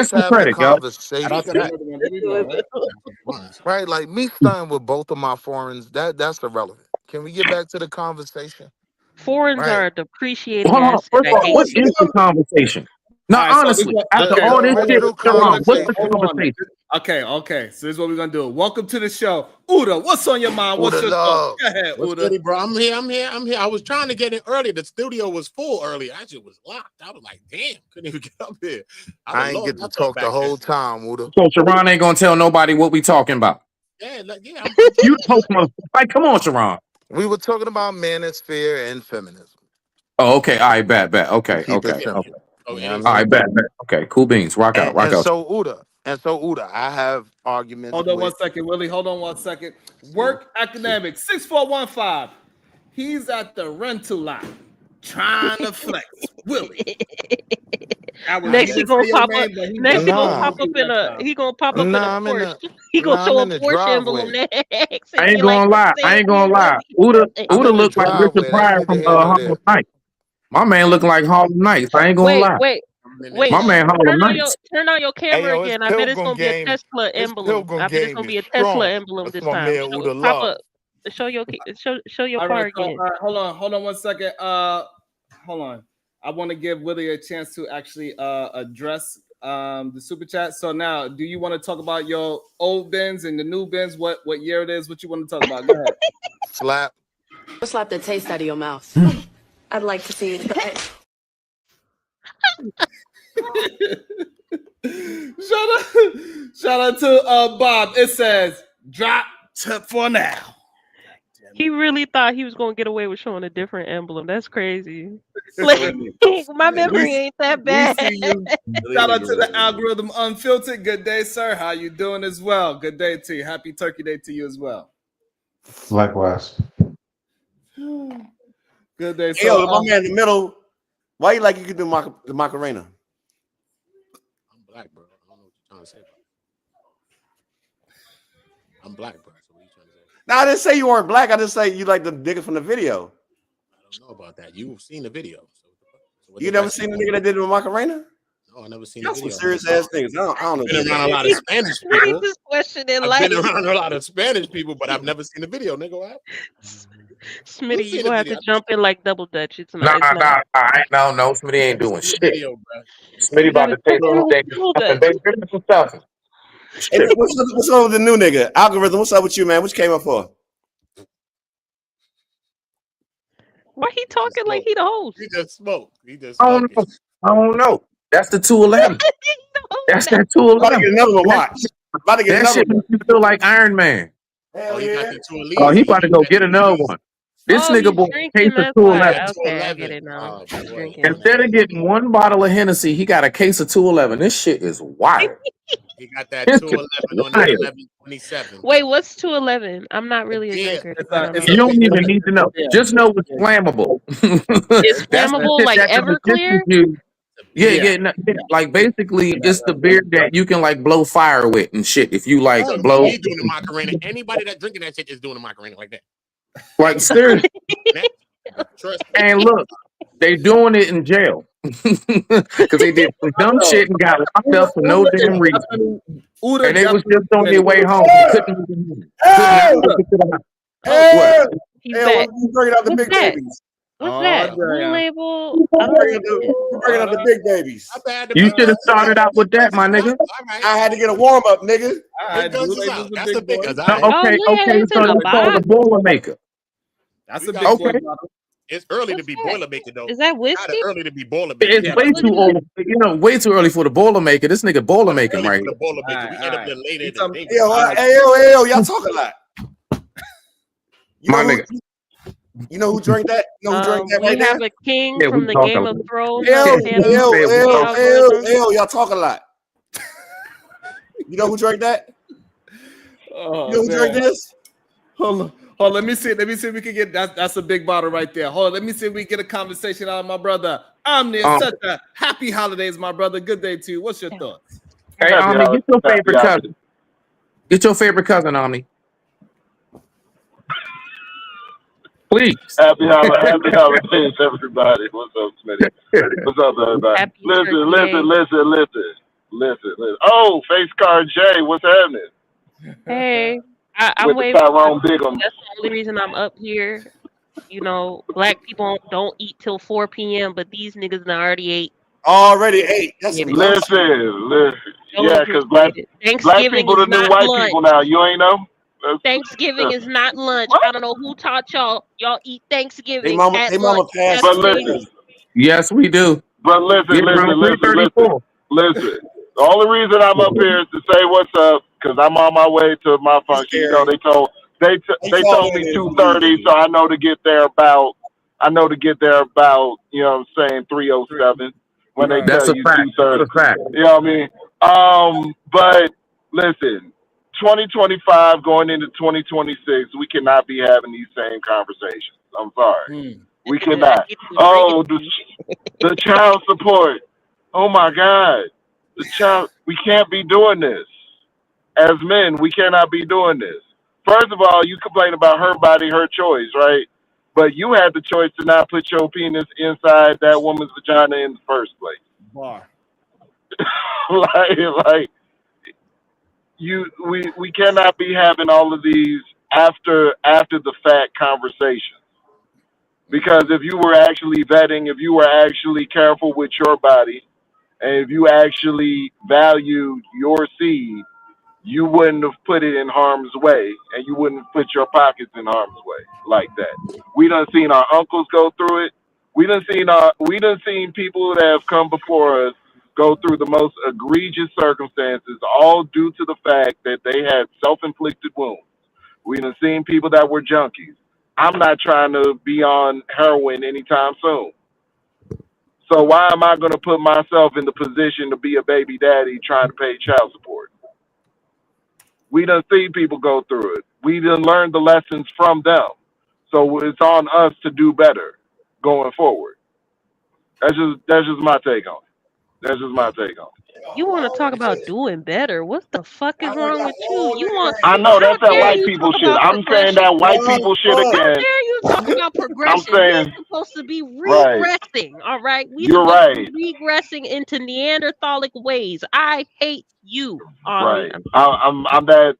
chance for having a credit, yo. conversation, right? Like me starting with both of my foreigns, that's irrelevant. Can we get back to the conversation? Foreigns Right. are a depreciating Hold on. asset. First I of all, hate what you. is the conversation? Now, All right, so this honestly, is after okay. all this shit, original Sharon, what's the conversation. Hold on. conversation? Okay. So this is what we're gonna do. Welcome to the show, Uda. What's on your mind? What's Uda your love. thoughts? Go ahead, What's Uda. goody, bro? I'm here. I was trying to get in early. The studio was full early. I just was locked. I was like, damn, couldn't even get up here. I ain't get to talk the whole time, Uda. So Sharon ain't gonna tell nobody what we talking about. Yeah, You post motherfucker. Like, come on, Sharon. We were talking about manosphere and feminism. Oh, okay. All right, bet. Okay. Keep it Okay. simple. Okay. You know what I All mean? right, bet. Okay. Cool beans. Rock out. Rock And out. so Uda, I have arguments. Hold on with 1 second, Willie. Hold on 1 second. Work academics 6415. He's at the rental lot trying to flex. Willie. Next he gonna pop up. Next he gonna Nah, pop up in a. He gonna pop up in a nah, I'm in Porsche. the He gonna I'm show a in the Porsche emblem driveway. next I and ain't be like, gonna lie. I ain't gonna lie. I'm Uda in the look like Richard driveway. That's Pryor neither from here nor Harlem there. Nights. My man look like Harlem Nights. I ain't gonna Wait, lie. wait, wait. My man Harlem Nights. Turn on your Hey camera yo, it's again. I bet it's Pilgrim gonna be a game. Tesla It's emblem. Pilgrim I bet it's game gonna is be a Tesla strong. emblem That's this my time. man Uda Pop Love. up. Show your All car right, so again. hold on 1 second. Hold on. I want to give Willie a chance to actually address the super chat. So now, do you want to talk about your old Benz and the new Benz? What year it is? What you want to talk about? Go ahead. Slap. Slap the taste out of your mouth. I'd like to see it. Shout out to Bob. It says drop tip for now. He really thought he was gonna get away with showing a different emblem. That's crazy. Like, my memory ain't that We bad. see you. Shout out to the algorithm unfiltered. Good day, sir. How you doing as well? Good day to you. Happy Turkey Day to you as well. Likewise. Good day. Hey, yo, my man in the middle. Why you like you can do the Macarena? I'm black, bro. I don't know what you're trying to say. I'm black, bro. So what are you trying to say? No, I didn't say you weren't black. I just say you like the nigga from the video. I don't know about that. You've seen the video. So You never seen the nigga that did the Macarena? No, I never seen Y'all the some video. serious ass niggas. I don't know. I've been around a lot of Spanish What people. is this question in I've life? been around a lot of Spanish people, but I've never seen the video, nigga. What? Smitty, seen you the gonna have to video. jump in like double dutch. It's Nah, not. It's not. no, Smitty ain't doing Seen the shit. video, bro. Smitty You about gotta to take jump in some like things double and dutch. baby, give me some stuff. Hey, what's up with the new nigga? Algorithm, what's up with you, man? What you came up for? Why he talking like he the host? He just smoked. He just I don't know. I don't know. That's the 211. That's that About to 211. get another one. Watch. About to get That another shit one. makes you feel like Iron Man. Hell He got yeah. the two Oh, Elise. he about to go get another one. This Oh, nigga he's bought a drinking. case of That's why. 211. Okay, I get it now. Oh, He's boy. drinking. Instead of getting one bottle of Hennessy, he got a case of 211. This shit is wild. He got that This 211 shit on that wild. 1127. Wait, what's 211? I'm not really a Yeah. drinker. I don't know. You don't even need to know. Just know it's flammable. It's That's the flammable, shit like that the Everclear. magicians use. Yeah. Like basically, it's the beer that you can like blow fire with and shit. If you like So blow, he's doing the Macarena. Anybody that's drinking that shit is doing the Macarena like that. like seriously. Trust me. And look, they doing it in jail because they did some dumb shit and got locked up for no damn reason. And they was just on their way home. Couldn't not make it to the house. Hey, What? He's hey, back. we bringing out the What's big that? babies. What's Oh, that? yeah. Blue label. I don't We're bringing out the big babies. You should have started out with that, my nigga. I had to get a warm up, nigga. All right, guns Blue is Label's out. a That's the big big boy. guns. No, All right. okay, Oh, look, okay. it's So in a it's called a box. Boilermaker. That's We a got- big boy Okay. bottle. It's early to What's be that? Boilermaker though. Is that Kind whiskey? of early to be Boilermaker. It's Yeah, way Look too at old. Way too early for the Boilermaker. This nigga Boilermaker Early right for here. the Boilermaker. All right, We all end up right. there later You than talking- they. Yo, y'all talk a lot. You My know nigga. you know who drank that? You know who drank that We right there? have a king Yeah, from we the talk Game a of lot. Thrones. Ew, Not fan of the algorithm. y'all talk a lot. You know who drank that? Oh, You know who drank man. this? Hold on. Let me see. Let me see if we can get that's a big bottle right there. Hold on. Let me see if we can get a conversation out of my brother. Omni, such a happy holidays, my brother. Good day to you. What's your thoughts? Hey, Omni, get your favorite cousin. Get your favorite cousin, Omni. Please. Happy holidays, everybody. What's up, Smitty? What's up, everybody? Happy Listen. Oh, Face Card J, what's happening? Hey, I'm With the waving. Tyrone Bigham. That's the only reason I'm up here. You know, black people don't eat till 4 p.m., but these niggas done already ate. Already ate. That's some dumb shit. Listen. So Yeah, because black Thanksgiving people is the new not white lunch. people now. You ain't know? Thanksgiving is not lunch. I don't know who taught y'all. Y'all eat Thanksgiving at lunch. passed. That's But crazy. listen. Yes, we do. But listen. Listen. The only reason I'm up here is to say what's up because I'm on my way to my function. You know, they told me 2:30, so I know to get there about. You know what I'm saying 3:07 when they That's tell a you fact. 2:30. That's a fact. You know what I mean? But listen. 2025 going into 2026, we cannot be having these same conversations. I'm sorry. We cannot. Oh, the child support. Oh my God, the child. We can't be doing this. As men, we cannot be doing this. First of all, you complain about her body, her choice, right? But you had the choice to not put your penis inside that woman's vagina in the first place. Bar. like we cannot be having all of these after the fact conversations. Because if you were actually vetting, if you were actually careful with your body, and if you actually valued your seed, you wouldn't have put it in harm's way, and you wouldn't have put your pockets in harm's way like that. We done seen our uncles go through it. We done seen people that have come before us go through the most egregious circumstances, all due to the fact that they had self-inflicted wounds. We done seen people that were junkies. I'm not trying to be on heroin anytime soon. So why am I going to put myself in the position to be a baby daddy trying to pay child support? We done seen people go through it. We done learned the lessons from them. So it's on us to do better going forward. That's just my take on it. That's just my take on it. You want to talk about doing better? What the fuck is wrong with you? You want? I know How that's that dare white you people talk shit. about I'm saying that white people shit How again. dare you talk about progression? saying- We're supposed to be Right. regressing, all right? We You're supposed to right. be regressing into Neanderthalic ways. I hate you, Right. Ari.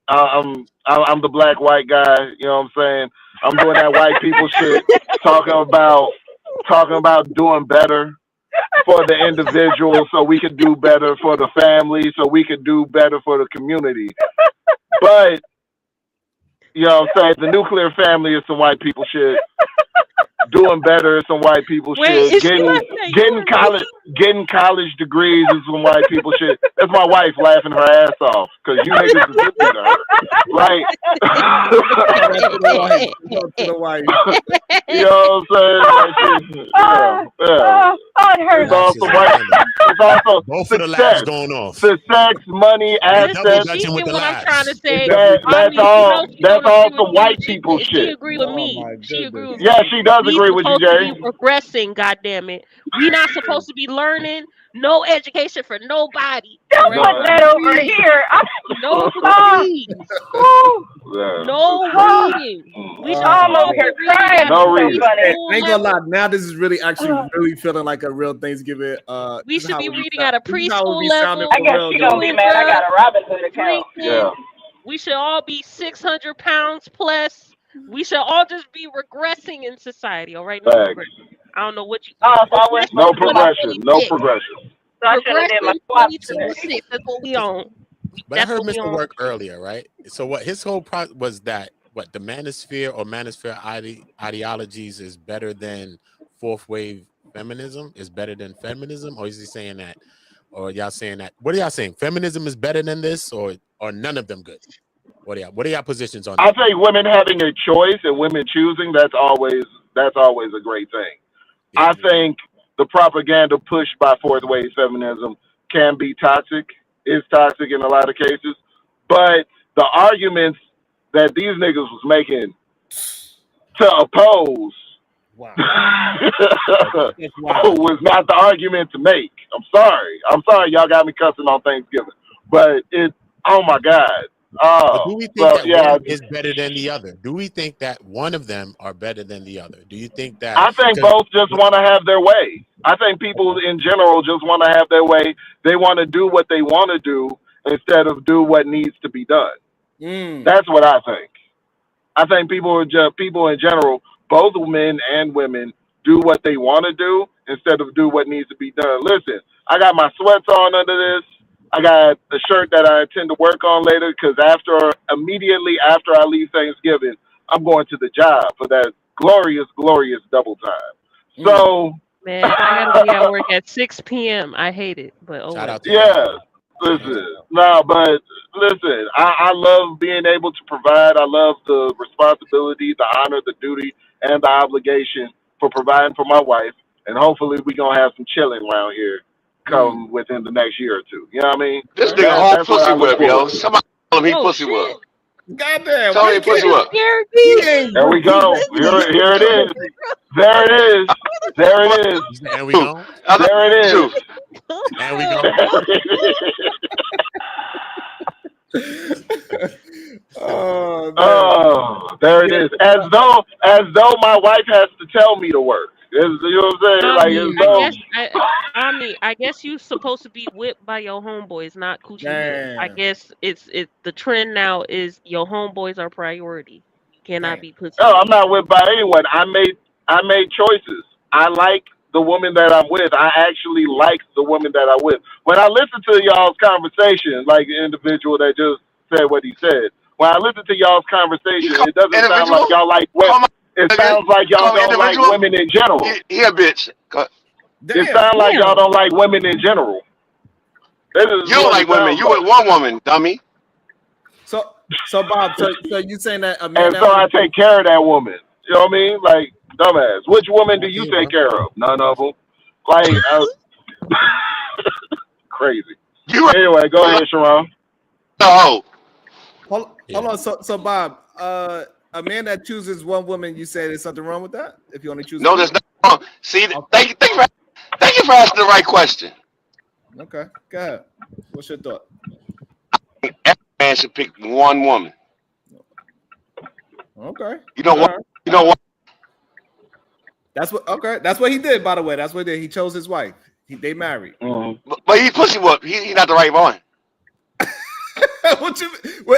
I'm the black white guy. You know what I'm saying? I'm doing that white people shit, talking about doing better for the individual, so we could do better for the family, so we could do better for the community. But you know what I'm saying? The nuclear family is some white people shit. Doing better is some white people Wait, shit. is she like that? Getting college degrees is some white people shit. That's my wife laughing her ass off because you niggas is listening to her. Like, To the wife. you know what I'm saying? Yeah. it hurts. It's also white. It's also Both of the success. laughs going off. Success, money, Listen, assets. she touching with get the what I'm laughs. trying to say. That's Omni, all. she That's don't all agree some with me. white people She shit. agree with me. my She agree with Yeah, me. she does We agree with you, supposed to Jay. be regressing, goddammit. We not supposed to be learning. No education for nobody. Don't Right? put that over here. No degrees. Yeah. No reading. We should I'm all over be here reading crying. at No a reason. preschool I ain't gonna level. lie. Now this is really actually really feeling like a real Thanksgiving. We This is should how be it be reading at a this is how it preschool be sounding level. I for guess real, she gonna be dude. mad. I got a Robinhood account. Yeah. We should all be 600 pounds plus. We should all just be regressing in society. All right, no Facts. progression. I don't know what you. Oh, so I went No supposed to do my. progression. No 2026. progression. So I should have did my Progression swap today. 2026. That's what we on. But I That's heard what we Mr. on. Work earlier, right? So what his whole was that what the manosphere or manosphere ideologies is better than fourth wave feminism, is better than feminism, or is he saying that, or y'all saying that? What are y'all saying? Feminism is better than this, or none of them good? What are y'all positions on I that? think women having a choice and women choosing, that's always a great thing. I think the propaganda pushed by fourth wave feminism can be toxic, is toxic in a lot of cases. But the arguments that these niggas was making to oppose was not the argument to make. I'm sorry y'all got me cussing on Thanksgiving. But oh my God. But do we think that yeah, one is better than the other? Do we think that one of them are better than the other? Do you think that? I think both just want to have their way. I think people in general just want to have their way. They want to do what they want to do instead of do what needs to be done. That's what I think. I think people in general, both men and women, do what they want to do instead of do what needs to be done. Listen, I got my sweats on under this. I got a shirt that I intend to work on later because immediately after I leave Thanksgiving, I'm going to the job for that glorious double time. So, man, I gotta be at work at 6 p.m. I hate it, but oh well. Yeah, listen, I love being able to provide. I love the responsibility, the honor, the duty, and the obligation for providing for my wife. And hopefully we going to have some chilling around here come within the next year or two. You know what I mean? This nigga all That's what I pussy look whip, yo. forward to. Somebody tell him he pussy whip. Goddamn. Tell him he pussy whip. There we go. Here it is. There it is. There it is. And we go. There it is. And we go. Oh, there it is. As though my wife has to tell me to work. You know what I'm saying? Like as though. I guess you supposed to be whipped by your homeboys, not coochie whipped. I Damn. guess it's the trend now is your homeboys are priority. You cannot be pussy. No, I'm not whipped by anyone. I made choices. I like the woman that I'm with. I actually like the woman that I'm with. When I listen to y'all's conversation, like the individual that just said what he said, when I listen to y'all's conversation, it doesn't sound like y'all like women. It sounds like y'all don't like women in general. He a bitch. It sounds like y'all don't like women in general. You don't like women. You with one woman, dummy. So Bob, so you saying that a And man so I take care of that woman. You know what I mean? Like, dumbass. Which woman do you take care of? None of them. Like, crazy. Anyway, go ahead, Sharon. No. Hold on. So Bob, a man that chooses one woman, you say there's something wrong with that? If you only choose No, there's nothing wrong. See, thank you for asking the right question. Okay, go ahead. What's your thought? Every man should pick one woman. Okay. You know what? You know what? That's what he did, by the way. That's what he did. He chose his wife. They married. But he's pussy whoop. He's not the right one.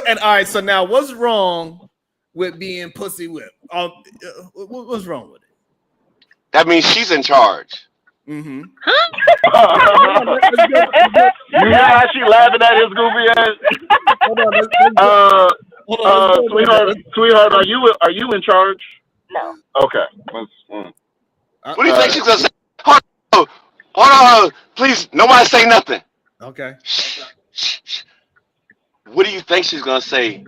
And all right, so now what's wrong with being pussy whipped? What's wrong with it? That means she's in charge. Mm-hmm. You hear how she laughing at his goofy ass? Sweetheart, are you in charge? No. Okay. What do you think she's gonna say? Hold on, please. Nobody say nothing. Okay. Shh. What do you think she's gonna say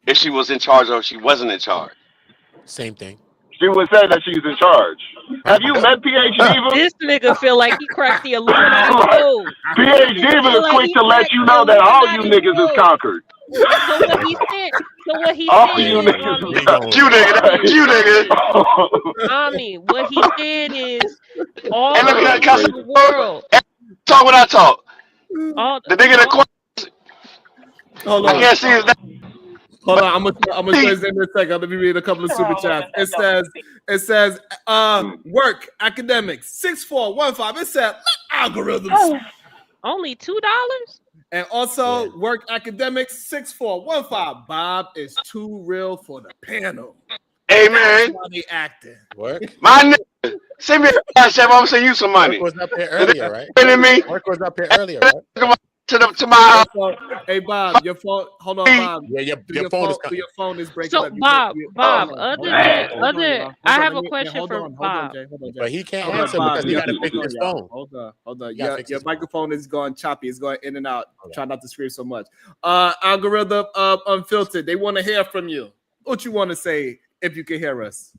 if she was in charge or if she wasn't in charge? Same thing. She would say that she's in charge. Have you met PH Diva? This nigga feel like he cracked the Illuminati code. PH Diva is quick to let you know that all you niggas is conquered. So what he said? All you niggas is conquered. You nigga. Tommy, what he said is all And look at that the world. Talk what I talk. The nigga that quit. Hold on. I can't see his name. Hold on, I'm gonna say his name in a second. Let me read a couple of super chats. It says, work academics 6415. It said algorithms. Only $2? And also work academics 6415. Bob is too real for the panel. Hey man, they acting. Work. My nigga, send me a cash app. I'm gonna send you some money. Work was up here earlier, right? Me? Work was up here earlier, right? To my Hey Bob, your phone. Hold on, Bob. Yeah, your phone is your phone is breaking So up. Bob, I have a question for Bob. But he can't answer because he got to pick up his phone. Hold on. Your microphone is going choppy. It's going in and out. Try not to scream so much. Algorithm unfiltered. They want to hear from you. What you want to say if you can hear us?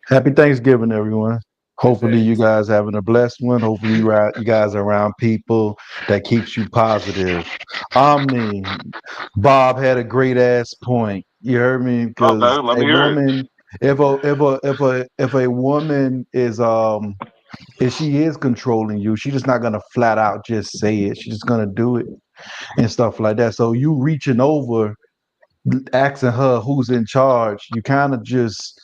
Happy Thanksgiving, everyone. Hopefully you guys having a blessed one. Hopefully you guys are around people that keeps you positive. Bob had a great ass point. You heard me? Because let me hear woman, if a woman is if she is controlling you, she's just not gonna flat out just say it. She's just gonna do it and stuff like that. So you reaching over, asking her who's in charge, you kind of just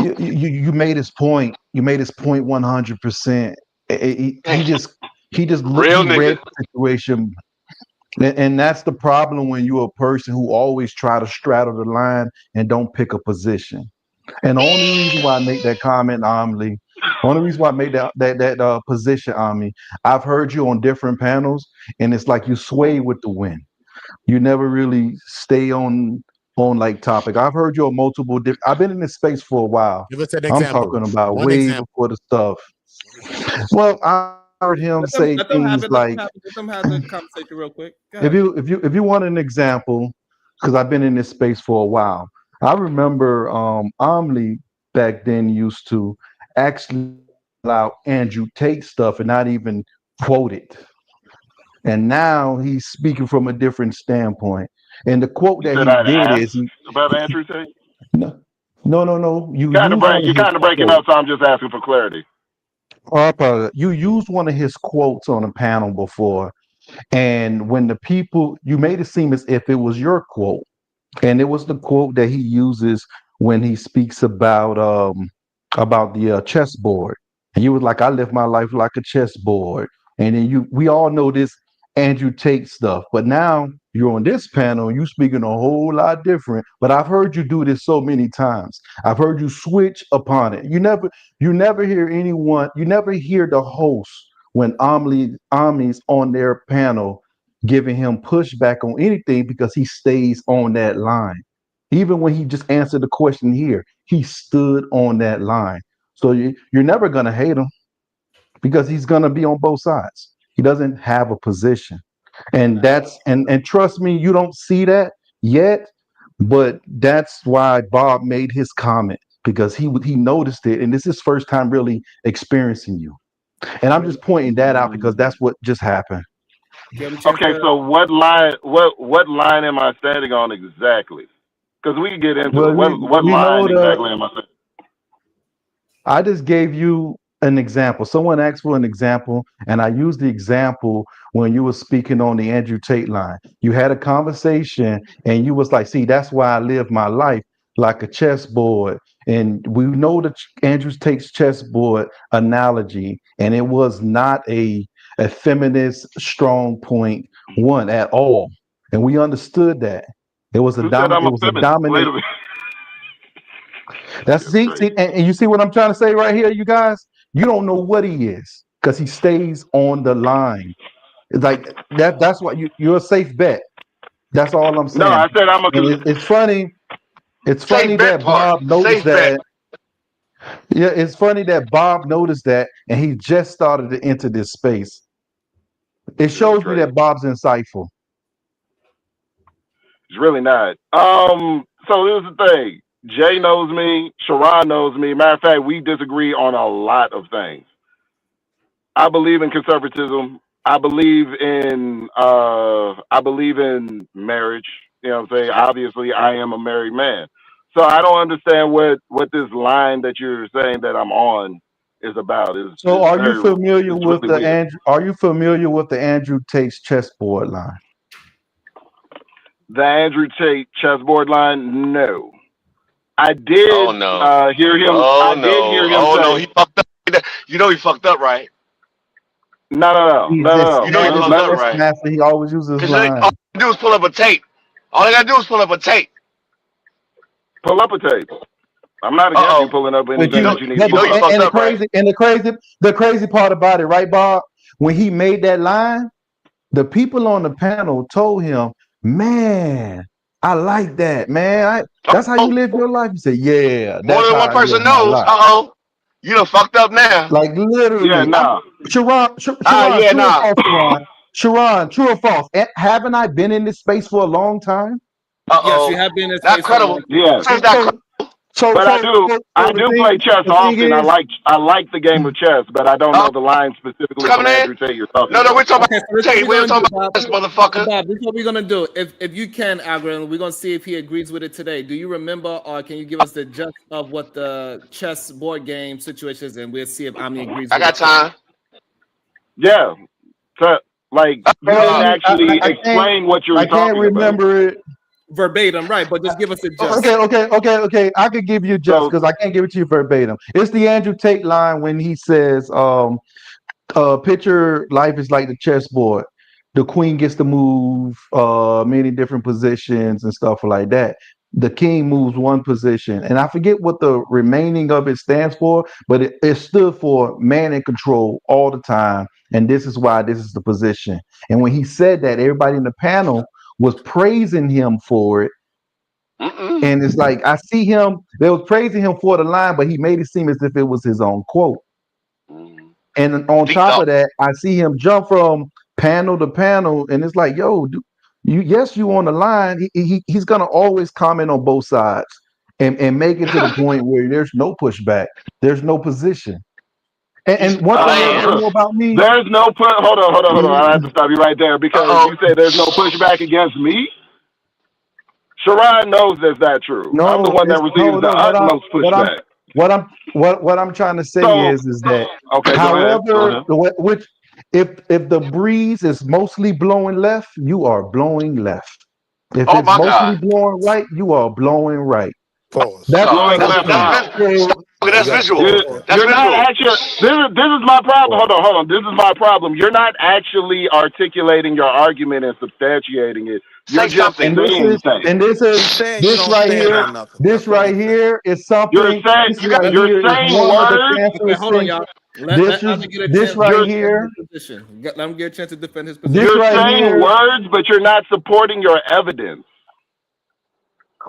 you made his point. You made his point 100%. He just read the situation, and that's the problem when you're a person who always try to straddle the line and don't pick a position. And the only reason why I make that comment, Omni, only reason why I made that position, Omni, I've heard you on different panels, and it's like you sway with the wind. You never really stay on like topic. I've heard you on multiple different. I've been in this space for a while. Give us an I'm example. talking about One way example. before the stuff. Well, I heard him say things like, let them have the conversation real quick. if you want an example, because I've been in this space for a while. I remember Omni back then used to actually allow Andrew Tate stuff and not even quote it. And now he's speaking from a different standpoint. And the quote that he did is about Andrew Tate. No. You You're kind of breaking up, so I'm just asking for clarity. You used one of his quotes on a panel before, and when the people, you made it seem as if it was your quote, and it was the quote that he uses when he speaks about the chessboard. And you was like, "I live my life like a chessboard." And then we all know this Andrew Tate stuff, but now you're on this panel, you speaking a whole lot different. But I've heard you do this so many times. I've heard you switch upon it. You never hear anyone, you never hear the host when Omni's on their panel giving him pushback on anything because he stays on that line. Even when he just answered the question here, he stood on that line. So you're never going to hate him because he's going to be on both sides. He doesn't have a position. And and trust me, you don't see that yet, but that's why Bob made his comment, because he noticed it, and this is his first time really experiencing you. And I'm just pointing that out because that's what just happened. Okay, so what line am I standing on exactly? Because we can get into Well, it. What you know line exactly am I standing? I just gave you an example. Someone asked for an example, and I used the example when you were speaking on the Andrew Tate line. You had a conversation, and you was like, "See, that's why I live my life like a chessboard." And we know the Andrew Tate's chessboard analogy, and it was not a feminist strong point one at all. And we understood that it was a Who said I'm it a was a feminist? Wait dominant. a minute. That's and you see what I'm trying to say right here, you guys. You don't know what he is because he stays on the line. It's like that. That's what you're a safe bet. That's all I'm No, saying. I said I'm a. And it's funny. It's funny Safe bet that part. Bob noticed Safe bet. that. Yeah, it's funny that Bob noticed that, and he just started to enter this space. It shows me that Bob's insightful. It's really not. So here's the thing. Jay knows me. Sharon knows me. Matter of fact, we disagree on a lot of things. I believe in conservatism. I believe in marriage. You know what I'm saying? Obviously, I am a married man. So I don't understand what this line that you're saying that I'm on is about. So, It's are you very familiar it's with really the weird. Andrew? Are you familiar with the Andrew Tate's chessboard line? The Andrew Tate chessboard line, no. I did Oh no. hear him. Oh I did hear no. him Oh no. say, He fucked up. You know he fucked up, right? He's a You know he Spanish fucked up, chess right? master. He always uses Cause all line. I do is pull up a tape. All I gotta do is pull up a tape. Pull up a tape. I'm not against you pulling up But anything that you need to You know pull you up. fucked up, right? the crazy part about it, right, Bob? When he made that line, the people on the panel told him, "Man, I like that, man. That's how you live your life." He said, "Yeah, More that's than how one I live person my knows. life." You done fucked up now. Like Yeah, literally, nah. Sharon, Yeah, true or nah. false, Sharon? Sharon, true or false? Haven't I been in this space for a long time? Yes, you have been in this Not space for a long credible. time. Yeah. It's not credible. But I do play chess The thing often. is, I like the game of chess, but I don't know the line specifically from Coming in? Andrew Tate you're talking No, about. we're talking Okay, so about this is tape. what We're we're gonna talking do, about Bob. this motherfucker. Bob, this is what we're gonna do. If you can, algorithm, we're gonna see if he agrees with it today. Do you remember, or can you give us the gist of what the chess board game situation is, and we'll see if Omni agrees I with it got too. time. Yeah. So, like, you didn't actually explain what you were I can't talking about. remember it Verbatim, right? But just give us a gist. Okay. I could give you just because I can't give it to you verbatim. It's the Andrew Tate line when he says, picture life is like the chessboard. The queen gets to move many different positions and stuff like that. The king moves one position, and I forget what the remaining of it stands for, but it stood for man in control all the time, and this is why this is the position. And when he said that, everybody in the panel was praising him for it. And it's like I see him, they was praising him for the line, but he made it seem as if it was his own quote. And on top of that, I see him jump from panel to panel, and it's like, yo, you on the line. He's gonna always comment on both sides and make it to the point where there's no pushback, there's no position. And one thing you know about me, there's no hold on. I have to stop you right there because you say there's no pushback against me. Sharon knows that's not true. I'm the one that receives the utmost pushback. what I'm trying to say So, is that okay, go ahead. Go however ahead. which if the breeze is mostly blowing left, you are blowing left. If Oh it's my mostly God. blowing right, you are blowing right. Pause. That's what Blowing I'm left That's saying. how? visual. So No, you That's got to visual. pause You're, there. That's you're not visual. actually. This is my problem. Pause. Hold on. This is my problem. You're not actually articulating your argument and substantiating it. You're Say just something. and this saying is things. and this He's is saying you this don't right stand here. on nothing. This That's all right he's saying. here is You're something. saying This right you're here is saying one of the words. cancer Okay, hold on, y'all. extinction. This Let is me get a this chance to right You're defend here. his position. Let him get a chance to defend his This position. you're right saying here. words, but you're not supporting your evidence.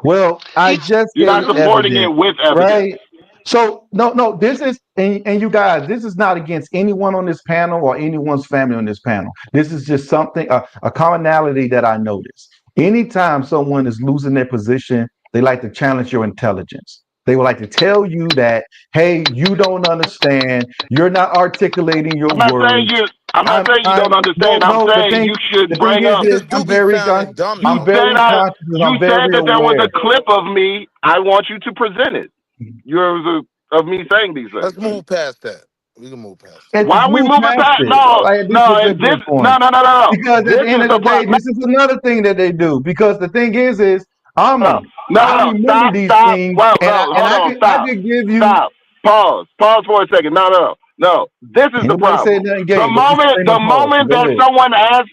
Well, I just You're gave not supporting it evidence, with evidence. right? So no, this is and you guys, this is not against anyone on this panel or anyone's family on this panel. This is just something a commonality that I notice. Anytime someone is losing their position, they like to challenge your intelligence. They would like to tell you that, hey, you don't understand. You're not articulating your I'm not saying words. you. I'm not saying you I'm don't understand. I'm no. saying you should The thing bring is up. this. Niggas do be sounding dumb You I'm though. said very conscious and you I'm said very that there was aware. a clip of me. I want you to present it. Yours of me saying these Let's things. move past that. We can move past And Why just are we move moving past past? it. No, Like this is no. a And good this, point. no, no, no, no, no. Because at This the end is of the the day, problem. this is another thing that they do. Because the thing is No, Omni, no, I no. remember Stop, these stop. things, Well, and no. Hold on. I Stop, could give you. stop. Pause for a second. No, no, no. No. This is Ain't the nobody said problem. nothing The gay, but you moment, saying the I'm pausing. moment Go that ahead. someone asks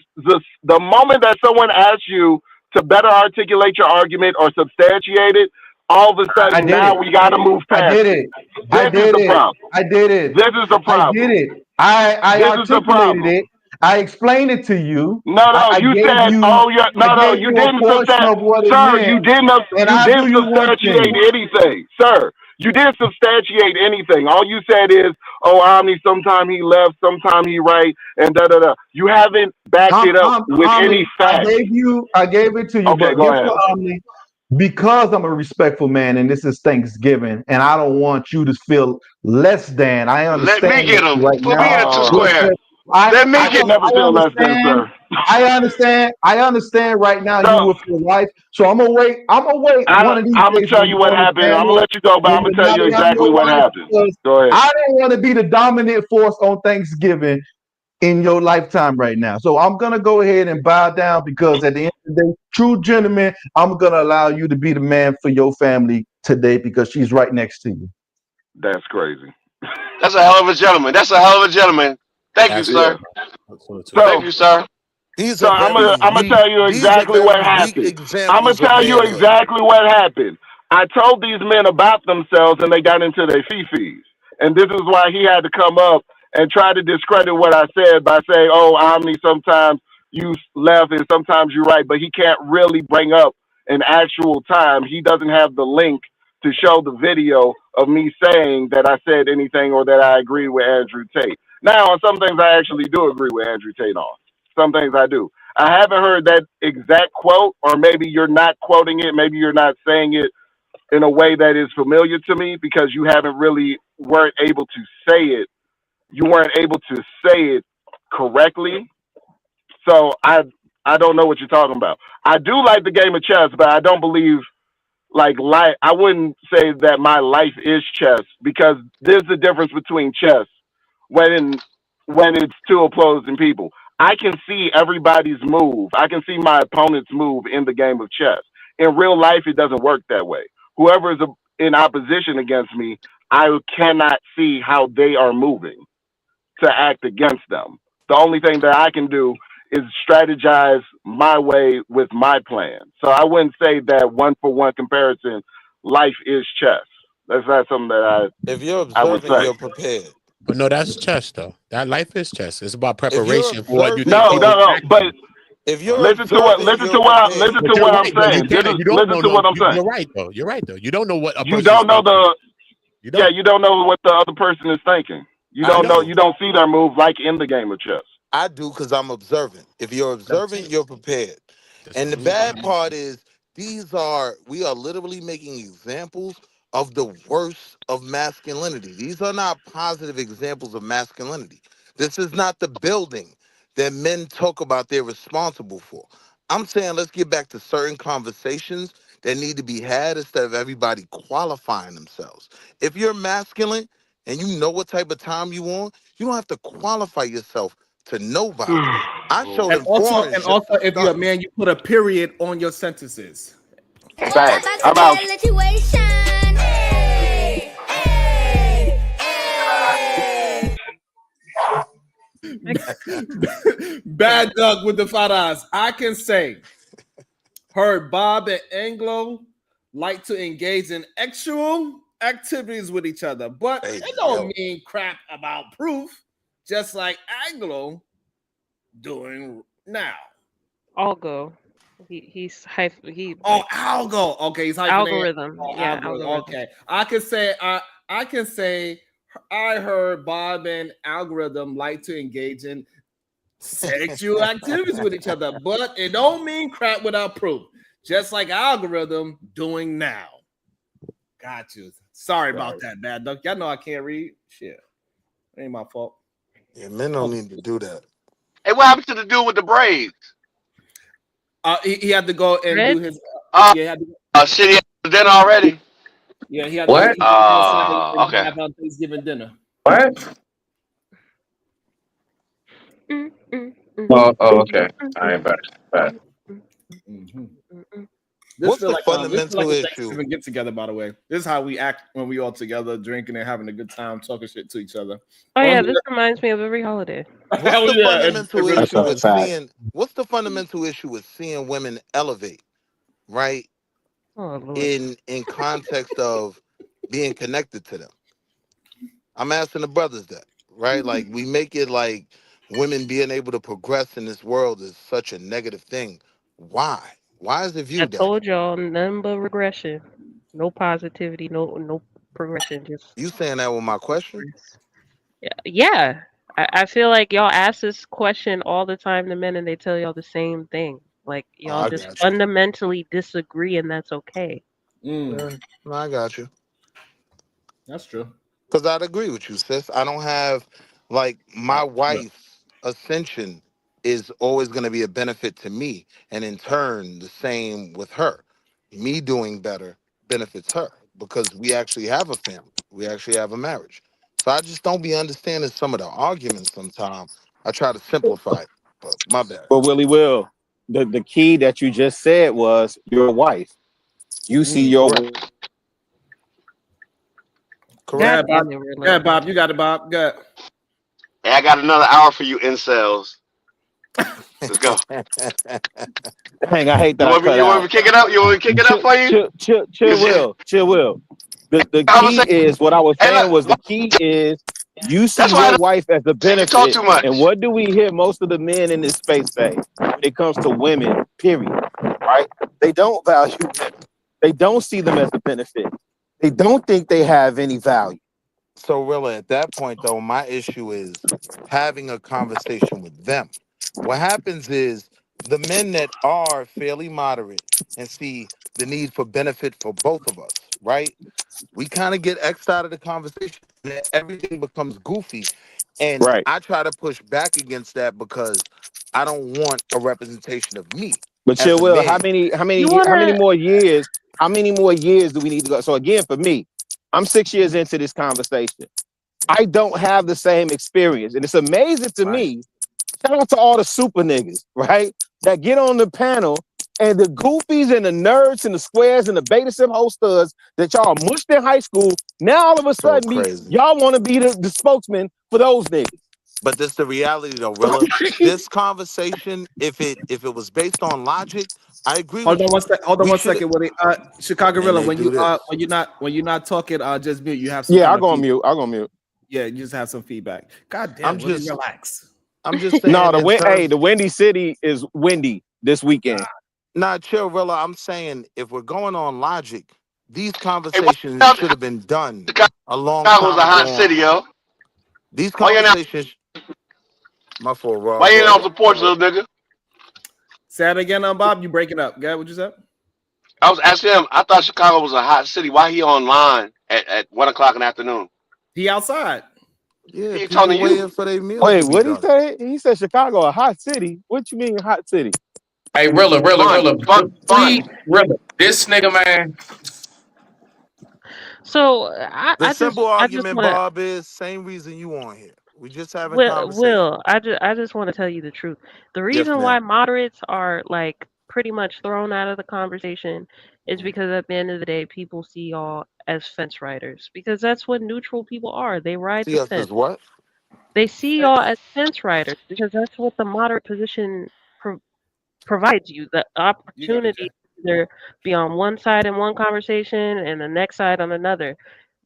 the moment that someone asks you to better articulate your argument or substantiate it, all of a I sudden did now it. we got to move I past did it. it. I This is did the it. problem. I did it. This is the I did problem. it. I This is the articulated problem. it. I explained it to you. No, no, I you gave said, you. oh, yeah, I no, no, gave you you a didn't portion substat, of what it sir, meant, and you I'll didn't do you one substantiate thing. anything, sir. You didn't substantiate anything. All you said is, oh, Omni, sometime he left, sometime he right, and da da da. You haven't backed it up with any Omni, facts. I gave it to you, Okay, but go guess ahead. what, Omni? Because I'm a respectful man and this is Thanksgiving, and I don't want you to feel less than. I Let me understand get that him. right Put me in now. a two You're square. upset. I Let me I I should get. never I feel less than, understand. sir. I understand right now So, you with your wife. So I'm gonna wait. I'm gonna wait one of these I'm gonna days tell when you you what on the happened. I'm gonna panel let you go, but I'm and gonna you're tell not you around exactly your what wife happened. because Go ahead. I don't want to be the dominant force on Thanksgiving in your lifetime right now. So I'm gonna go ahead and bow down because at the end of the day, true gentleman, I'm gonna allow you to be the man for your family today because she's right next to you. That's crazy. That's a hell of a gentleman. That's a hell of a gentleman. Thank you, That's Yeah. sir. true. That's true. So, Thank you, sir. These So are I'm very gonna weak. tell you These are exactly what very weak happened. I'm gonna examples of tell you manhood. exactly what happened. I told these men about themselves and they got into their fifis. And this is why he had to come up and try to discredit what I said by saying, "Oh, Omni, sometimes you left and sometimes you're right," but he can't really bring up an actual time. He doesn't have the link to show the video of me saying that I said anything or that I agree with Andrew Tate. Now, on some things I actually do agree with Andrew Tate on. Some things I do. I haven't heard that exact quote, or maybe you're not quoting it. Maybe you're not saying it in a way that is familiar to me because you haven't really weren't able to say it. You weren't able to say it correctly. So I don't know what you're talking about. I do like the game of chess, but I don't believe like life. I wouldn't say that my life is chess because there's a difference between chess when when it's two opposing people. I can see everybody's move. I can see my opponent's move in the game of chess. In real life, it doesn't work that way. Whoever is in opposition against me, I cannot see how they are moving to act against them. The only thing that I can do is strategize my way with my plan. So I wouldn't say that one for one comparison, life is chess. That's not something that If you're I would observant, say. you're prepared. But no, that's chess though. That life is chess. It's about If you're preparation for what you observant, think No, people no, though, will no. act But on. if you're listen to what observant, you're prepared. listen But to you're what I'm right though. You saying. can't. You don't Listen know. to No, what I'm saying. you're right though. You're right though. You don't know what a You person's don't know thinking. You yeah, don't. you don't know what the other person is thinking. You I don't know do. you don't see their move like in the game of chess. I do because I'm observant. If you're That's observant, you're prepared. And the bad part is we are literally making examples of the worst of masculinity. These are not positive examples of masculinity. This is not the building that men talk about they're responsible for. I'm saying let's get back to certain conversations that need to be had instead of everybody qualifying themselves. If you're masculine and you know what type of time you want, you don't have to qualify yourself to nobody. I showed And them also, foreign shit to if you're a start. man, you put a period on your sentences. Facts. How about Bad Doug with the $5. I can say, heard Bob and Anglo like to engage in actual activities with each other, but Hey, it don't yo. mean crap about proof. Just like Anglo doing now. Algo. He's he Oh, algo. Okay, he's hyphenated. algorithm. Oh, Yeah, algorithm. algorithm. Okay, I can say I heard Bob and algorithm like to engage in sexual activities with each other, but it don't mean crap without proof. Just like algorithm doing now. Got you. Sorry about that, Bad Duck. Y'all know I can't read. Shit, ain't my fault. Yeah, men don't need to do that. Hey, what happened to the dude with the braids? He had to go and Red? do his. Uh, Yeah, he had to, shit, he had dinner already. yeah, he had What? to go outside and Okay. have Thanksgiving dinner. What? Oh, okay. I ain't bad. This What's feel the like fundamental a issue? Thanksgiving get together. By the way, this is how we act when we all together, drinking and having a good time, talking shit to each other. Oh On yeah, here- this reminds me of every holiday. What's Hell the yeah, fundamental really issue does. with seeing? What's the fundamental issue with seeing women elevate, right? Oh Lord. In context of being connected to them. I'm asking the brothers that, right? Like we make it like women being able to progress in this world is such a negative thing. Why? Why is it I viewed that way? told y'all none but regression. No positivity, no progression, just You saying that with my question? yeah. I feel like y'all ask this question all the time to men and they tell y'all the same thing. Like Oh, y'all I just got you. fundamentally disagree and that's okay. No, I got you. That's true. Because I'd agree with you, sis. I don't have, like, my wife's ascension is always going to be a benefit to me. And in turn, the same with her. Me doing better benefits her because we actually have a family. We actually have a marriage. So I just don't be understanding some of the arguments sometimes. I try to simplify it, but my bad. But Willie Will, the key that you just said was your wife. You see your Correct. Yeah, Bob. Yeah, Bob. You got it, Bob. Good. Hey, I got another hour for you incels. Let's go. Dang, I hate that You I want me? cut You want out. me to kick it up? You want me to kick it up for you? Chill, Will. The key is what I was Hey, saying look. was the key is you see That's why your wife as a you talk benefit. too much. And what do we hear most of the men in this space say when it comes to women, period? Right? They don't value them. They don't see them as a benefit. They don't think they have any value. So really, at that point, though, my issue is having a conversation with them. What happens is the men that are fairly moderate and see the need for benefit for both of us, right? We kind of get X'd out of the conversation and everything becomes goofy. And Right. I try to push back against that because I don't want a representation of me But as chill, a Will, man. You wanna how many more years do we need to go? So again, for me, I'm 6 years into this conversation. I don't have the same experience. And it's amazing to me. Shout out to all the super niggas, right? That get on the panel and the goofies and the nerds and the squares and the beta sim studs that y'all mushed in high school. Now all of a So sudden crazy. y'all want to be the spokesman for those niggas. But this the reality though, Rilla. This conversation, if it was based on logic, I agree Hold with on you. one second. Hold on We one should. second, Willie. Chicago And Rilla, they do this. when you're not talking, just mute. You have some Yeah, kind I'll of go on feedback. mute. I'll go on mute. Yeah, you just have some feedback. God damn, I'm Willie, just relax. I'm just saying No, in terms. the Windy City is windy this weekend. Nah, chill, Rilla. I'm saying if we're going on logic, these Hey, conversations should have been done a long Chicago's time a ago. hot city, yo. These Why you not? conversations. My fault, Rob. Why you Go ain't on ahead. support, little nigga? Say that again, Bob. You break it up. Go ahead, what you said? I was asking him. I thought Chicago was a hot city. Why he online at 1 o'clock in the afternoon? He outside. Yeah, He people talking to you. waiting for their meals Wait, to be what did he done. say? He said Chicago a hot city. What you mean hot city? Hey, Rilla, Fun. please, Rilla, this nigga, man. So The I just simple I just argument, want to Bob, is same reason you on here. We just having conversation. Will, I just want to tell you the truth. The Yes, reason why ma'am. moderates are like pretty much thrown out of the conversation is because at the end of the day, people see y'all as fence riders because that's what neutral people are. They ride See the us as fence. what? They see y'all as fence riders because that's what the moderate position provides you the opportunity to either be on one side in one conversation and the next side on another.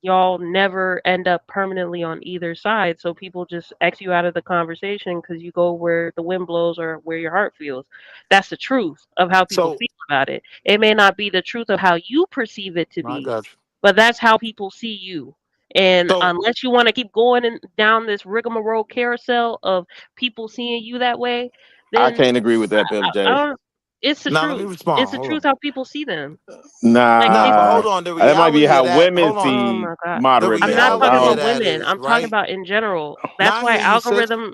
Y'all never end up permanently on either side, so people just X you out of the conversation because you go where the wind blows or where your heart feels. That's the truth of how people So feel about it. It may not be the truth of how you perceive it to I be, got you. but that's how people see you. And So unless you want to keep going down this rigmarole carousel of people seeing you that way, I then can't agree with that, Pep I J. don't. It's the now let me truth. It's respond. the Hold truth on. how people see them. Like Nah, if but Nah, hold on. The that might be reality of how that. women Hold on. oh see my god, The moderate I'm men. not But I talking reality of about don't. that women. is I'm talking right. about in general. Now That's I why hear you, sis. algorithm.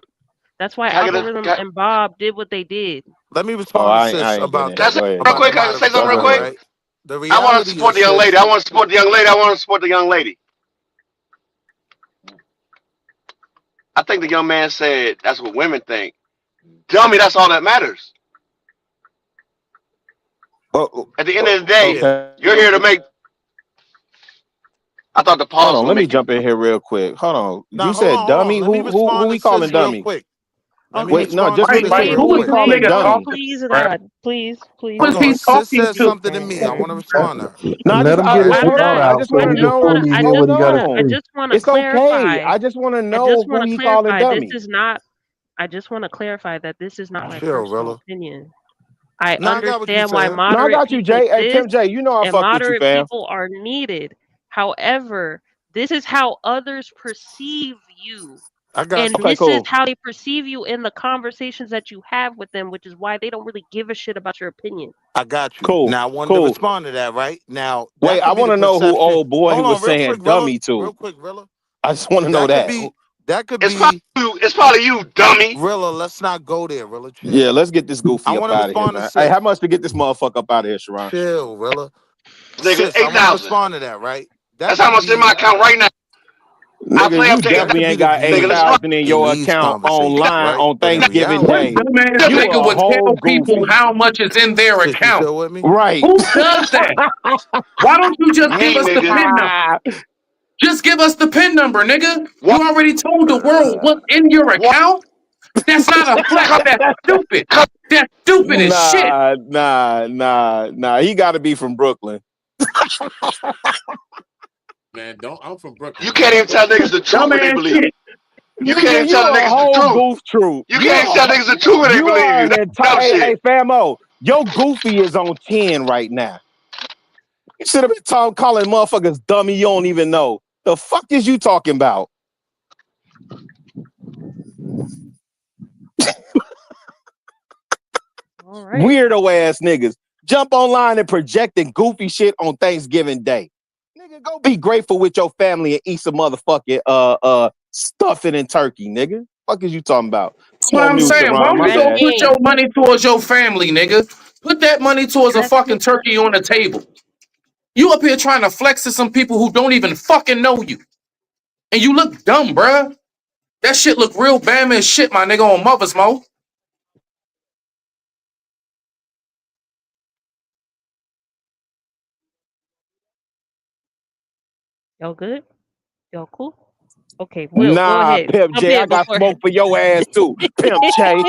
That's why Can I get a? algorithm and Bob did what they did. Let me Oh, respond to I sis ain't getting about it. Can I that. say Go ahead. real About the quick? Can I say something Go real moderation, go quick? ahead. right? The I want to reality support is, the young lady. sis. I want to support the young lady. I want to support the young lady. I think the young man said that's what women think. Dummy, that's all that matters. Oh, At the end of the day, Yeah. okay. you're here to make. I thought the Hold pause on. would Let me make you. jump in here real quick. Hold on. Now You said hold on. dummy. Let me Who respond to we calling sis real dummy? quick. Let me Okay, Wait, no, respond just to Wait, sis wait. wait, real Who who we is quick. this calling nigga oh dummy? talking to, please bro? God, please Hold Who Who is on. he God. is Sis talking says to? something to me. I want to respond to her. No, I Let just him get his I'm thought not. I out just I want so to just know want before to. he I hear what's what just he want got to to. I wrong. say. just want to It's okay. clarify. I just want to I just know want who to he calling clarify. dummy. I just want to clarify that this is not my Chill, personal Rilla. opinion. I Now I got what you understand why saying. No, I moderate got you, people Jay. Hey, exist Pimp J, you know I and fuck with you, moderate fam. people are needed. However, this is how others perceive you. I got And you. Okay, this is cool. how they perceive you in the conversations that you have with them, which is why they don't really give a shit about your opinion. I got you. Cool. Now I wanted to Cool. respond to that, right? Now Wait, that I could be want the to know who perception. old boy Hold was on, real saying quick, Rilla. dummy to. Real quick, Rilla. I just want to know That could that. be. That could It's probably be. you. It's probably you, dummy. Rilla, let's not go there, Rilla. Yeah, Chill. let's get this I goofy up want to out of here, respond to man. Hey, sis. how much to get this motherfucker up out of here, Sharon? Chill, Rilla. Nigga, Sis, I want to 8,000. respond to that, right? That's That how could much in my be account right now. I Nigga, play up you to that 8,000. definitely could be ain't the got Nigga, let's view run. 8,000 in in your these account conversations, online right? on But in Thanksgiving What reality, Day. dumbass You nigga a would whole tell people goofy. how much is in their sis, you account? still with me? Right. Who does that? Why don't you just give Me, us the nigga. PIN number? Just give us the PIN number, nigga. What? You already told the world what's in your What? account. That's not a flex. Come, That's stupid. come. That's stupid as shit. Nah. He got to be from Brooklyn. Man, don't. I'm from Brooklyn, You man. can't even tell niggas the truth when they Dumbass believe. shit. You can't Nigga, even you tell the a niggas the whole truth. goof troop. You can't even tell niggas the truth when they You believe are you. an That's entire. dumb Hey, shit. famo, your goofy is on 10 right now. You should have been calling motherfuckers dummy. You don't even know the fuck is you talking about. All right. Weirdo ass niggas jump online and projecting goofy shit on Thanksgiving Day. Nigga, go be grateful with your family and eat some motherfucking stuffing and turkey, nigga. Fuck is you talking about? That's I'm what on I'm mute, saying. Why Sharon. don't My you go bad. put your Dang. money towards your family, nigga? Put that money towards a That's fucking turkey on the table. You up here trying to flex to some people who don't even fucking know you. And you look dumb, bruh. That shit look real Bama as shit, my nigga, on Mother's Mo. y'all good? Y'all cool? Okay, Will, go Nah, ahead. Pimp Jump J, I in got before. smoke for your ass too. Pimp J.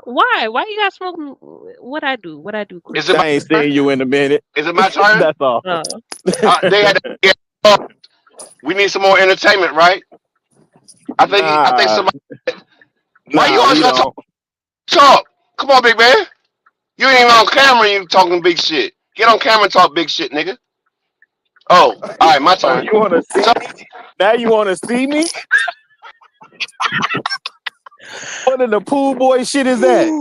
Why? Why you got smoking? What I do? What I do, Is Chris? it I my ain't turn? seeing you in a minute. Is it my turn? That's all. Oh, They had. We need some more entertainment, right? I think Nah, somebody. Why you always we gonna don't. talk? Come on, big man. You ain't even on camera. And you talking big shit. Get on camera and talk big shit, nigga. Oh, all right, my Oh, turn. you want to see So, me? Now you want to see me? What in the pool boy shit is that?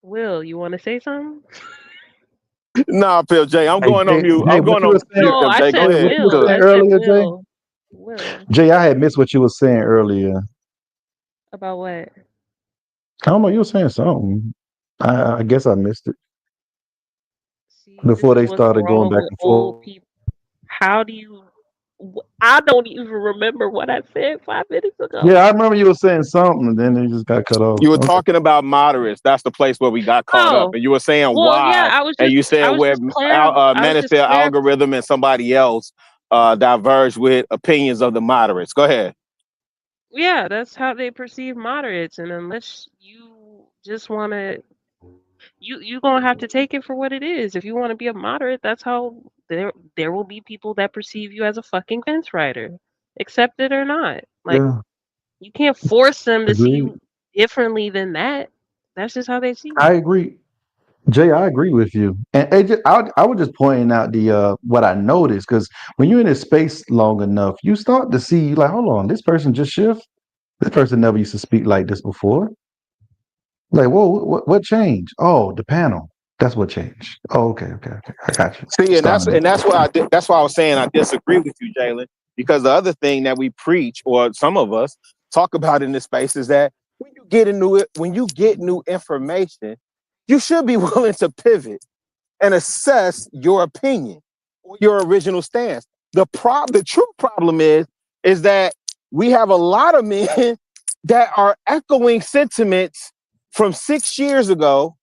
Will, you want to say something? Nah, Pimp J, I'm Hey, going on Jay, mute. Jay, I'm what going you on were saying? mute, No, Pimp I J. Go said Jay, what ahead. you were Will. Good. saying I said earlier, Jay? Will. Will. Jay, I had missed what you were saying earlier. About what? I don't know. You were saying something. I guess I missed it See, this before is they what's started going wrong back with and old forth. people. How do you? I don't even remember what I said 5 minutes ago. Yeah, I remember you were saying something, and then it just got cut off. You were Okay. talking about moderates. That's the place where we got caught up. Oh, And you were saying well, yeah. why, and you said I was where just clarifying. I was just Manosphere clarifying. algorithm and somebody else diverged with opinions of the moderates. Go ahead. Yeah, that's how they perceive moderates, and unless you just want to, you gonna have to take it for what it is. If you want to be a moderate, that's how there will be people that perceive you as a fucking fence rider, accept it or not. Like Yeah, you can't force them to see agreed. you differently than that. That's just how they see I you. agree. Jay, I agree with you. And I was just pointing out the what I noticed because when you're in this space long enough, you start to see like, hold on, this person just shift. This person never used to speak like this before. Like, whoa, what changed? Oh, the panel. That's what changed. Oh, okay. I got you. See, and Starting to. that's why that's why I was saying I disagree with you, Jalen, because the other thing that we preach, or some of us talk about in this space, is that when you get new information, you should be willing to pivot and assess your opinion or your original stance. The true problem is that we have a lot of men that are echoing sentiments from 6 years ago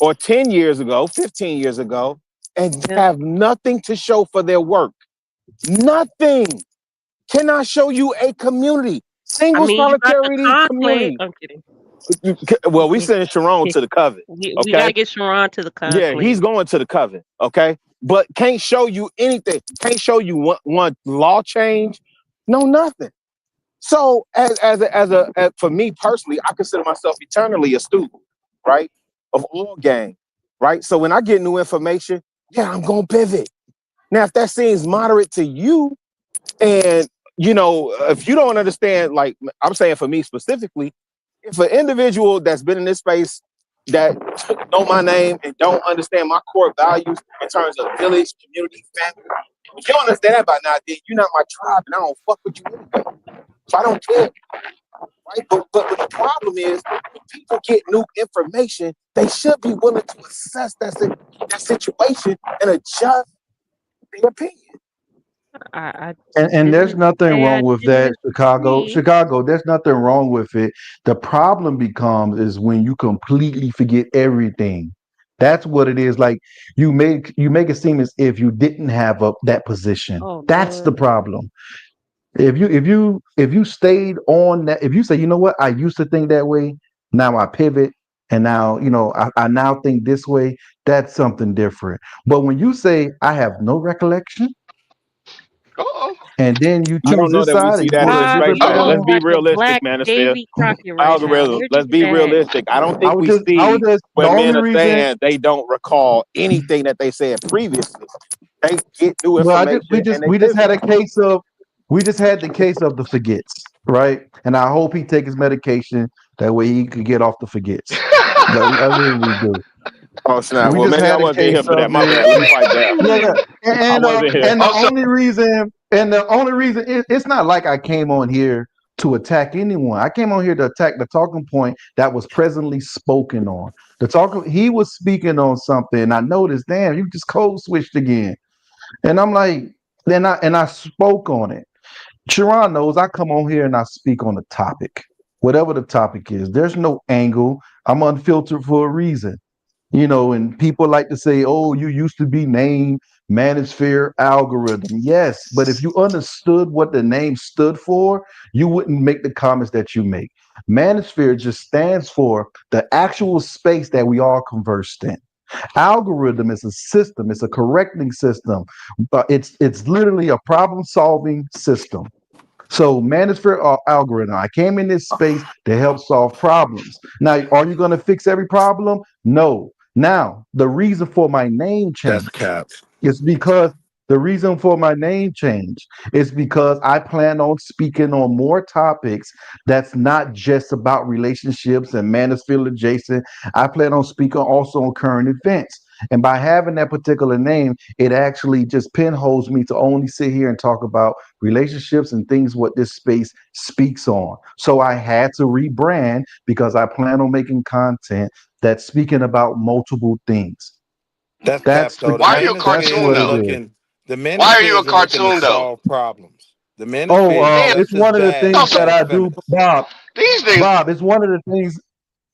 or 10 years ago, 15 years ago, and Yeah. have nothing to show for their work. Nothing. Cannot show you a community. I Single mean, you got the solidarity conclave. community. I'm kidding. Well, we send Sharon to the coven. We Okay. gotta get Sharon to the Yeah, conclave. he's going to the coven. Okay. But can't show you anything. Can't show you one law change. No, nothing. So for me personally, I consider myself eternally a student, right? Of all game, right? So when I get new information, yeah, I'm gonna pivot. Now, if that seems moderate to you, and if you don't understand, like I'm saying for me specifically, if an individual that's been in this space that know my name and don't understand my core values in terms of village, community, family, if you don't understand that by now, then you're not my tribe, and I don't fuck with you anyway. So I don't care. Right? But the problem is when people get new information, they should be willing to assess that situation and adjust their opinion. I And there's didn't nothing say I wrong with that, didn't Chicago. agree. Chicago, there's nothing wrong with it. The problem becomes is when you completely forget everything. That's what it is. Like you make it seem as if you didn't have that position. Oh That's the Lord. problem. If you stayed on that, if you say, you know what, I used to think that way, now I pivot, and now I now think this way, that's something different. But when you say I have no recollection, Uh-oh. and then you I choose don't know this that we side see and you that go in to the a Bob, space, different you man. look Let's panel. be like a realistic, black Manosphere. Davy Crockett right now. Algorithm. You're Let's just be sad. realistic. I don't I think was we just I was see just the when only men are reason. saying they don't recall anything that they said previously. They get new Well, information and they we just had pivot. a case of we just had the case of the forgets, right? And I hope he take his medication that way he could get off the forgets. I really do. Oh snap! We Well, just maybe I had a wasn't here case for that. of My it. bad. Let me fight that. Yeah, I and wasn't here. and Also, the only reason it's not like I came on here to attack anyone. I came on here to attack the talking point that was presently spoken on. He was speaking on something. And I noticed, damn, you just code switched again. And I'm like, then I spoke on it. Sharon knows I come on here and I speak on the topic, whatever the topic is. There's no angle. I'm unfiltered for a reason. And people like to say, oh, you used to be named Manosphere Algorithm. Yes, but if you understood what the name stood for, you wouldn't make the comments that you make. Manosphere just stands for the actual space that we all conversed in. Algorithm is a system, it's a correcting system. It's literally a problem-solving system. So Manosphere algorithm, I came in this space to help solve problems. Now, are you going to fix every problem? No. Now, the reason for my name That's change cap. is because The reason for my name change is because I plan on speaking on more topics that's not just about relationships and manosphere adjacent. I plan on speaking also on current events. And by having that particular name, it actually just pinholes me to only sit here and talk about relationships and things what this space speaks on. So I had to rebrand because I plan on making content that's speaking about multiple things. That's cap That's though. the The Why are you a that's manospheres cartoon what are it though? is. looking. The Why are you a manospheres are looking to cartoon though? solve problems. The Oh, manospheres are Damn. it's just as one of the No, jazzed things so that as I do, feminists. Bob. these things. Bob, it's one of the things.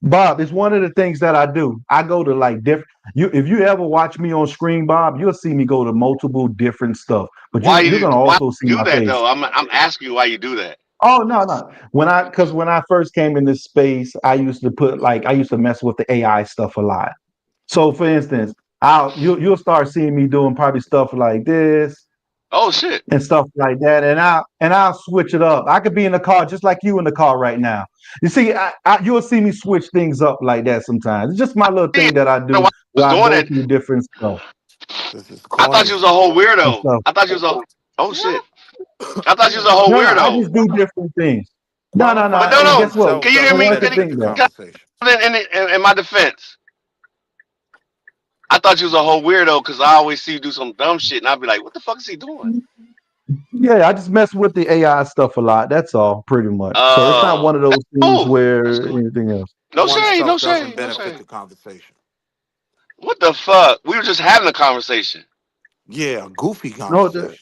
Bob, it's one of the things that I do. I go to like different. If you ever watch me on screen, Bob, you'll see me go to multiple different stuff. But you're gonna Why also see you do my that face. though? I'm asking you why you do that. Oh no. Because when I first came in this space, I used to mess with the AI stuff a lot. So for instance, you'll start seeing me doing probably stuff like this Oh shit. and stuff like that, and I'll switch it up. I could be in the car just like you in the car right now. You see, you'll see me switch things up like that sometimes. It's just my little See, thing that I I don't know do why I was where I doing go that. through different stuff This is I thought you corny. was a whole and weirdo. stuff. I thought you was a oh shit. I thought you was a whole No, I weirdo. just do different things. No. But no, And no. guess what? Himself Can you hear doesn't me? Here's the benefit thing the though. conversation. In my defense, I thought you was a whole weirdo because I always see you do some dumb shit, and I'd be like, "What the fuck is he doing?" Yeah, I just mess with the AI stuff a lot. That's all, pretty much. So it's not one of That's those things cool. That's where cool. anything else. No shade. No Oneself doesn't shade. No benefit shade. the conversation. What the fuck? We were just having a conversation. Yeah, a goofy No, conversation.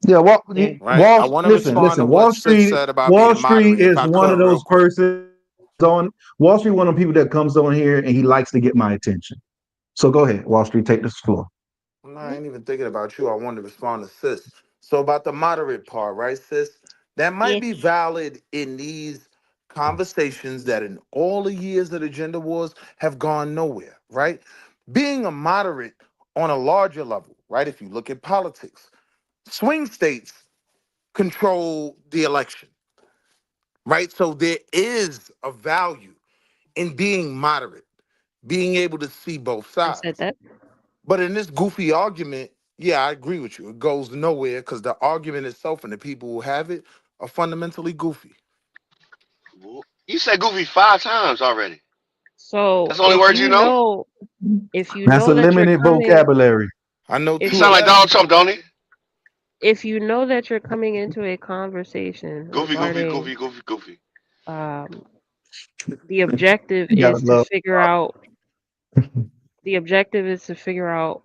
yeah. Yeah. Right. I want to respond to Listen. what Sis said about Wall being Street moderate, if is I one of could, real those quick. persons on Wall Street. One of the people that comes on here and he likes to get my attention. So go ahead, Wall Street, take this floor. No, I ain't even thinking about you. I wanted to respond to Sis. So about the moderate part, right, Sis? That might Yeah. be valid in these conversations that in all the years of the gender wars have gone nowhere, right? Being a moderate on a larger level, right? If you look at politics, swing states control the election, right? So there is a value in being moderate, being able to see both I said sides. that. But in this goofy argument, yeah, I agree with you. It goes nowhere because the argument itself and the people who have it are fundamentally goofy. You said goofy 5 times already. So That's the only word you know. if you That's a know that you're limited coming, vocabulary. I know He if two sound of you like them. Donald Trump, don't he? if you know that you're coming into a conversation Goofy, goofy, regarding goofy, goofy, goofy. um, the objective You gotta is to love. figure out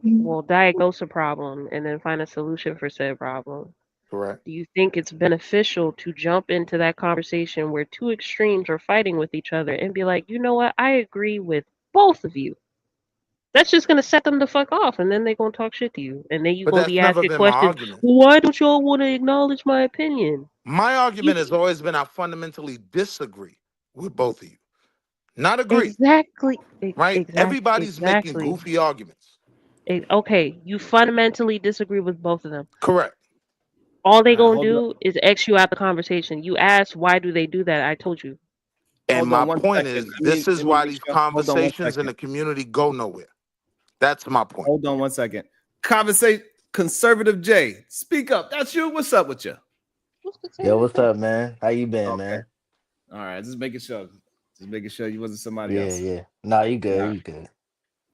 well, diagnose a problem and then find a solution for said problem. Correct. Do you think it's beneficial to jump into that conversation where two extremes are fighting with each other and be like, you know what, I agree with both of you? That's just gonna set them the fuck off, and then they're gonna talk shit to you, and then you're But gonna that's be never asking been my questions. argument. Well, why don't y'all want to acknowledge my opinion? My You argument has always been I fundamentally disagree with both of you. Not agree, exactly, right? Everybody's making exactly. goofy arguments. Okay, you fundamentally disagree with both of them. Correct. All they gonna Hold on. do is X you out the conversation. You asked why do they do that? I told you. And Hold on my one point second. is, this is Let me why make these sure. Hold on one conversations in second. the community go nowhere. That's my point. Hold on one second. Conversation. Conservative J, speak up. That's you. What's up with you? Yo, what's up, man? How you been, Okay. man? All right. Just making sure. Just making sure you wasn't somebody Yeah, else. yeah. Nah, you good. All right. You good.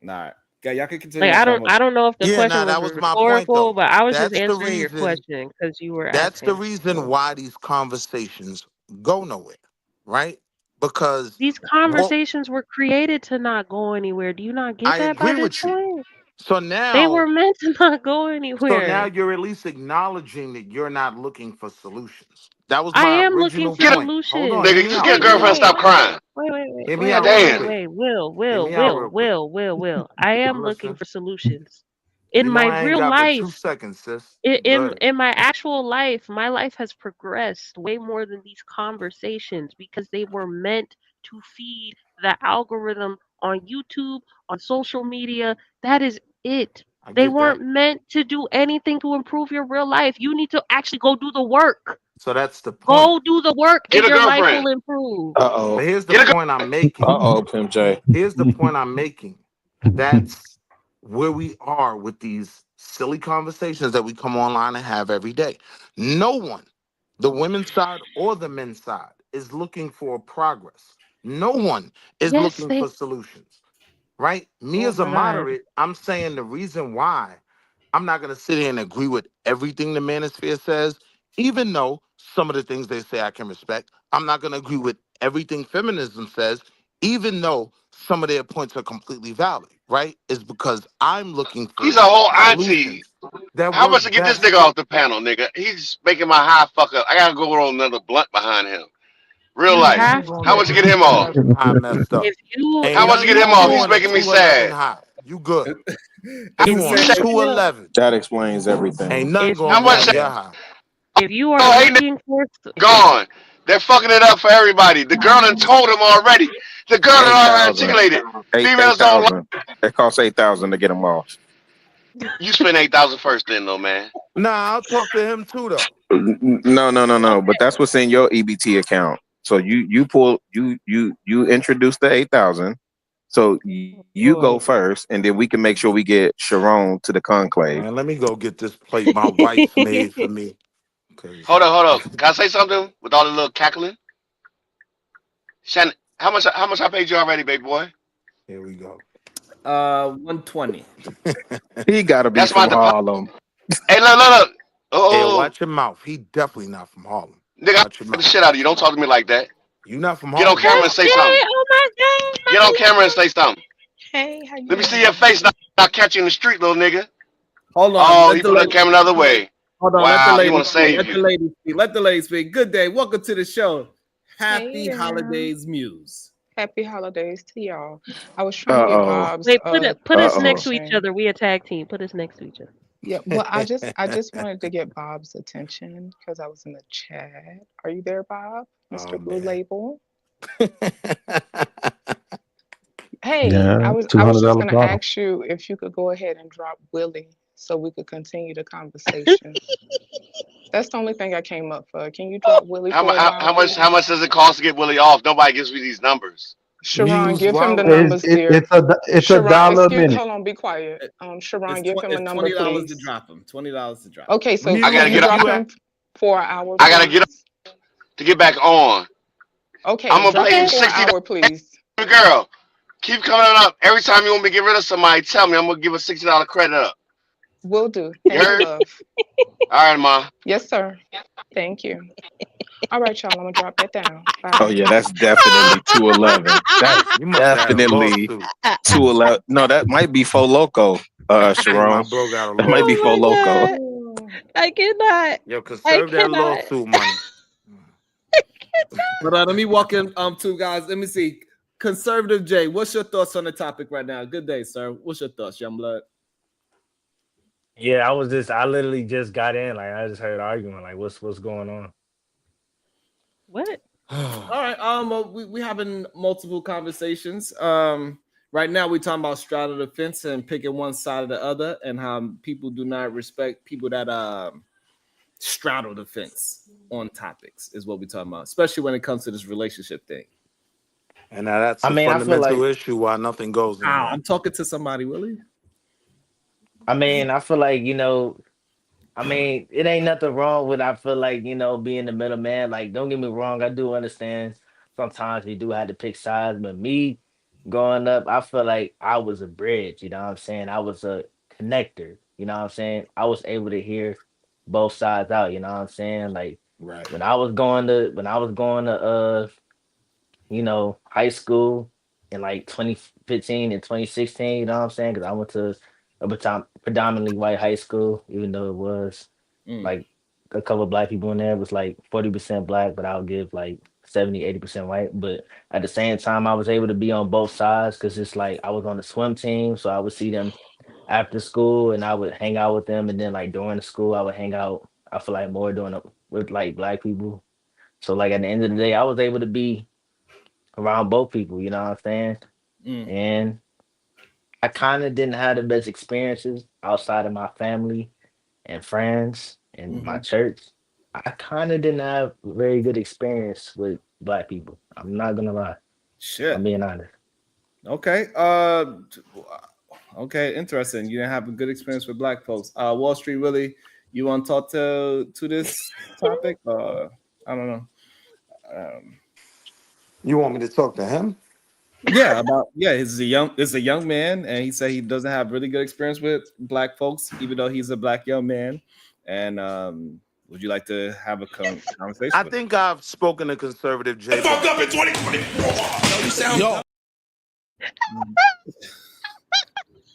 All right. Okay, y'all can continue. Like I don't know if the Yeah, question now was that was my point rhetorical, though. but I was just That's the answering your reason. question because you were That's the asking. reason why these conversations go nowhere, right? Because These what conversations were created to not go anywhere. Do you not get I that by agree this with you. point? So They were now, meant to not go so now anywhere. you're at least acknowledging that you're not looking for solutions. That was I my am looking original for Get a point. Hold on, solutions. hear nigga. me Just out. get a Wait, Hear me girlfriend and out. stop crying. Hear me out real quick. Hear me out real quick. Will. I am I'm looking listening. for solutions. In You know my I ain't real got but 2 life, seconds, sis. in, Go in ahead. in my actual life, my life has progressed way more than these conversations because they were meant to feed the algorithm on YouTube, on social media. That is it. I They get that. weren't meant to do anything to improve your real life. You need to actually go do the work. So that's the point. Go do the work Get and a your life girlfriend. will improve. But here's the Get a girl. point I'm making. Pimp J. Here's the point I'm making. That's where we are with these silly conversations that we come online and have every day. No one, the women's side or the men's side, is looking for progress. No one is Yes, looking they. for solutions, right? Me Oh as a my God. moderate, I'm saying the reason why I'm not going to sit here and agree with everything the manosphere says, even though some of the things they say I can respect. I'm not going to agree with everything feminism says, even though some of their points are completely valid, right? Is because I'm looking for He's a whole auntie. solutions that How work much to get this best. nigga off the panel, nigga? He's making my high fuck up. I gotta go roll another blunt behind him. Real You life. have You gonna How to. much to make get me him off? have high messed up. If you Ain't How if much to nothing get him wrong. off? You He's on a you making me 211 sad. high. You good. How You if on a you sad? feel 211. That explains everything. Ain't nothing if gonna How much wrong sad? your you high. if you are Oh, hey, nigga, looking for gone. They're fucking it up for everybody. The girl done told him already. The girl done already 8,000. articulated. Eight Females don't like. thousand. It costs 8,000 to get them off. You spend 8,000 first, then, though, man. Nah, I'll talk to him too though. No. But that's what's in your EBT account. So you introduce the 8,000. So you go Lord. first, and then we can make sure we get Sharon to the conclave. Man, let me go get this plate my wife's made for me. Cause Hold up. Can I say something with all the little cackling? Shannon, how much I paid you already, baby boy? here we go. 120. He gotta be That's my from deposit. Harlem. Hey, look. Hey, Oh, watch your mouth. He definitely not from Harlem. nigga, Watch your I the mouth. shit out of you. Don't talk to me like that. You not from Get on Harlem, camera right? and say Hey, something. oh my God. Get on camera and say something. Hey, how you Let me see doing? your face. Not catch you in the street, little nigga. Hold on. Oh, Let he the put the lady. camera another way. Hold on. Let the Wow, he lady want to speak. save Let the you. lady speak. Let the lady speak. Good day. Welcome to the show. Hey Happy there. holidays, Muse. Happy holidays to y'all. I was trying to get Uh-oh. Bob's Wait, put us next to each attention. other. We a tag team. Put us next to each other. Yeah, well, I just wanted to get Bob's attention because I was in the chat. Are you there, Bob? Oh Mr. Blue man. Label. Hey, Yeah, I was just $200 gonna bottle. ask you if you could go ahead and drop Willie so we could continue the conversation. That's the only thing I came up for. Can you drop Willie How, mu- for a how, while, how much please? how much does it cost to get Willie off? Nobody gives me these numbers. Sharon, Muse give him the Wildin'. numbers, dear. It's a Sharon, dollar a excuse, minute. hold on, be quiet. Sharon, give him a It's number, $20 to please. drop them. $20 to drop. Okay, so I can gotta Muse, you get if up. drop you at him for an hour, I gotta get up please? to get back on. I'm Okay, gonna drop pay him you for an 60. hour, please. Girl, keep coming up. Every time you want me to get rid of somebody, tell me. I'm gonna give a $60 credit up. Will do. You Thank you, heard? love. All right, ma. Yes, sir. Thank you. All right, y'all, I'm gonna drop that down. Oh Bye. yeah, that's definitely 211. That's you must have had a definitely lawsuit. 211. No, that might be Fo Loco, I think my Sharon. bro got a That might be lawsuit. Fo Oh my Loco. God. Oh. I cannot. Yo, I conserve that cannot. lawsuit money. But let me walk in two guys. Let me see. Conservative Jay, what's your thoughts on the topic right now? Good day, sir. What's your thoughts, young blood? Yeah, I literally just got in. Like I just heard arguing. Like what's going on? What? All right. We having multiple conversations. Right now we're talking about straddle the fence and picking one side or the other, and how people do not respect people that straddle the fence on topics is what we're talking about, especially when it comes to this relationship thing. And now that's I a mean, I feel fundamental like issue why nothing goes anywhere. I'm talking to somebody, Willie. I feel like, it ain't nothing wrong with I feel like, being the middleman. Like, don't get me wrong, I do understand sometimes you do have to pick sides, but me growing up, I feel like I was a bridge, you know what I'm saying? I was a connector, you know what I'm saying? I was able to hear both sides out, you know what I'm saying? Like Right. when I was going to high school in like 2015 and 2016, you know what I'm saying? Because I went to a predominantly white high school, even though it was like a couple of black people in there. It was like 40% black, but I'll give like 70, 80% white. But at the same time, I was able to be on both sides because it's like I was on the swim team, so I would see them after school and I would hang out with them. And then like during the school, I would hang out, I feel like more with like black people. So like at the end of the day, I was able to be around both people, you know what I'm saying? And I kind of didn't have the best experiences outside of my family and friends and my church. I kind of didn't have a very good experience with black people. I'm not gonna lie. Shit. I'm being honest. Okay. Okay, interesting. You didn't have a good experience with black folks. Wall Street Willie, you want to talk to this topic? I don't know. You want me to talk to him? Yeah, He's a young man, and he said he doesn't have really good experience with black folks, even though he's a black young man. And would you like to have a conversation? I think I've spoken to conservative Jay. Fuck up in 2024. Yo.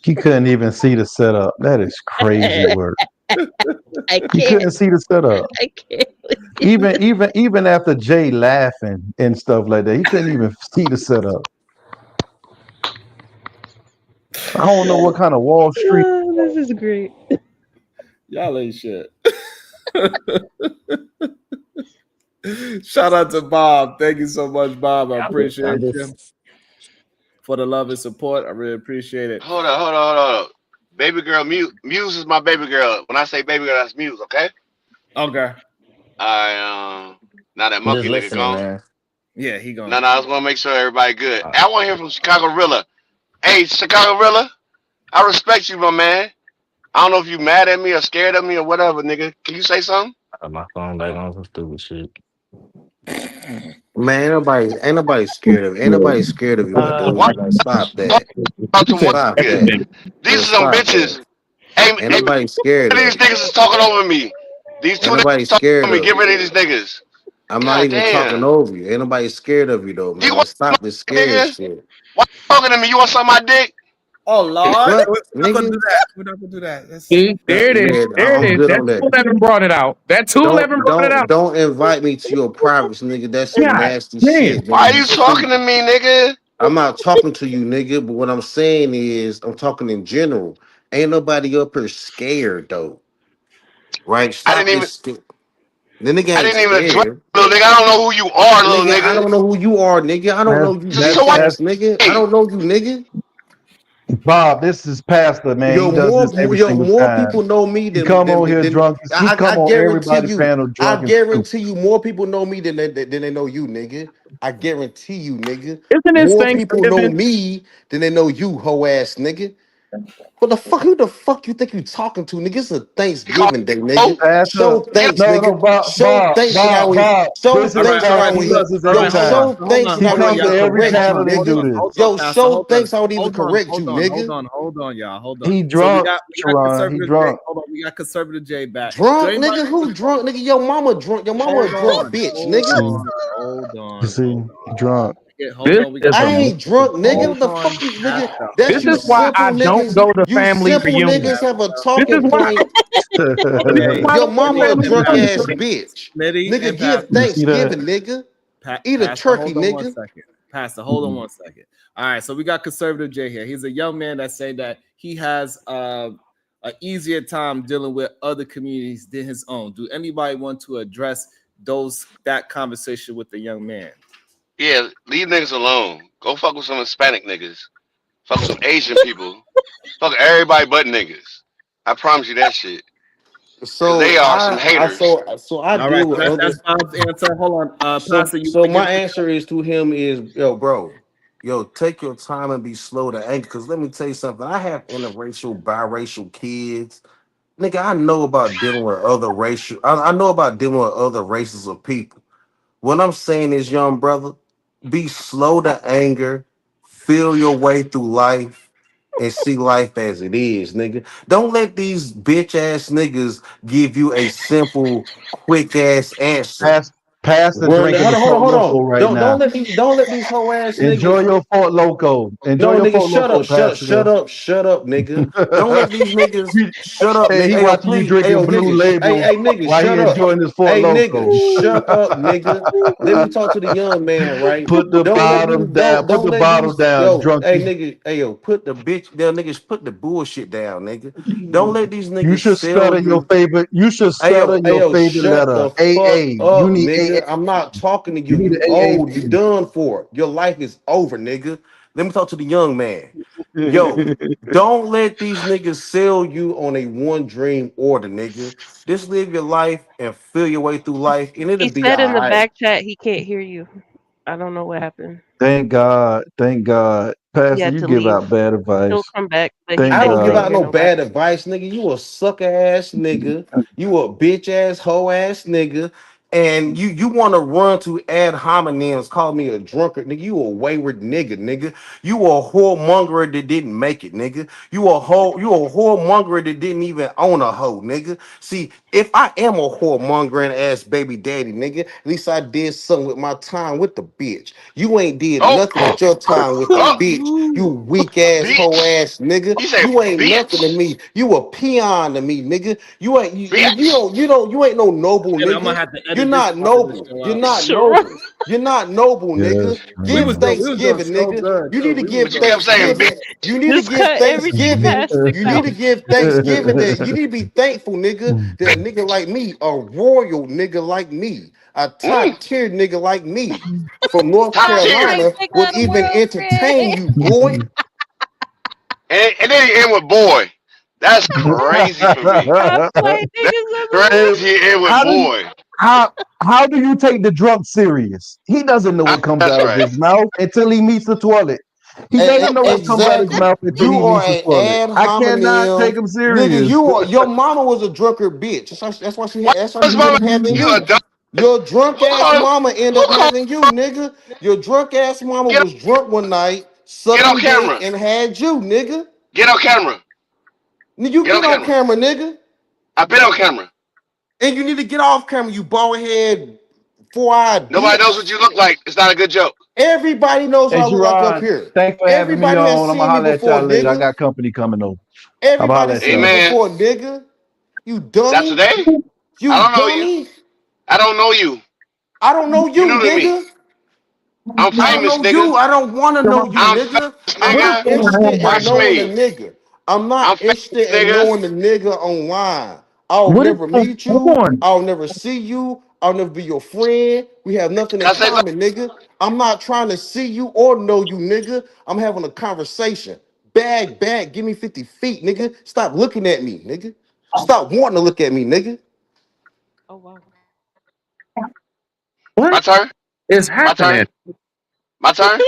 He couldn't even see the setup. That is crazy work. He couldn't see the setup. I can't. Even after Jay laughing and stuff like that, he couldn't even see the setup. I don't know what kind of Wall Street. This is great. Y'all ain't shit. Shout out to Bob. Thank you so much, Bob. I appreciate you for the love and support. I really appreciate it. Hold on. Baby girl, Muse is my baby girl. When I say baby girl, that's Muse, okay? Okay. Now that monkey nigga gone. Man. Yeah, he gone. No, I just want to make sure everybody good. I want to hear from Chicago Rilla. Hey, Chicago Rilla, I respect you, my man. I don't know if you mad at me or scared of me or whatever, nigga. Can you say something? My phone back on some stupid shit. Man, ain't nobody scared of you. Ain't nobody scared of you, my dude. Like, stop that. Stop that. These are some bitches. Hey, ain't nobody scared of these niggas is talking over me. These two niggas talking over me. Get rid of these niggas. I'm not even talking over you. Ain't nobody scared of you though, man. Stop this scared shit. Why you talking to me? You want some of my dick? Oh Lord, What, we're not gonna do that. We're not gonna do that. See, there it is. Yeah, There I'm it is. good That on that. 211 brought it out. That 211 brought it out. Don't invite me to your privates, nigga. That's some God nasty damn. shit. Why are you talking to me, nigga? I'm not talking to you, nigga. But what I'm saying is, I'm talking in general. Ain't nobody up here scared though, right? Stop this. The nigga I ain't didn't even address scared. little nigga. I don't know who you are, little Nigga, nigga. I don't know who you are, nigga. I don't know you, So what? nigga. I don't know you, nigga. Bob, this is Pastor, man. He does this every single More time. people know me He than come on here drunk. He come on everybody panel drunk. I guarantee you, more people know me than they know you, nigga. I guarantee you, nigga. Isn't this More people know Thanksgiving? me than they know you, hoe ass nigga. What the fuck? Who the fuck you think you talking to, nigga? It's a Thanksgiving day, nigga. Pastor, Show thanks, no, nigga. Bob, show thanks that I was. Show This is thanks that I Pastor. was. He does this every Yo, time. show thanks that He I was comes to even every correct you, panel and do nigga. this. Yo, show thanks I would even correct you, nigga. Hold on, y'all. Hold on. He So drunk, we got Sharon. He conservative drunk. Jay. Hold on, we got conservative Jay back. Drunk, nigga? Who drunk, nigga? Your mama drunk. Your mama a drunk bitch, nigga. Hold on. You see, he drunk. Hold on. We got I ain't drunk, nigga. What the fuck you, nigga? That's This you is why simple I don't niggas. go to You family simple reunions. niggas have a This talking is why. point. This is why I Your don't go to mama a family drunk reunions. ass bitch. Smitty Nigga, and give Pastor. Thanksgiving, nigga. Eat a Pastor, turkey, hold on 1 nigga. second. Pastor, hold on 1 second. All right, so we got conservative Jay here. He's a young man that say that he has an easier time dealing with other communities than his own. Do anybody want to address that conversation with the young man? Yeah, leave niggas alone. Go fuck with some Hispanic niggas. Fuck with some Asian people. Fuck everybody but niggas. I promise you that shit. So they are some I haters. All deal right, with other. that's Bob's answer. Hold on, Pastor. So my answer is to him is, yo, bro, take your time and be slow to anger. Cause let me tell you something. I have interracial, biracial kids. Nigga, I know about dealing with other racial. I know about dealing with other races of people. What I'm saying is, young brother, be slow to anger, feel your way through life, and see life as it is, nigga. Don't let these bitch ass niggas give you a simple, quick ass answer. Pastor Hold drinking the Fort Loco on. right now. Don't let these hoe ass Enjoy niggas. your Fort Loco. Enjoy No, your nigga, Fort Loco, Pastor. shut up, nigga. Don't let these niggas shut up, Hey, nigga. he Hey, yo, watching you please, hey, drinking yo, Blue nigga, Label hey, nigga, while he shut up. enjoying his Fort Hey, Loco. nigga, shut up, nigga. Let me talk to the young man, right? Put the bottom down. Put the bottle down, drunk. Hey, nigga, hey, yo, put the niggas, put the bullshit down, nigga. Don't let these niggas You should sell stutter your you. favorite. You should Hey stutter your yo, favorite shut letter. the fuck AA. You up, need nigga. AA. I'm not talking to You you. need You an old. You AA. done for. Your life is over, nigga. Let me talk to the young man. Yo, don't let these niggas sell you on a one dream order, nigga. Just live your life and feel your way through life, and it'll He be said all in the right. back chat he can't hear you. I don't know what happened. Thank God. Thank God. He Pastor, had you to give leave. out bad He'll advice. come back, but he Thank said I he don't give couldn't God. out hear no nobody. bad advice, nigga. You a sucker ass nigga. You a bitch ass hoe ass nigga. And you want to run to ad hominems, call me a drunkard, nigga. You a wayward nigga. You a whoremonger that didn't make it, nigga. You a whoremonger that didn't even own a hoe, nigga. See, if I am a whoremongering ass baby daddy, nigga, at least I did something with my time with the bitch. You ain't did Oh, nothing with your time with the oh, bitch. You weak ass hoe bitch. ass nigga. He said, You ain't nothing to bitch, me. You a peon to me, nigga. You ain't bitch. you ain't no noble And I'm gonna nigga. have to You're edit this not part of the noble. show You're out. not Sure. noble. You're not noble, nigga. Yes, Give man. We was doing Thanksgiving, so nigga. good You need too. to We was give But you kept doing saying, so bitch. Thanksgiving. good. You need to Just give cut everything Thanksgiving. past the You need cow. to give Thanksgiving that you need to be thankful, nigga, that a nigga like me, a royal nigga like me, a top tier nigga like me from North Top I'd tier. like Carolina to would go to even World entertain Trade. you, boy. And then he end with boy. That's crazy for me. I play That's niggas on the Hey, crazy. He end with how do you boy. how how do you take the drunk serious? He doesn't know what comes That's out of right. his mouth until he meets the toilet. He doesn't know what comes out his Exactly. mouth until You he are meets the an toilet. ad I cannot take hominem. him Nigga, serious. you are your mama was a drunkard bitch. That's why What was she mama? ended up having You a you. dumb? Your drunk Who ass called? mama end Who up called? having you, nigga. Your drunk ass mama Get was drunk one night, get on sucking dick, camera. and had you, nigga. Get on camera. You Get on get on camera. camera, nigga. I've been on camera. And you need to get off camera, you bald head, four-eyed Nobody knows bitch. what you look like. It's not a good joke. Everybody knows what Hey I look like up Gerard, here. thanks for having me Everybody has on. I'm gonna seen me holler at before, y'all later. I nigga. got company coming over. I'm gonna holler Everybody at Hey seen me y'all. man, before, nigga. You that's dummy. today. I You don't know you. dummy. I don't know you. I don't know You you, new to me. nigga. I'm I don't famous, know nigga. you. I don't want to know you, I'm nigga. famous, I'm not nigga. interested in Watch knowing a me. nigga. I'm I'm not famous, interested in nigga. knowing the nigga online. I'll What is never going meet you. on? I'll never see you. I'll never be your friend. We have nothing in Can I say something? common, nigga. I'm not trying to see you or know you, nigga. I'm having a conversation. Bag, give me 50 feet, nigga. Stop looking at me, nigga. Stop wanting to look at me, nigga. Oh wow. My What turn. is My turn. happening? My turn.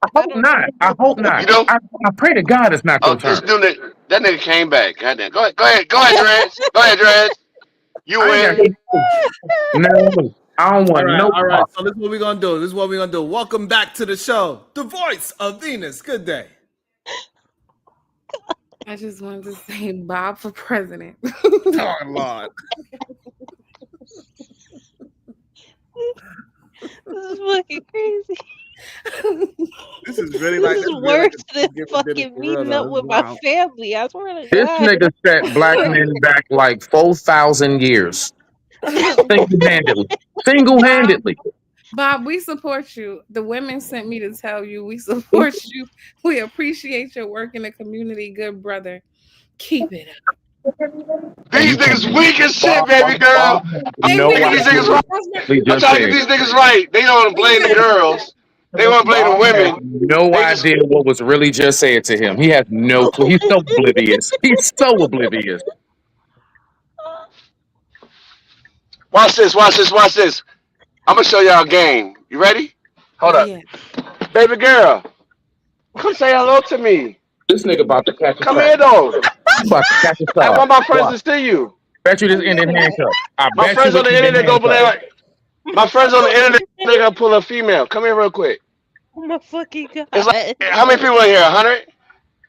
I I hope don't know. not. I hope You not. know? I pray to God it's not Oh, your this turn. new nigga. That nigga came back. Goddamn. Go ahead. Go ahead. Go ahead, Dreads. Go ahead, Dreads. You I ain't got win. no. I don't All want right, no all right. part. So this is what we're gonna do. This is what we're gonna do. Welcome back to the show. The voice of Venus. Good day. I just wanted to say Bob for president. Oh Lord. This is fucking crazy. This is really This like is this really like worse a than Thanksgiving dinner fucking for real meeting up though. It's with my wild. family. I swear to This God. nigga set black men back like 4,000 years. Single handedly. Single Bob, handedly. Bob, we support you. The women sent me to tell you we support you. We appreciate your work in the community, good brother. Keep it up. And These you can niggas weak as shit, Bob, baby girl. Bob has They no They get weak these as idea niggas hell. right. what he I'm just trying to get said. these niggas right. They don't want to blame the Listen, girls. They want to blame the Bob has women. no They just idea what was really just said to him. He has no clue. He's so oblivious. He's so oblivious. watch this. Watch this. Watch this. I'm gonna show y'all a game. You ready? Hold up, yeah. baby girl. Come say hello to me. This nigga about to catch a Come charge. here though. You about to catch a I charge. want my friends Watch. to see you. Bet you this end in handcuffs. I My bet you friends on it the end in internet go play handcuffs. like my friends on the internet. They gonna pull a female. Come here real quick. Oh my fucking It's like God. how many people in here? 100.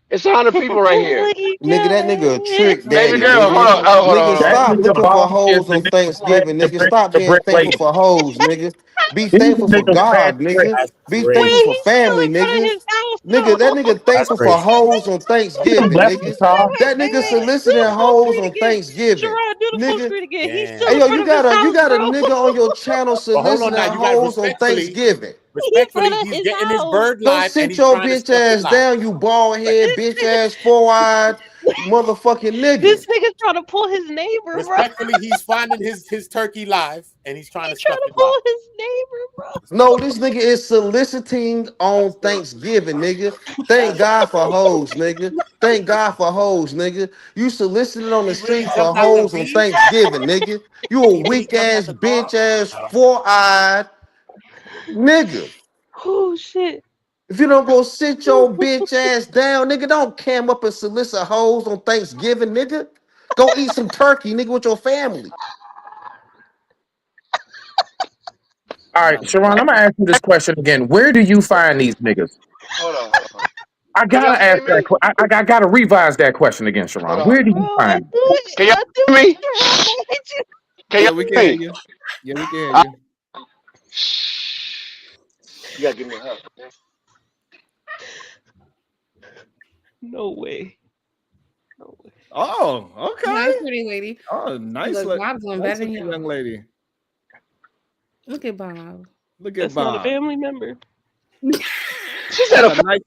It's 100 people right Oh here. my Nigga, that nigga a God. trick Baby daddy, girl, hold nigga. on. Oh, hold on. Nigga, Hold That on. stop nigga looking for Bob is hoes the on nigga ready Thanksgiving, to nigga. bring Stop the being brick thankful lady. for hoes, nigga. Be These thankful for niggas ran God, straight. nigga. That's Be Wait, thankful crazy. for he's still family, in front of nigga. his house Nigga, that though. nigga That's thankful for crazy. hoes on You Thanksgiving, left the nigga. car. That Wait, nigga do soliciting the full hoes screen on again. Thanksgiving, Gerard, do the full nigga. screen again. He's still Hey in yo, Damn. front of his you house, got a bro. nigga on your channel But hold on soliciting now, you got hoes on respectfully, Thanksgiving. He in front respectfully, of he's his getting his house. bird Go life and sit he's your trying to bitch stuff it ass live. down, you bald head, This bitch nigga, ass, four-eyed motherfucking nigga. this nigga's trying to pull his neighbor, bro. Respectfully, he's finding his turkey live and he's trying He's to trying stuff to it live. pull his neighbor, bro. No, this nigga is soliciting on Thanksgiving, nigga. Thank God for hoes, nigga. Thank God for hoes, nigga. You solicited on the He really street for jumped out the hoes on V. Thanksgiving, nigga. You a He really weak jumped out ass, the car. bitch ass, four-eyed nigga. Oh shit. If you don't go sit your bitch ass down, nigga, don't cam up and solicit hoes on Thanksgiving, nigga. Go eat some turkey, nigga, with your family. All right, Sharon, I'm gonna ask you this question again. Where do you find these niggas? Hold on. I Can y'all gotta ask see that. me? I gotta revise that question again, Hold Sharon. on. Where do you find them? Can y'all hear me? Can Yeah, y'all we can hear hear me? you. Yeah, we can hear you. You gotta give me a hug. Okay? No way. No way. Oh, Nice, okay. pretty lady. Oh, nice Look, look, Bob's doing nice better than looking young y'all. lady. Look at Bob. Look at That's not a Bob. family member. She said That's a a nice.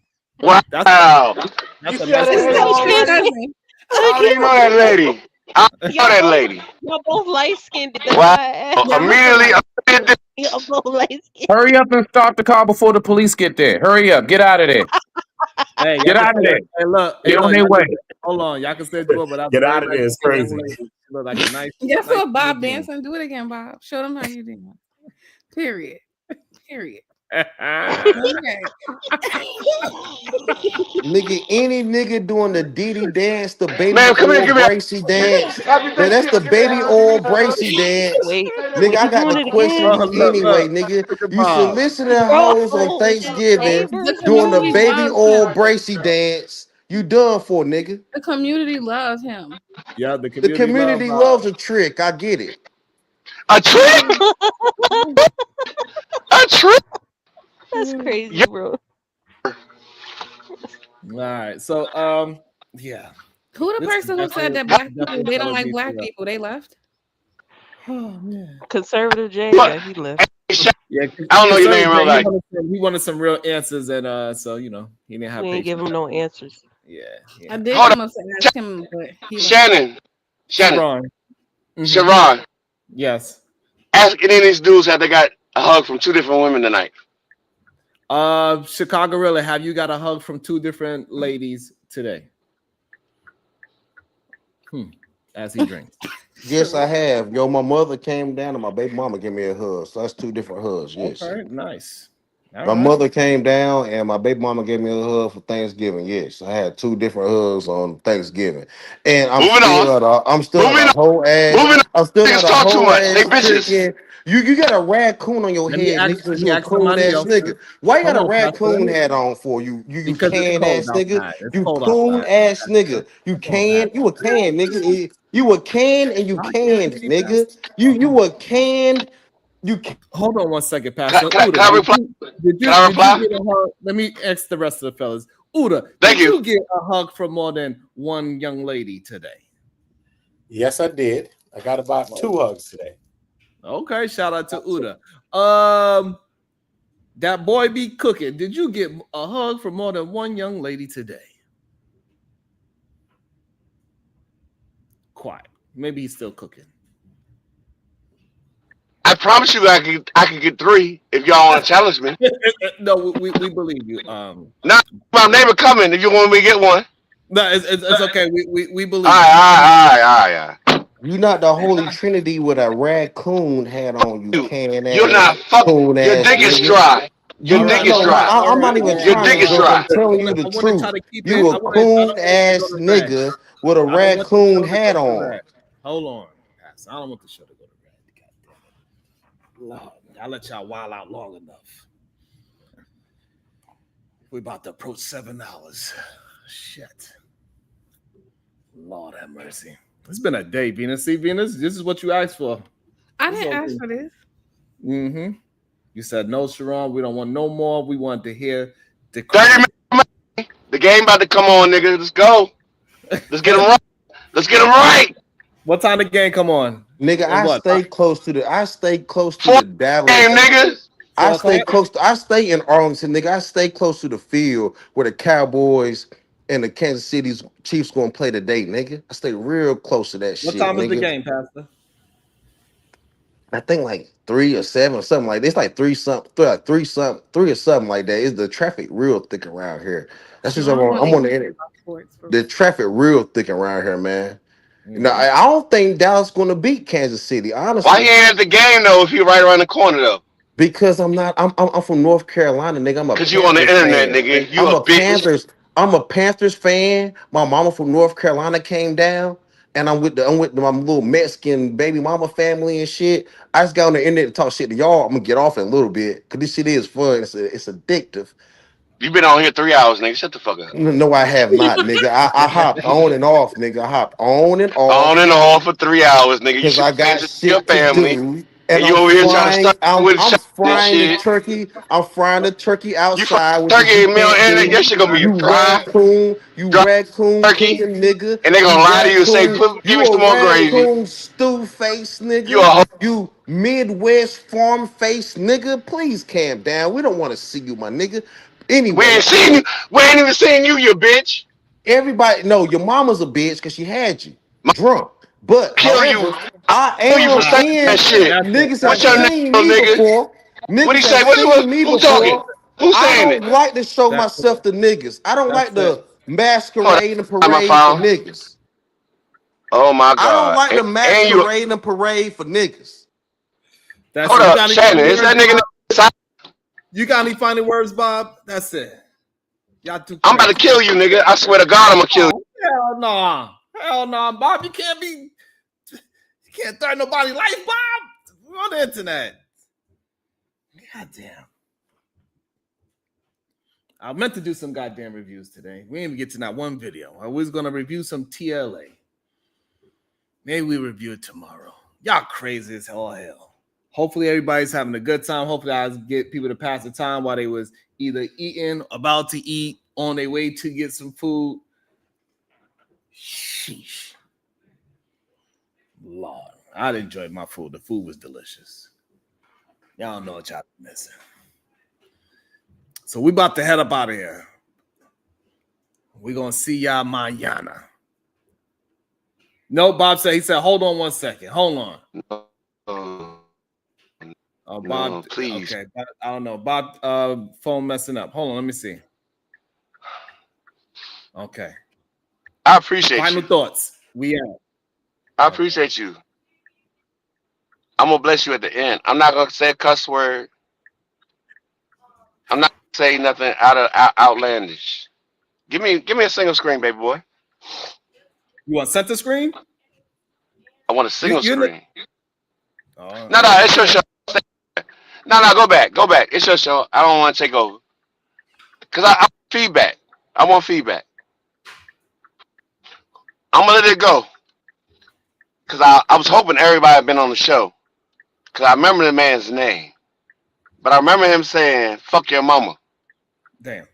That's wow. You that's a see how nice that It's looking lady young Coach lady. already? cousin. I don't even know that lady. I don't know Y'all that both lady. y'all both light skinned. That's Wow. why I asked. Y'all look Immediately, alike. Y'all both light skinned. Hurry up and stop the car before the police get there. Hurry up, get out of there. Hey, y'all Get can out of say, there. hey, Get on look, their y'all way. can, hold on, y'all can say Joe, but that's a Get very out of nice there. It's looking young crazy. lady. She look like a nice, Guess nice what, Bob individual. Benson? Do it again, Bob. Show them how you do it. Period. Period. Okay. Nigga, any nigga doing the Diddy dance, the baby Man, come here, oil give me a bracy dance, happy that's the Thanksgiving. Give me a baby hug. Give me oil a hug. bracy dance. Wait, Nigga, wait, I you got doing to it question Oh, again? you look, anyway, look, nigga. look at You Bob. soliciting Bro, hoes on is it Thanksgiving, The neighbors? doing the community baby loves oil him. bracy dance. You done for, nigga. The community loves him. Yeah, the The community love community Bob. loves a trick. I get it. A The trick? community. A trick? That's All crazy, bro. right, so yeah, Who the this is person who said that this black is people definitely they don't gonna like be. black people? They left. Oh man. Conservative Jay, But yeah, he left. Yeah, I don't know your name conservative in Jay, real life. he wanted some real answers, and so he didn't have We ain't give patience. him no answers. Yeah, I yeah. did Hold come on. up to ask him, but he left. Shannon. Shannon. Sharon. Mm-hmm. Sharon. Yes. Ask any of these dudes have they got a hug from two different women tonight. Chicago Rilla, have you got a hug from two different ladies today? As he drinks. Yes, I have. Yo, my mother came down and my baby mama gave me a hug. So that's two different hugs. Yes. Okay, nice. All My right. mother came down and my baby mama gave me a hug for Thanksgiving. Yes, I had two different hugs on Thanksgiving, and Moving on. I'm still Moving at a on. whole ass. Moving on. I'm still Niggas at a talk too whole much. They ass bitches. chicken. You got a raccoon on your Let me head, ask nigga, because let me you a ask coon somebody ass else. nigga. Why you got Hold a on, raccoon Pastor. hat on for you? You Because it's can cold ass nigga. outside. It's You cold coon outside. ass nigga. You Come on, Pastor. can. You a can nigga. You a can and you Not canned crazy, nigga. Pastor. You a canned. You can. Hold on one second, Can, Pastor. can, Uda, can I reply? Can I did you reply? get a hug? Let me ask the rest of the fellas. Uda, Thank did you. you get a hug from more than one young lady today? Yes, I did. I got about 2 hugs today. Okay, shout out to Uda. That boy be cooking. Did you get a hug from more than one young lady today? Quiet. Maybe he's still cooking. I promise you I could get 3 if y'all want to challenge me. No, we believe you. Now my neighbor coming if you want me to get one. No, it's okay. We All believe you. right, all right. You not the Holy Trinity with a raccoon hat on, you can You're ass, not fuck. coon Your ass dick is nigga. dry. Your All dick right, is dry. I'm not even Your trying dick to is joke. dry. I'm telling you the I want to try truth. to keep it. You a I coon don't want to go ass to red. nigga with a I don't want the show raccoon to go hat to on. red. Hold on, guys. I don't want the show to go to red. God damn it. Lord, I let y'all wild out long enough. We about to approach 7 hours. Shit. Lord have mercy. It's been a day, Venus. See, Venus, this is what you asked for. I didn't ask for this. Mm-hmm. You said no, Sharon. We don't want no more. We want to hear the 30 crowd. minutes. The game about to come on, nigga. Let's go. Let's get them right. Let's get them right. What time the game come on? Nigga, And what? I stay close to 4 the game, Dallas. nigga. 4 o'clock? I stay in Arlington, nigga. I stay close to the field where the Cowboys and the Kansas City Chiefs gonna play today, nigga. I stay real close to that What shit, time is the nigga. game, Pastor? I think like 3 or 7 or something like this. Like 3 something, 3 or something like that. Is the traffic real thick around here? That's just Sharon don't I'm on even the care internet. about sports. The traffic real thick around here, man. No, Mm-hmm. I don't think Dallas gonna beat Kansas City, Why he honestly. ain't at the game though if he right around the corner though? Because I'm from North Carolina, nigga. I'm a Cause you on the Panthers internet, fan. nigga. You I'm a a bitch. Panthers fan. My mama from North Carolina came down, and I'm with my little Mexican baby mama family and shit. I just got on the internet to talk shit to y'all. I'm gonna get off in a little bit because this shit is fun. It's addictive. You been on here 3 hours, nigga. Shut the fuck up. No, I have not, nigga. I hopped on and off, nigga. I hopped on and On off and on for 3 hours, nigga. You because should I be paying got attention to your shit to family, do. and And you I'm over here trying to frying. start with I'm shots and frying the shit. turkey. I'm frying the turkey You fucking outside with the turkey and heat me on that the internet. Your thing. shit gonna be You dry, raccoon. You dry raccoon turkey, cooking nigga. and they gonna You lie to you and say, raccoon. Give You me some a more gravy." raccoon stew face You a nigga. hoe. You Midwest farm face nigga. Please calm down. We don't want to see you, my nigga. We Anyway, ain't seen you. We ain't even seen you, you bitch. everybody know your mama's a bitch because she had you drunk. But Kill you. however, I Kill you for am saying that in. shit. Niggas have What's your name, seen little me nigga? before. What he Niggas have say? seen me Who talking? before. Who's I saying it? don't like to show That's myself to niggas. I don't like that's it. to Hold on. masquerade and Find my parade for phone. niggas. Oh my I don't god. like to And you masquerade and parade for niggas. That's hold it. You up, got any Shannon. funny Is words, that nigga Bob? inside? You got any funny words, Bob? That's it. Y'all too I'm about to crazy. kill you, nigga. I swear to God, I'm gonna kill you. Oh, hell no. Hell no, Bob. You can't threaten nobody's life, Bob. We're on the internet. God damn. I meant to do some goddamn reviews today. We didn't even get to that one video. I was gonna review some TLA. Maybe we review it tomorrow. Y'all crazy as hell. Hopefully everybody's having a good time. Hopefully I get people to pass the time while they was either eating, about to eat, on their way to get some food. Sheesh. Lord, I enjoyed my food. The food was delicious. Y'all don't know what y'all missing. So we about to head up out of here. We're gonna see y'all mañana. No, Bob said, he said, hold on 1 second. Hold on. No, Bob, please. okay. I don't know. Bob phone messing up. Hold on, let me see. Okay. I appreciate Final you. thoughts. We out. I appreciate you. I'm gonna bless you at the end. I'm not gonna say a cuss word. I'm not gonna say nothing outlandish. Give me a single screen, baby boy. You want center screen? I want a single You screen. Oh, No, it's your show. No, go back. It's your show. I don't want to take over. Cause I want feedback. I want feedback. I'm gonna let it go. Cause I was hoping everybody had been on the show. Cause I remember the man's name. But I remember him saying, "Fuck your mama." damn.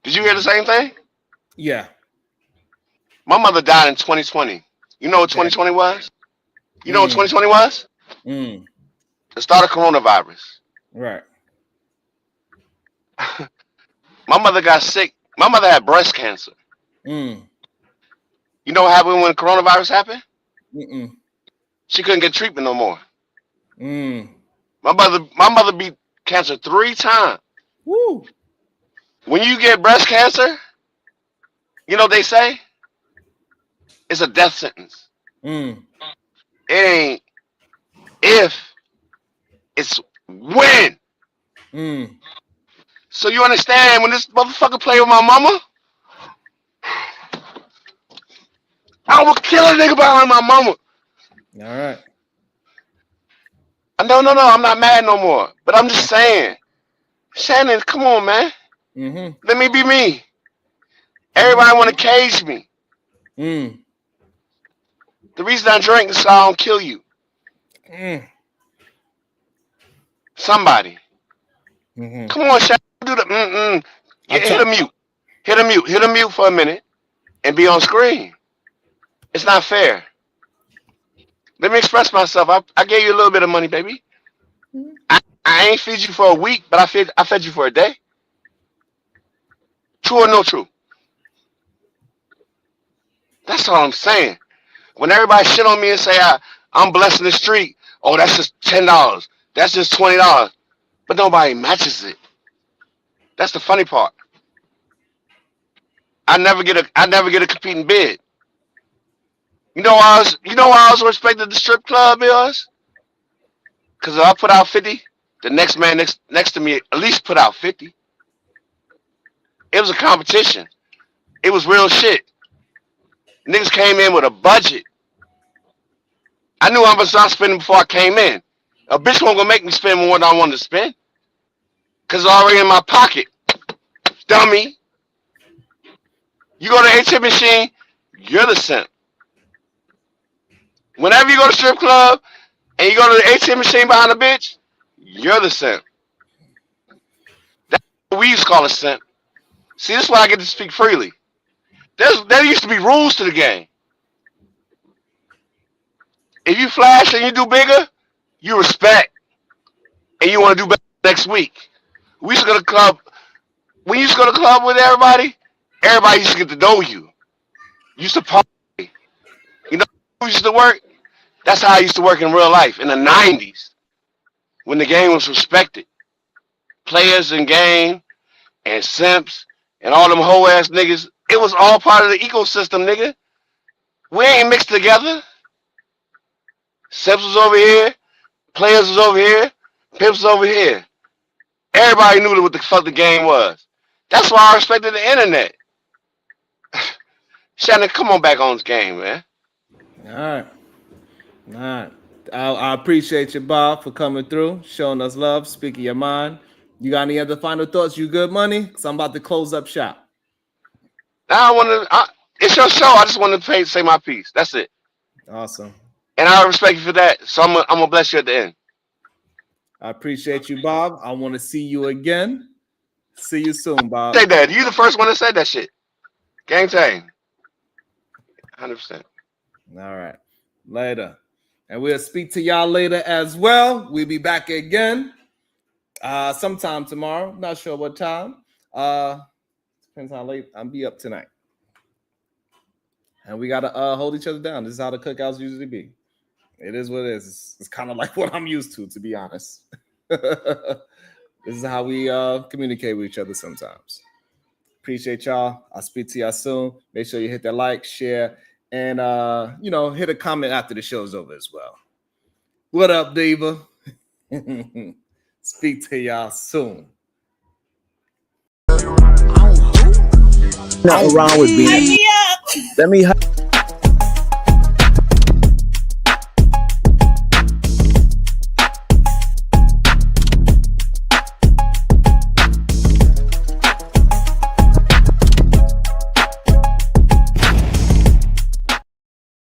Did you hear the same thing? Yeah. My mother died in 2020. You know what Damn. 2020 was? You know what 2020 was? The start of coronavirus. Right. My mother got sick. My mother had breast cancer. Mm. You know what happened when coronavirus happened? Mm-mm. She couldn't get treatment no more. Mm. My mother beat cancer 3 times. Woo. When you get breast cancer, you know what they say? It's a death sentence. Mm. It ain't if, it's when. Mm. So you understand when this motherfucker play with my mama? I will kill a nigga behind my mama. All right. No, I'm not mad no more. But I'm just saying, Shannon, come on, man. Mm-hmm. Let me be me. Everybody want to cage me. Mm. The reason I drink is so I don't kill you. Mm. Somebody. Mm-hmm. Come on, Shannon. Do the hit a mute. Hit a mute. Hit a mute for a minute and be on screen. It's not fair. Let me express myself. I gave you a little bit of money, baby. I ain't feed you for a week, but I fed you for a day. True or no true? That's all I'm saying. When everybody shit on me and say I'm blessing the street, oh, that's just $10. That's just $20. But nobody matches it. That's the funny part. I never get a competing bid. You know why I was respected the strip club is? Because if I put out 50, the next man next to me at least put out 50. It was a competition. It was real shit. Niggas came in with a budget. I knew how much I was spending before I came in. A bitch wasn't gonna make me spend more than I wanted to spend. Cause it's already in my pocket. Dummy. You go to the ATM machine, you're the simp. Whenever you go to strip club and you go to the ATM machine behind a bitch, you're the simp. That's what we used to call a simp. See, this is why I get to speak freely. There used to be rules to the game. If you flash and you do bigger, you respect. And you want to do better next week. We used to go to the club. When you used to go to the club with everybody used to get to know you. You used to party. You know who used to work? That's how I used to work in real life in the 90s. When the game was respected. Players in game and simps and all them hoe ass niggas. It was all part of the ecosystem, nigga. We ain't mixed together. Simps was over here. Players was over here. Pimps was over here. Everybody knew what the fuck the game was. That's why I respected the internet. Shannon, come on back on this game, man. All right. I appreciate you, Bob, for coming through, showing us love, speaking your mind. You got any other final thoughts? You good, money? Because I'm about to close up shop. It's your show. I just want to say my piece. That's it. Awesome. And I respect you for that. So I'm gonna bless you at the end. I appreciate you, Bob. I want to see you again. See you soon, Bob. Say that. You the first one that said that shit. Gang tang. 100%. All right. Later. And we'll speak to y'all later as well. We'll be back again sometime tomorrow. Not sure what time. Depends how late I'll be up tonight. And we got to hold each other down. This is how the cookouts usually be. It is what it is. It's kind of like what I'm used to be honest. This is how we communicate with each other sometimes. Appreciate y'all. I'll speak to y'all soon. Make sure you hit that like, share, and hit a comment after the show's over as well. What up, Diva? Speak to y'all soon. Nothing wrong with being. Let me